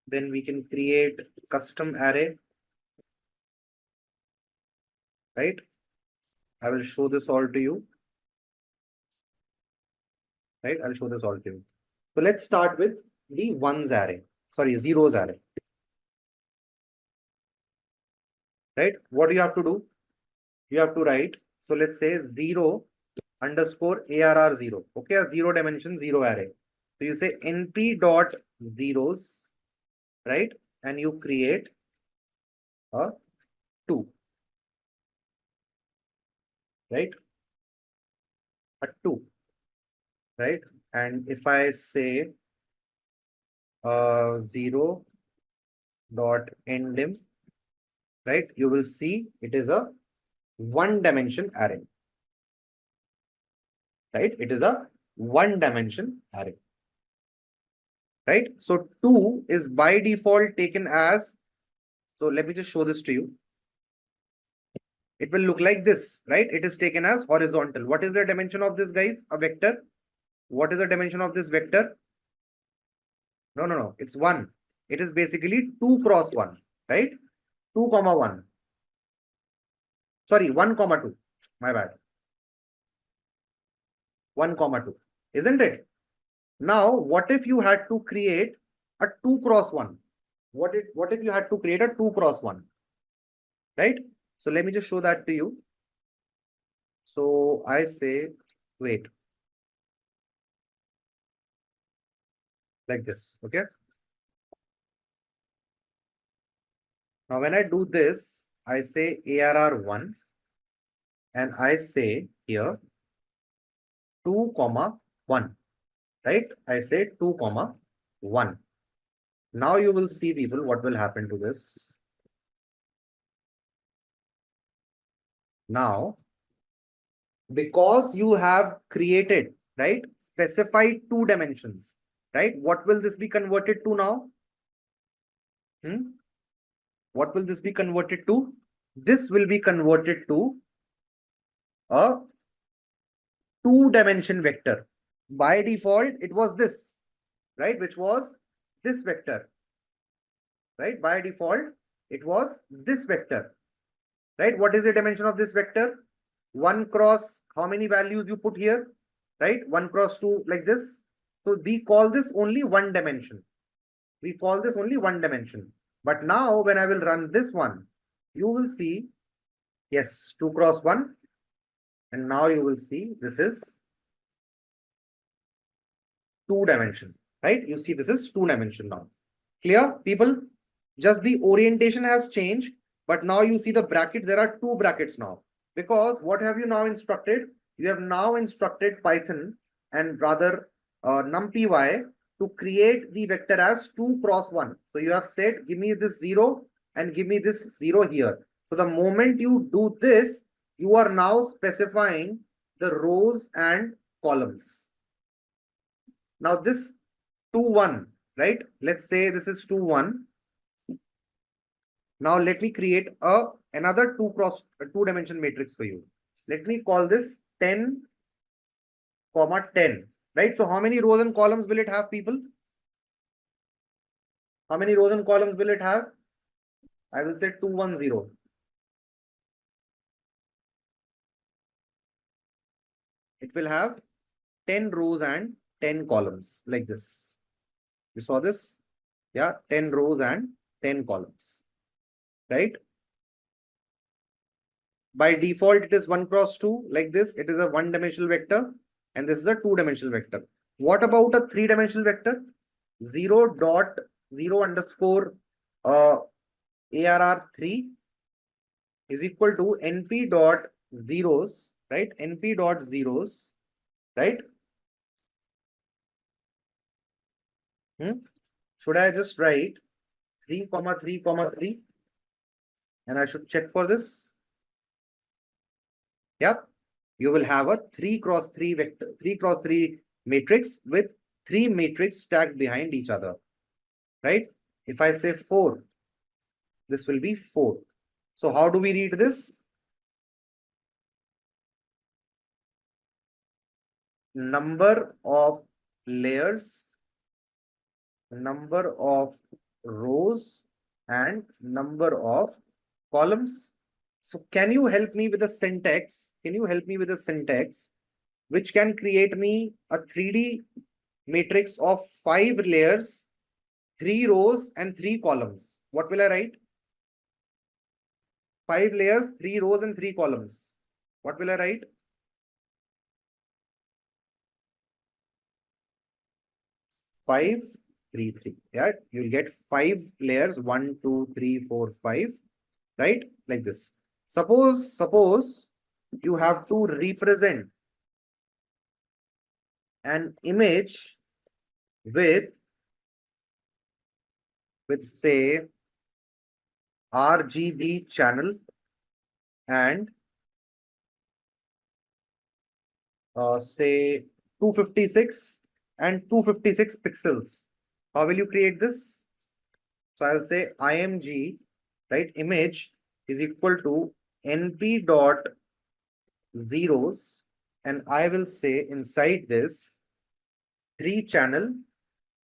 Then we can create custom array, right? I will show this all to you, right? I'll show this all to you. So let's start with the ones array, sorry, zeros array, right? What do you have to do? You have to write, so let's say 0 underscore ARR 0, okay, a 0-dimension 0 array. So you say np dot zeros, right? And you create a 2, right? A 2, right? And if I say 0 dot endim, right? You will see it is a 1-dimension array, right? It is a 1-dimension array, right? So 2 is by default taken as, so let me just show this to you. It will look like this, right? It is taken as horizontal. What is the dimension of this, guys? A vector. What is the dimension of this vector? No. It's 1. It is basically 2 cross 1, right? 2, 1. Sorry, 1, 2. My bad. 1, 2. Isn't it? Now, what if you had to create a 2 cross 1? What if you had to create a 2 cross 1? Right? So let me just show that to you. So I say, wait. Like this, okay? Now when I do this, I say ARR 1 and I say here 2, 1, right? I say 2, 1. Now you will see, people, what will happen to this. Now, because you have created, right, specified 2 dimensions, right? What will this be converted to now? What will this be converted to? This will be converted to a two-dimension vector. By default, it was this, right? Which was this vector, right? By default, it was this vector, right? What is the dimension of this vector? 1 cross, how many values you put here, right? 1 cross 2 like this. So we call this only one dimension. We call this only one dimension. But now when I will run this one, you will see, yes, 2 cross 1. And now you will see this is 2-dimension, right? You see this is 2-dimension now. Clear, people? Just the orientation has changed, but now you see the brackets. There are 2 brackets now. Because what have you now instructed? You have now instructed Python and rather numpy to create the vector as 2 cross 1. So you have said, give me this 0 and give me this 0 here. So the moment you do this, you are now specifying the rows and columns. Now this 2, 1, right? Let's say this is 2, 1. Now let me create another 2-dimension matrix for you. Let me call this 10, 10, right? So how many rows and columns will it have, people? How many rows and columns will it have? I will say 2, 1, 0. It will have 10 rows and 10 columns like this. You saw this? Yeah, 10 rows and 10 columns, right? By default, it is 1 cross 2 like this. It is a 1-dimensional vector and this is a 2-dimensional vector. What about a 3-dimensional vector? 0 dot 0 underscore ARR3 is equal to NP dot zeros, right? NP dot zeros, right? Should I just write 3, 3, 3 and I should check for this? Yep. You will have a 3 cross 3 vector, 3 cross 3 matrix with 3 matrix stacked behind each other, right? If I say 4, this will be 4. So how do we read this? Number of layers, number of rows, and number of columns. So can you help me with a syntax? Can you help me with a syntax which can create me a 3D matrix of 5 layers, 3 rows, and 3 columns? What will I write? 5 layers, 3 rows, and 3 columns. What will I write? Five, 3, 3. Yeah, you'll get 5 layers, 1, 2, 3, 4, 5, right? Like this. Suppose you have to represent an image with say RGB channel and say 256 and 256 pixels. How will you create this? So I'll say img, right, image is equal to np dot zeros, and I will say inside this 3 channel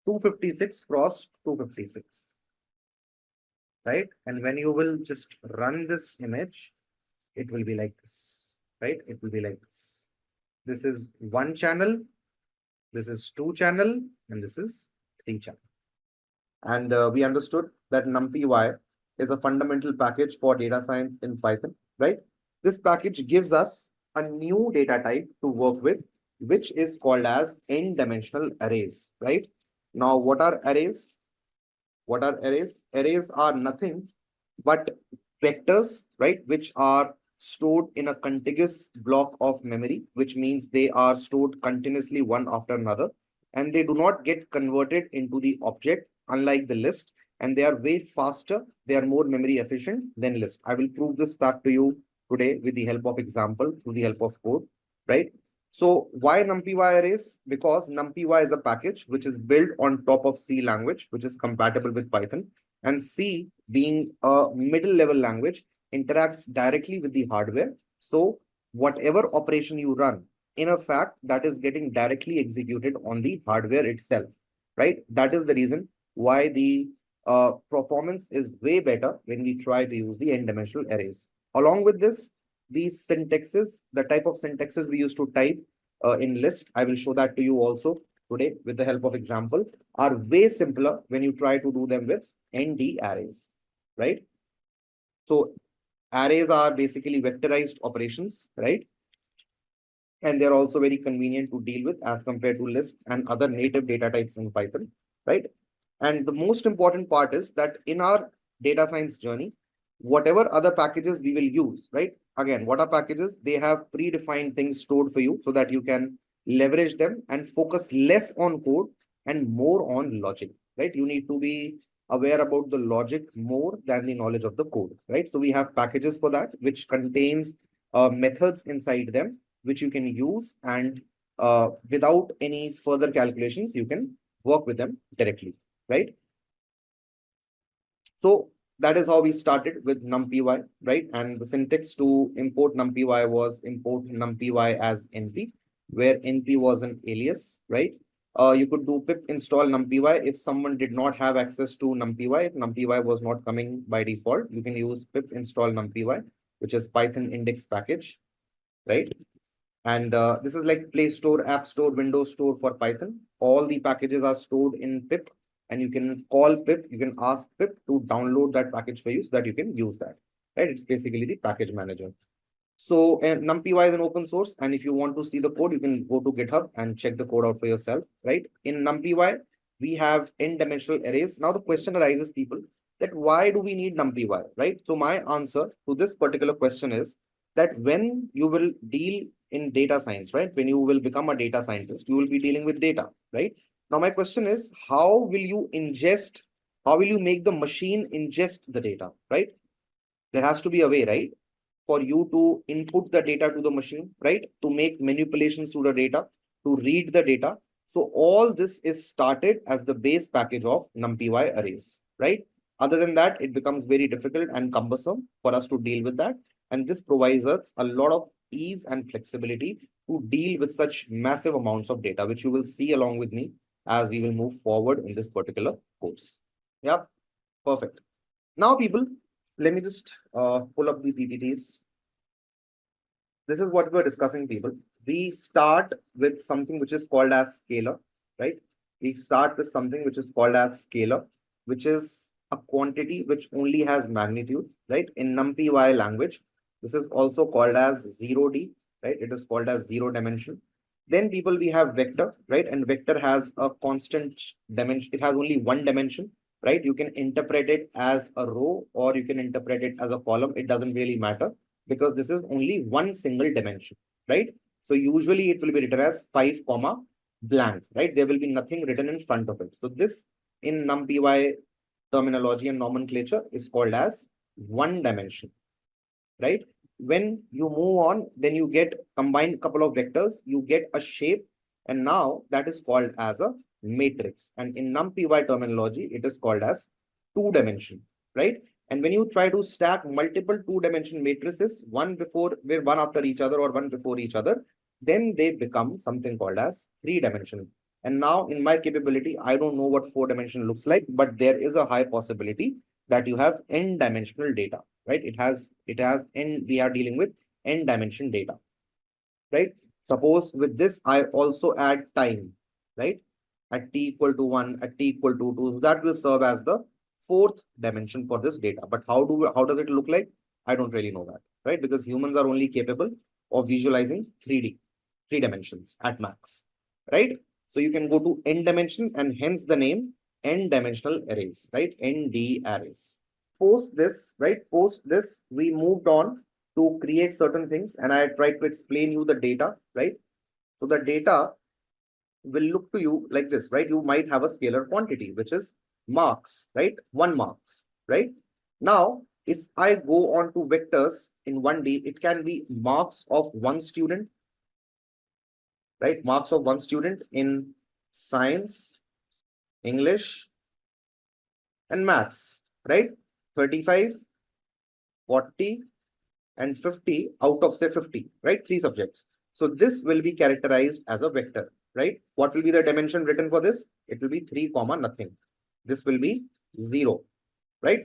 256 cross 256, right? And when you will just run this image, it will be like this, right? It will be like this. This is 1 channel, this is 2 channel, and this is 3 channel. And we understood that numpy is a fundamental package for data science in Python, right? This package gives us a new data type to work with, which is called as n-dimensional arrays, right? Now, what are arrays? What are arrays? Arrays are nothing but vectors, right? Which are stored in a contiguous block of memory, which means they are stored continuously one after another, and they do not get converted into the object, unlike the list, and they are way faster. They are more memory efficient than list. I will prove this fact to you today with the help of example, through the help of code, right? So why numpy arrays? Because numpy is a package which is built on top of C language, which is compatible with Python, and C, being a middle level language, interacts directly with the hardware. So whatever operation you run, in a fact that is getting directly executed on the hardware itself, right? That is the reason why the performance is way better when we try to use the n-dimensional arrays. Along with this, these syntaxes, the type of syntaxes we used to type in list, I will show that to you also today with the help of example, are way simpler when you try to do them with ND arrays, right? So arrays are basically vectorized operations, right? And they're also very convenient to deal with as compared to lists and other native data types in Python, right? And the most important part is that in our data science journey, whatever other packages we will use, right? Again, what are packages? They have predefined things stored for you so that you can leverage them and focus less on code and more on logic, right? You need to be aware about the logic more than the knowledge of the code, right? So we have packages for that, which contains methods inside them, which you can use, and without any further calculations, you can work with them directly, right? So that is how we started with numpy, right? And the syntax to import numpy was import numpy as np, where np was an alias, right? You could do pip install numpy if someone did not have access to numpy, if numpy was not coming by default, you can use pip install numpy, which is Python index package, right? And this is like Play Store, App Store, Windows Store for Python. All the packages are stored in pip, and you can call pip, you can ask pip to download that package for you so that you can use that, right? It's basically the package manager. So numpy is an open source, and if you want to see the code, you can go to GitHub and check the code out for yourself, right? In numpy, we have n-dimensional arrays. Now the question arises, people, that why do we need numpy, right? So my answer to this particular question is that when you will deal in data science, right? When you will become a data scientist, you will be dealing with data, right? Now my question is, how will you make the machine ingest the data, right? There has to be a way, right, for you to input the data to the machine, right? To make manipulations to the data, to read the data. So all this is started as the base package of numpy arrays, right? Other than that, it becomes very difficult and cumbersome for us to deal with that. And this provides us a lot of ease and flexibility to deal with such massive amounts of data, which you will see along with me as we will move forward in this particular course. Yeah, perfect. Now, people, let me just pull up the PPTs. This is what we're discussing, people. We start with something which is called as scalar, right? We start with something which is called as scalar, which is a quantity which only has magnitude, right? In numpy language, this is also called as 0D, right? It is called as 0 dimension. Then, people, we have vector, right? And vector has a constant dimension. It has only one dimension, right? You can interpret it as a row or you can interpret it as a column. It doesn't really matter because this is only one single dimension, right? So usually it will be written as 5 comma blank, right? There will be nothing written in front of it. So this in numpy terminology and nomenclature is called as one dimension, right? When you move on, then you get combine couple of vectors, you get a shape, and now that is called as a matrix. And in numpy terminology, it is called as two dimension, right? And when you try to stack multiple two-dimension matrices, one after each other or one before each other, then they become something called as three-dimensional. And now in my capability, I don't know what four-dimension looks like, but there is a high possibility that you have n-dimensional data, right? We are dealing with n-dimension data, right? Suppose with this, I also add time, right? At t equal to 1, at t equal to 2, that will serve as the fourth dimension for this data. But how does it look like? I don't really know that, right? Because humans are only capable of visualizing 3D, three dimensions at max, right? So you can go to n dimensions and hence the name n-dimensional arrays, right? ND arrays. Post this, we moved on to create certain things and I tried to explain you the data, right? So the data will look to you like this, right? You might have a scalar quantity, which is marks, right? 1 marks, right? Now, if I go on to vectors in 1D, it can be marks of one student, right? Marks of one student in science, English, and maths, right? 35, 40, and 50 out of say 50, right? 3 subjects. So this will be characterized as a vector, right? What will be the dimension written for this? It will be 3 comma nothing. This will be 0, right?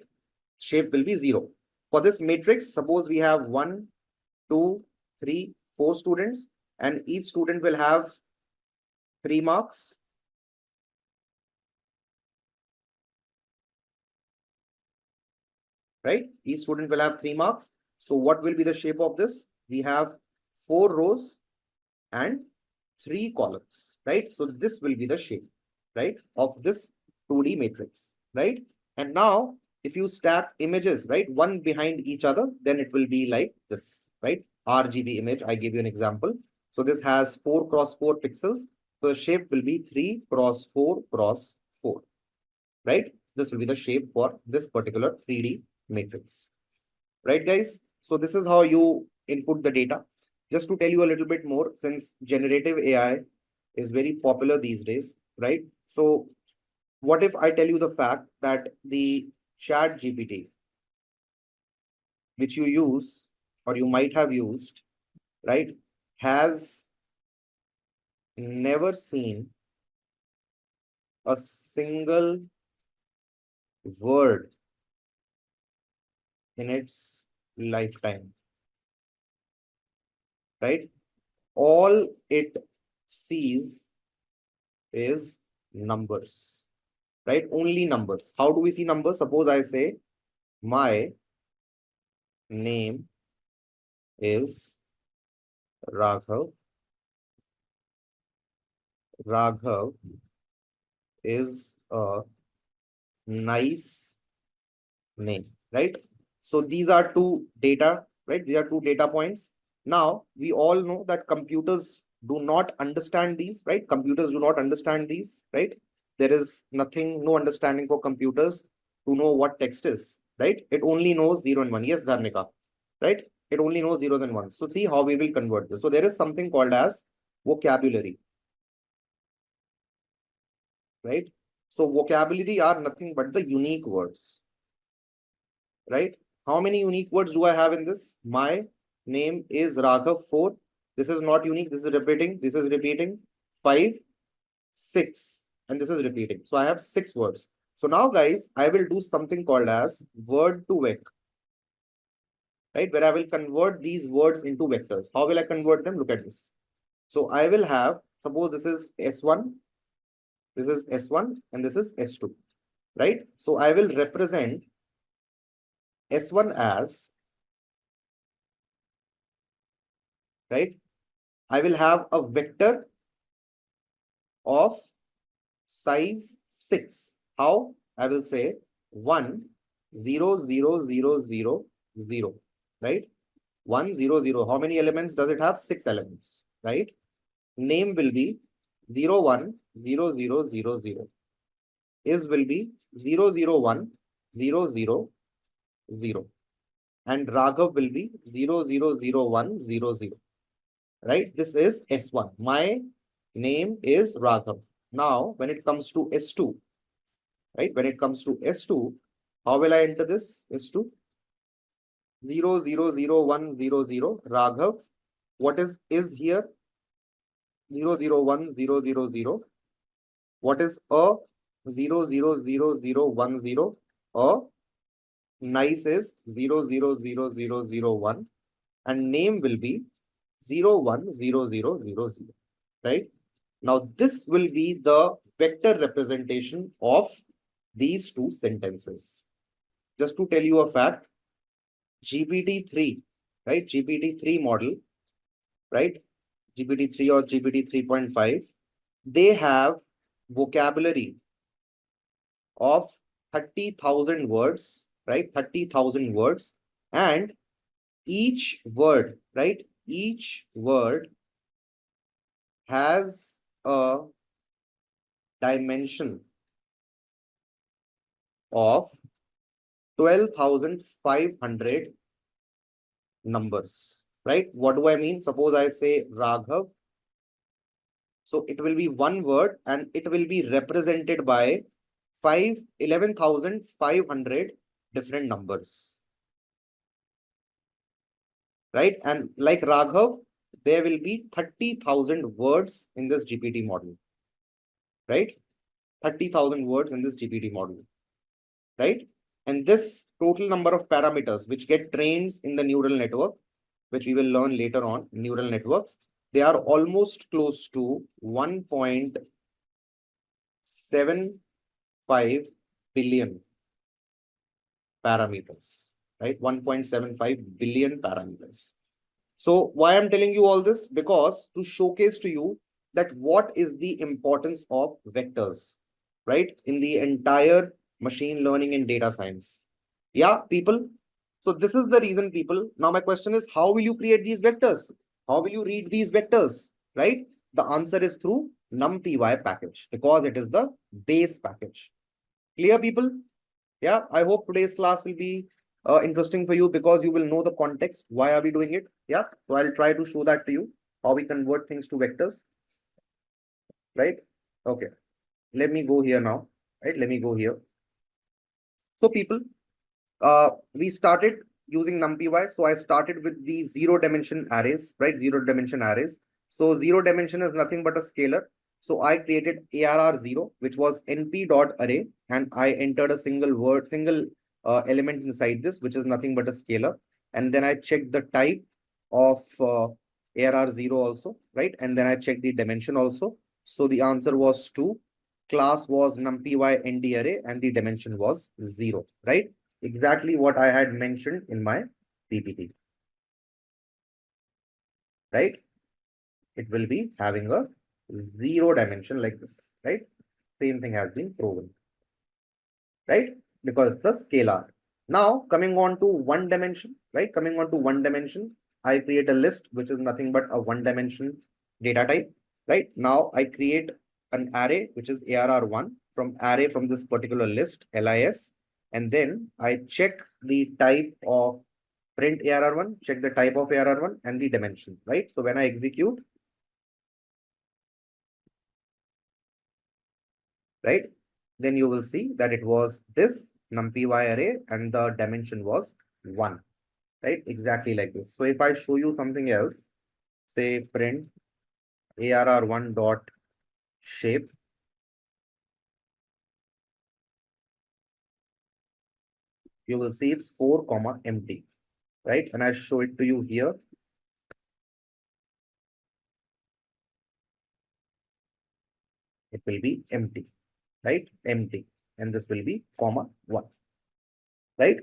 Shape will be 0. For this matrix, suppose we have 1, 2, 3, 4 students, and each student will have 3 marks. Right? Each student will have 3 marks. So what will be the shape of this? We have 4 rows and 3 columns, right? So this will be the shape, right, of this 2D matrix, right? And now if you stack images, right, one behind each other, then it will be like this, right? RGB image, I give you an example. So this has 4 cross 4 pixels. So the shape will be 3 cross 4 cross 4, right? This will be the shape for this particular 3D matrix, right, guys? So this is how you input the data. Just to tell you a little bit more, since generative AI is very popular these days, right? So what if I tell you the fact that the chat GPT, which you use or you might have used, right, has never seen a single word in its lifetime, right? All it sees is numbers, right? Only numbers. How do we see numbers? Suppose I say my name is Raghav. Raghav is a nice name, right? So these are two data, right? These are two data points. Now we all know that computers do not understand these, right? Computers do not understand these, right? There is nothing, no understanding for computers to know what text is, right? It only knows 0 and 1. Yes, Dharmika, right? It only knows 0 and 1. So see how we will convert this. So there is something called as vocabulary, right? So vocabulary are nothing but the unique words, right? How many unique words do I have in this? My name is Raghav 4. This is not unique. This is repeating. This is repeating. 5, 6. And this is repeating. So I have 6 words. So now, guys, I will do something called as word to vec, right? Where I will convert these words into vectors. How will I convert them? Look at this. So I will have, suppose this is S1, this is S1, and this is S2, right? So I will represent S1 as, right? I will have a vector of size 6. How? I will say 1, 0, 0, 0, 0, 0, right? 1, 0, 0. How many elements does it have? 6 elements, right? Name will be 0, 1, 0, 0, 0, 0. Is will be 0, 0, 1, 0, 0, 0. And Raghav will be 0, 0, 0, 1, 0, 0. Right? This is S1. My name is Raghav. Now, when it comes to S2, right? When it comes to S2, how will I enter this? S2, 0, 0, 0, 1, 0, 0. Raghav. What is here? 0, 0, 1, 0, 0, 0. What is a 0, 0, 0, 0, 1, 0? A nice is 0, 0, 0, 0, 0, 1. And name will be 0, 1, 0, 0, 0, 0. Right? Now, this will be the vector representation of these two sentences. Just to tell you a fact, GPT-3, right? GPT-3 model, right? GPT-3 or GPT 3.5, they have vocabulary of 30,000 words, right? 30,000 words. And each word, right? Each word has a dimension of 12,500 numbers, right? What do I mean? Suppose I say Raghav. So it will be one word and it will be represented by 11,500 different numbers, right? And like Raghav, there will be 30,000 words in this GPT model, right? 30,000 words in this GPT model, right? And this total number of parameters which get trained in the neural network, which we will learn later on, neural networks, they are almost close to 1.75 billion parameters, right? 1.75 billion parameters. So why I'm telling you all this? Because to showcase to you that what is the importance of vectors, right? In the entire machine learning and data science. Yeah, people. So this is the reason, people. Now my question is, how will you create these vectors? How will you read these vectors, right? The answer is through numpy package, because it is the base package. Clear, people? Yeah, I hope today's class will be interesting for you, because you will know the context. Why are we doing it? Yeah, so I'll try to show that to you, how we convert things to vectors, right? Okay, let me go here now, right? Let me go here. So people, we started using numpy. So I started with the 0-dimension arrays, right? 0-dimension arrays. So 0 dimension is nothing but a scalar. So I created ARR0, which was np.array, and I entered a single element inside this, which is nothing but a scalar. And then I checked the type of ARR0 also, right? And then I checked the dimension also. So the answer was 2. Class was numpy nd array, and the dimension was 0, right? Exactly what I had mentioned in my PPT, right? It will be having a 0 dimension like this, right? Same thing has been proven, right? Because it's a scalar. Now coming on to 1 dimension, right? Coming on to 1 dimension, I create a list which is nothing but a 1-dimension data type, right? Now I create an array which is ARR1 from this particular list, LIS, and then I check the type of print ARR1, check the type of ARR1 and the dimension, right? So when I execute, right, then you will see that it was this numpy array and the dimension was 1, right? Exactly like this. So if I show you something else, say print ARR1 dot shape, you will see it's 4 comma empty, right? And I show it to you here. It will be empty, right? Empty. And this will be comma 1, right?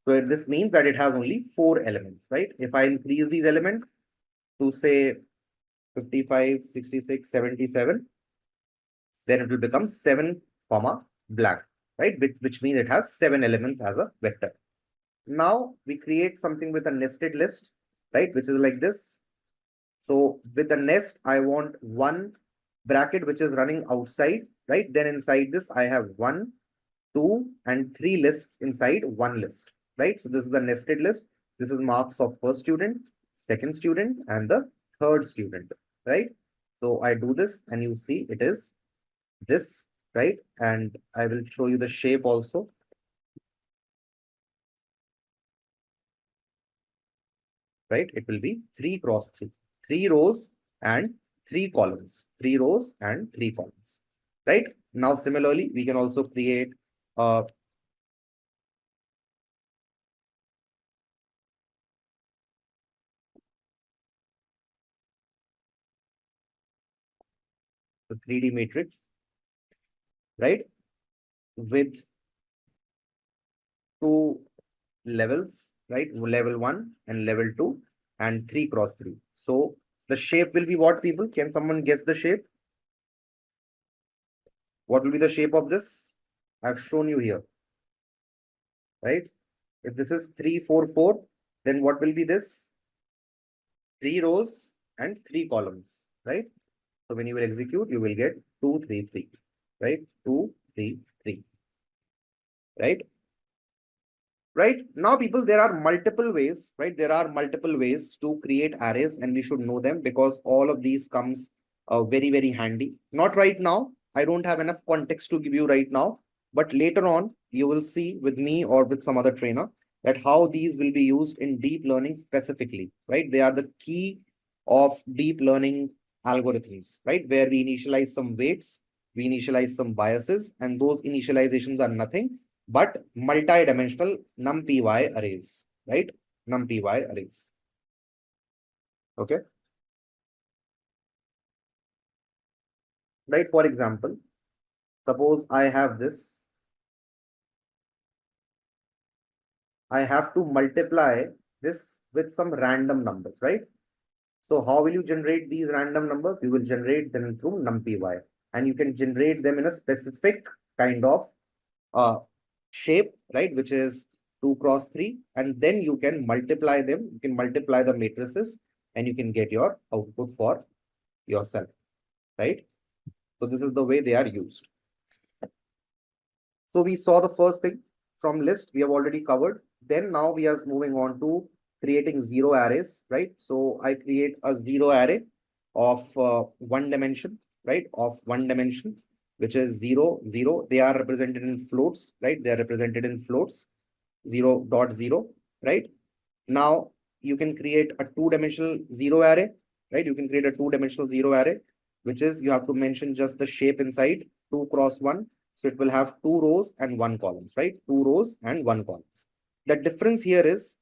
So this means that it has only 4 elements, right? If I increase these elements to say 55, 66, 77, then it will become 7 comma blank, right? Which means it has 7 elements as a vector. Now we create something with a nested list, right? Which is like this. So with the nest, I want 1 bracket which is running outside, right? Then inside this, I have 1, 2, and 3 lists inside 1 list, right? So this is the nested list. This is marks of first student, second student, and the third student, right? So I do this and you see it is this, right? And I will show you the shape also. Right? It will be 3 cross 3, 3 rows and 3 columns, 3 rows and 3 columns, right? Now, similarly, we can also create a the 3D matrix, right? With 2 levels, right? Level 1 and level 2 and 3 cross 3. So the shape will be what, people? Can someone guess the shape? What will be the shape of this? I've shown you here, right? If this is 3, 4, 4, then what will be this? 3 rows and 3 columns, right? So when you will execute, you will get 2, 3, 3, right? 2, 3, 3, right? Right now, people, there are multiple ways, right? There are multiple ways to create arrays, and we should know them because all of these comes very, very handy. Not right now. I don't have enough context to give you right now, but later on, you will see with me or with some other trainer that how these will be used in deep learning specifically, right? They are the key of deep learning algorithms, right? Where we initialize some weights, we initialize some biases, and those initializations are nothing but multi-dimensional numpy arrays, right? Numpy arrays. Okay. Right. For example, suppose I have this. I have to multiply this with some random numbers, right? So how will you generate these random numbers? You will generate them through numpy, and you can generate them in a specific kind of shape, right? Which is 2 cross 3, and then you can multiply them. You can multiply the matrices, and you can get your output for yourself, right? So this is the way they are used. So we saw the first thing from list we have already covered. Then now we are moving on to creating zero arrays, right? So I create a zero array of one dimension, right? Of one dimension, which is 0, 0. They are represented in floats, right? They are represented in floats, 0.0, right? Now you can create a two-dimensional zero array, right? You can create a two-dimensional zero array, which is you have to mention just the shape inside, 2 cross 1. So it will have 2 rows and 1 columns, right? 2 rows and 1 columns. The difference here is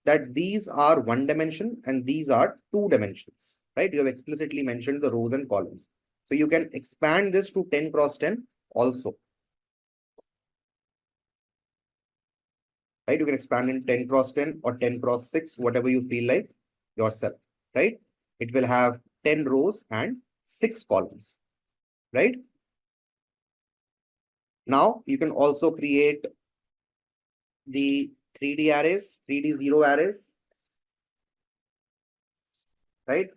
that these are 1 dimension and these are 2 dimensions, right? You have explicitly mentioned the rows and columns. So you can expand this to 10 cross 10 also. Right? You can expand in 10 cross 10 or 10 cross 6, whatever you feel like yourself, right? It will have 10 rows and 6 columns, right? Now you can also create the 3D arrays, 3D zero arrays, right?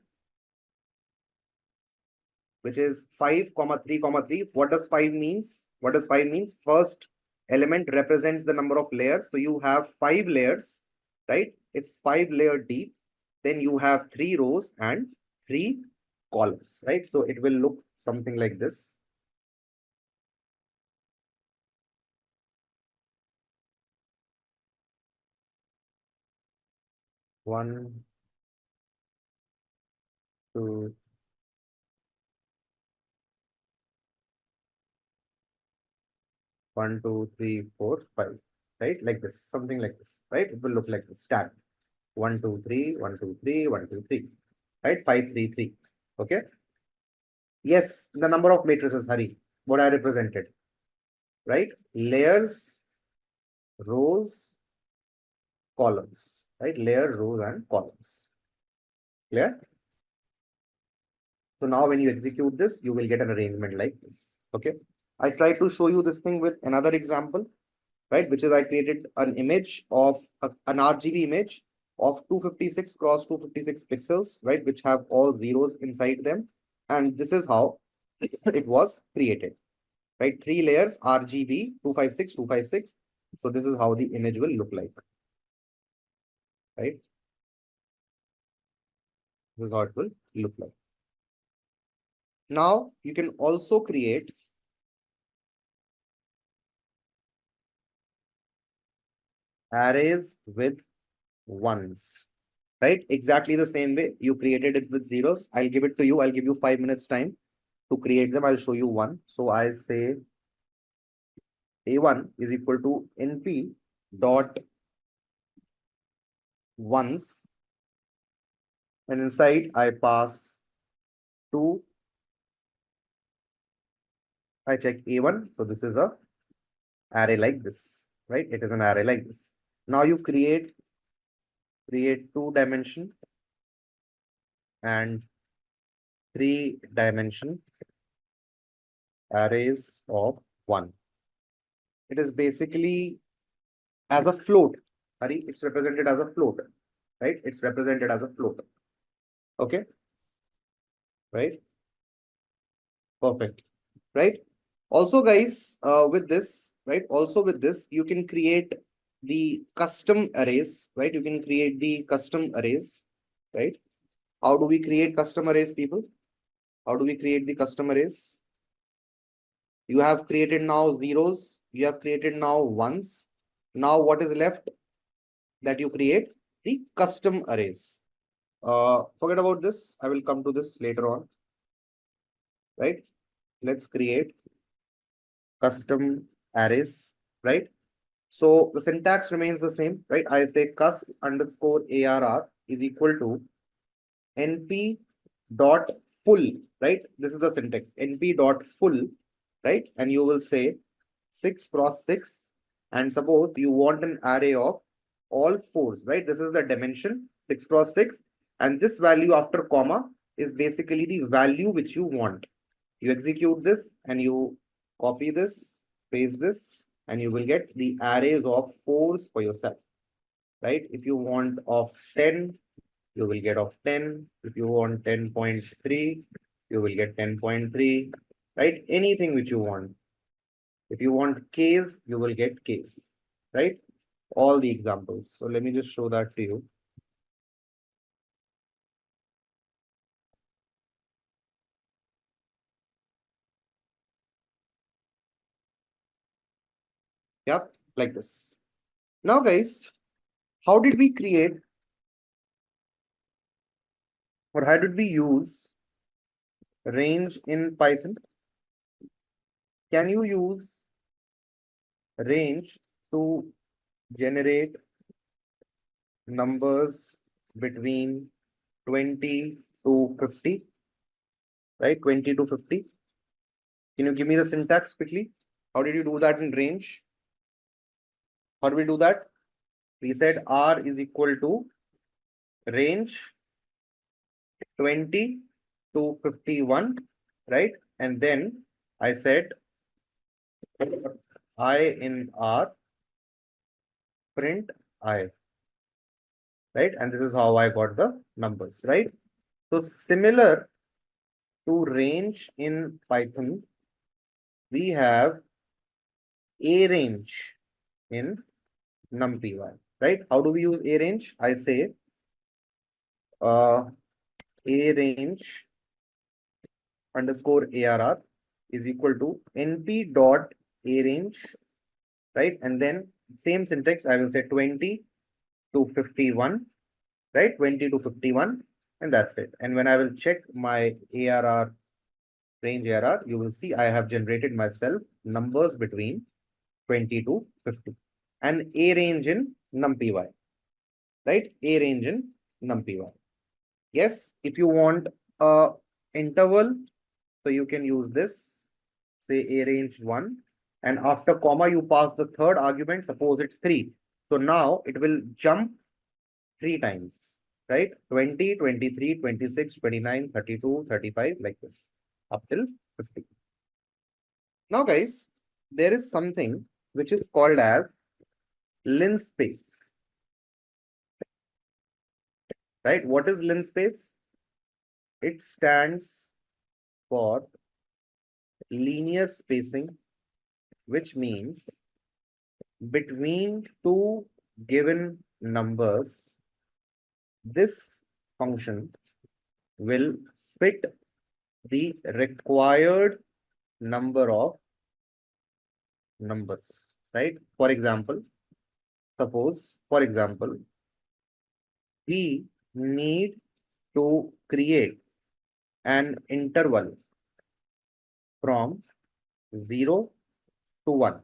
Which is 5, 3, 3. What does 5 means? What does 5 means? First element represents the number of layers. So you have 5 layers, right? It's 5 layer deep. Then you have 3 rows and 3 columns, right? So it will look something like this. One, two, one, two, three, four, five, right? Like this, something like this, right? It will look like this. Start 1, 2, 3, 1, 2, 3, 1, 2, 3, right? 5, 3, 3. Okay. Yes, the number of matrices, Hari, what I represented, right? Layers, rows, columns, right? Layer, rows, and columns. Clear? So now when you execute this, you will get an arrangement like this. Okay. I try to show you this thing with another example, right? Which is I created an image of an RGB image of 256 cross 256 pixels, right? Which have all zeros inside them. And this is how it was created, right? 3 layers RGB 256, 256. So this is how the image will look like, right? This is how it will look like. Now you can also create arrays with ones, right? Exactly the same way you created it with zeros. I'll give it to you. I'll give you 5 minutes time to create them. I'll show you one. So I say A1 is equal to NP dot ones, and inside I pass 2. I check A1. So this is a array like this, right? It is an array like this. Now you create 2-dimension and 3-dimension arrays of 1. It is basically as a float. Hari, it's represented as a float, right? It's represented as a float. Okay. Right. Perfect. Right. Also, guys, with this, right? Also with this, you can create the custom arrays, right? You can create the custom arrays, right? How do we create custom arrays, people? How do we create the custom arrays? You have created now zeros. You have created now ones. Now what is left? That you create the custom arrays. Forget about this. I will come to this later on. Right? Let's create custom arrays. Right? So the syntax remains the same. Right? I say cust underscore arr is equal to np dot full. Right? This is the syntax. np dot full. Right? And you will say 6 cross 6. And suppose you want an array of all 4s. Right? This is the dimension 6 cross 6. And this value after comma is basically the value which you want. You execute this and you copy this, paste this, and you will get the arrays of 4s for yourself. Right? If you want of 10, you will get of 10. If you want 10.3, you will get 10.3. Right? Anything which you want. If you want case, you will get case. Right? All the examples. So let me just show that to you. Yep, like this. Now, guys, how did we create or how did we use range in Python? Can you use range to generate numbers between 20 to 50? Right, 20 to 50. Can you give me the syntax quickly? How did you do that in range? How do we do that? We said R is equal to range 20 to 51, right? And then I said I in R, print I, right? And this is how I got the numbers, right? So similar to range in Python, we have a range in numpy, right? How do we use a range? I say a range underscore arr is equal to np dot a range, right? And then same syntax, I will say 20 to 51, right? 20 to 51, and that's it. And when I will check my arr range arr, you will see I have generated myself numbers between 20 to 50 and a range in numpy, right? A range in numpy. Yes, if you want a interval, so you can use this, say a range 1, and after comma you pass the third argument, suppose it's 3. So now it will jump 3 times, right? 20, 23, 26, 29, 32, 35, like this, up till 50. Now guys, there is something which is called as linspace. Right? What is linspace? It stands for linear spacing, which means between two given numbers, this function will fit the required number of numbers, right? For example, suppose, we need to create an interval from 0 to 1.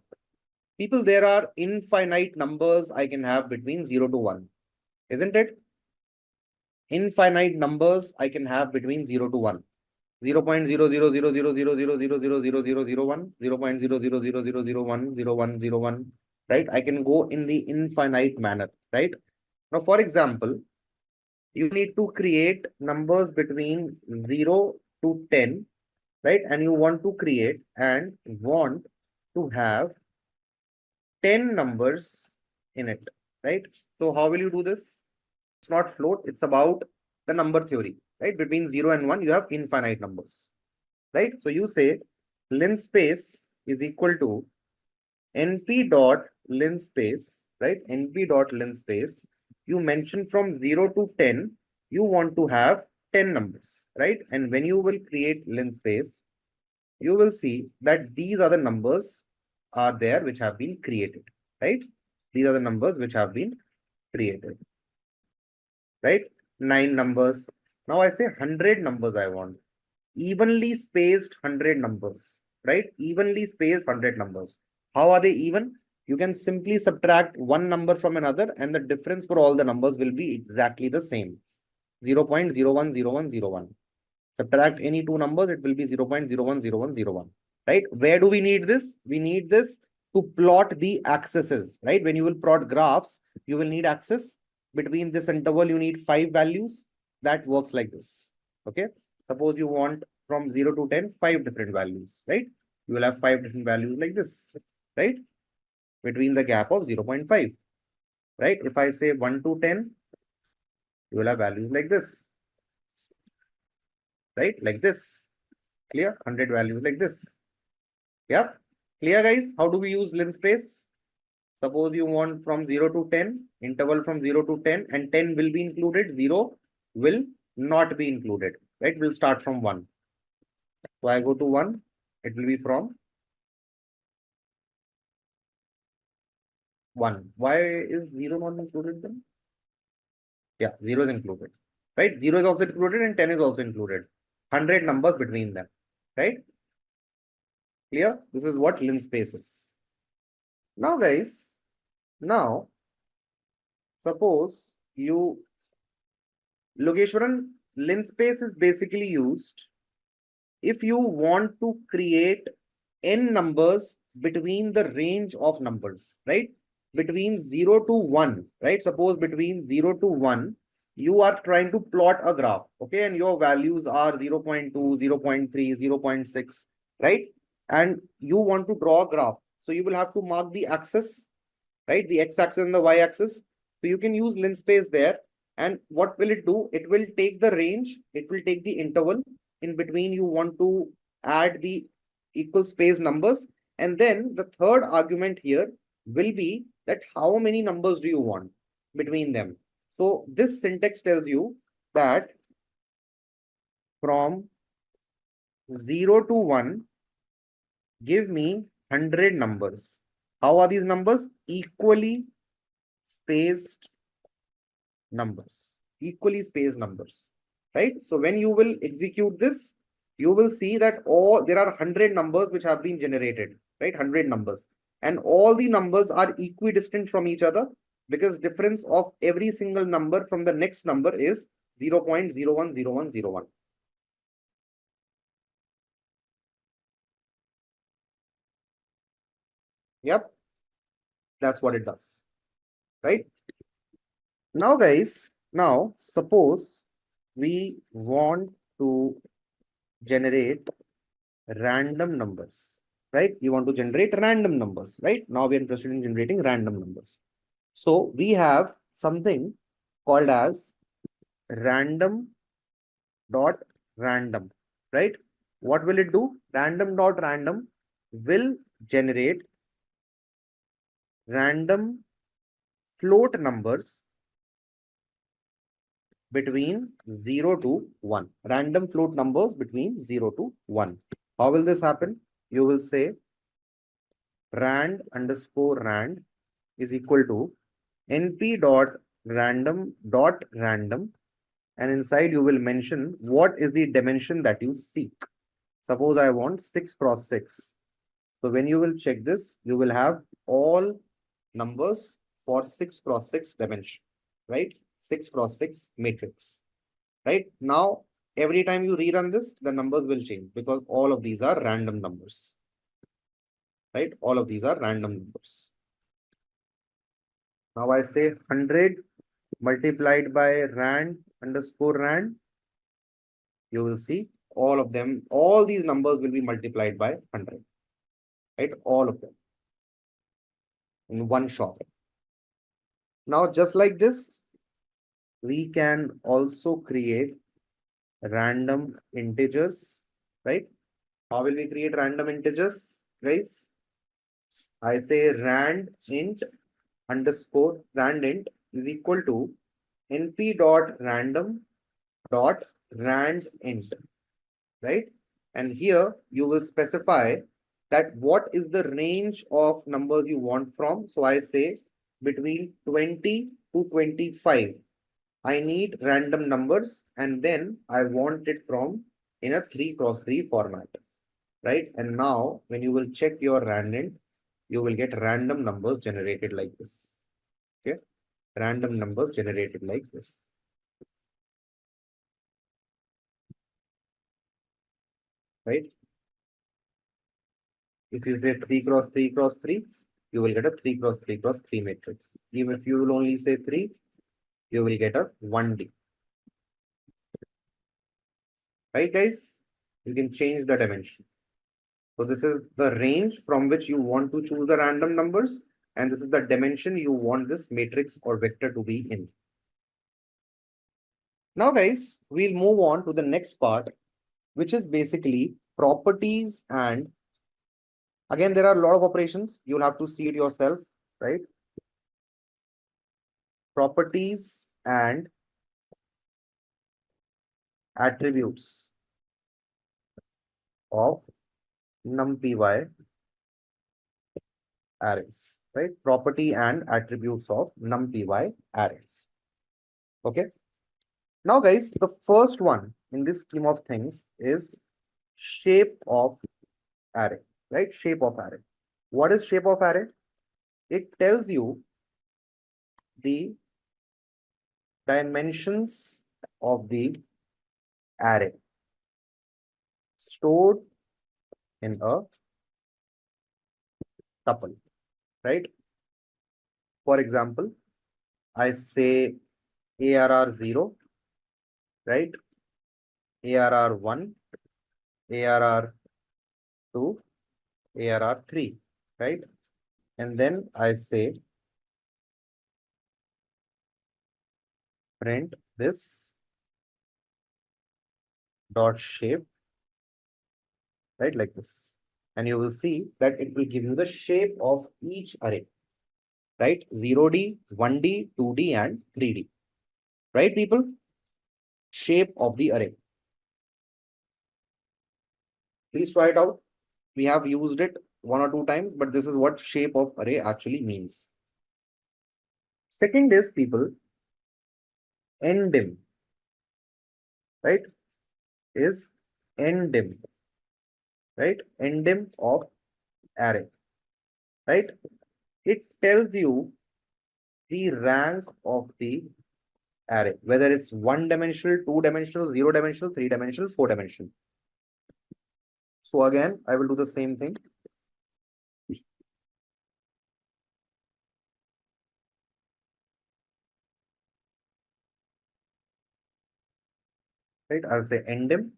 People, there are infinite numbers I can have between 0 to 1, isn't it? Infinite numbers I can have between 0 to 1. 0.0000000000001, 0.00000010101, right? I can go in the infinite manner, right? Now, for example, you need to create numbers between 0 to 10, right? And you want to create and want to have 10 numbers in it, right? So how will you do this? It's not float, it's about the number theory, right? Between 0 and 1, you have infinite numbers, right? So you say linspace is equal to np dot linspace, right? np dot linspace. You mention from 0 to 10, you want to have 10 numbers, right? And when you will create linspace, you will see that these are the numbers are there which have been created, right? These are the numbers which have been created, right? 9 numbers. Now I say 100 numbers I want. Evenly spaced 100 numbers, right? Evenly spaced 100 numbers. How are they even? You can simply subtract one number from another and the difference for all the numbers will be exactly the same. 0.010101. Subtract any two numbers, it will be 0.010101. Right? Where do we need this? We need this to plot the axes, right? When you will plot graphs, you will need axis. Between this interval, you need 5 values. That works like this. Okay. Suppose you want from 0 to 10, 5 different values, right? You will have 5 different values like this, right? Between the gap of 0.5, right? If I say 1 to 10, you will have values like this, right? Like this. Clear? 100 values like this. Yeah. Clear, guys? How do we use linspace? Suppose you want from 0 to 10, interval from 0 to 10, and 10 will be included, 0 will not be included, right? We'll start from 1. So I go to 1, it will be from 1. Why is 0 not included then? Yeah, 0 is included, right? 0 is also included and 10 is also included. 100 numbers between them, right? Clear? This is what linspace is. Now, guys, now, suppose you, Logeshwaran, linspace is basically used if you want to create n numbers between the range of numbers, right? Between 0 to 1, right? Suppose between 0 to 1, you are trying to plot a graph, okay? And your values are 0 0.2, 0 0.3, 0 0.6, right? And you want to draw a graph. So you will have to mark the axis, right? The x-axis and the y-axis. So you can use linspace there. And what will it do? It will take the range, it will take the interval. In between, you want to add the equal space numbers. And then the third argument here will be that how many numbers do you want between them? So this syntax tells you that from 0 to 1, give me 100 numbers. How are these numbers? Equally spaced numbers. Equally spaced numbers. Right? So when you will execute this, you will see that there are 100 numbers which have been generated, right? 100 numbers. And all the numbers are equidistant from each other because difference of every single number from the next number is 0.010101. Yep. That's what it does. Right? Now, guys, now suppose we want to generate random numbers, right? We want to generate random numbers, right? Now we are interested in generating random numbers. So we have something called as random dot random, right? What will it do? Random dot random will generate random float numbers between 0 to 1. Random float numbers between 0 to 1. How will this happen? You will say rand underscore rand is equal to np dot random, and inside you will mention what is the dimension that you seek. Suppose I want 6 cross 6. So when you will check this, you will have all numbers for 6 cross 6 dimension, right? 6 cross 6 matrix, right? Now, every time you rerun this, the numbers will change because all of these are random numbers, right? All of these are random numbers. Now I say 100 multiplied by rand underscore rand. You will see all of them, all these numbers will be multiplied by 100, right? All of them in one shot. Now, just like this, we can also create random integers, right? How will we create random integers, guys? I say rand int underscore rand int is equal to np dot random dot rand int, right? And here you will specify that what is the range of numbers you want from. So I say between 20 to 25, I need random numbers and then I want it from in a 3x3 format, right? And now when you will check your random, you will get random numbers generated like this. Okay, random numbers generated like this. Right? If you say 3x3x3, you will get a 3x3x3 matrix. Even if you will only say 3, you will get a 1D. Right, guys? You can change the dimension. So this is the range from which you want to choose the random numbers, and this is the dimension you want this matrix or vector to be in. Now, guys, we'll move on to the next part, which is basically properties. And again, there are a lot of operations. You'll have to see it yourself, right? Properties and attributes of numpy arrays, right? Property and attributes of numpy arrays. Okay. Now, guys, the first one in this scheme of things is shape of array, right? Shape of array. What is shape of array? It tells you the dimensions of the array stored in a tuple, right? For example, I say ARR 0, right? ARR 1, ARR 2, ARR 3, right? And then I say print this dot shape, right? Like this. And you will see that it will give you the shape of each array, right? 0D, 1D, 2D, and 3D, right, people? Shape of the array. Please try it out. We have used it 1 or 2 times, but this is what shape of array actually means. Second is, people, endim, right? Is endim, right? Endim of array, right? It tells you the rank of the array, whether it's 1-dimensional, 2-dimensional, 0-dimensional, 3-dimensional, 4-dimensional. So again, I will do the same thing. Right, I'll say endim,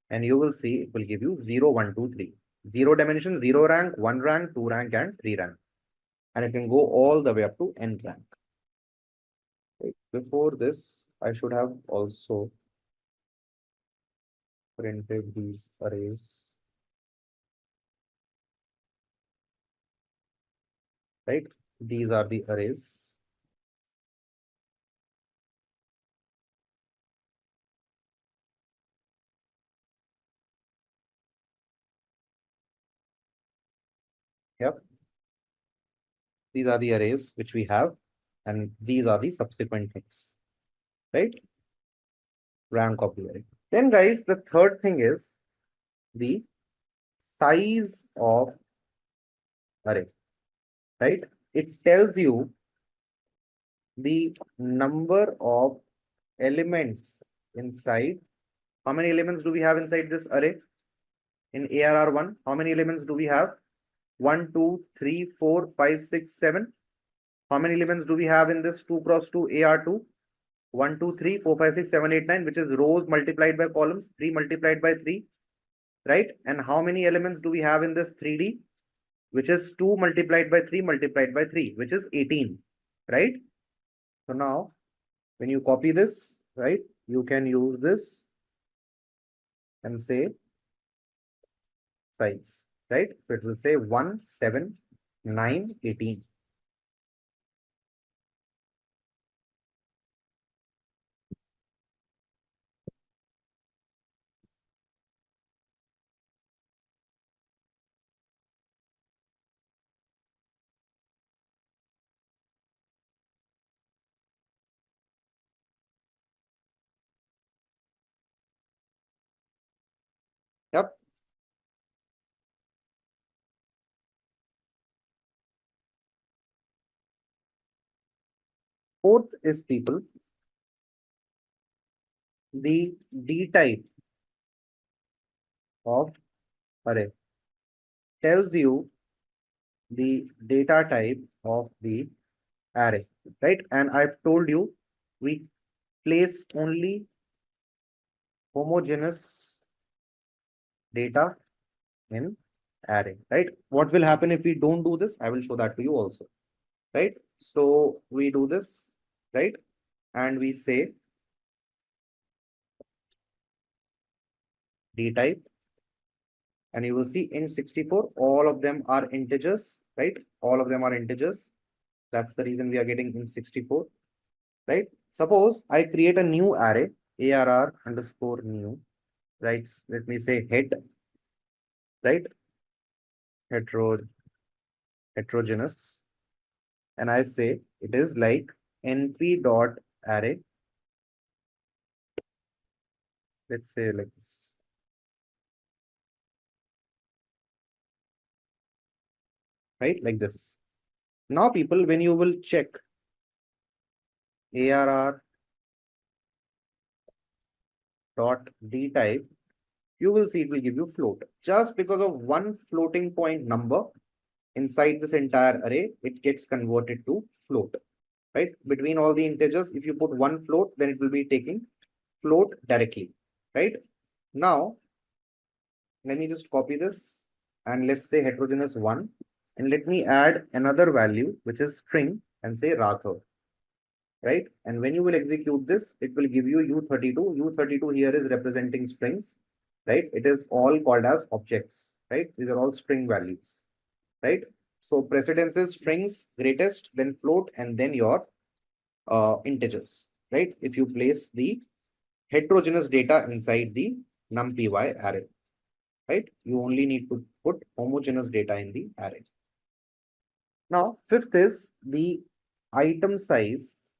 and you will see it will give you 0, 1, 2, 3. 0 dimension, 0 rank, 1 rank, 2 rank, and 3 rank. And it can go all the way up to n rank. Right. Before this, I should have also printed these arrays. Right, these are the arrays. Yep. These are the arrays which we have, and these are the subsequent things, right? Rank of the array. Then, guys, the third thing is the size of array, right? It tells you the number of elements inside. How many elements do we have inside this array? In ARR1, how many elements do we have? 1, 2, 3, 4, 5, 6, 7. How many elements do we have in this 2x2 AR2? 1, 2, 3, 4, 5, 6, 7, 8, 9, which is rows multiplied by columns, 3 multiplied by 3, right? And how many elements do we have in this 3D? Which is 2 multiplied by 3 multiplied by 3, which is 18, right? So now, when you copy this, right, you can use this and say size, right? So it will say 1, 7, 9, 18. Yep. Fourth is people. The D type of array tells you the data type of the array, right? And I've told you we place only homogeneous data in array, right? What will happen if we don't do this? I will show that to you also, right? So we do this, right? And we say D type, and you will see in 64, all of them are integers, right? All of them are integers. That's the reason we are getting in 64, right? Suppose I create a new array, ARR underscore new, right? Let me say head, right? Heterogeneous. And I say it is like np dot array. Let's say like this. Right? Like this. Now, people, when you will check ARR dot D type, you will see it will give you float. Just because of one floating point number inside this entire array, it gets converted to float. Right? Between all the integers, if you put one float, then it will be taking float directly. Right? Now, let me just copy this and let's say heterogeneous 1. And let me add another value, which is string, and say Raghav. Right? And when you will execute this, it will give you U32. U32 here is representing strings, right? It is all called as objects, right? These are all string values, right? So precedence is strings, greatest, then float, and then your integers, right? If you place the heterogeneous data inside the numpy array, right? You only need to put homogeneous data in the array. Now, fifth is the item size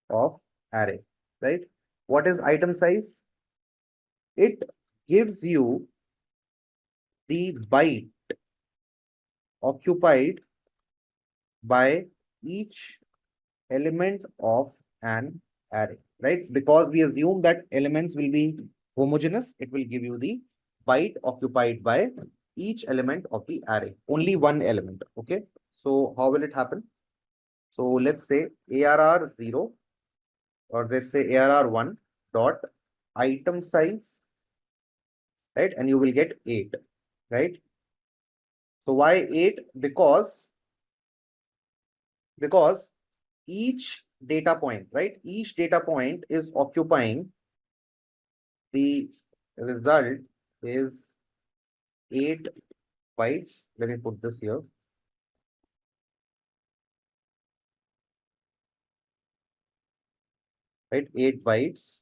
of array, right? What is item size? It gives you the byte occupied by each element of an array, right? Because we assume that elements will be homogeneous, it will give you the byte occupied by each element of the array, only one element, okay? So how will it happen? So let's say ARR 0, or let's say ARR 1 dot item size, right? And you will get 8, right? So why 8? Because each data point, right? Each data point is occupying the result is 8 bytes. Let me put this here. Right, 8 bytes,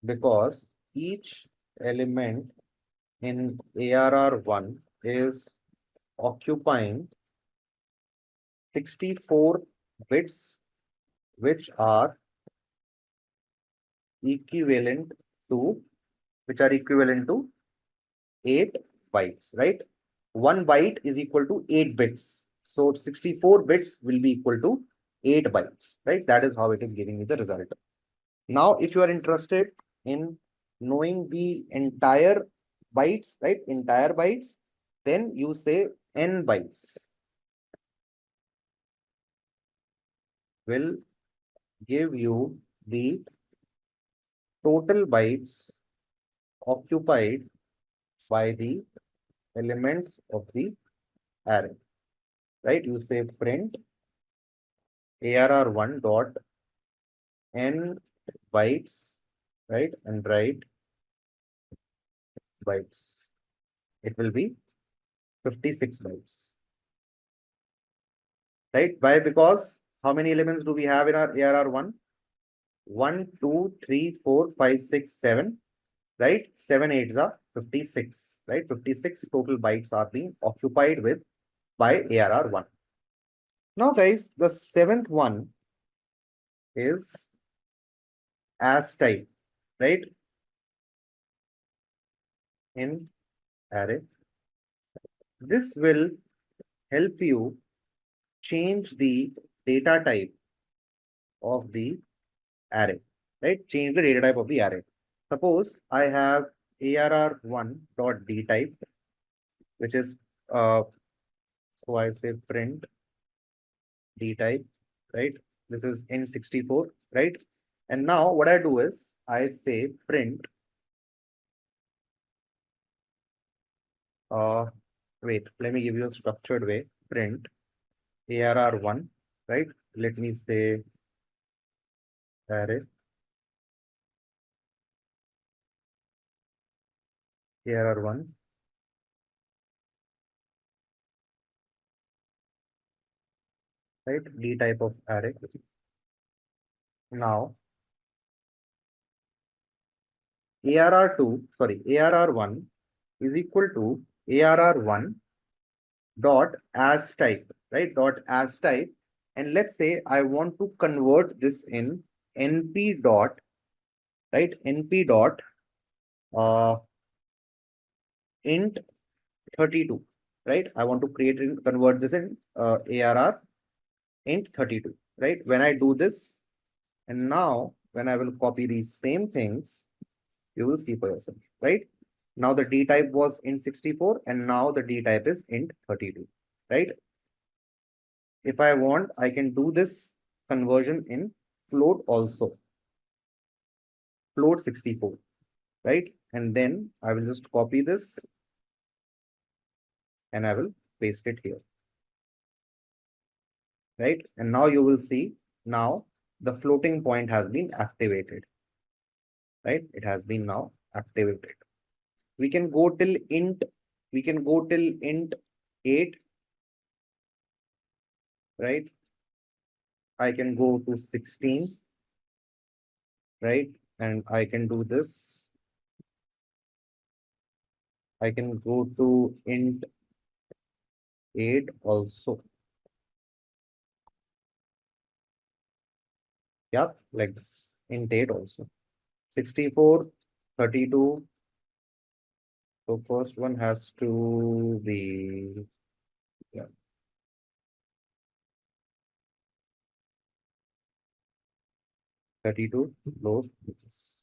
because each element in ARR1 is occupying 64 bits, which are equivalent to 8 bytes, right? 1 byte is equal to 8 bits. So 64 bits will be equal to 8 bytes, right? That is how it is giving me the result. Now, if you are interested in knowing the entire bytes, right? Entire bytes, then you say n bytes will give you the total bytes occupied by the elements of the array, right? You say print ARR1 dot n bytes, right? And write bytes. It will be 56 bytes, right? Why? Because how many elements do we have in our ARR1? 1, 2, 3, 4, 5, 6, 7, right? 7 8s are 56, right? 56 total bytes are being occupied with by ARR1. Now, guys, the seventh one is as type, right? in array. This will help you change the data type of the array, right? Change the data type of the array. Suppose I have arr1 dot d type, which is so I say print d type, right? This is int 64, right? And now what I do is I say print wait, let me give you a structured way. Print arr1, right? Let me say array arr1, right? D type of array. Now arr1 is equal to arr1 dot as type, right? Dot as type. And let's say I want to convert this in np dot, right? np dot int 32, right? I want to convert this in arr int 32, right? When I do this, and now when I will copy these same things, you will see for yourself, right? Now the d type was int 64 and now the d type is int 32, right? If I want, I can do this conversion in float also, float 64, right? And then I will just copy this and I will paste it here, right? And now you will see now the floating point has been activated, right? It has been now activated. We can go till int 8, right? I can go to 16, right? And I can do this. I can go to int 8 also. Yep, like this. Int 8 also. 64, 32. So first one has to be, yeah, 32 load this.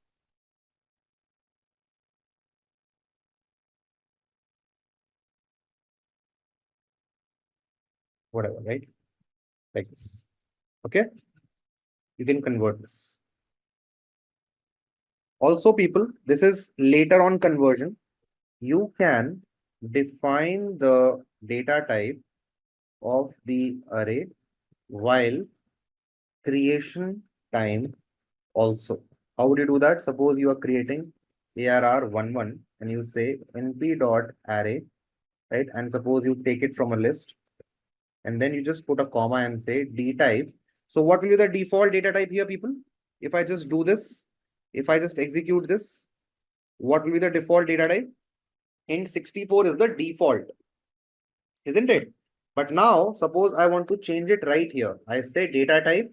Whatever, right? Like this. Okay. You can convert this. Also, people, this is later on conversion. You can define the data type of the array while creation time also. How would you do that? Suppose you are creating arr11 and you say np dot array, right? And suppose you take it from a list and then you just put a comma and say d type. So what will be the default data type here, people? If I just do this, if I just execute this, what will be the default data type? Int 64 is the default, isn't it? But now suppose I want to change it right here. I say data type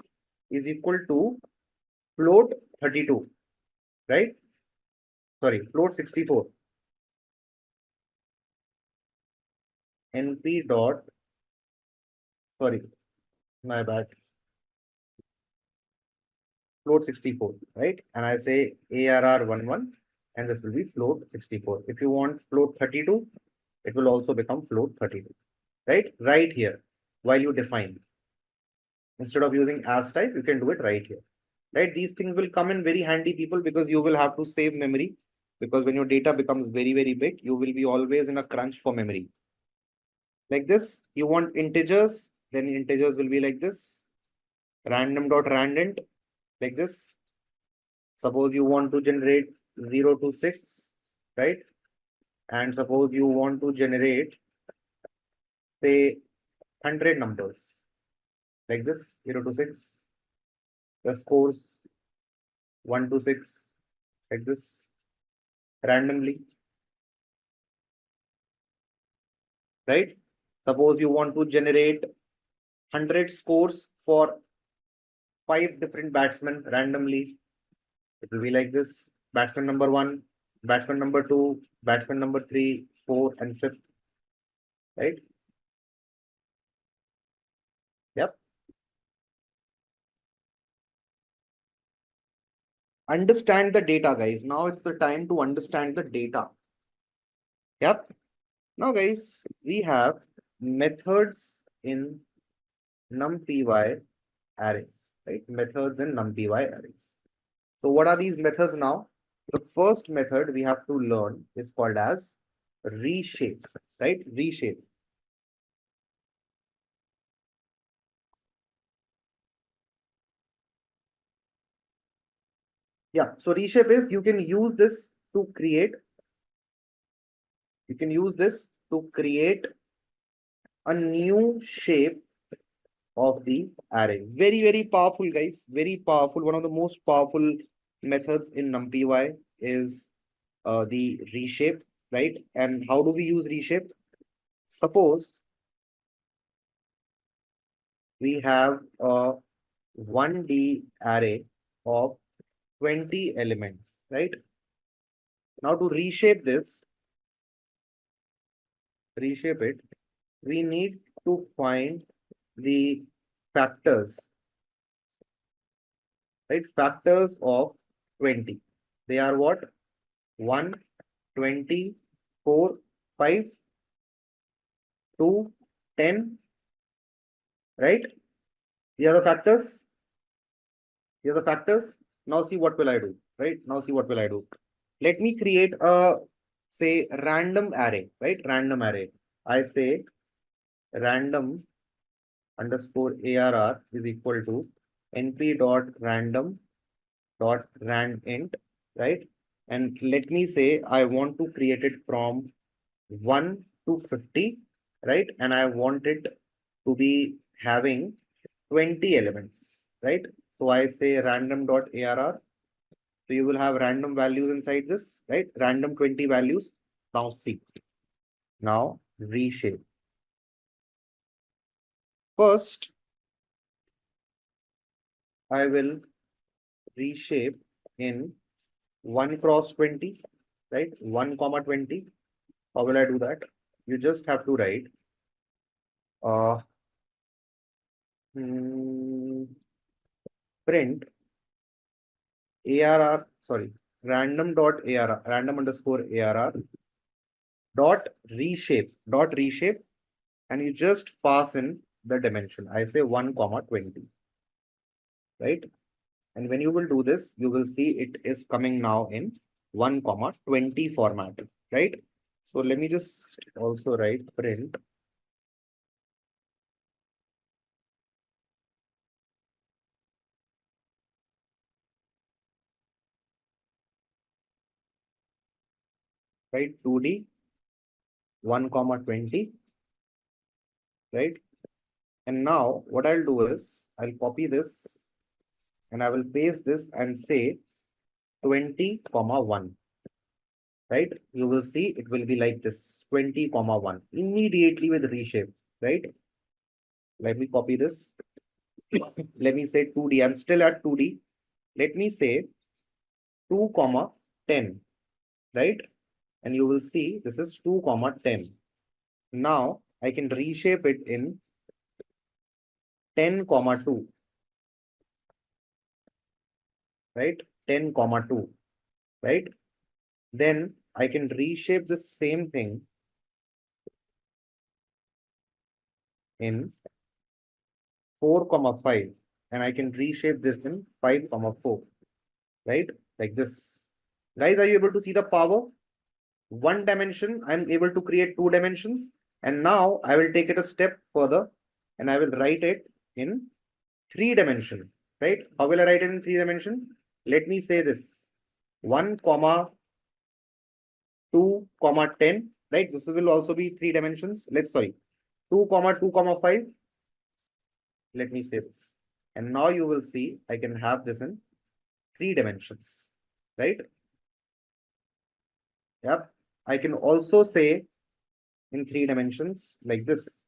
is equal to float 32, right? Sorry, float 64. np dot, sorry, my bad. Float 64, right? And I say arr11 and this will be float 64. If you want float 32, it will also become float 32, right? Right here, while you define. Instead of using as type, you can do it right here, right? These things will come in very handy, people, because you will have to save memory. Because when your data becomes very, very big, you will be always in a crunch for memory. Like this, you want integers, then integers will be like this. Random dot randint, like this. Suppose you want to generate 0 to 6, right? And suppose you want to generate, say, 100 numbers, like this, 0 to 6. The scores 1 to 6, like this, randomly, right? Suppose you want to generate 100 scores for 5 different batsmen randomly. It will be like this. Batsman number 1, batsman number 2, batsman number 3, 4, and 5th, right? Yep. Understand the data, guys. Now it's the time to understand the data. Yep. Now, guys, we have methods in numpy arrays, right? Methods in numpy arrays. So what are these methods now? The first method we have to learn is called as reshape, right? Reshape. Yeah, so reshape is you can use this to create a new shape of the array. Very, very powerful, guys. Very powerful. One of the most powerful methods in NumPy is the reshape, right? And how do we use reshape? Suppose we have a 1D array of 20 elements, right? Now to reshape it, we need to find the factors, right? Factors of 20. They are what? 1, 20, 4, 5, 2, 10, right? These are the factors. These are the factors. Now see what will I do, right? Now see what will I do. Let me create a, say, random array, right? Random array. I say random underscore arr is equal to np dot random dot randint, right? And let me say I want to create it from 1 to 50, right? And I want it to be having 20 elements, right? So I say random dot arr. So you will have random values inside this, right? Random 20 values. Now see. Now reshape. First, I will reshape in 1 cross 20, right? 1 comma 20. How will I do that? You just have to write print arr, sorry, random dot arr, random underscore arr dot reshape, and you just pass in the dimension. I say 1 comma 20, right? And when you will do this, you will see it is coming now in 1 comma 20 format, right? So let me just also write print right 2D 1 comma 20, right? And now what I'll do is I'll copy this and I will paste this and say 20 comma 1, right? You will see it will be like this 20 comma 1 immediately with reshape, right? Let me copy this. Let me say 2D. I'm still at 2D. Let me say 2 comma 10, right? And you will see this is 2 comma 10. Now I can reshape it in 10 comma 2, right? 10 comma 2, right? Then I can reshape the same thing in 4 comma 5, and I can reshape this in 5 comma 4, right? Like this. Guys, are you able to see the power? One dimension, I'm able to create 2 dimensions. And now I will take it a step further and I will write it in 3 dimensions, right? How will I write it in 3 dimensions? Let me say this 1 comma 2 comma 10, right? This will also be 3 dimensions. 2 comma 2 comma 5. Let me say this. And now you will see I can have this in 3 dimensions, right? Yep. I can also say in 3 dimensions like this.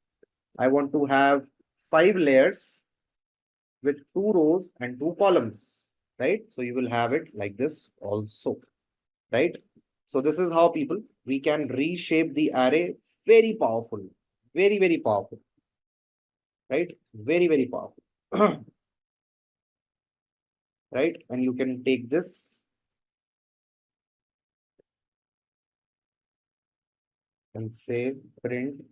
I want to have 5 layers with 2 rows and 2 columns, right? So you will have it like this also, right? So this is how people, we can reshape the array very powerful, very, very powerful, right? Very, very powerful, right? And you can take this and say print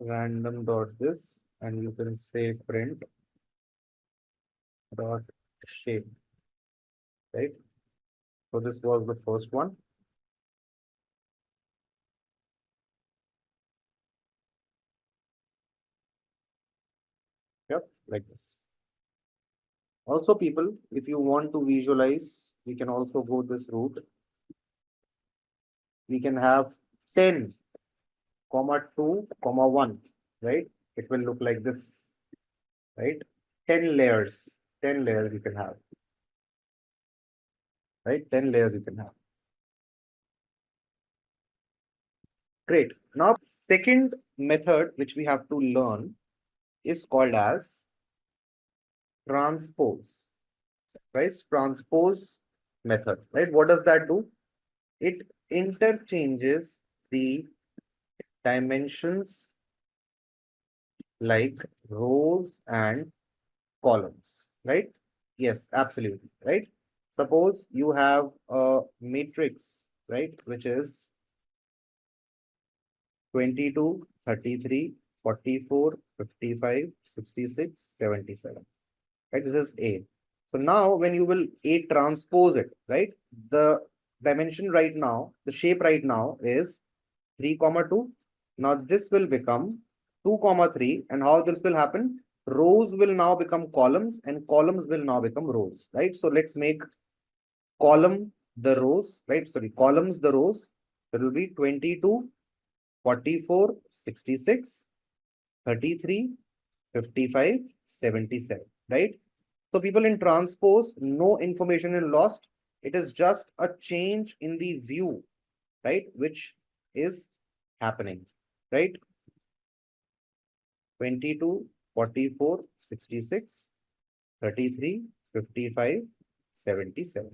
random dot this, and you can say print dot shape, right? So this was the first one. Yep, like this. Also, people, if you want to visualize, we can also go this route. We can have 10, comma 2, comma 1, right? It will look like this, right? 10 layers, 10 layers you can have, right? 10 layers you can have. Great. Now, second method which we have to learn is called as transpose, right? Transpose method, right? What does that do? It interchanges the dimensions like rows and columns, right? Yes, absolutely, right? Suppose you have a matrix, right, which is 22, 33, 44, 55, 66, 77, right? This is A. So now when you will A transpose it, right, the dimension right now, the shape right now is 3, comma 2. Now this will become 2, comma 3. And how this will happen? Rows will now become columns and columns will now become rows, right? So let's make column the rows, right? Sorry, columns the rows. It will be 22, 44, 66, 33, 55, 77, right? So people, in transpose, no information is lost. It is just a change in the view, right? Which is happening, right? 22, 44, 66, 33, 55, 77.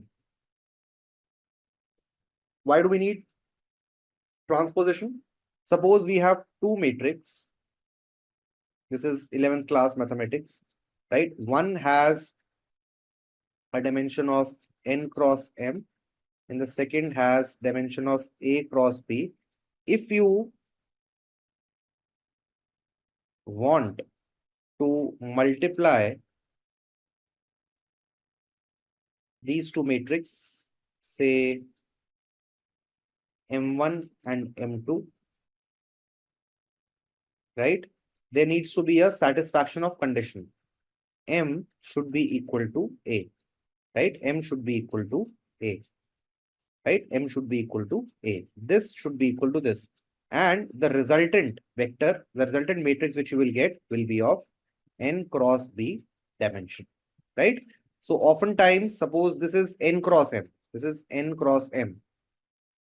Why do we need transposition? Suppose we have two matrix. This is 11th class mathematics, right? One has a dimension of n cross m, and the second has dimension of a cross b. If you want to multiply these two matrices, say m1 and m2, right? There needs to be a satisfaction of condition. M should be equal to A, right? M should be equal to A, right? M should be equal to A. This should be equal to this. And the resultant vector, the resultant matrix which you will get will be of n cross B dimension, right? So oftentimes, suppose this is n cross m. This is n cross m,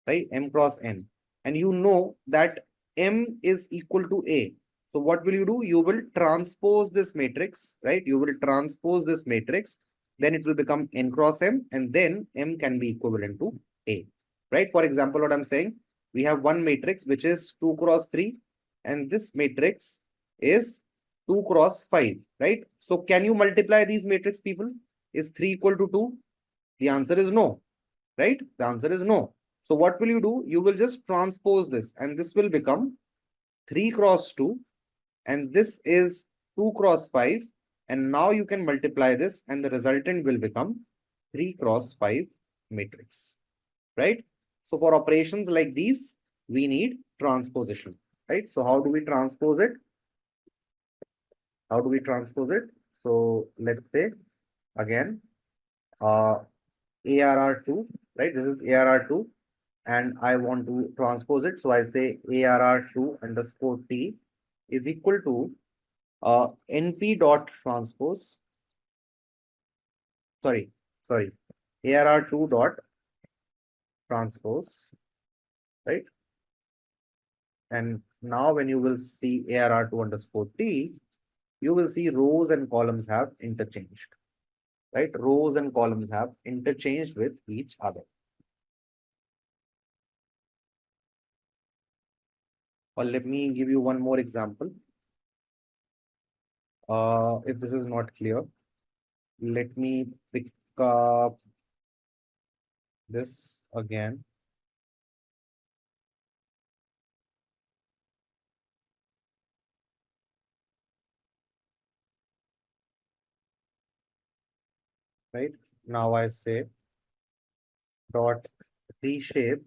right? M cross n. And you know that m is equal to A. So what will you do? You will transpose this matrix, right? You will transpose this matrix. Then it will become n cross m, and then m can be equivalent to A, right? For example, what I'm saying, we have one matrix which is 2 cross 3, and this matrix is 2 cross 5, right? So can you multiply these matrix, people? Is 3 equal to 2? The answer is no, right? The answer is no. So what will you do? You will just transpose this, and this will become 3 cross 2, and this is 2 cross 5, and now you can multiply this, and the resultant will become 3 cross 5 matrix, right? So for operations like these, we need transposition, right? So how do we transpose it? How do we transpose it? So let's say again, ARR2, right? This is ARR2, and I want to transpose it. So I say ARR2 underscore T is equal to NP dot transpose. Sorry, ARR2 dot transpose, right? And now when you will see ARR2 underscore T, you will see rows and columns have interchanged, right? Rows and columns have interchanged with each other. Or let me give you one more example. If this is not clear, let me pick up this again. Right now I say dot reshape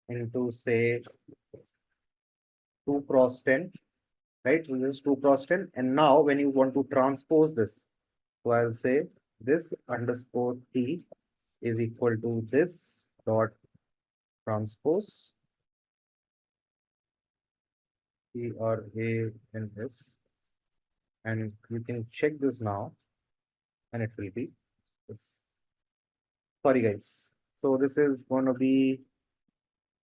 into say 2 cross 10, right? So this is 2 cross 10. And now when you want to transpose this, so I'll say this underscore t is equal to this dot transpose T or A in this. And you can check this now and it will be this. Sorry guys. So this is going to be,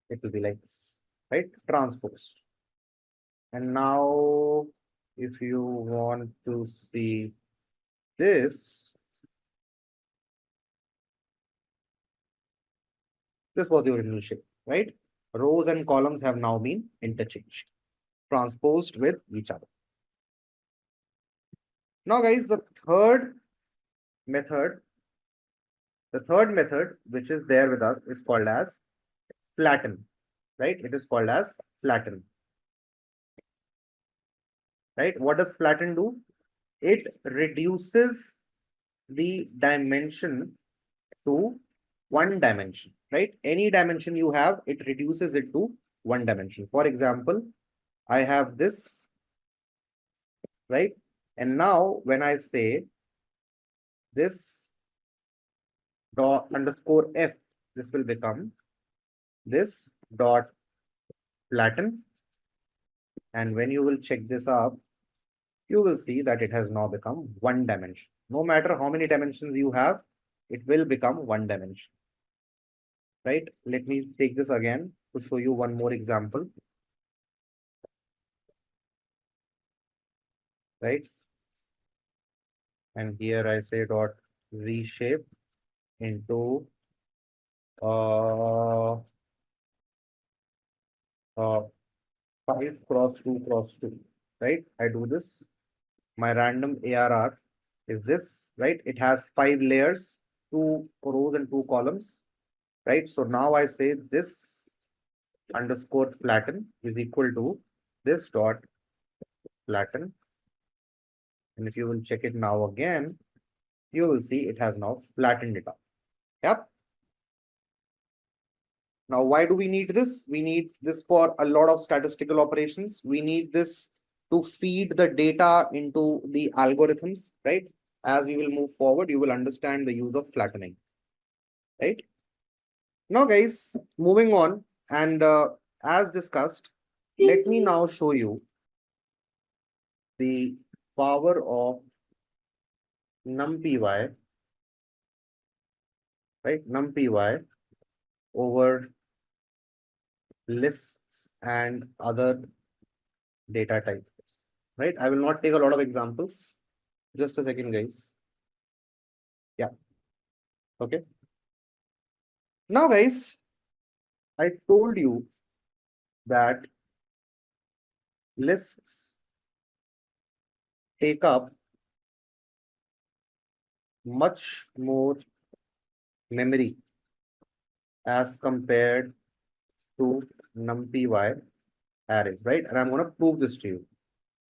it will be like this, right? Transposed. And now if you want to see this, this was the original shape, right? Rows and columns have now been interchanged, transposed with each other. Now guys, the third method which is there with us is called as flatten, right? It is called as flatten, right? What does flatten do? It reduces the dimension to one dimension, right? Any dimension you have, it reduces it to one dimension. For example, I have this, right? And now when I say this dot underscore f, this will become this dot flatten. And when you will check this up, you will see that it has now become one dimension. No matter how many dimensions you have, it will become one dimension. Right? Let me take this again to show you one more example. Right? And here I say dot reshape into 5 cross 2 cross 2. Right? I do this. My random ARR is this, right? It has 5 layers, 2 rows and 2 columns. Right? So now I say this underscore flatten is equal to this dot flatten. And if you will check it now again, you will see it has now flattened it up. Yep. Now, why do we need this? We need this for a lot of statistical operations. We need this to feed the data into the algorithms, right? As we will move forward, you will understand the use of flattening, right? Now, guys, moving on, and as discussed, let me now show you the power of numpy, right? Numpy over lists and other data types, right? I will not take a lot of examples. Just a second, guys. Yeah. Okay. Now, guys, I told you that lists take up much more memory as compared to numpy arrays, right? And I'm going to prove this to you,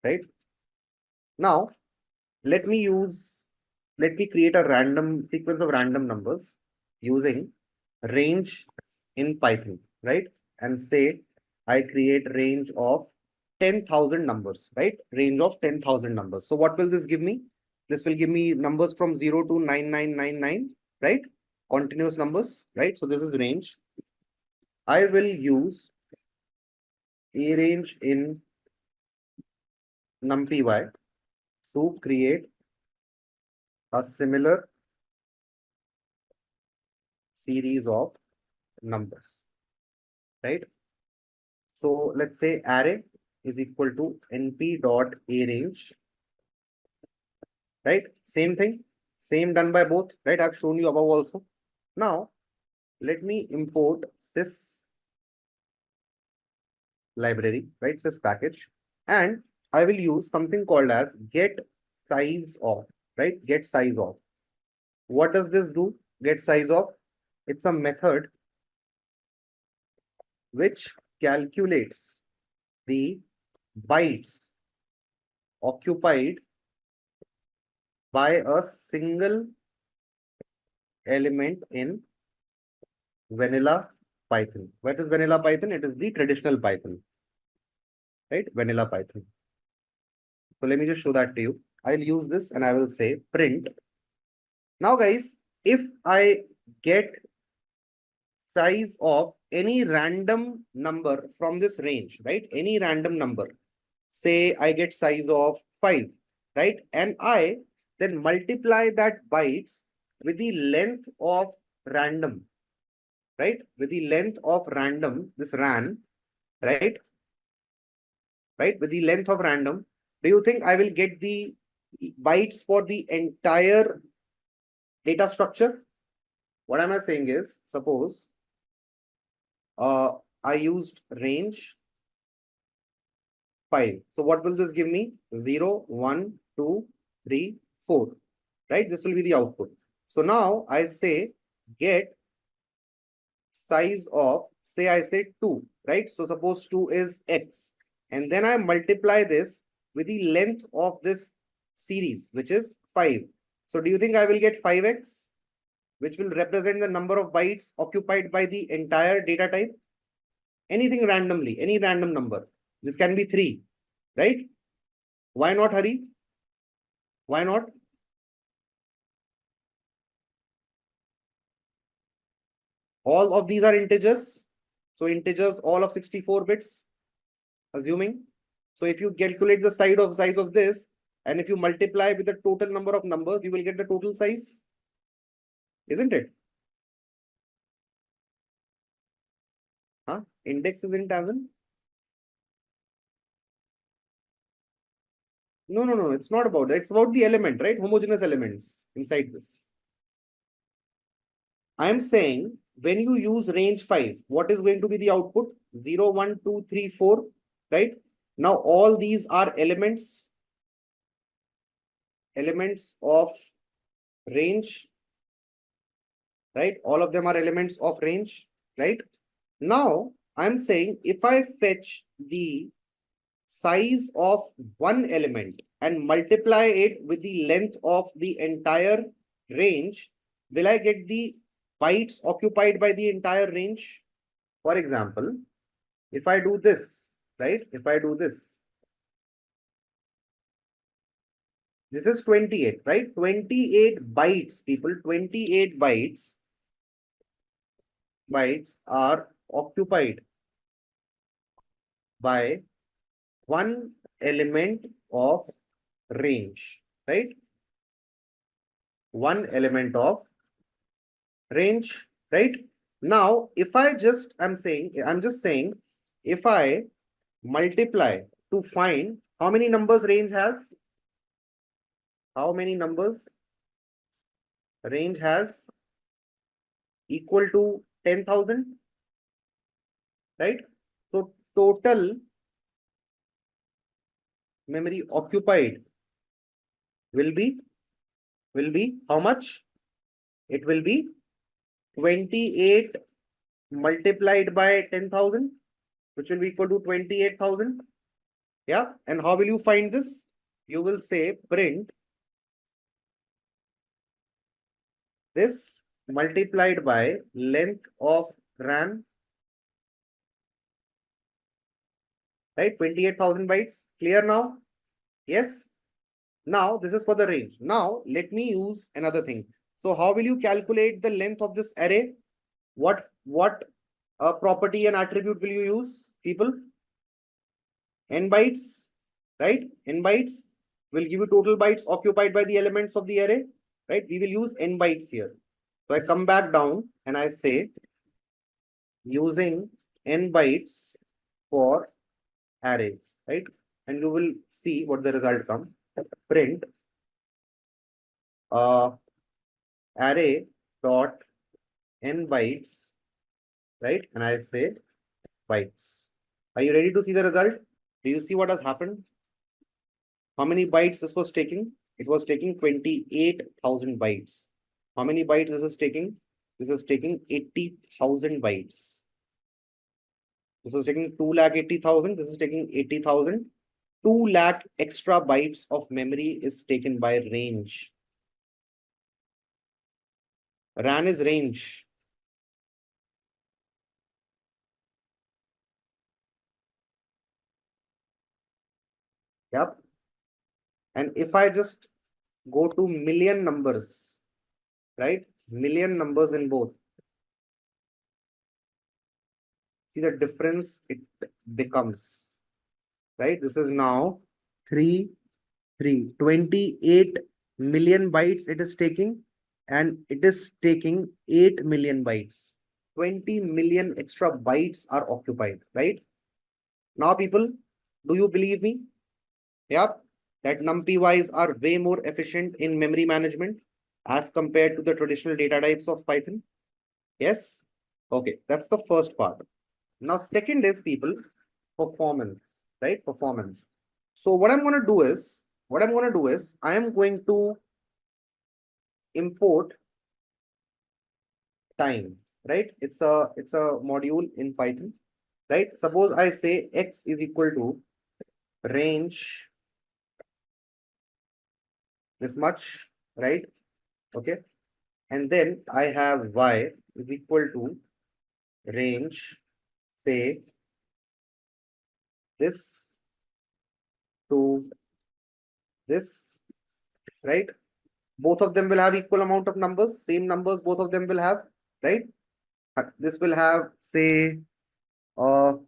right? Now, let me create a random sequence of random numbers using range in Python, right? And say I create range of 10,000 numbers, right? Range of 10,000 numbers. So what will this give me? This will give me numbers from 0 to 9999, right? Continuous numbers, right? So this is range. I will use a range in numpy to create a similar series of numbers, right? So let's say array is equal to np dot a range, right? Same thing, Same done by both, right? I've shown you above also. Now, let me import sys library, right? Sys package. And I will use something called as get size of, right? Get size of. What does this do? Get size of. It's a method which calculates the bytes occupied by a single element in vanilla Python. What is vanilla Python? It is the traditional Python, right? Vanilla Python. So let me just show that to you. I'll use this and I will say print. Now guys, if I get size of any random number from this range, right? Any random number, say I get size of 5, right? And I then multiply that bytes with the length of random, right? With the length of random, this ran, right? Right? With the length of random, do you think I will get the bytes for the entire data structure? What am I saying is, suppose I used range 5. So what will this give me? 0, 1, 2, 3, 4, right? This will be the output. So now I say get size of, say I say 2, right? So suppose 2 is x. And then I multiply this with the length of this series, which is 5. So do you think I will get 5x, which will represent the number of bytes occupied by the entire data type? Anything randomly, any random number. This can be 3, right? Why not, Hari? Why not? All of these are integers. So integers, all of 64 bits, assuming. So if you calculate the size of this, and if you multiply with the total number of numbers, you will get the total size, isn't it? Huh? Index is in tangent. No. It's not about that. It's about the element, right? Homogeneous elements inside this. I am saying when you use range 5, what is going to be the output? 0, 1, 2, 3, 4, right? Now all these are elements of range, right? All of them are elements of range, right? Now I'm saying if I fetch the size of one element and multiply it with the length of the entire range, will I get the bytes occupied by the entire range? For example, if I do this, right? If I do this, this is 28, right? 28 bytes, people, 28 bytes are occupied by one element of range, right? One element of range, right? Now, if I just, I'm just saying, if I multiply to find how many numbers range has, how many numbers range has equal to 10,000, right? So total memory occupied will be how much? It will be 28 multiplied by 10,000, which will be equal to 28,000. Yeah. And how will you find this? You will say print this multiplied by length of RAM, right? 28,000 bytes. Clear now? Yes. Now this is for the range. Now let me use another thing. So how will you calculate the length of this array? What property and attribute will you use, people? N bytes, right? N bytes will give you total bytes occupied by the elements of the array, right? We will use N bytes here. So I come back down and I say using N bytes for arrays, right? And you will see what the result comes. Print array dot n bytes, right? And I say bytes. Are you ready to see the result? Do you see what has happened? How many bytes this was taking? It was taking 28,000 bytes. How many bytes this is taking? This is taking 80,000 bytes. This was taking 2,80,000. This is taking 80,000. 2 lakh extra bytes of memory is taken by range. RAN is range. Yep. And if I just go to million numbers, right? Million numbers in both. See the difference it becomes, right? This is now 28 million bytes it is taking, and it is taking 8 million bytes. 20 million extra bytes are occupied, right? Now, people, do you believe me? Yep, that NumPys are way more efficient in memory management as compared to the traditional data types of Python. Yes? Okay, that's the first part. Now, second is, people, performance, right? Performance. So what I'm going to do is, I am going to import time, right? It's a module in Python, right? Suppose I say x is equal to range this much, right? Okay. And then I have y is equal to range, say, this to this, right? Both of them will have equal amount of numbers, same numbers, both of them will have, right? This will have, say, 1,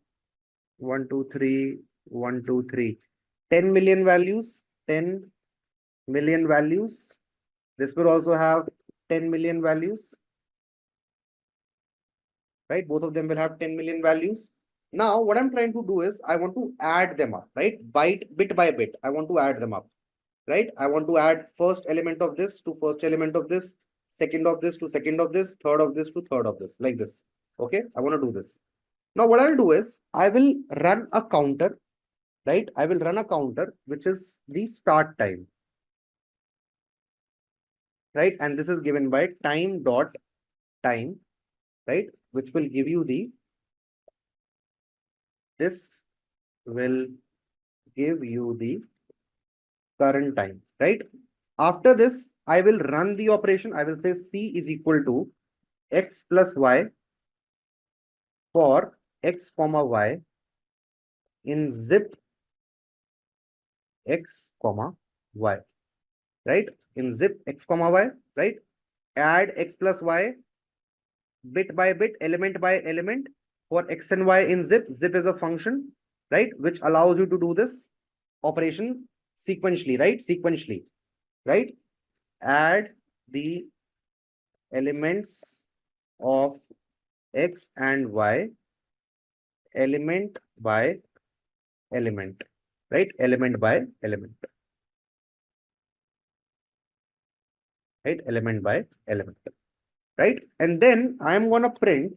2, 3, 1, 2, 3, 10 million values, 10 million values. This will also have 10 million values, right? Both of them will have 10 million values. Now, what I'm trying to do is I want to add them up, right? Bit by bit, I want to add them up, right? I want to add first element of this to first element of this, second of this to second of this, third of this to third of this, like this. Okay, I want to do this. Now, what I'll do is I will run a counter, right? I will run a counter, which is the start time, right? And this is given by time dot time, right? Which will give you the, this will give you the current time, right? After this, I will run the operation. I will say C is equal to x plus y for x comma y in zip x comma y, right? In zip x comma y, right? Add x plus y bit by bit, element by element for x and y in zip. Zip is a function, right? Which allows you to do this operation sequentially, right? Sequentially, right? Add the elements of x and y element by element, right? Element by element, right? Element by element, right? And then I'm going to print,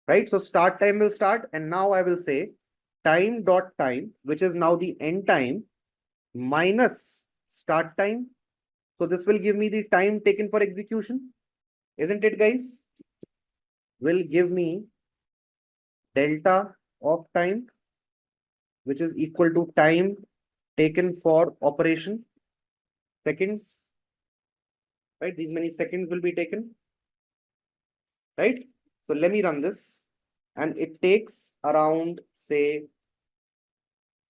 right? So start time will start, and now I will say time dot time, which is now the end time, minus start time. So this will give me the time taken for execution, isn't it, guys? Will give me delta of time, which is equal to time taken for operation, seconds, right? These many seconds will be taken, right? So let me run this, and it takes around, say,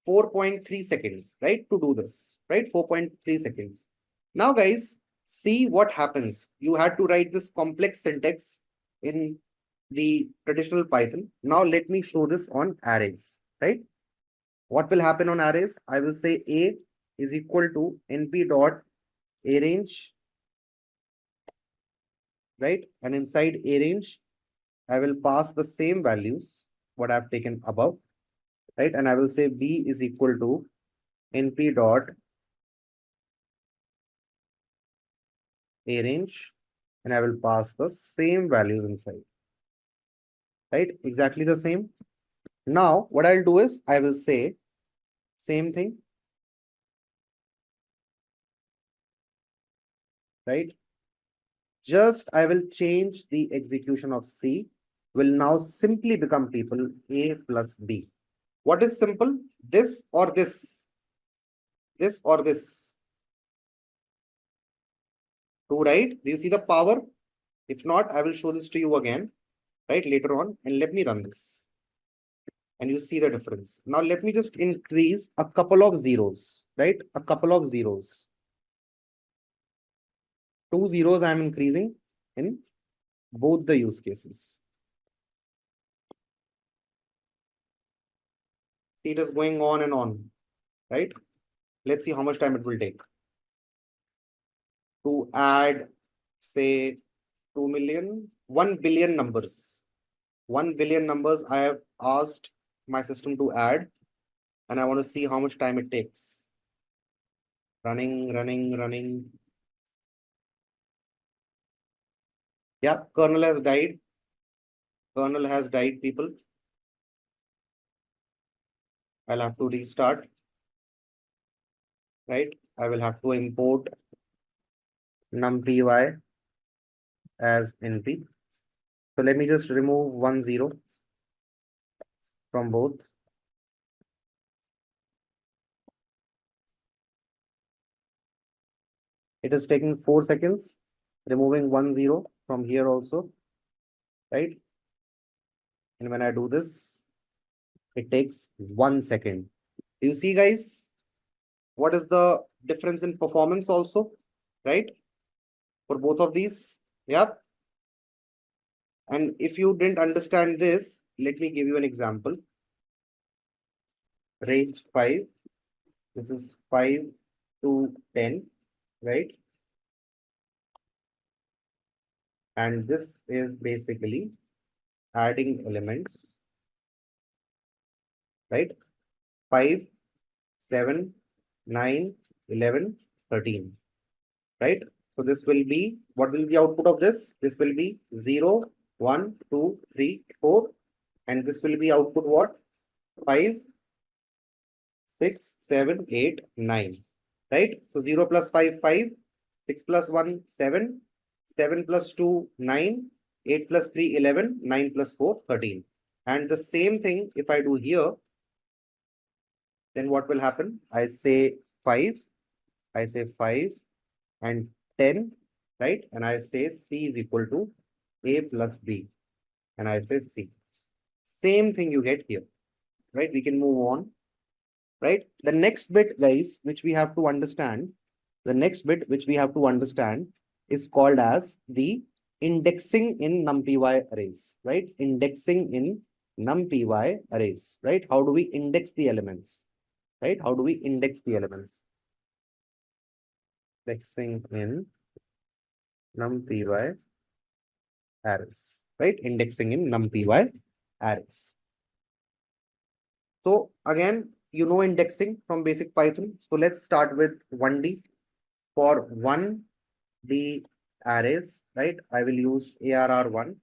4.3 seconds, right? To do this, right? 4.3 seconds. Now, guys, see what happens. You had to write this complex syntax in the traditional Python. Now, let me show this on arrays, right? What will happen on arrays? I will say A is equal to np dot arrange, right? And inside arrange, I will pass the same values what I've taken above, right? And I will say B is equal to np dot arrange and I will pass the same values inside. Right? Exactly the same. Now, what I'll do is I will say same thing. Right? Just I will change the execution of C will now simply become people A plus B. What is simple? This or this? This or this? 2, right? Do you see the power? If not, I will show this to you again, right, later on, and let me run this. And you see the difference. Now let me just increase a couple of zeros, right? A couple of zeros. 2 zeros I am increasing in both the use cases. It is going on and on, right? Let's see how much time it will take to add, say, 2 million, 1 billion numbers. 1 billion numbers I have asked my system to add, and I want to see how much time it takes. Running. Yeah, kernel has died. Kernel has died, people. I'll have to restart. Right? I will have to import numpy as np. So let me just remove 1 0 from both. It is taking 4 seconds, removing 1 0 from here also, right? And when I do this, it takes 1 second. Do you see, guys? What is the difference in performance also, right? For both of these, yep. And if you didn't understand this, let me give you an example. Range 5, this is 5 to 10, right? And this is basically adding elements, right? 5, 7, 9, 11, 13, right? So this will be, what will be the output of this? This will be 0, 1, 2, 3, 4. And this will be output what? 5, 6, 7, 8, 9, right? So 0 plus 5, 5, 6 plus 1, 7, 7 plus 2, 9, 8 plus 3, 11, 9 plus 4, 13. And the same thing, if I do here, then what will happen? I say 5 and 10, right? And I say C is equal to A plus B. And I say C. Same thing you get here, right? We can move on, right? The next bit, guys, which we have to understand, is called as the indexing in numpy arrays, right? Indexing in numpy arrays, right? How do we index the elements, right? How do we index the elements? Indexing in numpy arrays, right? Indexing in numpy arrays. So again, you know indexing from basic Python. So let's start with 1D. For 1D arrays, right? I will use ARR1.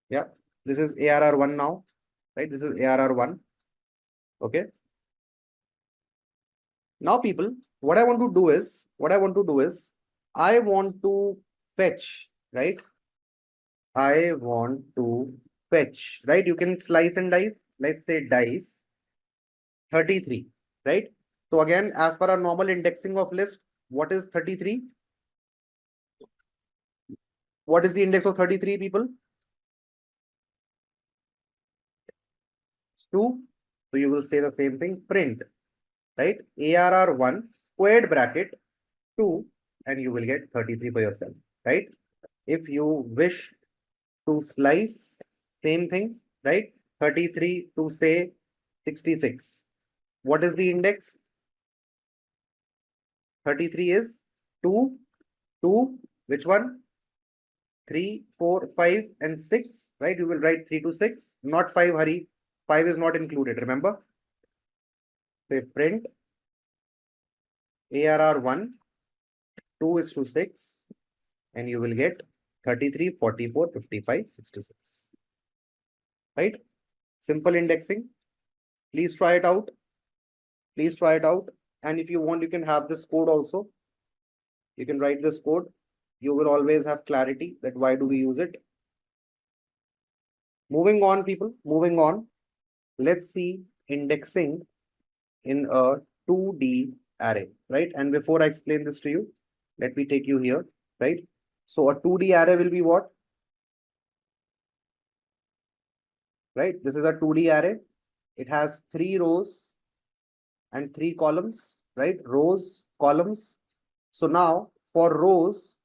Yeah, this is ARR1 now, right? This is ARR1. Okay. Now, people, what I want to do is, I want to fetch, right? I want to fetch, right? You can slice and dice. Let's say dice 33, right? So again, as per our normal indexing of list, what is 33? What is the index of 33, people? It's 2. So you will say the same thing, print, right? ARR1 squared bracket 2, and you will get 33 by yourself, right? If you wish to slice, same thing, right? 33 to say 66. What is the index? 33 is 2, 2, which one? 3, 4, 5, and 6, right? You will write 3 to 6, not 5, hurry. 5 is not included, remember? Say print ARR1 2:6, and you will get 33, 44, 55, 66. Right? Simple indexing. Please try it out. Please try it out. And if you want, you can have this code also. You can write this code. You will always have clarity that why do we use it. Moving on, people, moving on. Let's see indexing in a 2D array, right? And before I explain this to you, let me take you here, right? So a 2D array will be what? Right? This is a 2D array. It has 3 rows and 3 columns, right? Rows, columns. So now for rows,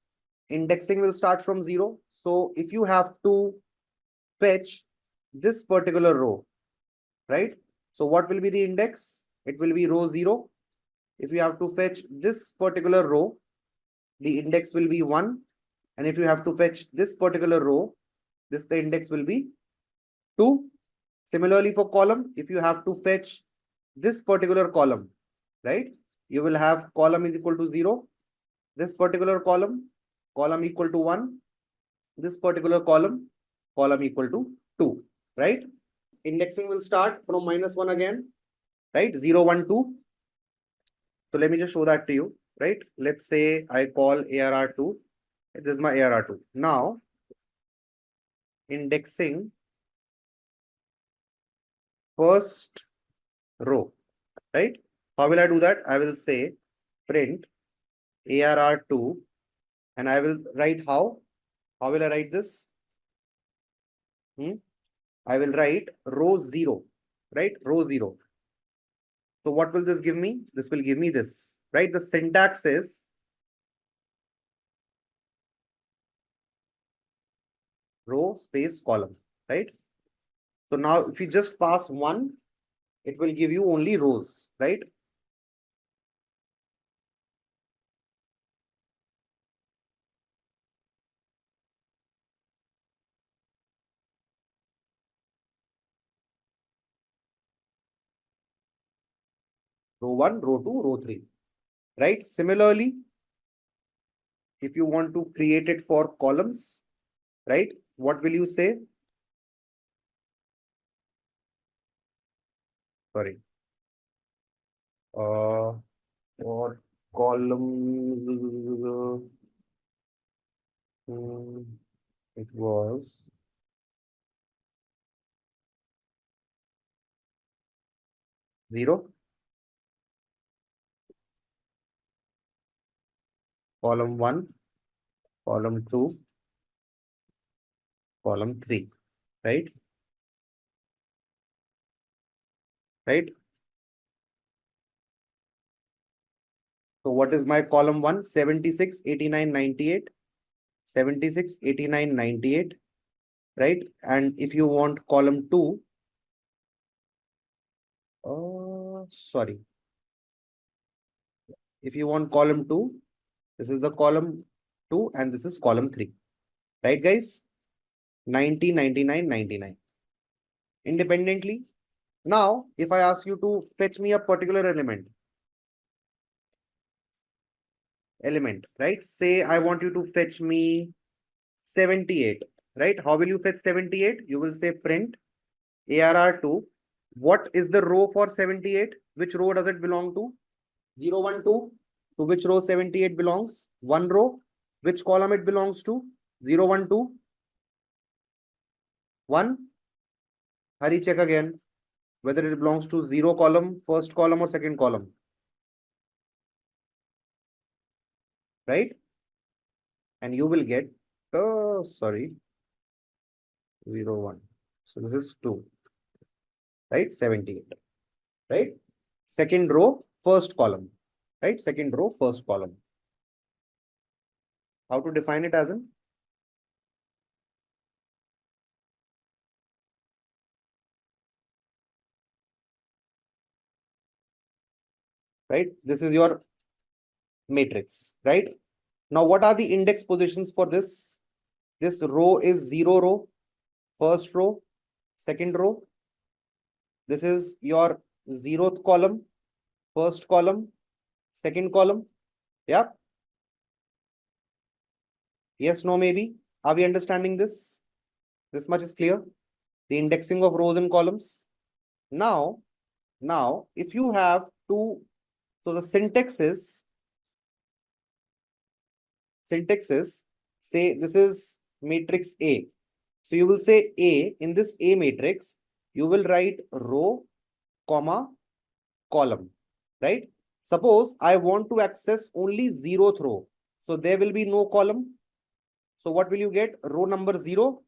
indexing will start from 0. So if you have to fetch this particular row, right? So what will be the index? It will be row 0. If you have to fetch this particular row, the index will be 1. And if you have to fetch this particular row, the index will be 2. Similarly for column, if you have to fetch this particular column, right? You will have column is equal to 0. This particular column equal to 1. This particular column equal to 2, right? Indexing will start from -1 again, right? 0, 1, 2. So let me just show that to you, right? Let's say I call ARR2. This is my ARR2. Now, indexing first row, right? How will I do that? I will say print ARR2, and I will write how? How will I write this? I will write row 0, right? Row 0. So what will this give me? This will give me this, right? The syntax is row space column, right? So now if you just pass 1, it will give you only rows, right? Row 1, row 2, row 3, right? Similarly, if you want to create it for columns, right? What will you say? Sorry. For columns, it was zero. Column 1, column 2, column 3, right? Right? So what is my column 1? 76, 89, 98. 76, 89, 98. Right? And if you want column 2, sorry. If you want column 2, this is the column 2 and this is column 3. Right, guys? 90, 99, 99. Independently. Now, if I ask you to fetch me a particular element, right? Say I want you to fetch me 78, right? How will you fetch 78? You will say print ARR2. What is the row for 78? Which row does it belong to? 0, 1, 2. To which row 78 belongs? 1 row. Which column it belongs to? 0, 1, 2. 1. Hurry, check again whether it belongs to 0 column, first column or second column. Right? And you will get, sorry, 0, 1. So this is 2. Right? 78. Right? Second row, first column. Right? Second row, first column. How to define it as in? Right? This is your matrix, right? Now, what are the index positions for this? This row is 0 row, first row, second row. This is your 0th column, first column, second column. Yeah. Yes, no, maybe. Are we understanding this? This much is clear. The indexing of rows and columns. Now, if you have two, so the syntax is, say this is matrix A. So you will say A, in this A matrix, you will write row, comma, column, right? Suppose I want to access only 0th row. So there will be no column. So what will you get? Row number 0,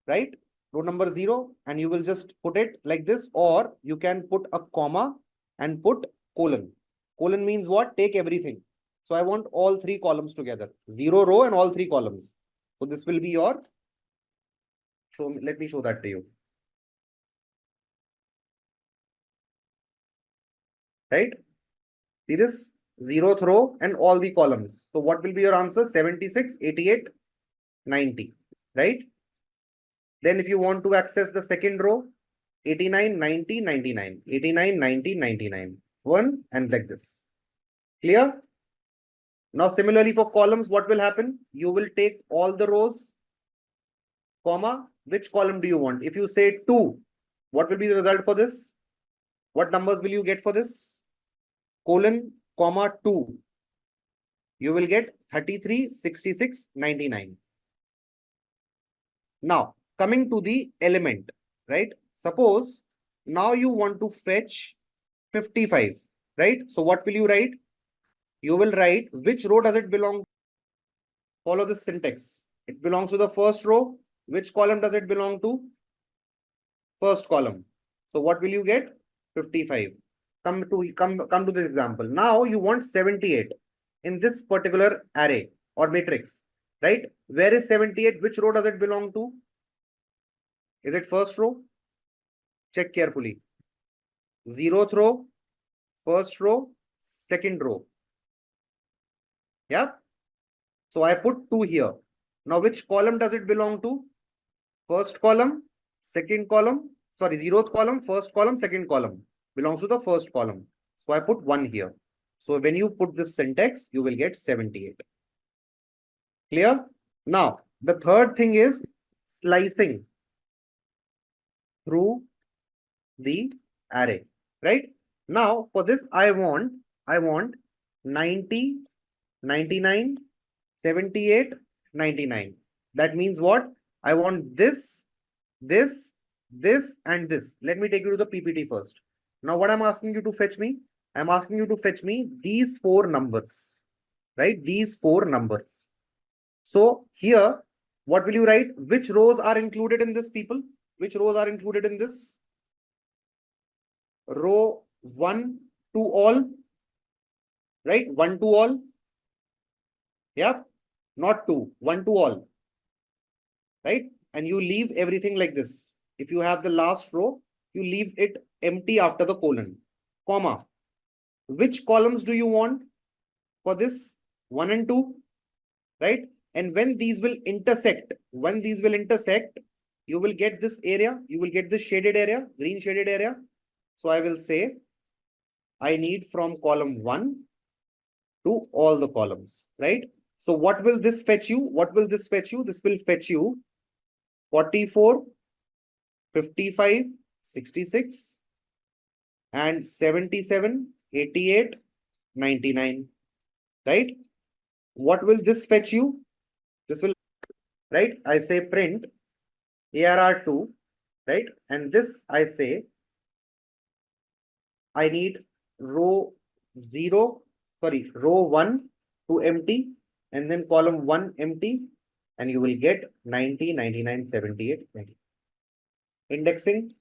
right? Row number 0, and you will just put it like this, or you can put a comma and put colon. Colon means what? Take everything. So I want all three columns together, 0 row and all three columns. So this will be your, let me show that to you. Right? See this? 0th row and all the columns. So what will be your answer? 76, 88, 90, right? Then if you want to access the second row, 89, 90, 99, 89, 90, 99, 1 and like this. Clear? Now similarly for columns, what will happen? You will take all the rows, comma, which column do you want? If you say 2, what will be the result for this? What numbers will you get for this? Colon, comma, 2. You will get 33, 66, 99. Now, coming to the element, right? Suppose now you want to fetch 55, right? So what will you write? You will write which row does it belong to? Follow this syntax. It belongs to the first row. Which column does it belong to? First column. So what will you get? 55. Come to this example. Now you want 78 in this particular array or matrix, right? Where is 78? Which row does it belong to? Is it first row? Check carefully. 0th row, first row, second row. Yeah. So I put 2 here. Now which column does it belong to? First column, second column, sorry, 0th column, first column, second column. Belongs to the first column. So I put 1 here. So when you put this syntax, you will get 78. Clear? Now, the third thing is slicing through the array, right? Now, for this, I want 90, 99, 78, 99. That means what? I want this, this, this, and this. Let me take you to the PPT first. Now, what I'm asking you to fetch me? I'm asking you to fetch me these 4 numbers, right? These 4 numbers. So here, what will you write? Which rows are included in this, people? Which rows are included in this? Row 1 to all, right? 1 to all. Yep. Not 2, 1 to all, right? And you leave everything like this. If you have the last row, you leave it empty after the colon, comma. Which columns do you want for this? 1 and 2, right? And when these will intersect, you will get this area, you will get this shaded area, green shaded area. So I will say, I need from column 1 to all the columns, right? So what will this fetch you? What will this fetch you? This will fetch you 44, 55, 66, and 77, 88, 99, right? What will this fetch you? This will, right? I say print ARR2, right? And this I say, I need row 1 to empty, and then column 1 empty, and you will get 90, 99, 78, 90. Indexing.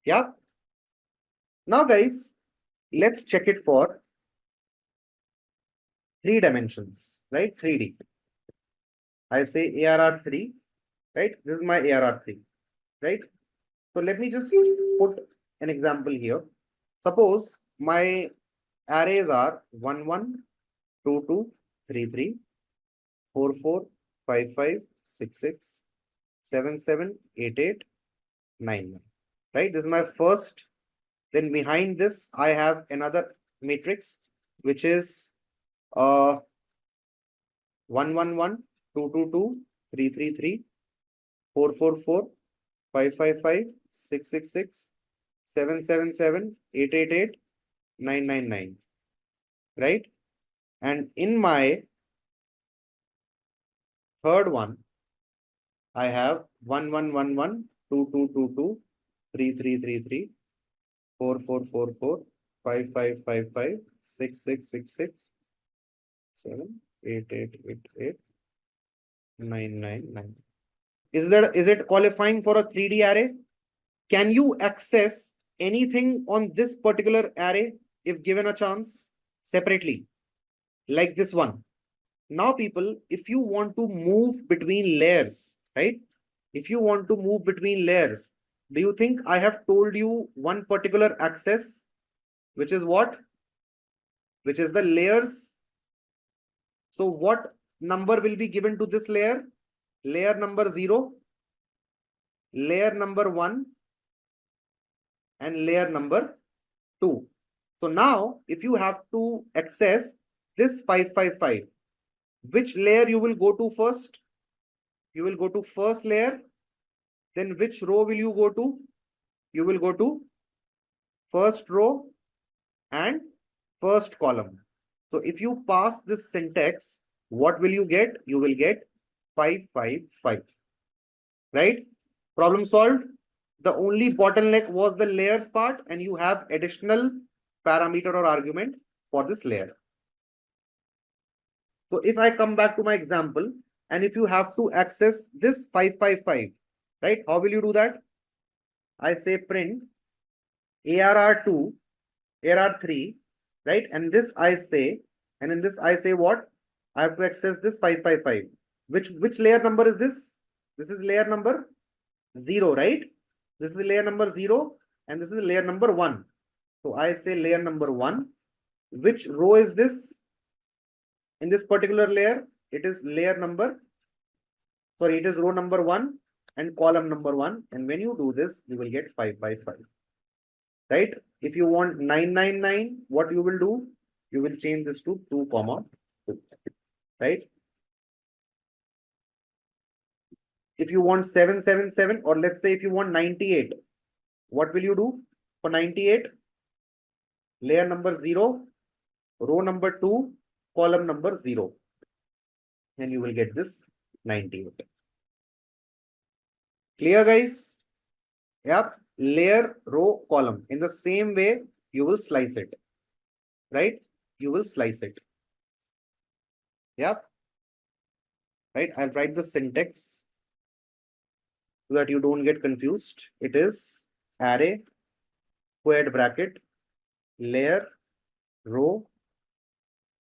Yeah. Now guys, let's check it for 3 dimensions, right? 3D. I say ARR3, right? This is my ARR3, right? So let me just put an example here. Suppose my arrays are 1, 1, 2, 2, 3, 3, 4, 4, 5, 5, 6, 6, 7, 7, 8, 8, 9, 9, right? This is my first. Then behind this, I have another matrix, which is 1, 1, 1, 222, 333, 444, 555, 666, 777, 888, 999, right? And in my third one, I have 1111, 2222, 3333, 4444, 5555, 6666, 78888, 999. Is it qualifying for a 3D array? Can you access anything on this particular array if given a chance separately, like this one? Now, people, if you want to move between layers, right? If you want to move between layers, do you think I have told you one particular access, which is what? Which is the layers. So what number will be given to this layer? Layer number 0, layer number 1, and layer number 2. So now, if you have to access this 555, which layer you will go to first? You will go to first layer. Then which row will you go to? You will go to first row and first column. So if you pass this syntax, what will you get? You will get 555. Right? Problem solved. The only bottleneck was the layers part, and you have additional parameter or argument for this layer. So if I come back to my example, and if you have to access this 555, right? How will you do that? I say print ARR2, ARR3, right? And this I say, and in this I say what? I have to access this 555. Which layer number is this? This is layer number 0, right? This is layer number 0, and this is layer number 1. So I say layer number 1. Which row is this? In this particular layer, it is layer number, sorry, it is row number 1 and column number 1. And when you do this, you will get 555. Right? If you want 999, what you will do? You will change this to 2, 2. Right? If you want 777, or let's say if you want 98, what will you do? For 98, layer number 0, row number 2, column number 0. And you will get this 98. Clear, guys? Yep. Layer, row, column. In the same way, you will slice it. Right? You will slice it. Yep. Right? I'll write the syntax so that you don't get confused. It is array, squared bracket, layer, row,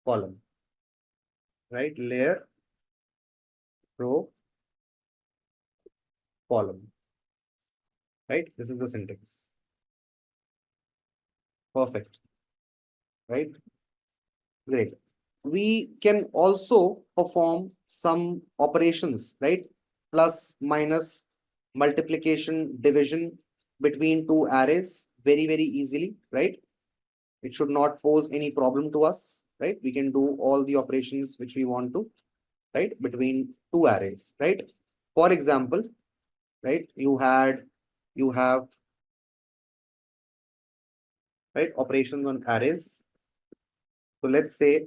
column. Right? Layer, row, column. Right? This is the syntax. Perfect. Right? Great. We can also perform some operations, right? Plus, minus, multiplication, division between two arrays very, very easily, right? It should not pose any problem to us, right? We can do all the operations which we want to, right? Between two arrays, right? For example, right? You have, right? Operations on arrays. So let's say,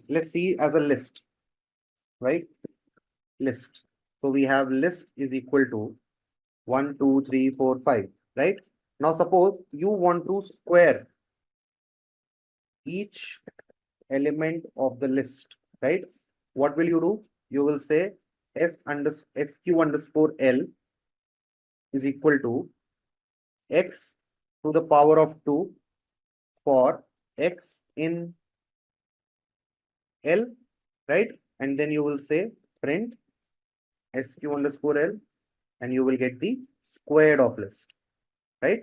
let's see as a list, right? List. So we have list is equal to 1, 2, 3, 4, 5, right? Now suppose you want to square each element of the list, right? What will you do? You will say sq underscore l is equal to x to the power of 2 for x in L, right? And then you will say print sq underscore L, and you will get the squared of list, right?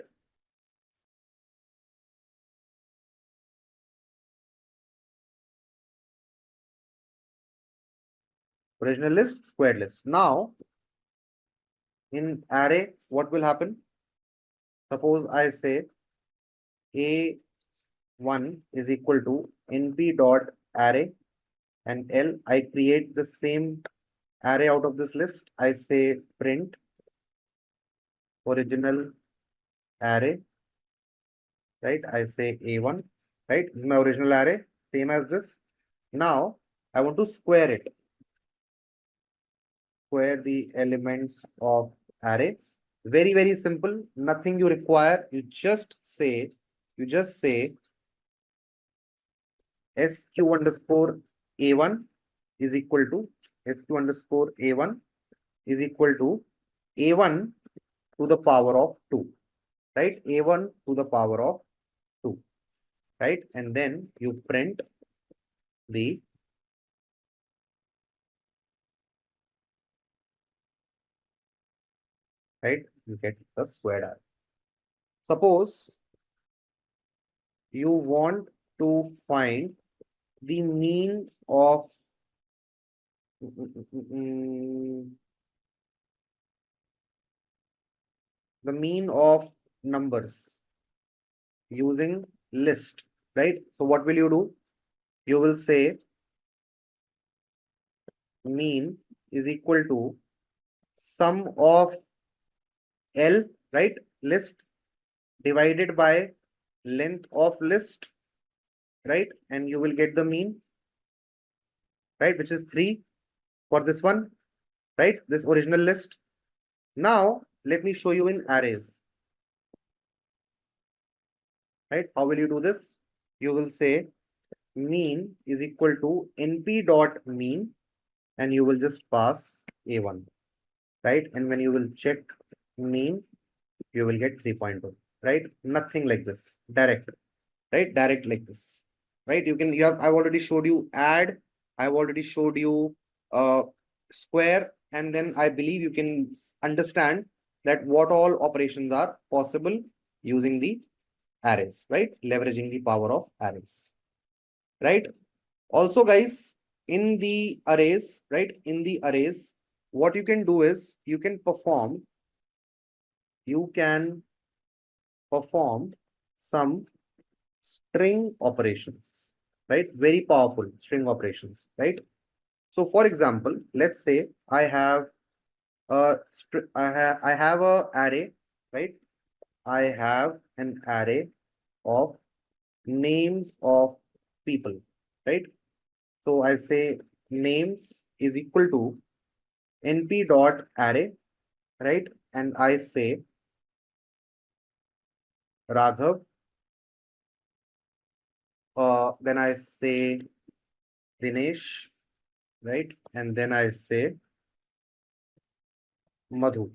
Original list, squared list. Now, in array, what will happen? Suppose I say A1 is equal to np dot array and L. I create the same array out of this list. I say print original array, right? I say A1, right? This is my original array, same as this. Now I want to square it. Square the elements of arrays. Very, very simple. Nothing you require. You just say sq underscore A1 is equal to sq underscore A1 is equal to A1 to the power of 2, right? A1 to the power of 2, right? And then you print the right, you get the squared array. Suppose you want to find the mean of the mean of numbers using list, right? So what will you do? You will say mean is equal to sum of L, right? List divided by length of list, right? And you will get the mean, right? Which is 3 for this one, right? This original list. Now, let me show you in arrays, right? How will you do this? You will say mean is equal to np dot mean, and you will just pass A1, right? And when you will check mean, you will get 3.2, right? Nothing like this, direct, right? Direct like this, right? I've already showed you add, I've already showed you square, and then I believe you can understand that what all operations are possible using the arrays, right? Leveraging the power of arrays, right? Also, guys, in the arrays, right? In the arrays, what you can do is you can perform some string operations, right? Very powerful string operations, right? So, for example, let's say I have a array, right? I have an array of names of people, right? So I say names is equal to np dot array, right? And I say Raghav. Then I say Dinesh, right? And then I say Madhu,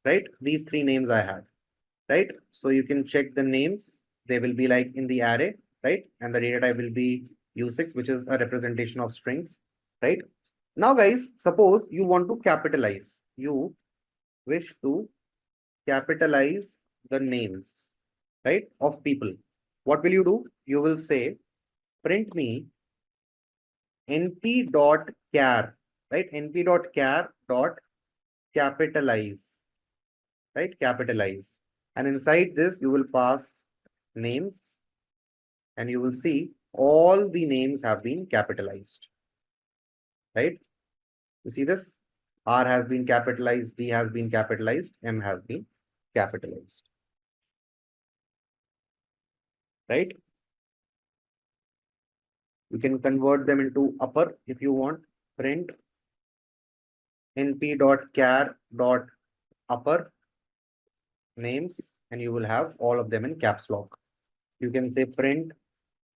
right? These three names I have, right? So you can check the names. They will be like in the array, right? And the data type will be U6, which is a representation of strings, right? Now, guys, suppose you want to capitalize. You wish to capitalize the names, right, of people. What will you do? You will say print me np dot char, right? Np dot char dot capitalize, right? Capitalize. And inside this, you will pass names, and you will see all the names have been capitalized, right? You see this? R has been capitalized, D has been capitalized, M has been capitalized, right? You can convert them into upper if you want. Print np dot char dot upper names, and you will have all of them in caps lock. You can say print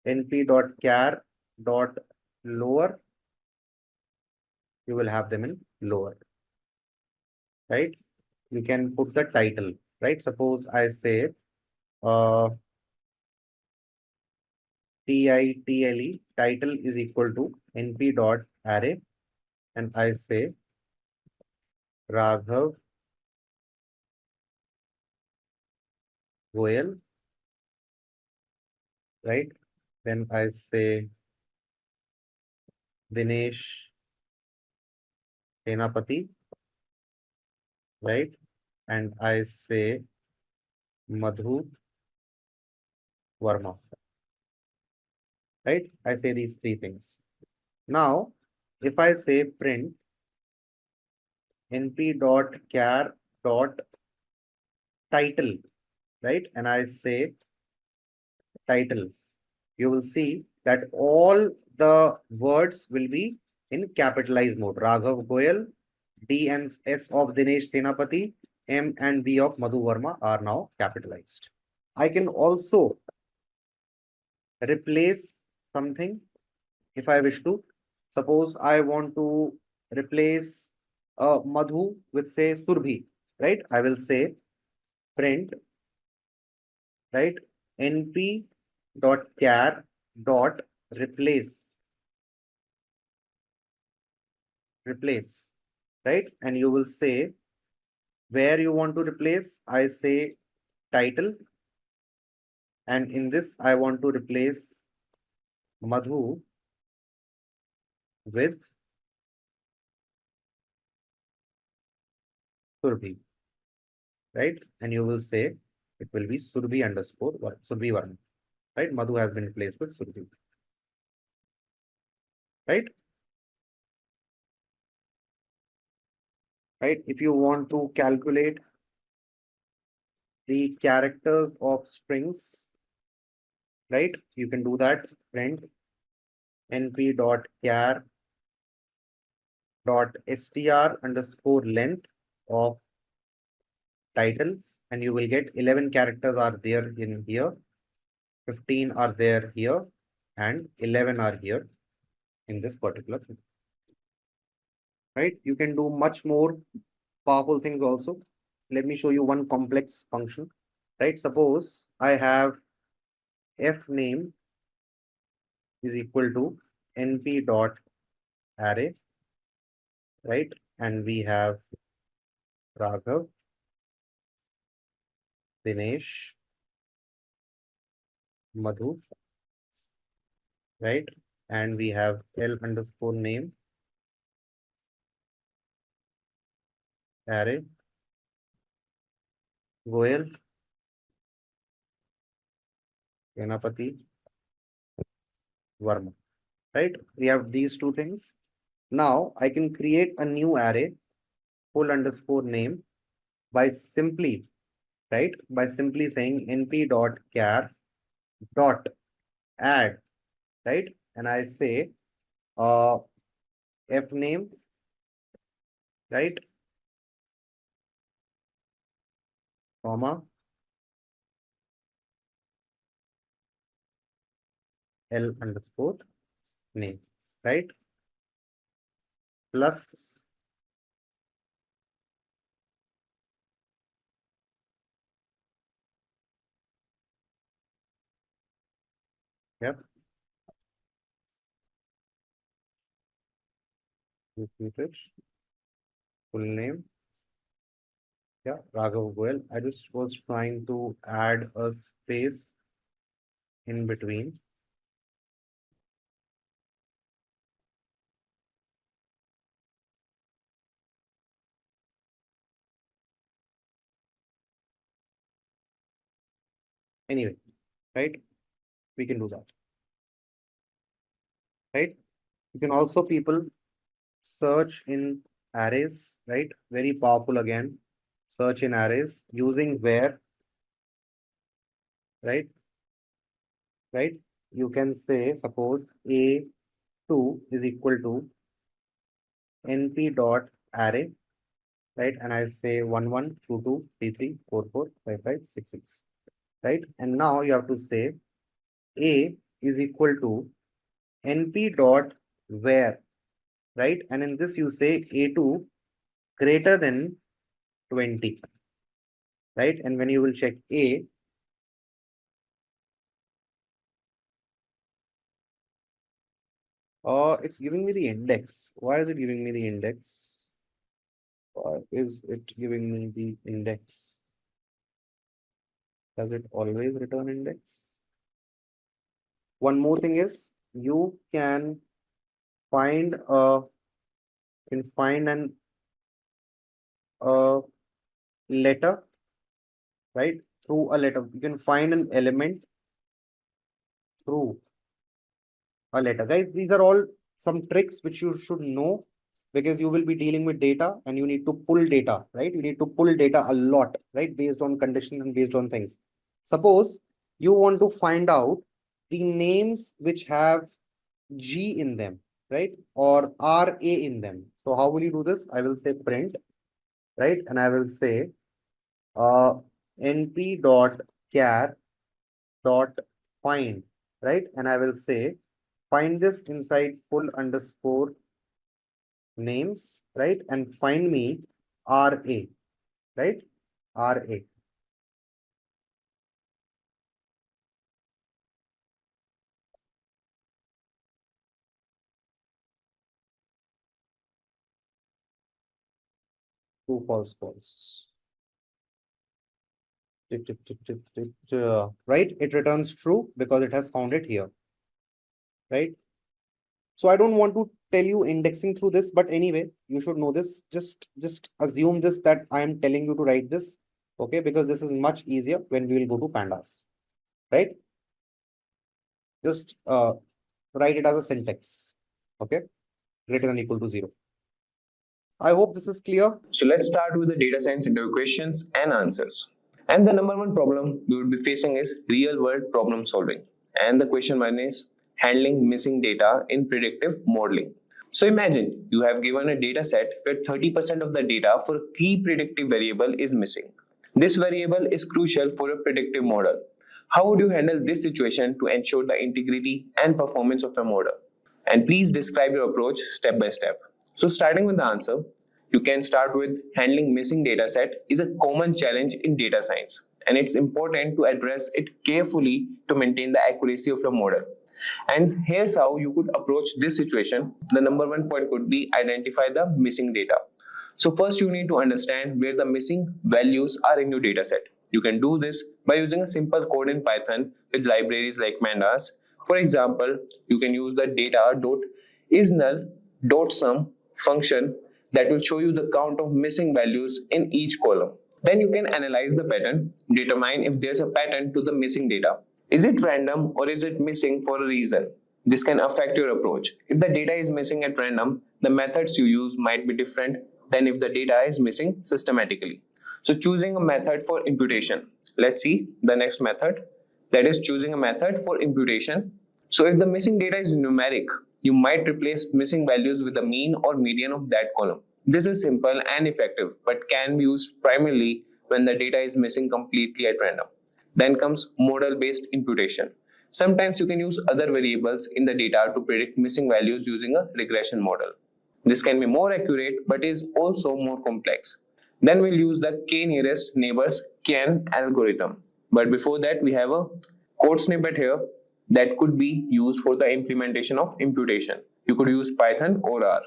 np dot char dot lower. You will have them in lower, right? You can put the title, right? Suppose I say title, title is equal to np dot array, and I say Raghav Goyal, right? Then I say Dinesh Senapati, right? And I say Madhu Verma, right? I say these three things. Now, if I say print np.char dot title, right? And I say title, you will see that all the words will be in capitalized mode. Raghav Goyal, D and S of Dinesh Senapati, M and B of Madhu Verma are now capitalized. I can also replace something if I wish to. Suppose I want to replace Madhu with say Surbhi, right? I will say print, right? np dot char dot replace, right? And you will say where you want to replace. I say title, and in this I want to replace Madhu with Surbhi, right? And you will say it will be Surbhi underscore Surbhi Varma, right? Madhu has been replaced with Surbhi, right? Right? If you want to calculate the characters of strings, right? You can do that. Print np dot char dot str underscore length of titles, and you will get 11 characters are there in here, 15 are there here, and 11 are here in this particular thing. Right? You can do much more powerful things also. Let me show you one complex function. Right? Suppose I have f name is equal to np dot array, right? And we have Raghav, Dinesh, Madhu, right? And we have L underscore name array, Goyal, Ganapati, Varma, right? We have these two things. Now I can create a new array, full underscore name, by simply, right? By simply saying np dot char dot add, right? And I say f name, right? Comma L underscore name, right? Plus yep. Repeat it. Full name. Yeah, Raghav Goyal. I just was trying to add a space in between. Anyway, right? We can do that. Right? You can also people search in arrays, right? Very powerful again. Search in arrays using where, right? Right? You can say suppose A2 is equal to np dot array, right? And I say 1 1 2 2 3 3 4 4 5 5 6 6, right? And now you have to say A is equal to np dot where, right? And in this you say A2 greater than 20, right? And when you will check A, it's giving me the index. Why is it giving me the index? Why is it giving me the index? Does it always return index? One more thing is you can find an letter, right? Through a letter. You can find an element through a letter. Guys, these are all some tricks which you should know, because you will be dealing with data and you need to pull data, right? You need to pull data a lot, right? Based on conditions and based on things. Suppose you want to find out the names which have G in them, right? Or RA in them. So how will you do this? I will say print, right? And I will say np.char dot find, right? And I will say find this inside full underscore names, right? And find me RA, right? RA. True, false, false. Right? It returns true because it has found it here, right? So I don't want to tell you indexing through this, but anyway, you should know this. Just assume this, that I am telling you to write this, okay? Because this is much easier when we will go to pandas, right? Just write it as a syntax, okay? Greater than or equal to 0. I hope this is clear. So let's start with the data science interview questions and answers. And the number one problem we would be facing is real world problem solving. And the question one is handling missing data in predictive modeling. So imagine you have given a data set where 30% of the data for a key predictive variable is missing. This variable is crucial for a predictive model. How would you handle this situation to ensure the integrity and performance of a model? And please describe your approach step by step. So starting with the answer, you can start with handling missing data set is a common challenge in data science, and it's important to address it carefully to maintain the accuracy of your model. And here's how you could approach this situation. The number one point could be identify the missing data. So first you need to understand where the missing values are in your data set. You can do this by using a simple code in Python with libraries like pandas. For example, you can use the data.isNull.sum function that will show you the count of missing values in each column. Then you can analyze the pattern, determine if there's a pattern to the missing data. Is it random or is it missing for a reason? This can affect your approach. If the data is missing at random, the methods you use might be different than if the data is missing systematically. So choosing a method for imputation. Let's see the next method, that is choosing a method for imputation. So if the missing data is numeric, you might replace missing values with the mean or median of that column. This is simple and effective, but can be used primarily when the data is missing completely at random. Then comes model-based imputation. Sometimes you can use other variables in the data to predict missing values using a regression model. This can be more accurate, but is also more complex. Then we'll use the k-nearest neighbors KN algorithm. But before that, we have a code snippet here that could be used for the implementation of imputation. You could use Python or R.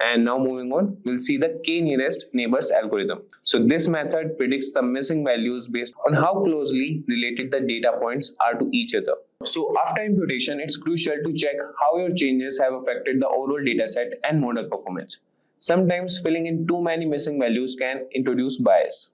And now moving on, we'll see the k-nearest neighbors algorithm. So this method predicts the missing values based on how closely related the data points are to each other. So after imputation, it's crucial to check how your changes have affected the overall dataset and model performance. Sometimes filling in too many missing values can introduce bias.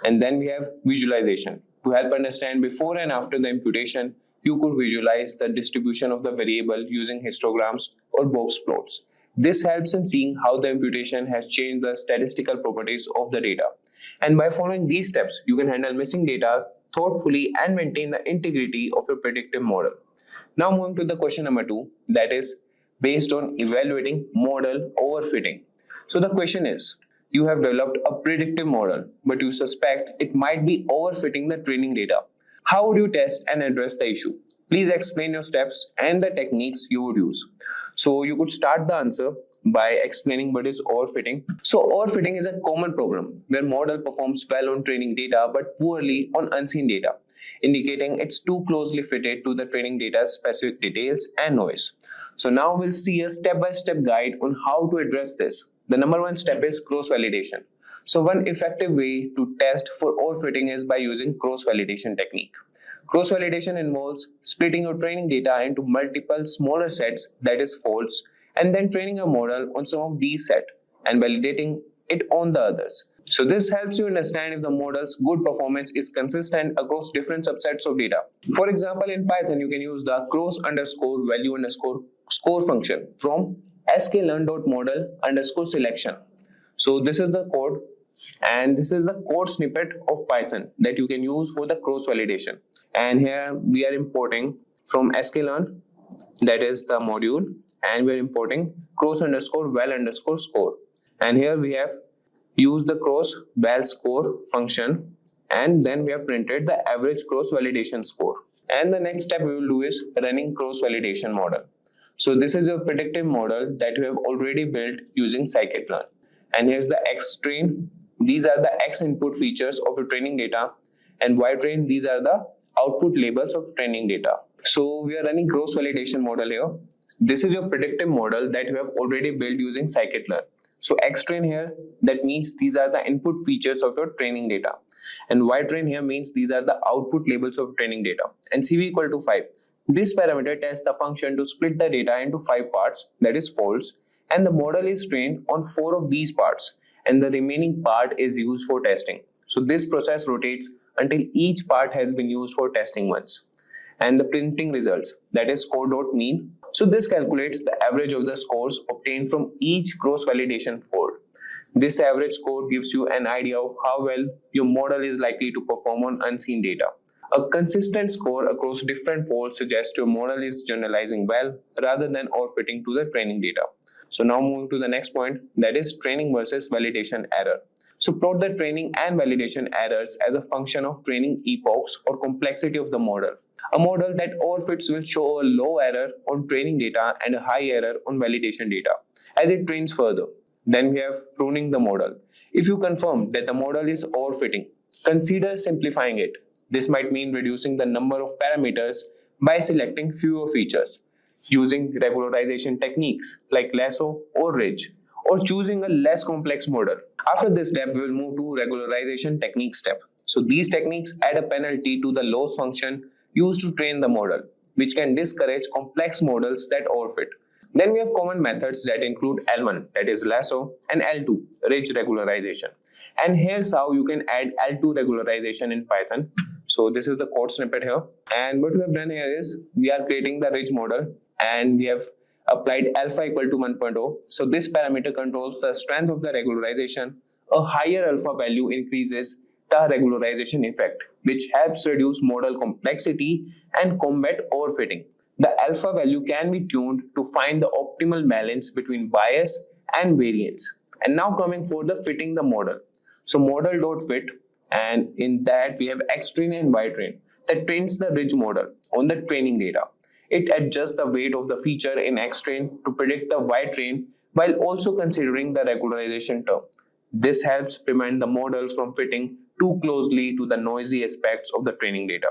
And then we have visualization. To help understand before and after the imputation, you could visualize the distribution of the variable using histograms or box plots. This helps in seeing how the imputation has changed the statistical properties of the data. And by following these steps, you can handle missing data thoughtfully and maintain the integrity of your predictive model. Now moving to the question number 2, that is based on evaluating model overfitting. So the question is, you have developed a predictive model, but you suspect it might be overfitting the training data. How would you test and address the issue? Please explain your steps and the techniques you would use. So you could start the answer by explaining what is overfitting. So overfitting is a common problem where model performs well on training data but poorly on unseen data, indicating it's too closely fitted to the training data's specific details and noise. So now we'll see a step-by-step guide on how to address this. The number one step is cross-validation. So one effective way to test for overfitting is by using cross-validation technique. Cross-validation involves splitting your training data into multiple smaller sets, that is folds, and then training your model on some of these sets and validating it on the others. So this helps you understand if the model's good performance is consistent across different subsets of data. For example, in Python, you can use the cross_value_score function from sklearn.model_selection. So this is the code, and this is the code snippet of Python that you can use for the cross validation. And here we are importing from sklearn, that is the module, and we are importing cross_val_score. And here we have used the cross val score function, and then we have printed the average cross validation score. And the next step we will do is running cross validation model. So this is your predictive model that you have already built using scikit-learn. And here's the X train. These are the X input features of your training data, and Y train, these are the output labels of training data. So we are running cross validation model here. This is your predictive model that you have already built using scikit-learn. So X train here, that means these are the input features of your training data. And Y train here means these are the output labels of training data. And CV equal to 5. This parameter tests the function to split the data into 5 parts, that is false, and the model is trained on 4 of these parts, and the remaining part is used for testing. So this process rotates until each part has been used for testing once. And the printing results, that is score.mean. So this calculates the average of the scores obtained from each cross validation fold. This average score gives you an idea of how well your model is likely to perform on unseen data. A consistent score across different folds suggests your model is generalizing well rather than overfitting to the training data. So now moving to the next point, that is training versus validation error. So plot the training and validation errors as a function of training epochs or complexity of the model. A model that overfits will show a low error on training data and a high error on validation data as it trains further. Then we have pruning the model. If you confirm that the model is overfitting, consider simplifying it. This might mean reducing the number of parameters by selecting fewer features, using regularization techniques like lasso or ridge, or choosing a less complex model. After this step, we will move to regularization technique step. So these techniques add a penalty to the loss function used to train the model, which can discourage complex models that overfit. Then we have common methods that include L1, that is lasso, and L2, ridge regularization. And here's how you can add L2 regularization in Python. So this is the code snippet here. And what we have done here is we are creating the ridge model, and we have applied alpha equal to 1.0. So this parameter controls the strength of the regularization. A higher alpha value increases the regularization effect, which helps reduce model complexity and combat overfitting. The alpha value can be tuned to find the optimal balance between bias and variance. And now coming for the fitting the model. So model.fit, and in that we have X train and Y train that trains the ridge model on the training data. It adjusts the weight of the feature in X train to predict the Y train while also considering the regularization term. This helps prevent the model from fitting too closely to the noisy aspects of the training data.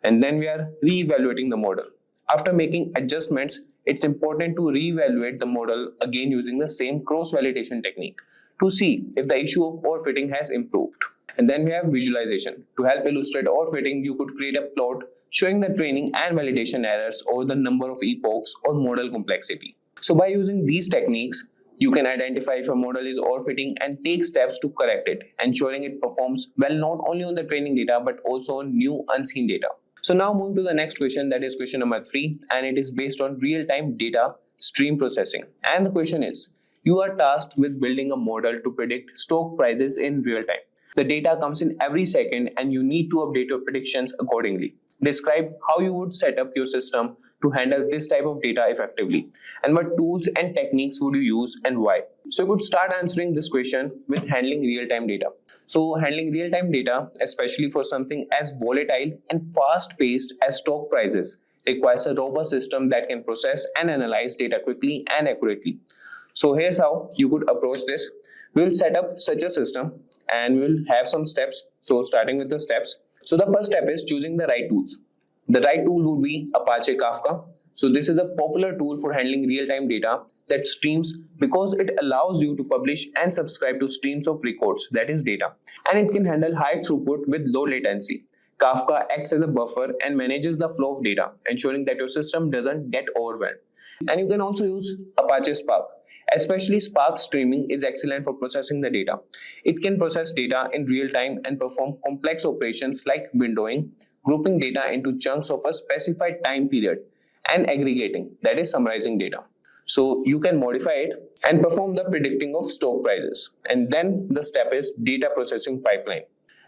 And then we are re-evaluating the model. After making adjustments, it's important to re-evaluate the model again using the same cross-validation technique to see if the issue of overfitting has improved. And then we have visualization. To help illustrate overfitting, you could create a plot showing the training and validation errors over the number of epochs or model complexity. So by using these techniques, you can identify if a model is overfitting and take steps to correct it, ensuring it performs well not only on the training data but also on new unseen data. So now moving to the next question, that is question number 3, and it is based on real-time data stream processing. And the question is, you are tasked with building a model to predict stock prices in real time. The data comes in every second and you need to update your predictions accordingly. Describe how you would set up your system to handle this type of data effectively, and what tools and techniques would you use and why. So you could start answering this question with handling real-time data. So handling real-time data, especially for something as volatile and fast-paced as stock prices, requires a robust system that can process and analyze data quickly and accurately. So here's how you could approach this. We'll set up such a system and we'll have some steps. So starting with the steps. So the first step is choosing the right tools. The right tool would be Apache Kafka. So this is a popular tool for handling real-time data that streams because it allows you to publish and subscribe to streams of records, that is data. And it can handle high throughput with low latency. Kafka acts as a buffer and manages the flow of data, ensuring that your system doesn't get overwhelmed. And you can also use Apache Spark. Especially Spark streaming is excellent for processing the data. It can process data in real time and perform complex operations like windowing, grouping data into chunks of a specified time period, and aggregating, that is summarizing data. So you can modify it and perform the predicting of stock prices. And then the step is data processing pipeline.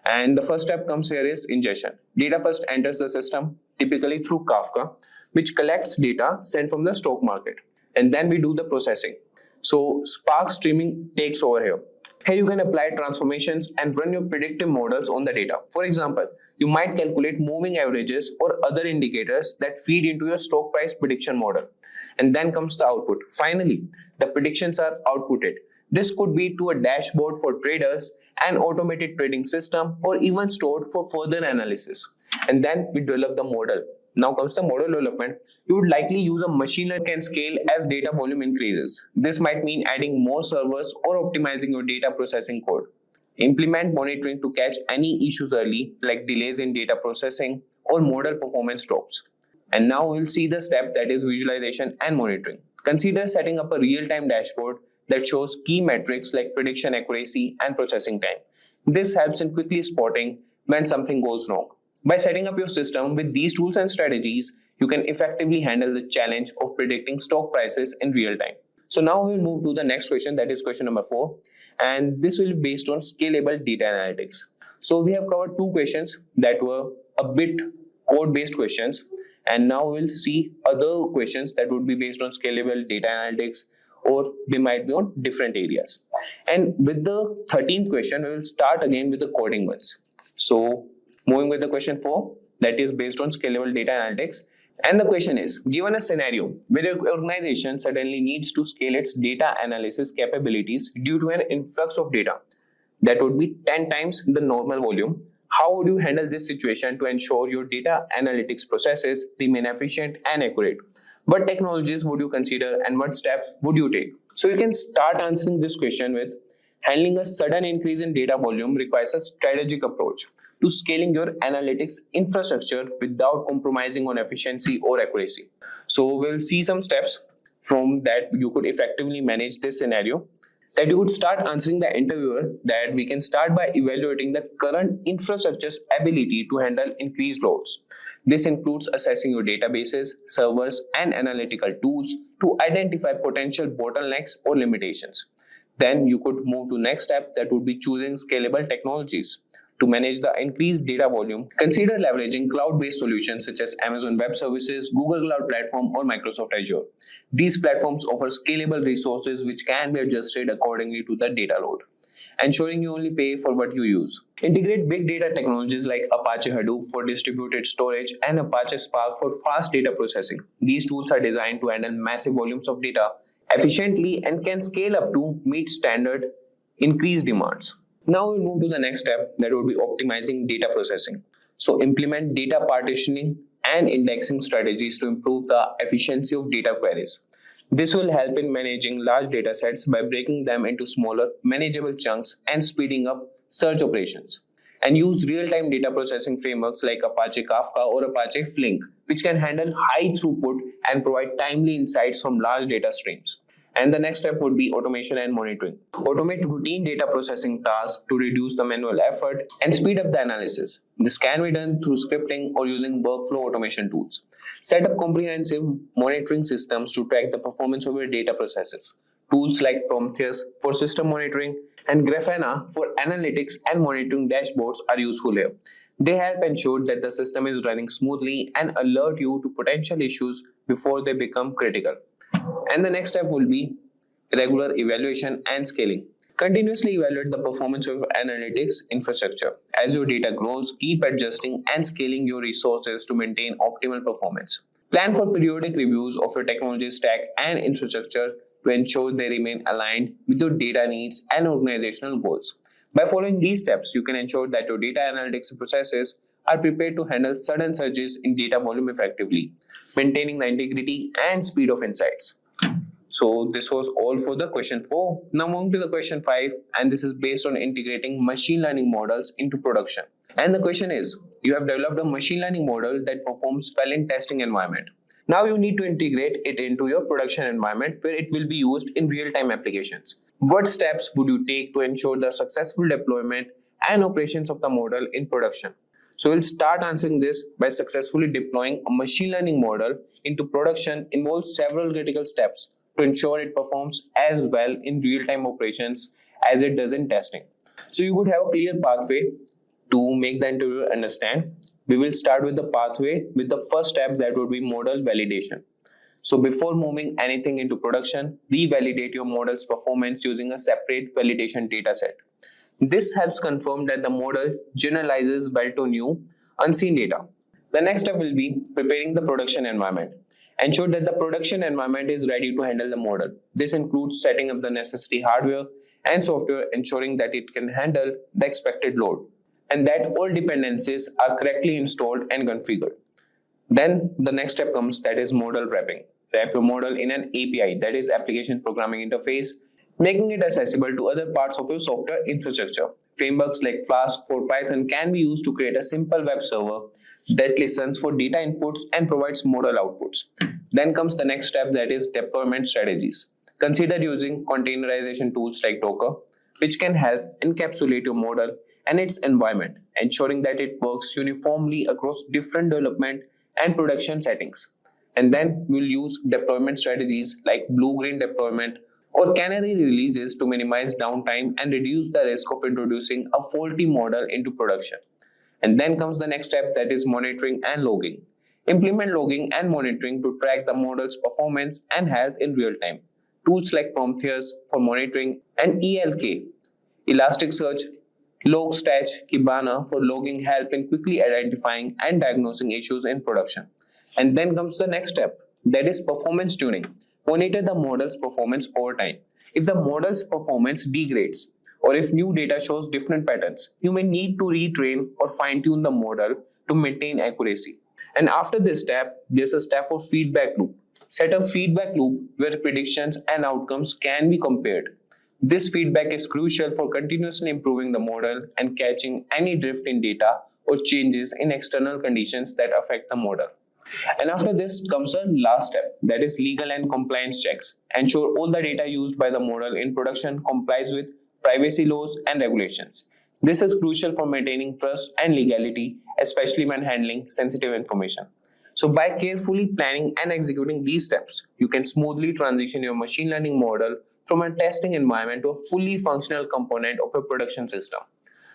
And the first step comes here is ingestion. Data first enters the system, typically through Kafka, which collects data sent from the stock market. And then we do the processing. So Spark streaming takes over here. Here you can apply transformations and run your predictive models on the data. For example, you might calculate moving averages or other indicators that feed into your stock price prediction model. And then comes the output. Finally, the predictions are outputted. This could be to a dashboard for traders, an automated trading system, or even stored for further analysis. And then we develop the model. Now comes the model development. You would likely use a machine learning can scale as data volume increases. This might mean adding more servers or optimizing your data processing code. Implement monitoring to catch any issues early, like delays in data processing or model performance drops. And now we'll see the step that is visualization and monitoring. Consider setting up a real-time dashboard that shows key metrics like prediction accuracy and processing time. This helps in quickly spotting when something goes wrong. By setting up your system with these tools and strategies, you can effectively handle the challenge of predicting stock prices in real time. So now we'll move to the next question, that is question number 4. And this will be based on scalable data analytics. So we have covered 2 questions that were a bit code-based questions. And now we'll see other questions that would be based on scalable data analytics, or they might be on different areas. And with the 13th question, we will start again with the coding ones. So moving with the question 4, that is based on scalable data analytics. And the question is, given a scenario where your organization suddenly needs to scale its data analysis capabilities due to an influx of data that would be 10 times the normal volume, how would you handle this situation to ensure your data analytics processes remain efficient and accurate? What technologies would you consider and what steps would you take? So you can start answering this question with, handling a sudden increase in data volume requires a strategic approach to scaling your analytics infrastructure without compromising on efficiency or accuracy. So we'll see some steps from that you could effectively manage this scenario. That you would start answering the interviewer that we can start by evaluating the current infrastructure's ability to handle increased loads. This includes assessing your databases, servers, and analytical tools to identify potential bottlenecks or limitations. Then you could move to next step, that would be choosing scalable technologies. To manage the increased data volume, consider leveraging cloud-based solutions such as Amazon Web Services, Google Cloud Platform, or Microsoft Azure. These platforms offer scalable resources which can be adjusted accordingly to the data load, ensuring you only pay for what you use. Integrate big data technologies like Apache Hadoop for distributed storage and Apache Spark for fast data processing. These tools are designed to handle massive volumes of data efficiently and can scale up to meet standard increased demands. Now we'll move to the next step, that would be optimizing data processing. So implement data partitioning and indexing strategies to improve the efficiency of data queries. This will help in managing large data sets by breaking them into smaller, manageable chunks and speeding up search operations. And use real-time data processing frameworks like Apache Kafka or Apache Flink, which can handle high throughput and provide timely insights from large data streams. And the next step would be automation and monitoring. Automate routine data processing tasks to reduce the manual effort and speed up the analysis. This can be done through scripting or using workflow automation tools. Set up comprehensive monitoring systems to track the performance of your data processes. Tools like Prometheus for system monitoring and Grafana for analytics and monitoring dashboards are useful here. They help ensure that the system is running smoothly and alert you to potential issues before they become critical. And the next step will be regular evaluation and scaling. Continuously evaluate the performance of your analytics infrastructure. As your data grows, keep adjusting and scaling your resources to maintain optimal performance. Plan for periodic reviews of your technology stack and infrastructure to ensure they remain aligned with your data needs and organizational goals. By following these steps, you can ensure that your data analytics processes are prepared to handle sudden surges in data volume effectively, maintaining the integrity and speed of insights. So this was all for the question 4. Now moving to the question 5, and this is based on integrating machine learning models into production. And the question is, you have developed a machine learning model that performs well in testing environment. Now you need to integrate it into your production environment where it will be used in real-time applications. What steps would you take to ensure the successful deployment and operations of the model in production? So we'll start answering this by successfully deploying a machine learning model into production involves several critical steps to ensure it performs as well in real-time operations as it does in testing. So you would have a clear pathway to make the interviewer understand. We will start with the pathway with the first step, that would be model validation. So before moving anything into production, revalidate your model's performance using a separate validation dataset. This helps confirm that the model generalizes well to new, unseen data. The next step will be preparing the production environment. Ensure that the production environment is ready to handle the model. This includes setting up the necessary hardware and software, ensuring that it can handle the expected load, and that all dependencies are correctly installed and configured. Then the next step comes, that is model wrapping. Wrap your model in an API, that is application programming interface, making it accessible to other parts of your software infrastructure. Frameworks like Flask for Python can be used to create a simple web server that listens for data inputs and provides model outputs. Then comes the next step, that is deployment strategies. Consider using containerization tools like Docker, which can help encapsulate your model and its environment, ensuring that it works uniformly across different development and production settings. And then we'll use deployment strategies like blue-green deployment or canary releases to minimize downtime and reduce the risk of introducing a faulty model into production. And then comes the next step, that is monitoring and logging. Implement logging and monitoring to track the model's performance and health in real time. Tools like Prometheus for monitoring and ELK, Elasticsearch, Logstash, Kibana for logging help in quickly identifying and diagnosing issues in production. And then comes the next step, that is performance tuning. Monitor the model's performance over time. If the model's performance degrades, or if new data shows different patterns, you may need to retrain or fine-tune the model to maintain accuracy. And after this step, there's a step for feedback loop. Set a feedback loop where predictions and outcomes can be compared. This feedback is crucial for continuously improving the model and catching any drift in data or changes in external conditions that affect the model. And after this comes a last step, that is legal and compliance checks. Ensure all the data used by the model in production complies with privacy laws and regulations. This is crucial for maintaining trust and legality, especially when handling sensitive information. So by carefully planning and executing these steps, you can smoothly transition your machine learning model from a testing environment to a fully functional component of a production system.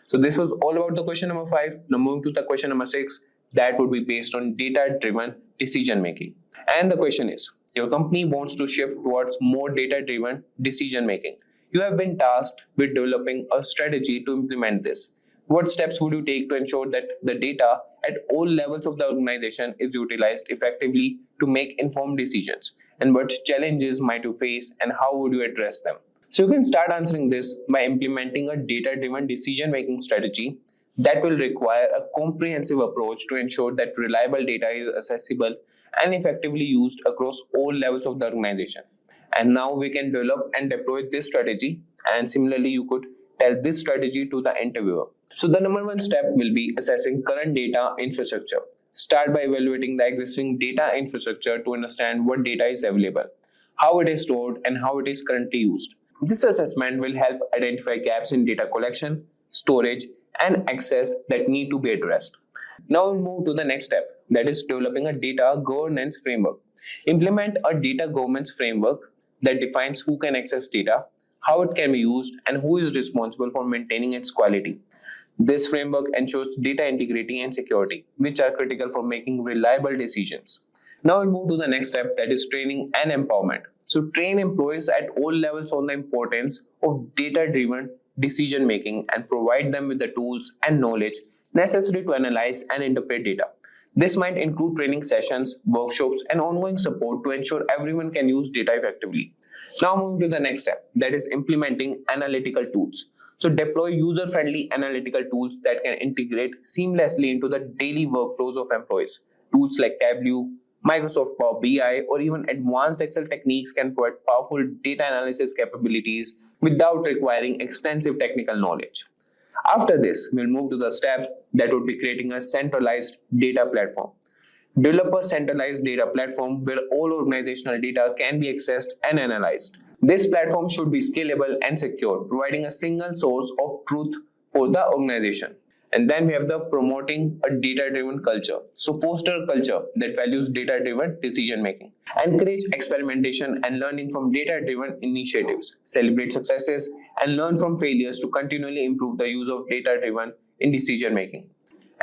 So this was all about the question number 5. Now moving to the question number 6, that would be based on data-driven decision making. And the question is, your company wants to shift towards more data-driven decision making. You have been tasked with developing a strategy to implement this. What steps would you take to ensure that the data at all levels of the organization is utilized effectively to make informed decisions? And what challenges might you face and how would you address them? So you can start answering this by implementing a data-driven decision-making strategy that will require a comprehensive approach to ensure that reliable data is accessible and effectively used across all levels of the organization. And now we can develop and deploy this strategy, and similarly you could tell this strategy to the interviewer. So the number 1 step will be assessing current data infrastructure. Start by evaluating the existing data infrastructure to understand what data is available, how it is stored, and how it is currently used. This assessment will help identify gaps in data collection, storage, and access that need to be addressed. Now we'll move to the next step, that is developing a data governance framework. Implement a data governance framework that defines who can access data, how it can be used, and who is responsible for maintaining its quality. This framework ensures data integrity and security, which are critical for making reliable decisions. Now we'll move to the next step, that is training and empowerment. So train employees at all levels on the importance of data-driven decision making and provide them with the tools and knowledge necessary to analyze and interpret data. This might include training sessions, workshops, and ongoing support to ensure everyone can use data effectively. Now moving to the next step, that is implementing analytical tools. So deploy user-friendly analytical tools that can integrate seamlessly into the daily workflows of employees. Tools like Tableau, Microsoft Power BI, or even advanced Excel techniques can provide powerful data analysis capabilities without requiring extensive technical knowledge. After this, we'll move to the step that would be creating a centralized data platform. Develop a centralized data platform where all organizational data can be accessed and analyzed. This platform should be scalable and secure, providing a single source of truth for the organization. And then we have the promoting a data-driven culture. So foster a culture that values data-driven decision-making. Encourage experimentation and learning from data-driven initiatives. Celebrate successes and learn from failures to continually improve the use of data-driven in decision-making.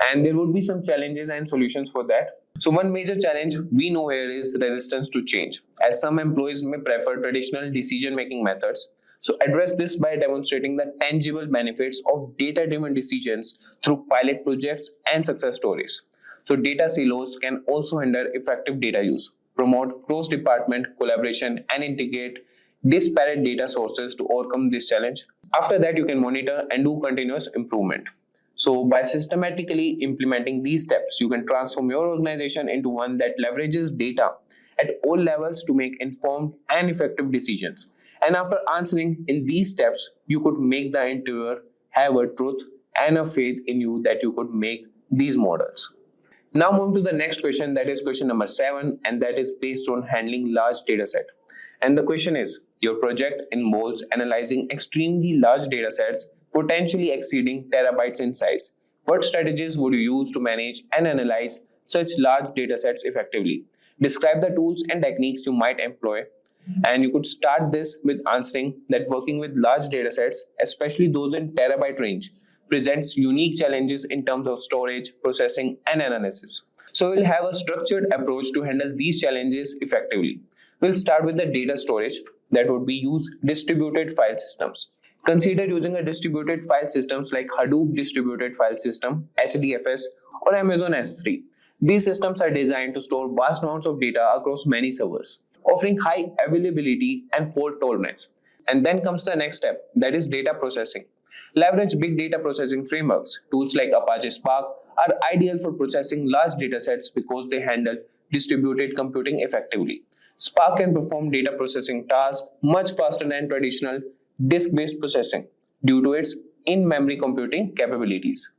And there would be some challenges and solutions for that. So one major challenge we know here is resistance to change, as some employees may prefer traditional decision-making methods. So address this by demonstrating the tangible benefits of data-driven decisions through pilot projects and success stories. So data silos can also hinder effective data use, promote cross-department collaboration, and integrate disparate data sources to overcome this challenge. After that, you can monitor and do continuous improvement. So by systematically implementing these steps, you can transform your organization into one that leverages data at all levels to make informed and effective decisions. And after answering in these steps, you could make the interviewer have a truth and a faith in you that you could make these models. Now move to the next question, that is question number 7, and that is based on handling large data set. And the question is, your project involves analyzing extremely large data sets potentially exceeding terabytes in size. What strategies would you use to manage and analyze such large datasets effectively? Describe the tools and techniques you might employ. And you could start this with answering that working with large datasets, especially those in terabyte range, presents unique challenges in terms of storage, processing, and analysis. So we'll have a structured approach to handle these challenges effectively. We'll start with the data storage, that would be use distributed file systems. Consider using a distributed file systems like Hadoop Distributed File System, HDFS, or Amazon S3. These systems are designed to store vast amounts of data across many servers, offering high availability and fault tolerance. And then comes the next step, that is data processing. Leverage big data processing frameworks. Tools like Apache Spark are ideal for processing large datasets because they handle distributed computing effectively. Spark can perform data processing tasks much faster than traditional disk-based processing due to its in-memory computing capabilities.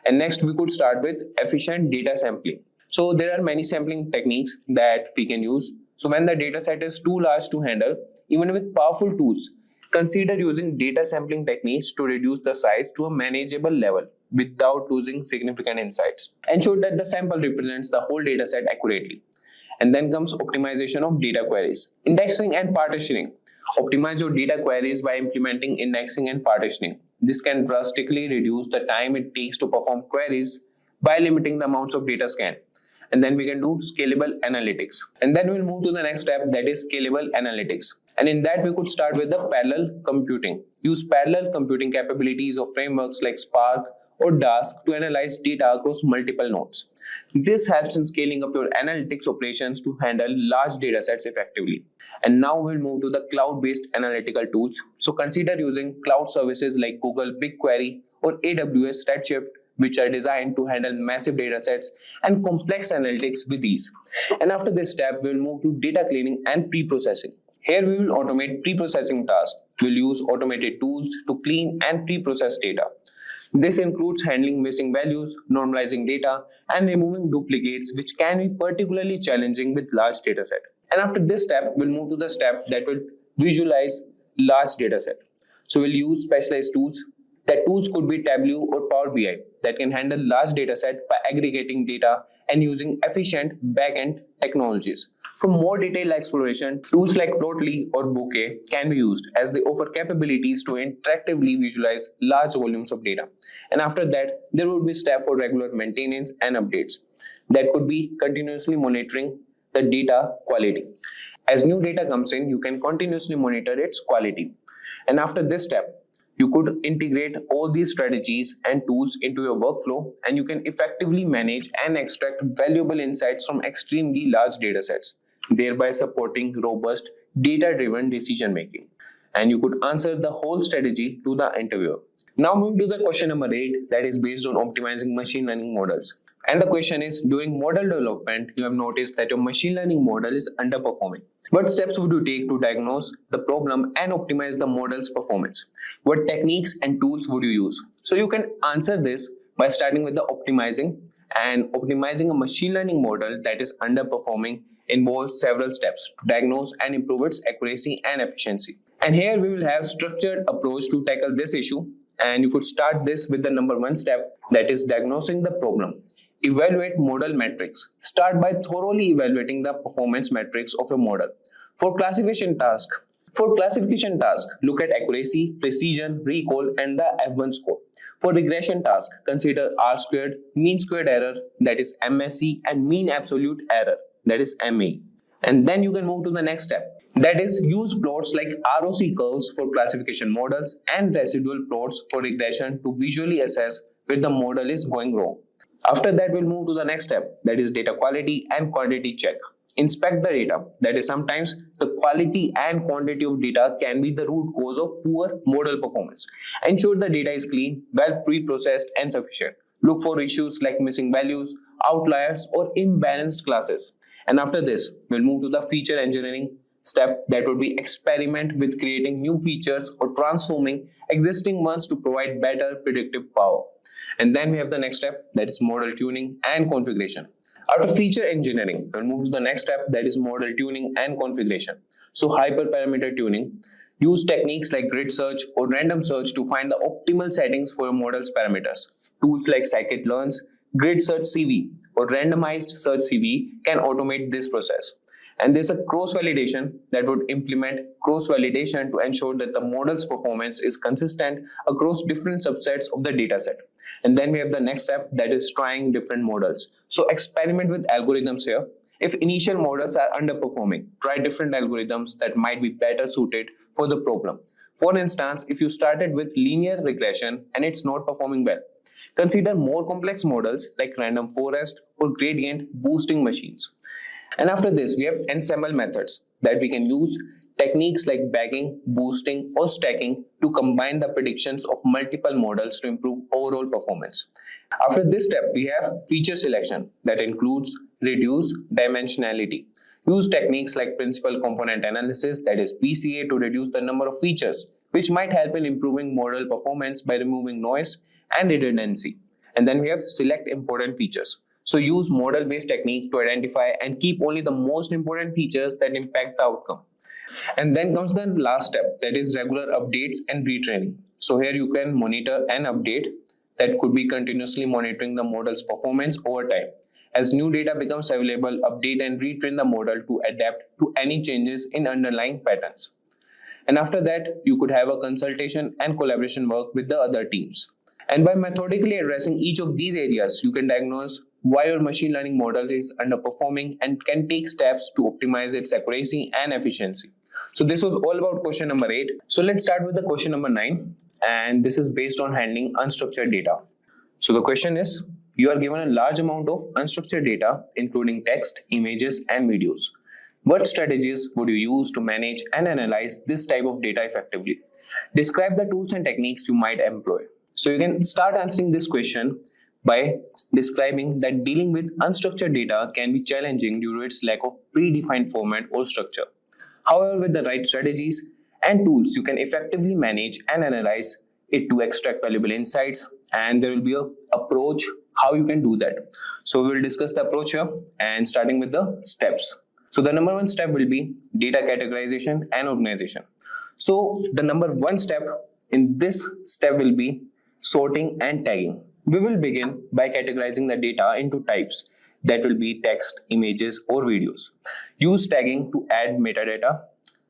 And next we could start with efficient data sampling. So there are many sampling techniques that we can use. So when the data set is too large to handle, even with powerful tools, consider using data sampling techniques to reduce the size to a manageable level without losing significant insights. Ensure that the sample represents the whole data set accurately. And then comes optimization of data queries. Indexing and partitioning. Optimize your data queries by implementing indexing and partitioning. This can drastically reduce the time it takes to perform queries by limiting the amounts of data scanned. And then we can do scalable analytics. And then we'll move to the next step, that is scalable analytics. And in that we could start with the parallel computing. Use parallel computing capabilities of frameworks like Spark or Dask to analyze data across multiple nodes. This helps in scaling up your analytics operations to handle large data sets effectively. And now we'll move to the cloud-based analytical tools. So consider using cloud services like Google BigQuery or AWS Redshift, which are designed to handle massive data sets and complex analytics with ease. And after this step, we'll move to data cleaning and pre-processing. Here we will automate pre-processing tasks. We'll use automated tools to clean and pre-process data. This includes handling missing values, normalizing data, and removing duplicates, which can be particularly challenging with large dataset. And after this step, we'll move to the step that will visualize large dataset. So we'll use specialized tools. That tools could be Tableau or Power BI that can handle large dataset by aggregating data and using efficient backend technologies. For more detailed exploration, tools like Plotly or Bouquet can be used as they offer capabilities to interactively visualize large volumes of data. And after that, there would be step for regular maintenance and updates. That could be continuously monitoring the data quality. As new data comes in, you can continuously monitor its quality. And after this step, you could integrate all these strategies and tools into your workflow, and you can effectively manage and extract valuable insights from extremely large datasets, thereby supporting robust data-driven decision making. And you could answer the whole strategy to the interviewer. Now move to the question number 8, that is based on optimizing machine learning models. And the question is, during model development, you have noticed that your machine learning model is underperforming. What steps would you take to diagnose the problem and optimize the model's performance? What techniques and tools would you use? So you can answer this by starting with the optimizing. And optimizing a machine learning model that is underperforming involves several steps to diagnose and improve its accuracy and efficiency. And here we will have structured approach to tackle this issue. and you could start this with the number one step, that is diagnosing the problem. Evaluate model metrics. Start by thoroughly evaluating the performance metrics of a model. For classification task, look at accuracy, precision, recall, and the F1 score. For regression task, consider R squared, mean squared error, that is MSE, and mean absolute error, that is MAE. And then you can move to the next step. That is, use plots like ROC curves for classification models and residual plots for regression to visually assess where the model is going wrong. After that, we'll move to the next step, that is data quality and quantity check. Inspect the data. That is, sometimes the quality and quantity of data can be the root cause of poor model performance. Ensure the data is clean, well pre-processed, and sufficient. Look for issues like missing values, outliers, or imbalanced classes. And after this, we'll move to the feature engineering step, that would be experiment with creating new features or transforming existing ones to provide better predictive power. And then we have the next step, that is model tuning and configuration. After feature engineering, we'll move to the next step, that is model tuning and configuration. So hyperparameter tuning. Use techniques like grid search or random search to find the optimal settings for your model's parameters. Tools like scikit-learn's grid search CV or randomized search CV can automate this process. And there's a cross-validation that would implement cross-validation to ensure that the model's performance is consistent across different subsets of the dataset. And then we have the next step, that is trying different models. So experiment with algorithms here. If initial models are underperforming, try different algorithms that might be better suited for the problem. For instance, if you started with linear regression and it's not performing well, consider more complex models like random forest or gradient boosting machines. And after this, we have ensemble methods that we can use techniques like bagging, boosting, or stacking to combine the predictions of multiple models to improve overall performance. After this step, we have feature selection that includes reduce dimensionality. Use techniques like principal component analysis, that is PCA, to reduce the number of features, which might help in improving model performance by removing noise and redundancy. And then we have select important features. So use model-based technique to identify and keep only the most important features that impact the outcome. And then comes the last step, that is regular updates and retraining. So here you can monitor and update, that could be continuously monitoring the model's performance over time. As new data becomes available, update and retrain the model to adapt to any changes in underlying patterns. And after that, you could have a consultation and collaboration work with the other teams. And by methodically addressing each of these areas, you can diagnose why your machine learning model is underperforming and can take steps to optimize its accuracy and efficiency. So this was all about question number 8. So let's start with the question number 9, and this is based on handling unstructured data. So the question is, you are given a large amount of unstructured data, including text, images, and videos. What strategies would you use to manage and analyze this type of data effectively? Describe the tools and techniques you might employ. So you can start answering this question by describing that dealing with unstructured data can be challenging due to its lack of predefined format or structure. However, with the right strategies and tools, you can effectively manage and analyze it to extract valuable insights, and there will be an approach how you can do that. So we will discuss the approach here, and starting with the steps. So the number one step will be data categorization and organization. So the number one step in this step will be sorting and tagging. We will begin by categorizing the data into types, that will be text, images, or videos. Use tagging to add metadata,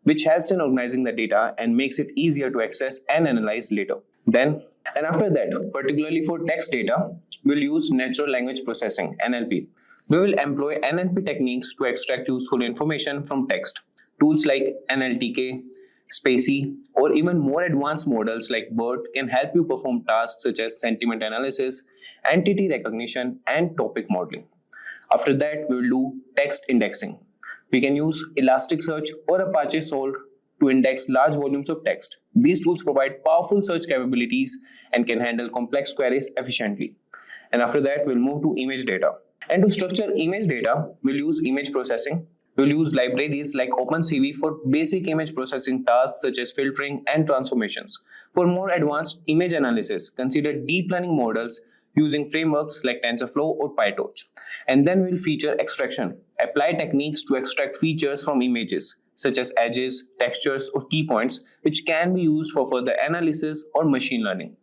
which helps in organizing the data and makes it easier to access and analyze later. Then, and after that, particularly for text data, we'll use natural language processing, NLP. We will employ NLP techniques to extract useful information from text. Tools like NLTK, Spacey, or even more advanced models like BERT can help you perform tasks such as sentiment analysis, entity recognition, and topic modeling. After that, we will do text indexing. We can use Elasticsearch or Apache Solid to index large volumes of text. These tools provide powerful search capabilities and can handle complex queries efficiently. And after that, we'll move to image data. And to structure image data, we'll use image processing. We'll use libraries like OpenCV for basic image processing tasks such as filtering and transformations. For more advanced image analysis, consider deep learning models using frameworks like TensorFlow or PyTorch. And then we'll feature extraction. Apply techniques to extract features from images, such as edges, textures, or key points, which can be used for further analysis or machine learning.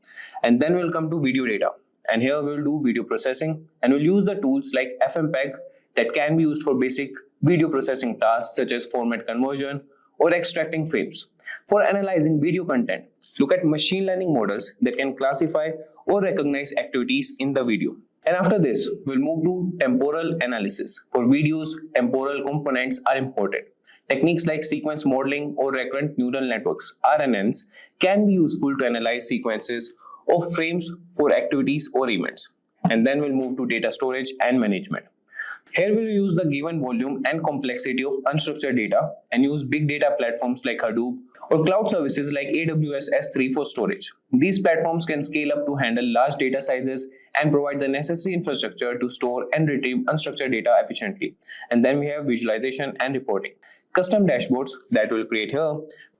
And then we'll come to video data. And here we'll do video processing, and we'll use the tools like FMPEG that can be used for basic video processing tasks such as format conversion or extracting frames. For analyzing video content, look at machine learning models that can classify or recognize activities in the video. And after this, we'll move to temporal analysis. For videos, temporal components are important. Techniques like sequence modeling or recurrent neural networks, RNNs, can be useful to analyze sequences of frames for activities or events. And then we'll move to data storage and management. Here we'll use the given volume and complexity of unstructured data and use big data platforms like Hadoop or cloud services like AWS S3 for storage. These platforms can scale up to handle large data sizes and provide the necessary infrastructure to store and retrieve unstructured data efficiently. And then we have visualization and reporting. Custom dashboards that we'll create here.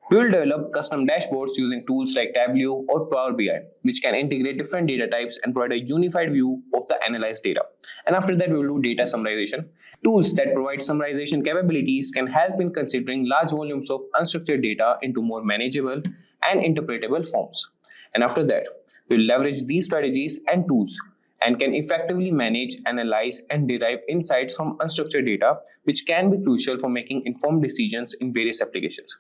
We will develop custom dashboards using tools like Tableau or Power BI, which can integrate different data types and provide a unified view of the analyzed data. And after that, we will do data summarization. Tools that provide summarization capabilities can help in considering large volumes of unstructured data into more manageable and interpretable forms. And after that, we will leverage these strategies and tools and can effectively manage, analyze, and derive insights from unstructured data, which can be crucial for making informed decisions in various applications.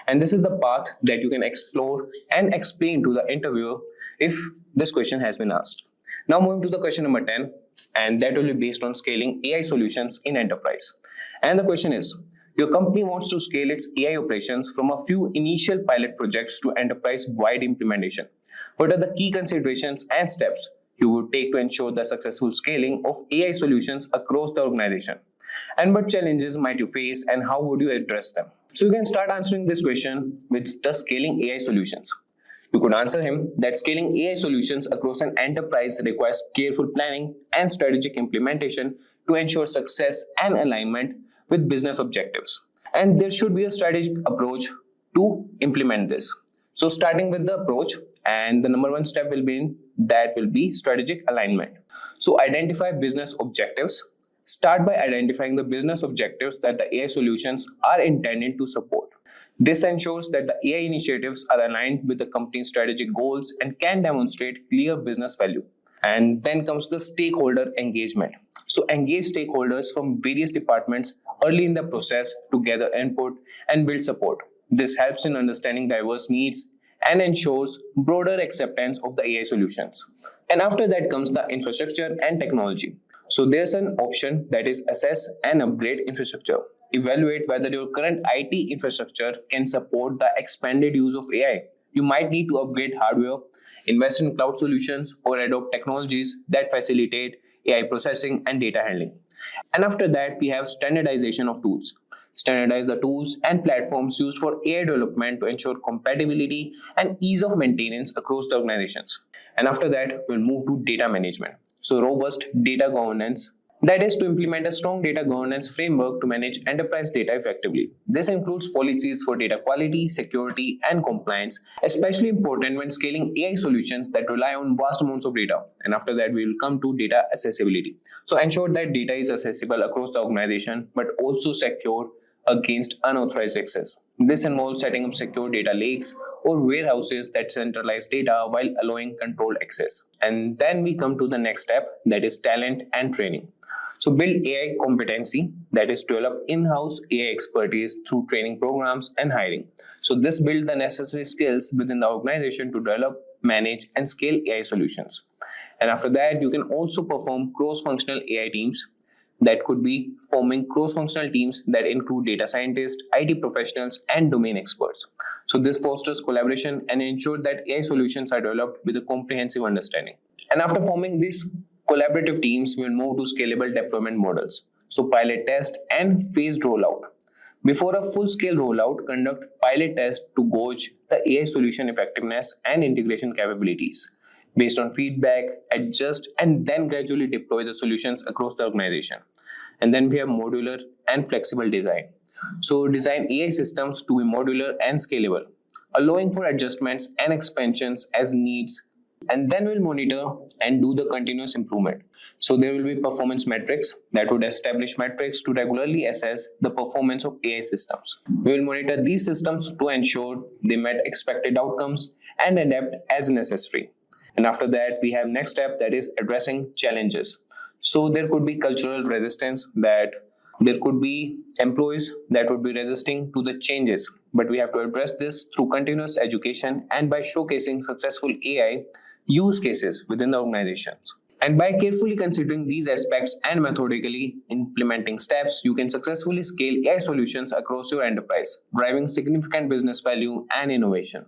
And this is the path that you can explore and explain to the interviewer if this question has been asked. Now moving to the question number 10, and that will be based on scaling AI solutions in enterprise. And the question is, your company wants to scale its AI operations from a few initial pilot projects to enterprise-wide implementation. What are the key considerations and steps you would take to ensure the successful scaling of AI solutions across the organization? And what challenges might you face and how would you address them? So you can start answering this question with the scaling AI solutions. You could answer him that scaling AI solutions across an enterprise requires careful planning and strategic implementation to ensure success and alignment with business objectives. And there should be a strategic approach to implement this. So starting with the approach, and the number one step will be strategic alignment. So identify business objectives. Start by identifying the business objectives that the AI solutions are intended to support. This ensures that the AI initiatives are aligned with the company's strategic goals and can demonstrate clear business value. And then comes the stakeholder engagement. So engage stakeholders from various departments early in the process to gather input and build support. This helps in understanding diverse needs and ensures broader acceptance of the AI solutions. And after that comes the infrastructure and technology. So there's an option that is assess and upgrade infrastructure. Evaluate whether your current IT infrastructure can support the expanded use of AI. You might need to upgrade hardware, invest in cloud solutions, or adopt technologies that facilitate AI processing and data handling. And after that, we have standardization of tools. Standardize the tools and platforms used for AI development to ensure compatibility and ease of maintenance across the organizations. And after that, we'll move to data management. So robust data governance, that is to implement a strong data governance framework to manage enterprise data effectively. This includes policies for data quality, security, and compliance, especially important when scaling AI solutions that rely on vast amounts of data. And after that, we will come to data accessibility. So ensure that data is accessible across the organization, but also secure against unauthorized access. This involves setting up secure data lakes or warehouses that centralize data while allowing controlled access. And then we come to the next step, that is talent and training. So build AI competency, that is develop in-house AI expertise through training programs and hiring. So this builds the necessary skills within the organization to develop, manage, and scale AI solutions. And after that, you can also perform cross-functional AI teams. That could be forming cross-functional teams that include data scientists, IT professionals, and domain experts. So this fosters collaboration and ensures that AI solutions are developed with a comprehensive understanding. And after forming these collaborative teams, we'll move to scalable deployment models. So pilot test and phased rollout. Before a full-scale rollout, conduct pilot tests to gauge the AI solution effectiveness and integration capabilities. Based on feedback, adjust, and then gradually deploy the solutions across the organization. And then we have modular and flexible design. So design AI systems to be modular and scalable, allowing for adjustments and expansions as needs And then we'll monitor and do the continuous improvement. So there will be performance metrics that would establish metrics to regularly assess the performance of AI systems. We will monitor these systems to ensure they met expected outcomes and adapt as necessary. And after that, we have next step, that is addressing challenges. So there could be cultural resistance, that there could be employees that would be resisting to the changes, but we have to address this through continuous education and by showcasing successful AI use cases within the organizations. And by carefully considering these aspects and methodically implementing steps, you can successfully scale AI solutions across your enterprise, driving significant business value and innovation.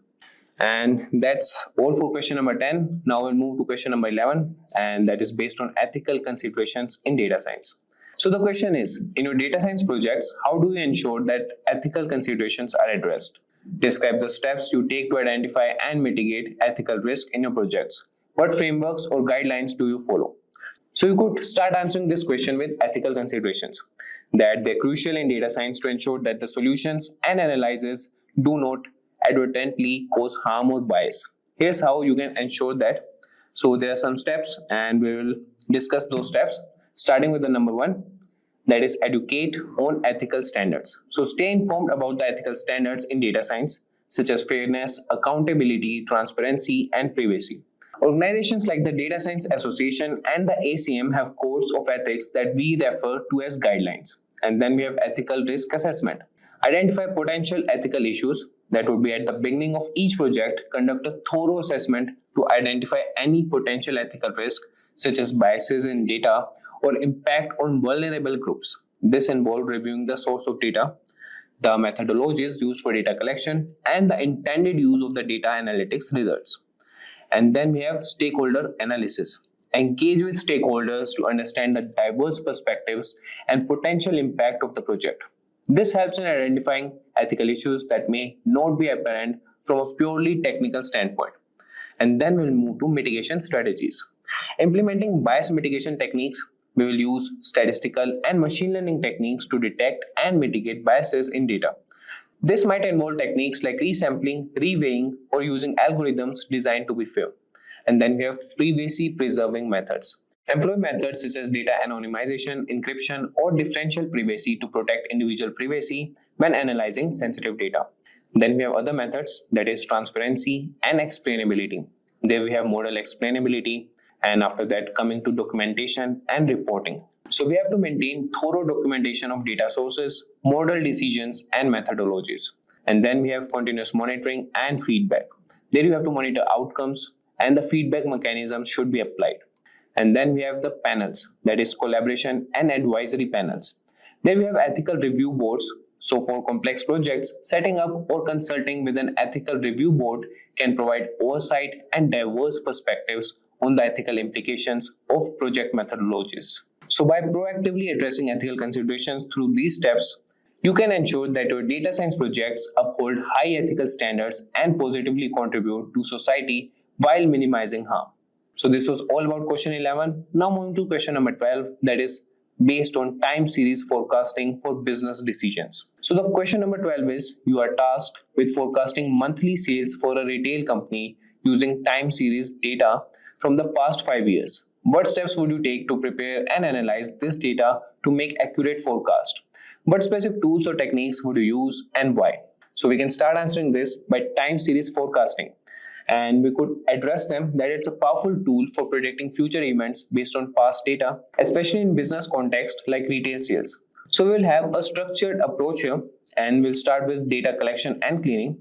And that's all for question number 10. Now we'll move to question number 11, and that is based on ethical considerations in data science. So the question is, in your data science projects, how do you ensure that ethical considerations are addressed? Describe the steps you take to identify and mitigate ethical risk in your projects. What frameworks or guidelines do you follow? So you could start answering this question with ethical considerations, that they're crucial in data science to ensure that the solutions and analyses do not advertently cause harm or bias. Here's how you can ensure that. So there are some steps and we will discuss those steps, starting with the number 1, that is educate on ethical standards. So stay informed about the ethical standards in data science, such as fairness, accountability, transparency, and privacy. Organizations like the Data Science Association and the ACM have codes of ethics that we refer to as guidelines. And then we have ethical risk assessment. Identify potential ethical issues. That would be at the beginning of each project, conduct a thorough assessment to identify any potential ethical risk, such as biases in data or impact on vulnerable groups. This involves reviewing the source of data, the methodologies used for data collection, and the intended use of the data analytics results. And then we have stakeholder analysis. Engage with stakeholders to understand the diverse perspectives and potential impact of the project. This helps in identifying ethical issues that may not be apparent from a purely technical standpoint. And then we'll move to mitigation strategies. Implementing bias mitigation techniques, we will use statistical and machine learning techniques to detect and mitigate biases in data. This might involve techniques like resampling, reweighing, or using algorithms designed to be fair. And then we have privacy preserving methods. Employ methods such as data anonymization, encryption, or differential privacy to protect individual privacy when analyzing sensitive data. Then we have other methods, that is transparency and explainability. There we have model explainability, and after that coming to documentation and reporting. So we have to maintain thorough documentation of data sources, model decisions, and methodologies. And then we have continuous monitoring and feedback. There you have to monitor outcomes and the feedback mechanism should be applied. And then we have the panels, that is collaboration and advisory panels. Then we have ethical review boards. So for complex projects, setting up or consulting with an ethical review board can provide oversight and diverse perspectives on the ethical implications of project methodologies. So by proactively addressing ethical considerations through these steps, you can ensure that your data science projects uphold high ethical standards and positively contribute to society while minimizing harm. So this was all about question 11. Now moving to question number 12, that is based on time series forecasting for business decisions. So the question number 12 is, you are tasked with forecasting monthly sales for a retail company using time series data from the past 5 years. What steps would you take to prepare and analyze this data to make accurate forecast? What specific tools or techniques would you use and why? So we can start answering this by time series forecasting. And we could address them that it's a powerful tool for predicting future events based on past data, especially in business context like retail sales. So we will have a structured approach here, and we'll start with data collection and cleaning.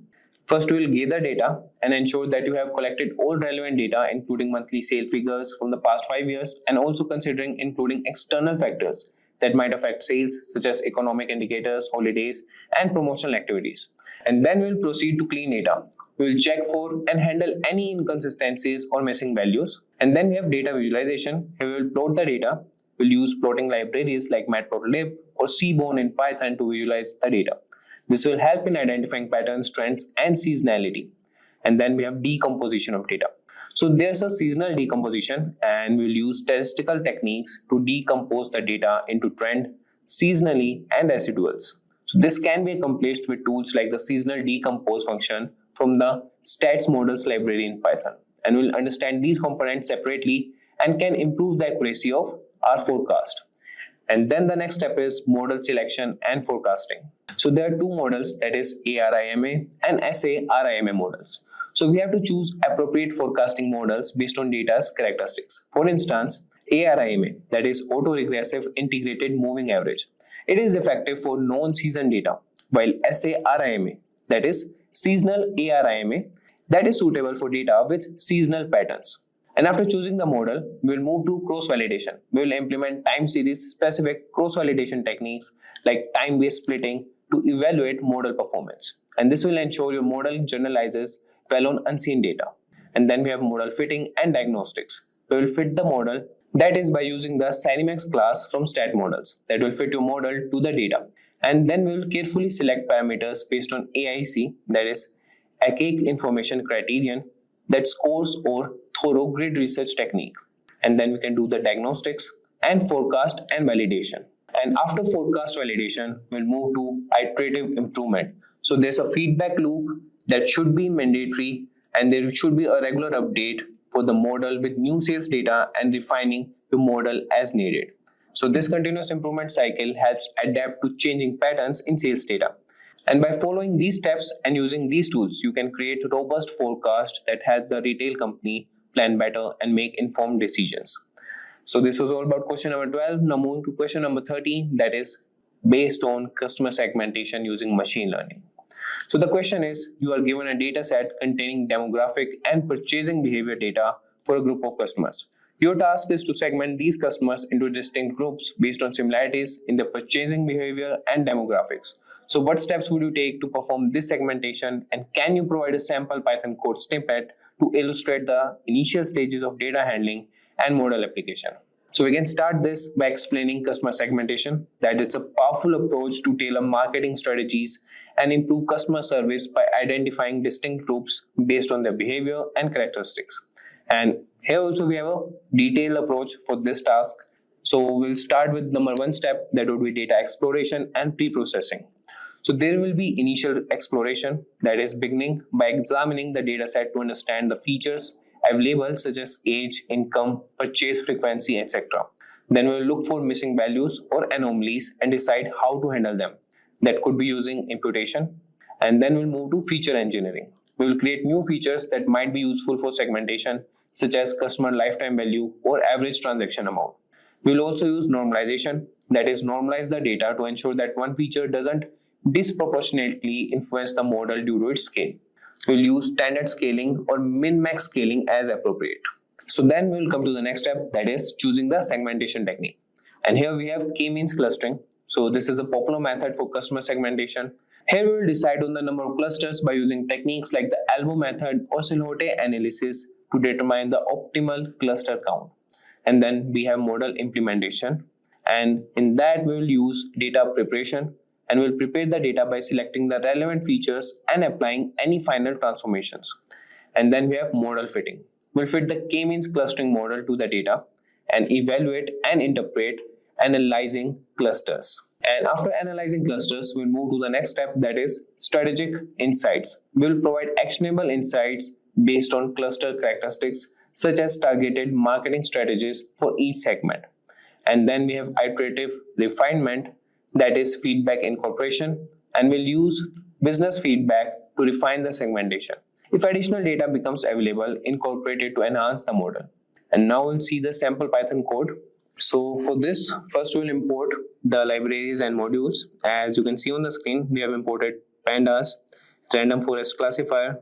First, we will gather data and ensure that you have collected all relevant data, including monthly sale figures from the past 5 years, and also considering including external factors that might affect sales, such as economic indicators, holidays, and promotional activities. And then we'll proceed to clean data. We'll check for and handle any inconsistencies or missing values. And then we have data visualization. Here we will plot the data. We'll use plotting libraries like matplotlib or seaborn in Python to visualize the data. This will help in identifying patterns, trends, and seasonality. And then we have decomposition of data. So there's a seasonal decomposition, and we'll use statistical techniques to decompose the data into trend, seasonally, and residuals. So this can be accomplished with tools like the seasonal decompose function from the stats models library in Python. and we'll understand these components separately and can improve the accuracy of our forecast. And then the next step is model selection and forecasting. So there are two models, that is ARIMA and SARIMA models. So we have to choose appropriate forecasting models based on data's characteristics. For instance, ARIMA, that is autoregressive integrated moving average. It is effective for non-season data, while SARIMA, that is seasonal ARIMA, that is suitable for data with seasonal patterns. And after choosing the model, we'll move to cross-validation. We will implement time series specific cross-validation techniques like time-based splitting to evaluate model performance. And this will ensure your model generalizes well on unseen data. And then we have model fitting and diagnostics. We will fit the model, that is by using the Cinimax class from stat models that will fit your model to the data. And then we will carefully select parameters based on AIC, that is Archaic Information Criterion, that scores or thorough grid research technique. And then we can do the diagnostics and forecast and validation. And after forecast validation, we'll move to iterative improvement. So there's a feedback loop that should be mandatory, and there should be a regular update for the model with new sales data and refining the model as needed. So this continuous improvement cycle helps adapt to changing patterns in sales data. And by following these steps and using these tools, you can create robust forecasts that help the retail company plan better and make informed decisions. So this was all about question number 12. Now moving to question number 13, that is based on customer segmentation using machine learning. So the question is, you are given a data set containing demographic and purchasing behavior data for a group of customers. Your task is to segment these customers into distinct groups based on similarities in their purchasing behavior and demographics. So what steps would you take to perform this segmentation, and can you provide a sample Python code snippet to illustrate the initial stages of data handling and model application? So we can start this by explaining customer segmentation, that it's a powerful approach to tailor marketing strategies and improve customer service by identifying distinct groups based on their behavior and characteristics. And here also we have a detailed approach for this task. So we'll start with number one step, that would be data exploration and pre-processing. So there will be initial exploration, that is beginning by examining the data set to understand the features available such as age, income, purchase frequency, etc. Then we will look for missing values or anomalies and decide how to handle them. That could be using imputation. And then we'll move to feature engineering. We will create new features that might be useful for segmentation, such as customer lifetime value or average transaction amount. We will also use normalization, that is normalize the data to ensure that one feature doesn't disproportionately influence the model due to its scale. We'll use standard scaling or min-max scaling as appropriate. So then we'll come to the next step, that is choosing the segmentation technique. And here we have k-means clustering. So this is a popular method for customer segmentation. Here we will decide on the number of clusters by using techniques like the elbow method or silhouette analysis to determine the optimal cluster count. And then we have model implementation. And in that we will use data preparation, and we'll prepare the data by selecting the relevant features and applying any final transformations. And then we have model fitting. We'll fit the k-means clustering model to the data and evaluate and interpret analyzing clusters. And after analyzing clusters, we'll move to the next step, that is strategic insights. We'll provide actionable insights based on cluster characteristics such as targeted marketing strategies for each segment. And then we have iterative refinement, that is feedback incorporation, and we'll use business feedback to refine the segmentation. If additional data becomes available, incorporate it to enhance the model. And now we'll see the sample Python code. So for this, first we'll import the libraries and modules. As you can see on the screen, we have imported pandas, random forest classifier,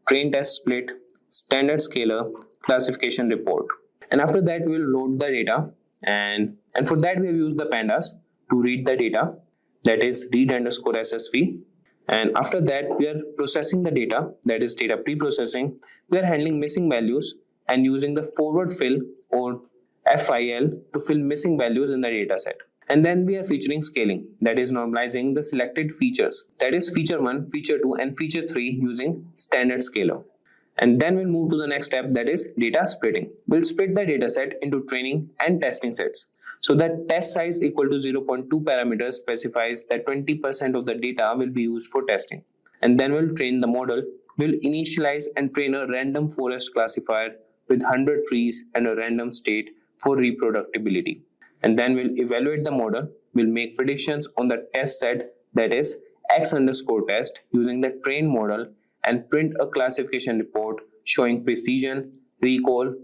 train test split, standard scaler, classification report. And after that, we'll load the data. And for that, we have used the pandas to read the data, that is read_ssv. And after that, we are processing the data, that is data pre-processing. We are handling missing values and using the forward fill or FIL to fill missing values in the data set. And then we are featuring scaling, that is normalizing the selected features, that is feature 1, feature 2 and feature 3 using standard scaler. And then we'll move to the next step, that is data splitting. We'll split the data set into training and testing sets. So that test size equal to 0.2 parameters specifies that 20% of the data will be used for testing. And then we'll train the model we'll initialize and train a random forest classifier with 100 trees and a random state for reproducibility. And then we'll evaluate the model. We'll make predictions on the test set, that is x underscore test, using the trained model, and print a classification report showing precision, recall,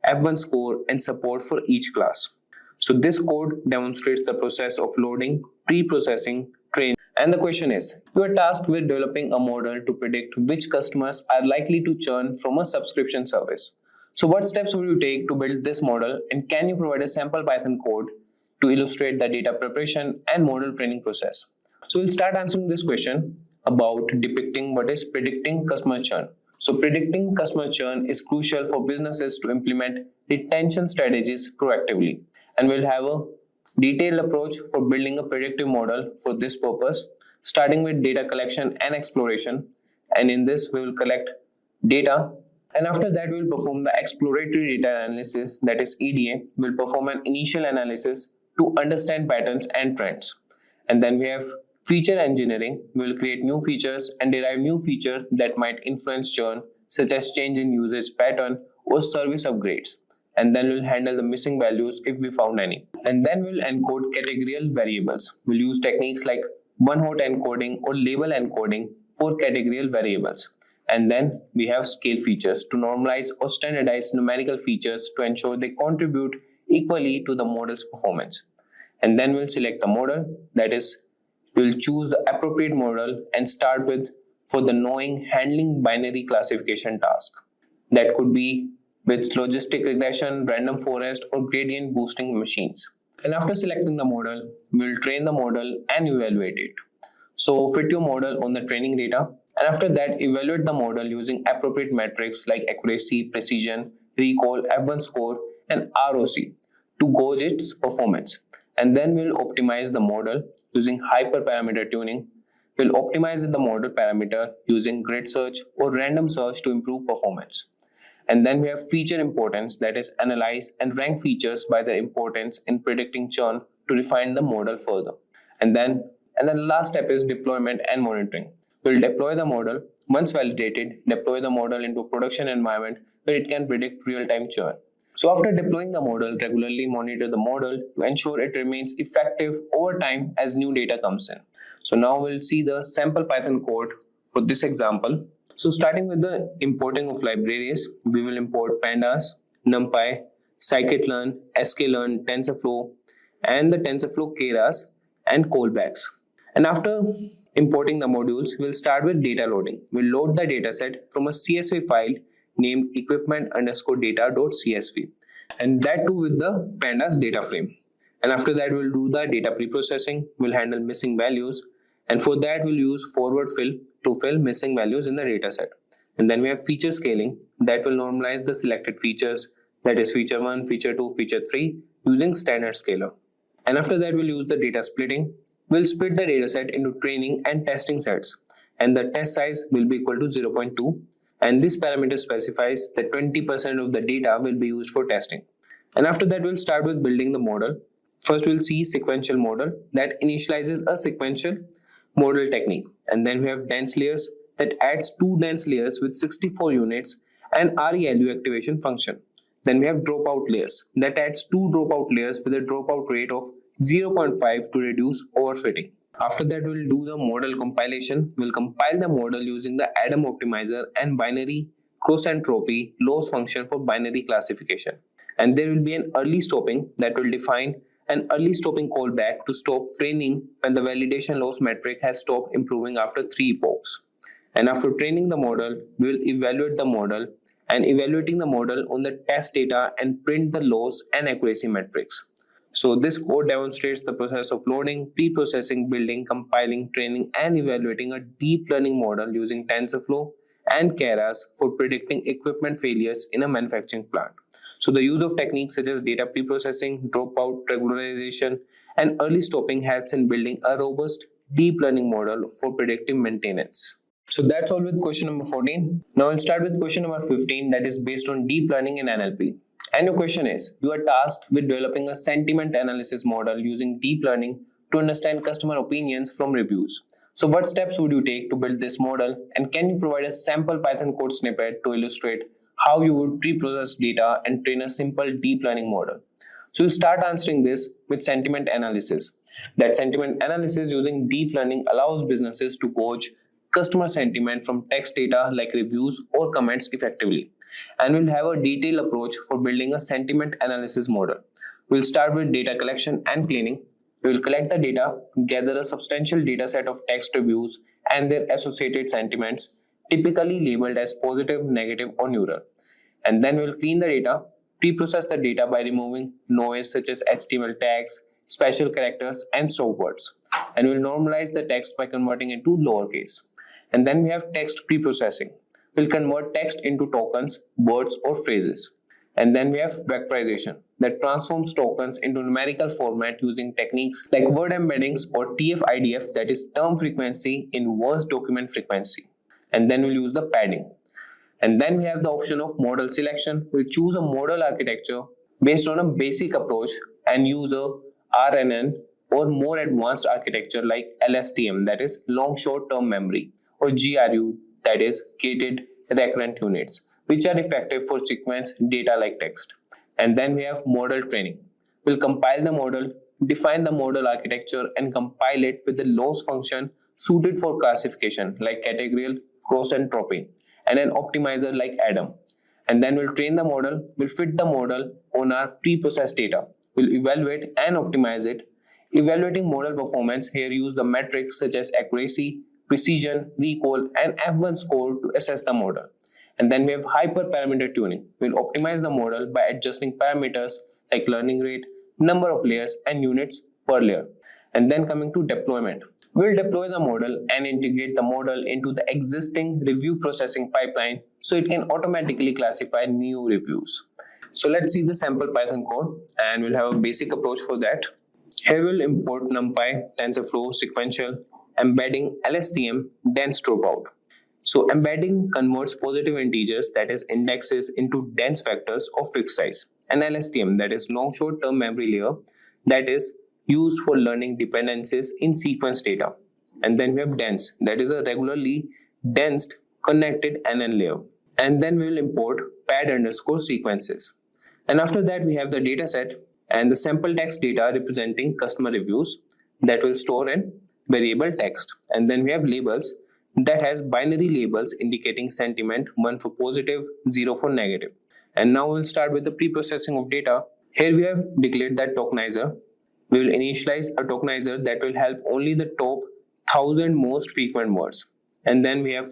F1 score, and support for each class. So this code demonstrates the process of loading, pre-processing, training. And the question is, you are tasked with developing a model to predict which customers are likely to churn from a subscription service. So what steps will you take to build this model, and can you provide a sample Python code to illustrate the data preparation and model training process? So we'll start answering this question about depicting what is predicting customer churn. So predicting customer churn is crucial for businesses to implement retention strategies proactively. And we'll have a detailed approach for building a predictive model for this purpose, starting with data collection and exploration. And in this, we will collect data. And after that, we will perform the exploratory data analysis, that is EDA. We'll perform an initial analysis to understand patterns and trends. And then we have feature engineering. We will create new features and derive new features that might influence churn, such as change in usage pattern or service upgrades. And then we'll handle the missing values if we found any. And then we'll encode categorical variables. We'll use techniques like one-hot encoding or label encoding for categorical variables. And then we have scale features to normalize or standardize numerical features to ensure they contribute equally to the model's performance. And then we'll select the model, that is, we'll choose the appropriate model and start with for the knowing handling binary classification task. That could be with logistic regression, random forest, or gradient boosting machines. And after selecting the model, we'll train the model and evaluate it. So fit your model on the training data, and after that, evaluate the model using appropriate metrics like accuracy, precision, recall, F1 score, and ROC to gauge its performance. And then we'll optimize the model using hyperparameter tuning. We'll optimize the model parameter using grid search or random search to improve performance. And then we have feature importance, that is, analyze and rank features by their importance in predicting churn to refine the model further. And then the last step is deployment and monitoring. We'll deploy the model. Once validated, deploy the model into a production environment where it can predict real-time churn. So after deploying the model, regularly monitor the model to ensure it remains effective over time as new data comes in. So now we'll see the sample Python code for this example. So starting with the importing of libraries, we will import pandas, numpy, scikit-learn, sklearn, tensorflow, and the tensorflow keras and callbacks. And after importing the modules, we'll start with data loading. We'll load the dataset from a CSV file named equipment_data.csv, and that too with the pandas data frame. And after that, we'll do the data pre-processing. We'll handle missing values, and for that we'll use forward fill to fill missing values in the dataset. And then we have feature scaling that will normalize the selected features, that is feature 1, feature 2, feature 3 using standard scaler. And after that, we'll use the data splitting. We'll split the dataset into training and testing sets, and the test size will be equal to 0.2. And this parameter specifies that 20% of the data will be used for testing. And after that, we'll start with building the model. First, we'll see sequential model that initializes a sequential model technique. And then we have dense layers that adds 2 dense layers with 64 units and ReLU activation function. Then we have dropout layers that adds 2 dropout layers with a dropout rate of 0.5 to reduce overfitting. After that, we'll do the model compilation. We'll compile the model using the Adam optimizer and binary cross entropy loss function for binary classification. And there will be an early stopping that will define an early stopping callback to stop training when the validation loss metric has stopped improving after 3 epochs. And after training the model, we will evaluate the model, and evaluating the model on the test data and print the loss and accuracy metrics. So this code demonstrates the process of loading, pre-processing, building, compiling, training, and evaluating a deep learning model using TensorFlow and keras for predicting equipment failures in a manufacturing plant. So the use of techniques such as data pre-processing, dropout, regularization, and early stopping helps in building a robust deep learning model for predictive maintenance. So that's all with question number 14. Now I'll start with question number 15, that is based on deep learning in NLP. And your question is, you are tasked with developing a sentiment analysis model using deep learning to understand customer opinions from reviews. So what steps would you take to build this model, and can you provide a sample Python code snippet to illustrate how you would pre-process data and train a simple deep learning model? So we'll start answering this with sentiment analysis. That sentiment analysis using deep learning allows businesses to gauge customer sentiment from text data like reviews or comments effectively. And we'll have a detailed approach for building a sentiment analysis model. We'll start with data collection and cleaning. We will collect the data, gather a substantial data set of text reviews and their associated sentiments, typically labeled as positive, negative, or neutral. And then we'll clean the data, pre-process the data by removing noise such as HTML tags, special characters, and stop words. And we'll normalize the text by converting it to lowercase. And then we have text pre-processing. We'll convert text into tokens, words, or phrases. And then we have vectorization that transforms tokens into numerical format using techniques like word embeddings or TF-IDF, that is term frequency in words document frequency. And then we'll use the padding. And then we have the option of model selection. We'll choose a model architecture based on a basic approach and use a RNN or more advanced architecture like LSTM, that is long short term memory, or GRU, that is gated recurrent units, which are effective for sequence data like text. And then we have model training. We'll compile the model, define the model architecture, and compile it with the loss function suited for classification like categorical, cross entropy, and an optimizer like Adam. And then we'll train the model, we'll fit the model on our pre-processed data. We'll evaluate and optimize it. Evaluating model performance, here use the metrics such as accuracy, precision, recall, and F1 score to assess the model. And then we have hyperparameter tuning. We'll optimize the model by adjusting parameters like learning rate, number of layers, and units per layer. And then coming to deployment. We'll deploy the model and integrate the model into the existing review processing pipeline so it can automatically classify new reviews. So let's see the sample Python code, and we'll have a basic approach for that. Here we'll import NumPy, TensorFlow, sequential, embedding LSTM, dense dropout. So embedding converts positive integers, that is indexes, into dense vectors of fixed size. And LSTM, that is long short term memory layer, that is used for learning dependencies in sequence data. And then we have dense, that is a regularly dense connected NN layer. And then we will import pad underscore sequences. And after that we have the data set and the sample text data representing customer reviews that will store in variable text. And then we have labels that has binary labels indicating sentiment, 1 for positive, 0 for negative. And now we'll start with the pre-processing of data. Here we have declared that tokenizer. We will initialize a tokenizer that will help only the top 1000 most frequent words. And then we have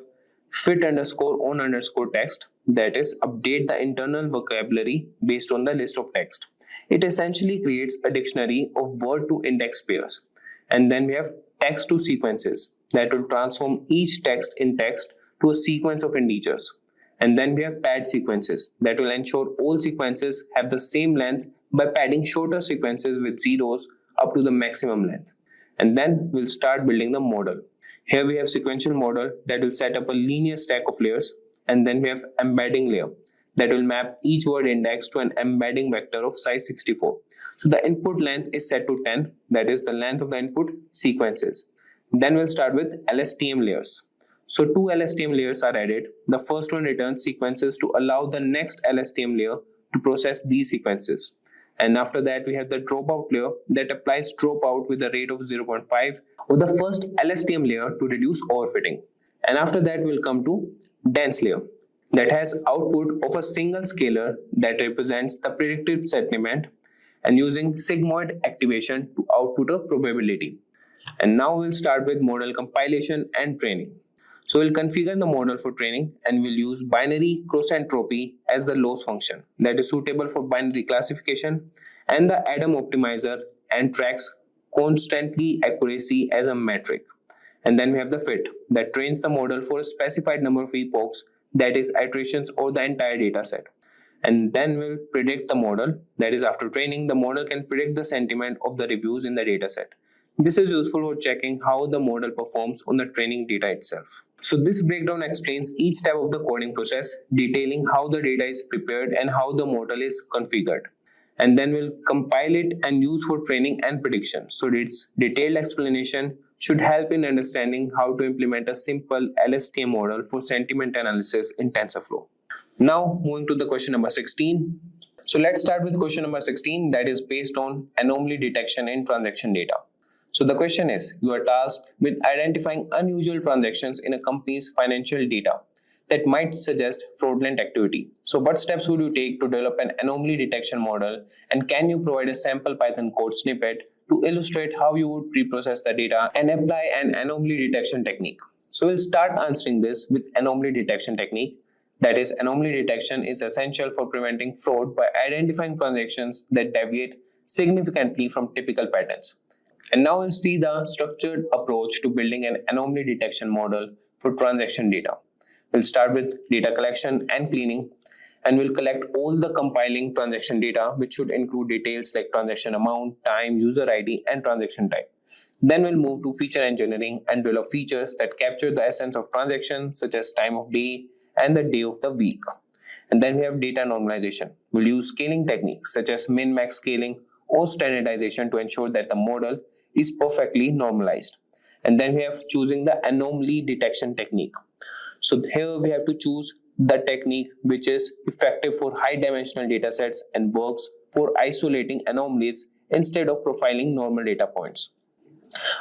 fit underscore on underscore text, that is update the internal vocabulary based on the list of text. It essentially creates a dictionary of word to index pairs. And then we have text to sequences that will transform each text in text to a sequence of integers. And then we have pad sequences that will ensure all sequences have the same length by padding shorter sequences with zeros up to the maximum length. And then we'll start building the model. Here we have sequential model that will set up a linear stack of layers. And then we have embedding layer that will map each word index to an embedding vector of size 64. So the input length is set to 10, that is the length of the input sequences. Then we'll start with LSTM layers. So 2 LSTM layers are added. The first one returns sequences to allow the next LSTM layer to process these sequences. And after that we have the dropout layer that applies dropout with a rate of 0.5 of the first LSTM layer to reduce overfitting. And after that we'll come to dense layer that has output of a single scalar that represents the predicted sentiment and using sigmoid activation to output a probability. And now we'll start with model compilation and training. So we'll configure the model for training and we'll use binary cross entropy as the loss function that is suitable for binary classification, and the Adam optimizer and tracks constantly accuracy as a metric. And then we have the fit that trains the model for a specified number of epochs, that is iterations or the entire data set. And then we'll predict the model, that is after training the model can predict the sentiment of the reviews in the data set. This is useful for checking how the model performs on the training data itself. So this breakdown explains each step of the coding process, detailing how the data is prepared and how the model is configured. And then we'll compile it and use for training and prediction. So it's detailed explanation should help in understanding how to implement a simple LSTM model for sentiment analysis in TensorFlow. Now moving to the question number 16. So let's start with question number 16, that is based on anomaly detection in transaction data. So the question is, you are tasked with identifying unusual transactions in a company's financial data that might suggest fraudulent activity. So what steps would you take to develop an anomaly detection model, and can you provide a sample Python code snippet to illustrate how you would pre-process the data and apply an anomaly detection technique? So we'll start answering this with anomaly detection technique. That is, anomaly detection is essential for preventing fraud by identifying transactions that deviate significantly from typical patterns. And now we'll see the structured approach to building an anomaly detection model for transaction data. We'll start with data collection and cleaning, and we'll collect all the compiling transaction data, which should include details like transaction amount, time, user ID, and transaction type. Then we'll move to feature engineering and develop features that capture the essence of transactions, such as time of day and the day of the week. And then we have data normalization. We'll use scaling techniques such as min-max scaling or standardization to ensure that the model is perfectly normalized. And then we have choosing the anomaly detection technique. So here we have to choose the technique which is effective for high dimensional data sets and works for isolating anomalies instead of profiling normal data points.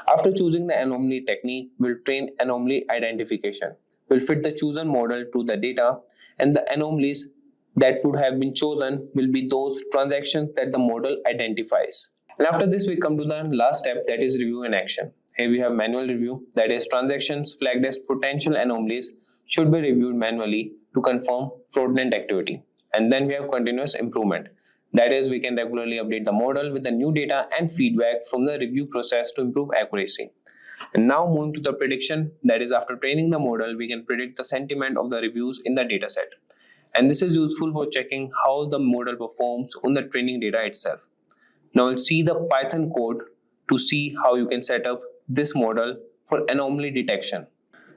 After choosing the anomaly technique, we'll train anomaly identification. We'll fit the chosen model to the data, and the anomalies that would have been chosen will be those transactions that the model identifies. And after this, we come to the last step, that is review and action. Here we have manual review, that is transactions flagged as potential anomalies should be reviewed manually to confirm fraudulent activity. And then we have continuous improvement. That is, we can regularly update the model with the new data and feedback from the review process to improve accuracy. And now moving to the prediction, that is, after training the model, we can predict the sentiment of the reviews in the dataset. And this is useful for checking how the model performs on the training data itself. Now we'll see the Python code to see how you can set up this model for anomaly detection.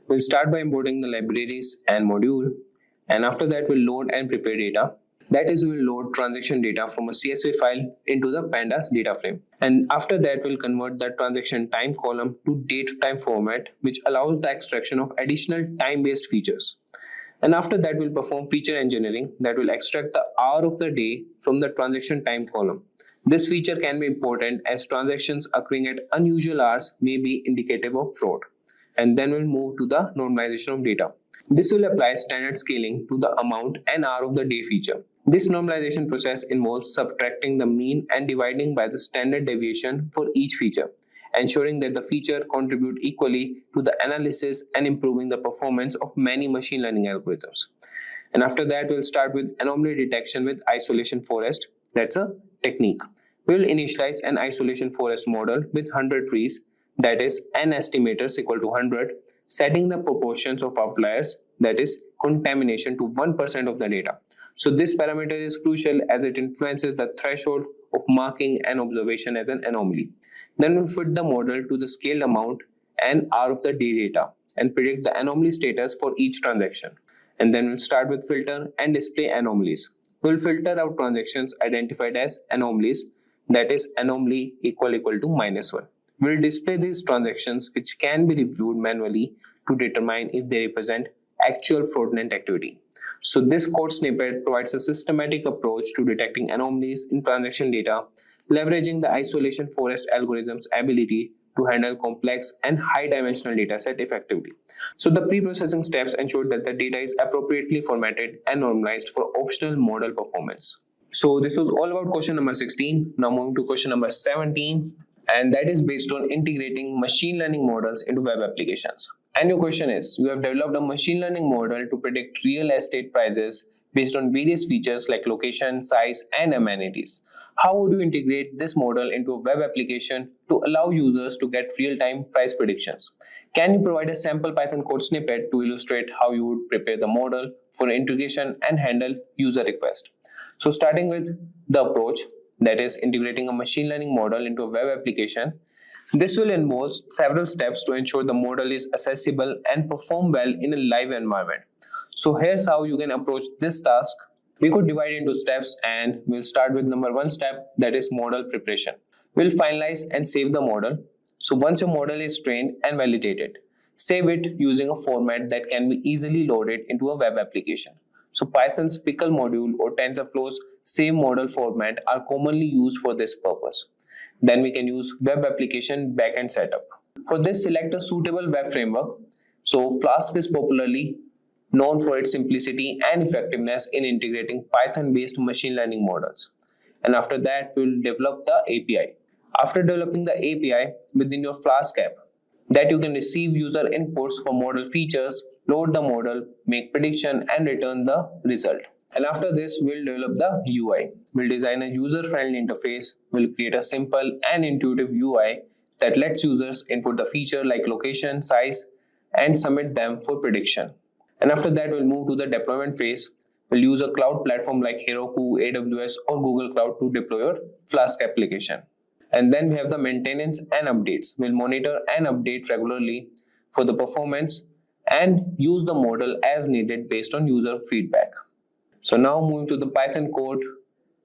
We'll start by importing the libraries and module, and after that we'll load and prepare data. That is, we'll load transaction data from a CSV file into the pandas data frame. And after that we'll convert the transaction time column to date time format, which allows the extraction of additional time-based features. And after that we'll perform feature engineering that will extract the hour of the day from the transaction time column. This feature can be important as transactions occurring at unusual hours may be indicative of fraud. And then we'll move to the normalization of data. This will apply standard scaling to the amount and hour of the day feature. This normalization process involves subtracting the mean and dividing by the standard deviation for each feature, ensuring that the feature contribute equally to the analysis and improving the performance of many machine learning algorithms. And after that, we'll start with anomaly detection with isolation forest. That's a technique. We'll initialize an isolation forest model with 100 trees, that is n estimators equal to 100, setting the proportions of outliers, that is contamination, to 1% of the data. So this parameter is crucial as it influences the threshold of marking an observation as an anomaly. Then we'll fit the model to the scaled amount and hour of the day data and predict the anomaly status for each transaction. And then we'll start with filter and display anomalies. We'll filter out transactions identified as anomalies, that is anomaly equal to -1. We'll display these transactions which can be reviewed manually to determine if they represent actual fraudulent activity. So this code snippet provides a systematic approach to detecting anomalies in transaction data, leveraging the isolation forest algorithm's ability to handle complex and high dimensional data set effectively. So the pre-processing steps ensure that the data is appropriately formatted and normalized for optional model performance. So this was all about question number 16. Now moving to question number 17, and that is based on integrating machine learning models into web applications. And your question is, you have developed a machine learning model to predict real estate prices based on various features like location, size, and amenities. How would you integrate this model into a web application to allow users to get real-time price predictions? Can you provide a sample Python code snippet to illustrate how you would prepare the model for integration and handle user requests? So starting with the approach, that is integrating a machine learning model into a web application, this will involve several steps to ensure the model is accessible and perform well in a live environment. So here's how you can approach this task. We could divide into steps, and we'll start with number 1 step, that is model preparation. We'll finalize and save the model. So once your model is trained and validated, save it using a format that can be easily loaded into a web application. So Python's pickle module or TensorFlow's save model format are commonly used for this purpose. Then we can use web application backend setup. For this, select a suitable web framework. So Flask is popularly known for its simplicity and effectiveness in integrating Python-based machine learning models. And after that, we'll develop the API. After developing the API within your Flask app, that you can receive user inputs for model features, load the model, make prediction and return the result. And after this, we'll develop the UI. We'll design a user-friendly interface. We'll create a simple and intuitive UI that lets users input the feature like location, size, and submit them for prediction. And after that, we'll move to the deployment phase. We'll use a cloud platform like Heroku, AWS, or Google Cloud to deploy your Flask application. And then we have the maintenance and updates. We'll monitor and update regularly for the performance and use the model as needed based on user feedback. So now moving to the Python code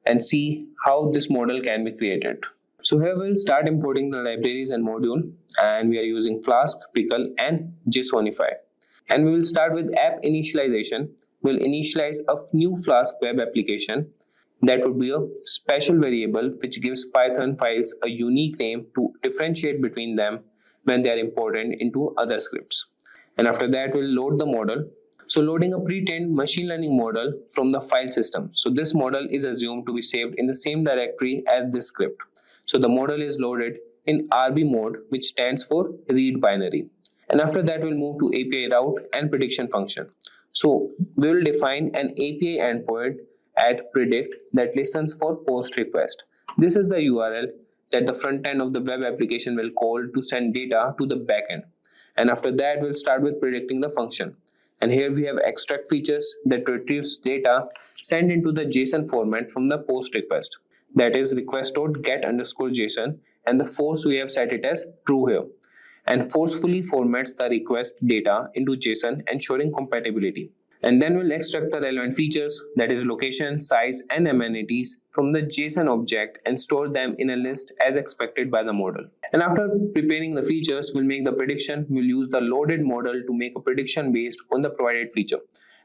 and see how this model can be created. So here we'll start importing the libraries and module, and we are using Flask, Pickle, and JSONify. And we will start with app initialization. We'll initialize a new Flask web application. That would be a special variable which gives Python files a unique name to differentiate between them when they are imported into other scripts. And after that, we'll load the model. So loading a pre-trained machine learning model from the file system. So this model is assumed to be saved in the same directory as this script. So the model is loaded in RB mode, which stands for read binary. And after that, we'll move to API route and prediction function. So we will define an API endpoint at predict that listens for post request. This is the URL that the front end of the web application will call to send data to the backend. And after that, we'll start with predicting the function. And here we have extract features that retrieves data sent into the JSON format from the post request. That is request.get_JSON, and the force we have set it as true here. And forcefully formats the request data into JSON, ensuring compatibility. And then we'll extract the relevant features, that is location, size, and amenities from the JSON object and store them in a list as expected by the model. And after preparing the features, we'll make the prediction. We'll use the loaded model to make a prediction based on the provided feature.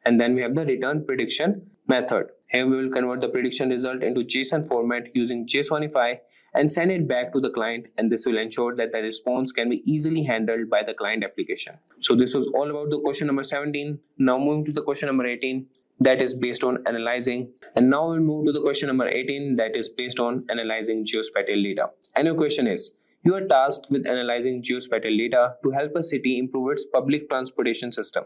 And then we have the return prediction method. Here we will convert the prediction result into JSON format using JSONify and send it back to the client, and this will ensure that the response can be easily handled by the client application. So this was all about the question number 17. Now moving to the question number 18, that is based on analyzing. And now we'll move to the question number 18, that is based on analyzing geospatial data. And your question is, you are tasked with analyzing geospatial data to help a city improve its public transportation system.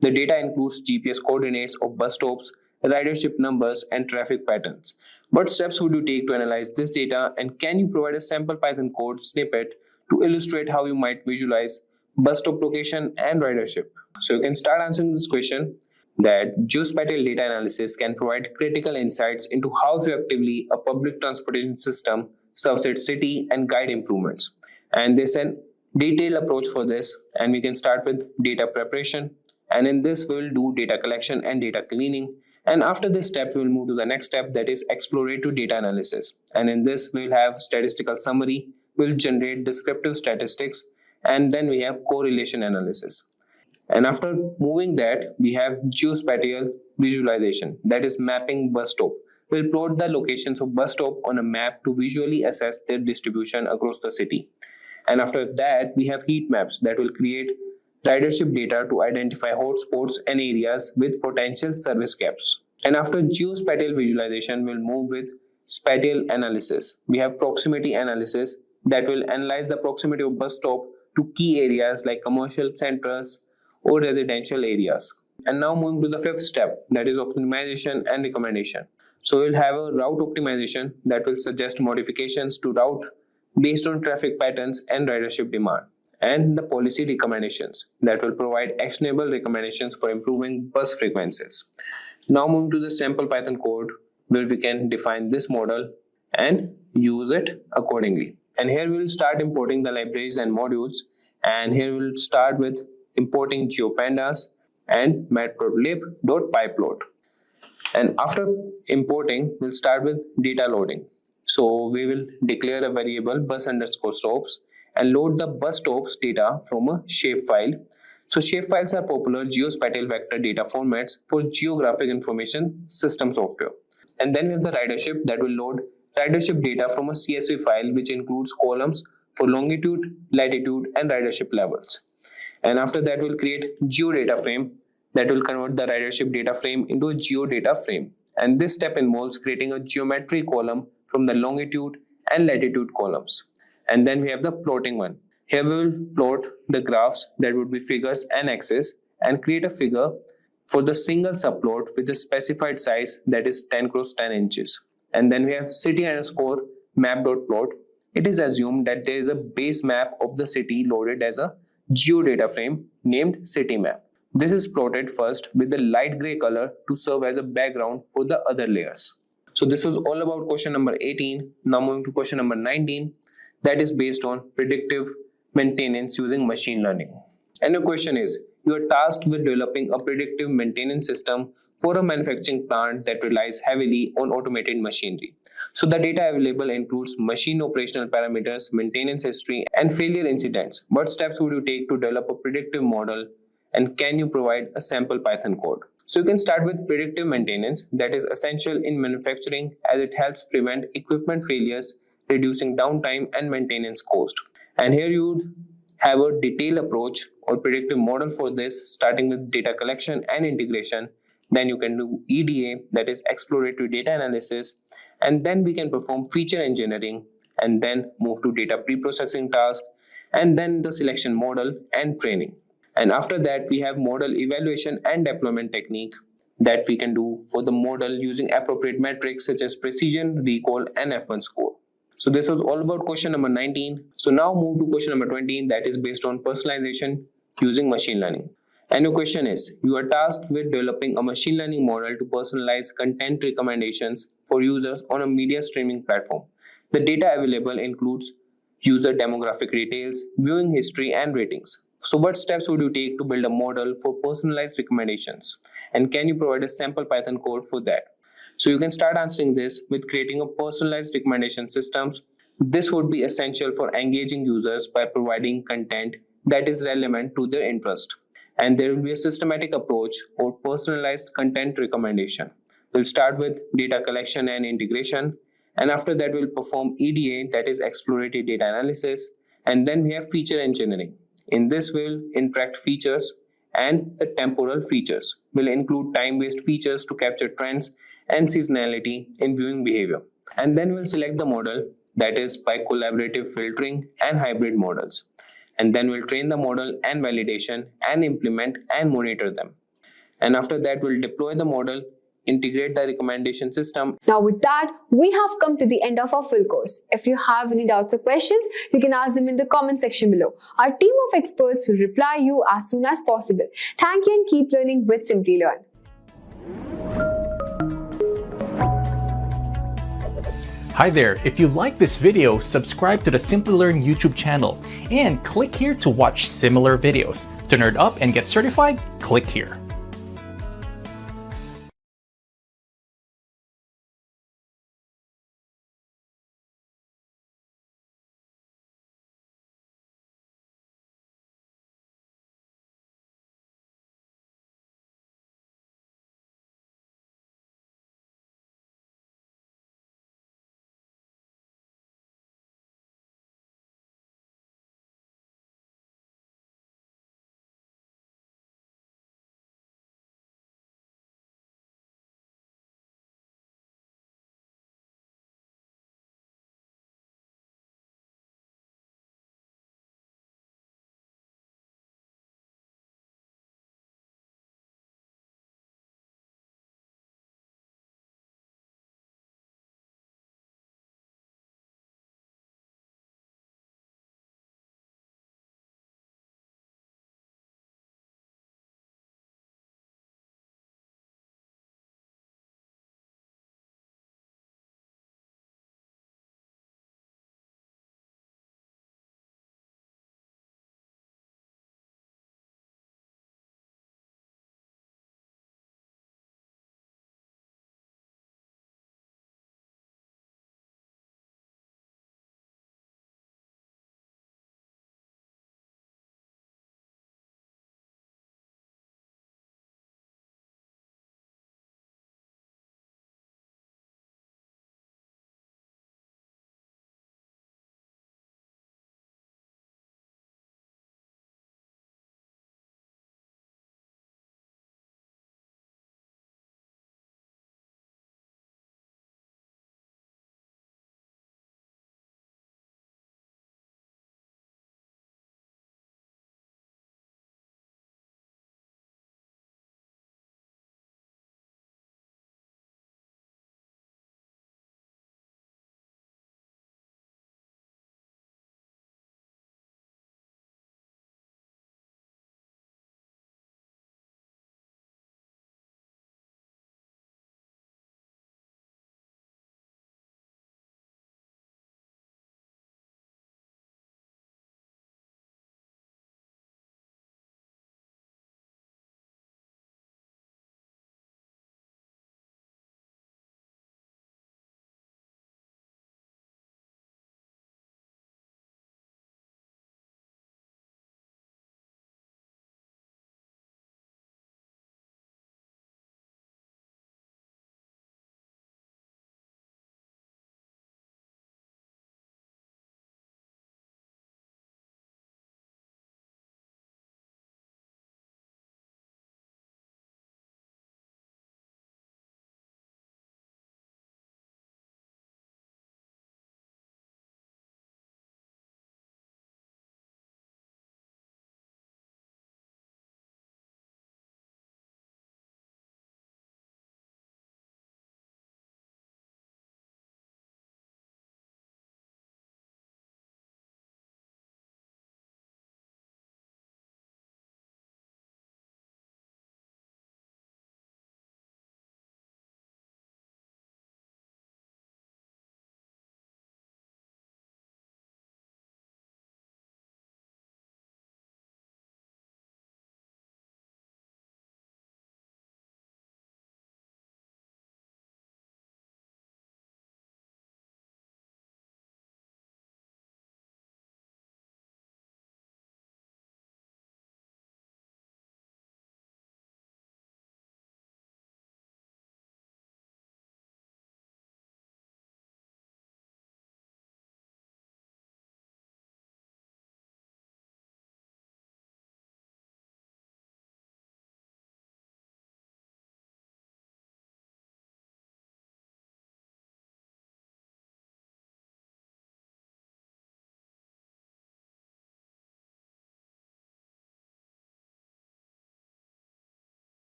The data includes GPS coordinates of bus stops, ridership numbers, and traffic patterns. What steps would you take to analyze this data, and can you provide a sample Python code snippet to illustrate how you might visualize bus stop location and ridership? So you can start answering this question that geospatial data analysis can provide critical insights into how effectively a public transportation system serves its city and guide improvements. And there's a detailed approach for this, and we can start with data preparation. And in this, we will do data collection and data cleaning. And after this step, we will move to the next step, that is exploratory data analysis. And in this, we will have statistical summary, we will generate descriptive statistics, and then we have correlation analysis. And after moving that, we have geospatial visualization, that is mapping bus stop. We will plot the locations of bus stop on a map to visually assess their distribution across the city. And after that, we have heat maps that will create ridership data to identify hotspots and areas with potential service gaps. And after geospatial visualization, we'll move with spatial analysis. We have proximity analysis that will analyze the proximity of bus stop to key areas like commercial centers or residential areas. And now moving to the fifth step, that is optimization and recommendation. So we'll have a route optimization that will suggest modifications to route based on traffic patterns and ridership demand. And the policy recommendations that will provide actionable recommendations for improving bus frequencies. Now moving to the sample Python code where we can define this model and use it accordingly. And here we will start importing the libraries and modules, and here we will start with importing GeoPandas and matplotlib.pyplot. And after importing, we'll start with data loading. So we will declare a variable bus_stops, and load the bus stops data from a shapefile. So shapefiles are popular geospatial vector data formats for geographic information system software. And then we have the ridership that will load ridership data from a CSV file which includes columns for longitude, latitude and ridership levels. And after that we'll create geodata frame that will convert the ridership data frame into a geodata frame. And this step involves creating a geometry column from the longitude and latitude columns. And then we have the plotting one. Here we will plot the graphs that would be figures and axes and create a figure for the single subplot with a specified size that is 10 cross 10 inches. And then we have city_map.plot. It is assumed that there is a base map of the city loaded as a geodata frame named city map. This is plotted first with the light gray color to serve as a background for the other layers. So this was all about question number 18. Now moving to question number 19, that is based on predictive maintenance using machine learning. And the question is, you are tasked with developing a predictive maintenance system for a manufacturing plant that relies heavily on automated machinery. So the data available includes machine operational parameters, maintenance history, and failure incidents. What steps would you take to develop a predictive model, and can you provide a sample Python code? So you can start with predictive maintenance that is essential in manufacturing as it helps prevent equipment failures, reducing downtime and maintenance cost. And here you would have a detailed approach or predictive model for this, starting with data collection and integration. Then you can do EDA, that is exploratory data analysis, and then we can perform feature engineering and then move to data pre-processing task, and then the selection model and training. And after that we have model evaluation and deployment technique that we can do for the model using appropriate metrics such as precision, recall and F1 score. So this was all about question number 19. So now move to question number 20, that is based on personalization using machine learning. And your question is, you are tasked with developing a machine learning model to personalize content recommendations for users on a media streaming platform. The data available includes user demographic details, viewing history and ratings. So what steps would you take to build a model for personalized recommendations? And can you provide a sample Python code for that? So you can start answering this with creating a personalized recommendation systems. This would be essential for engaging users by providing content that is relevant to their interest. And there will be a systematic approach for personalized content recommendation. We'll start with data collection and integration. And after that, we'll perform EDA, that is exploratory data analysis. And then we have feature engineering. In this, we'll interact features, and the temporal features will include time-based features to capture trends and seasonality in viewing behavior. And then we'll select the model, that is by collaborative filtering and hybrid models. And then we'll train the model and validation and implement and monitor them. And after that, we'll deploy the model, integrate the recommendation system. Now with that, we have come to the end of our full course. If you have any doubts or questions, you can ask them in the comment section below. Our team of experts will reply you as soon as possible. Thank you and keep learning with Simplilearn. Hi there, if you like this video, subscribe to the Simplilearn YouTube channel and click here to watch similar videos. To nerd up and get certified, click here.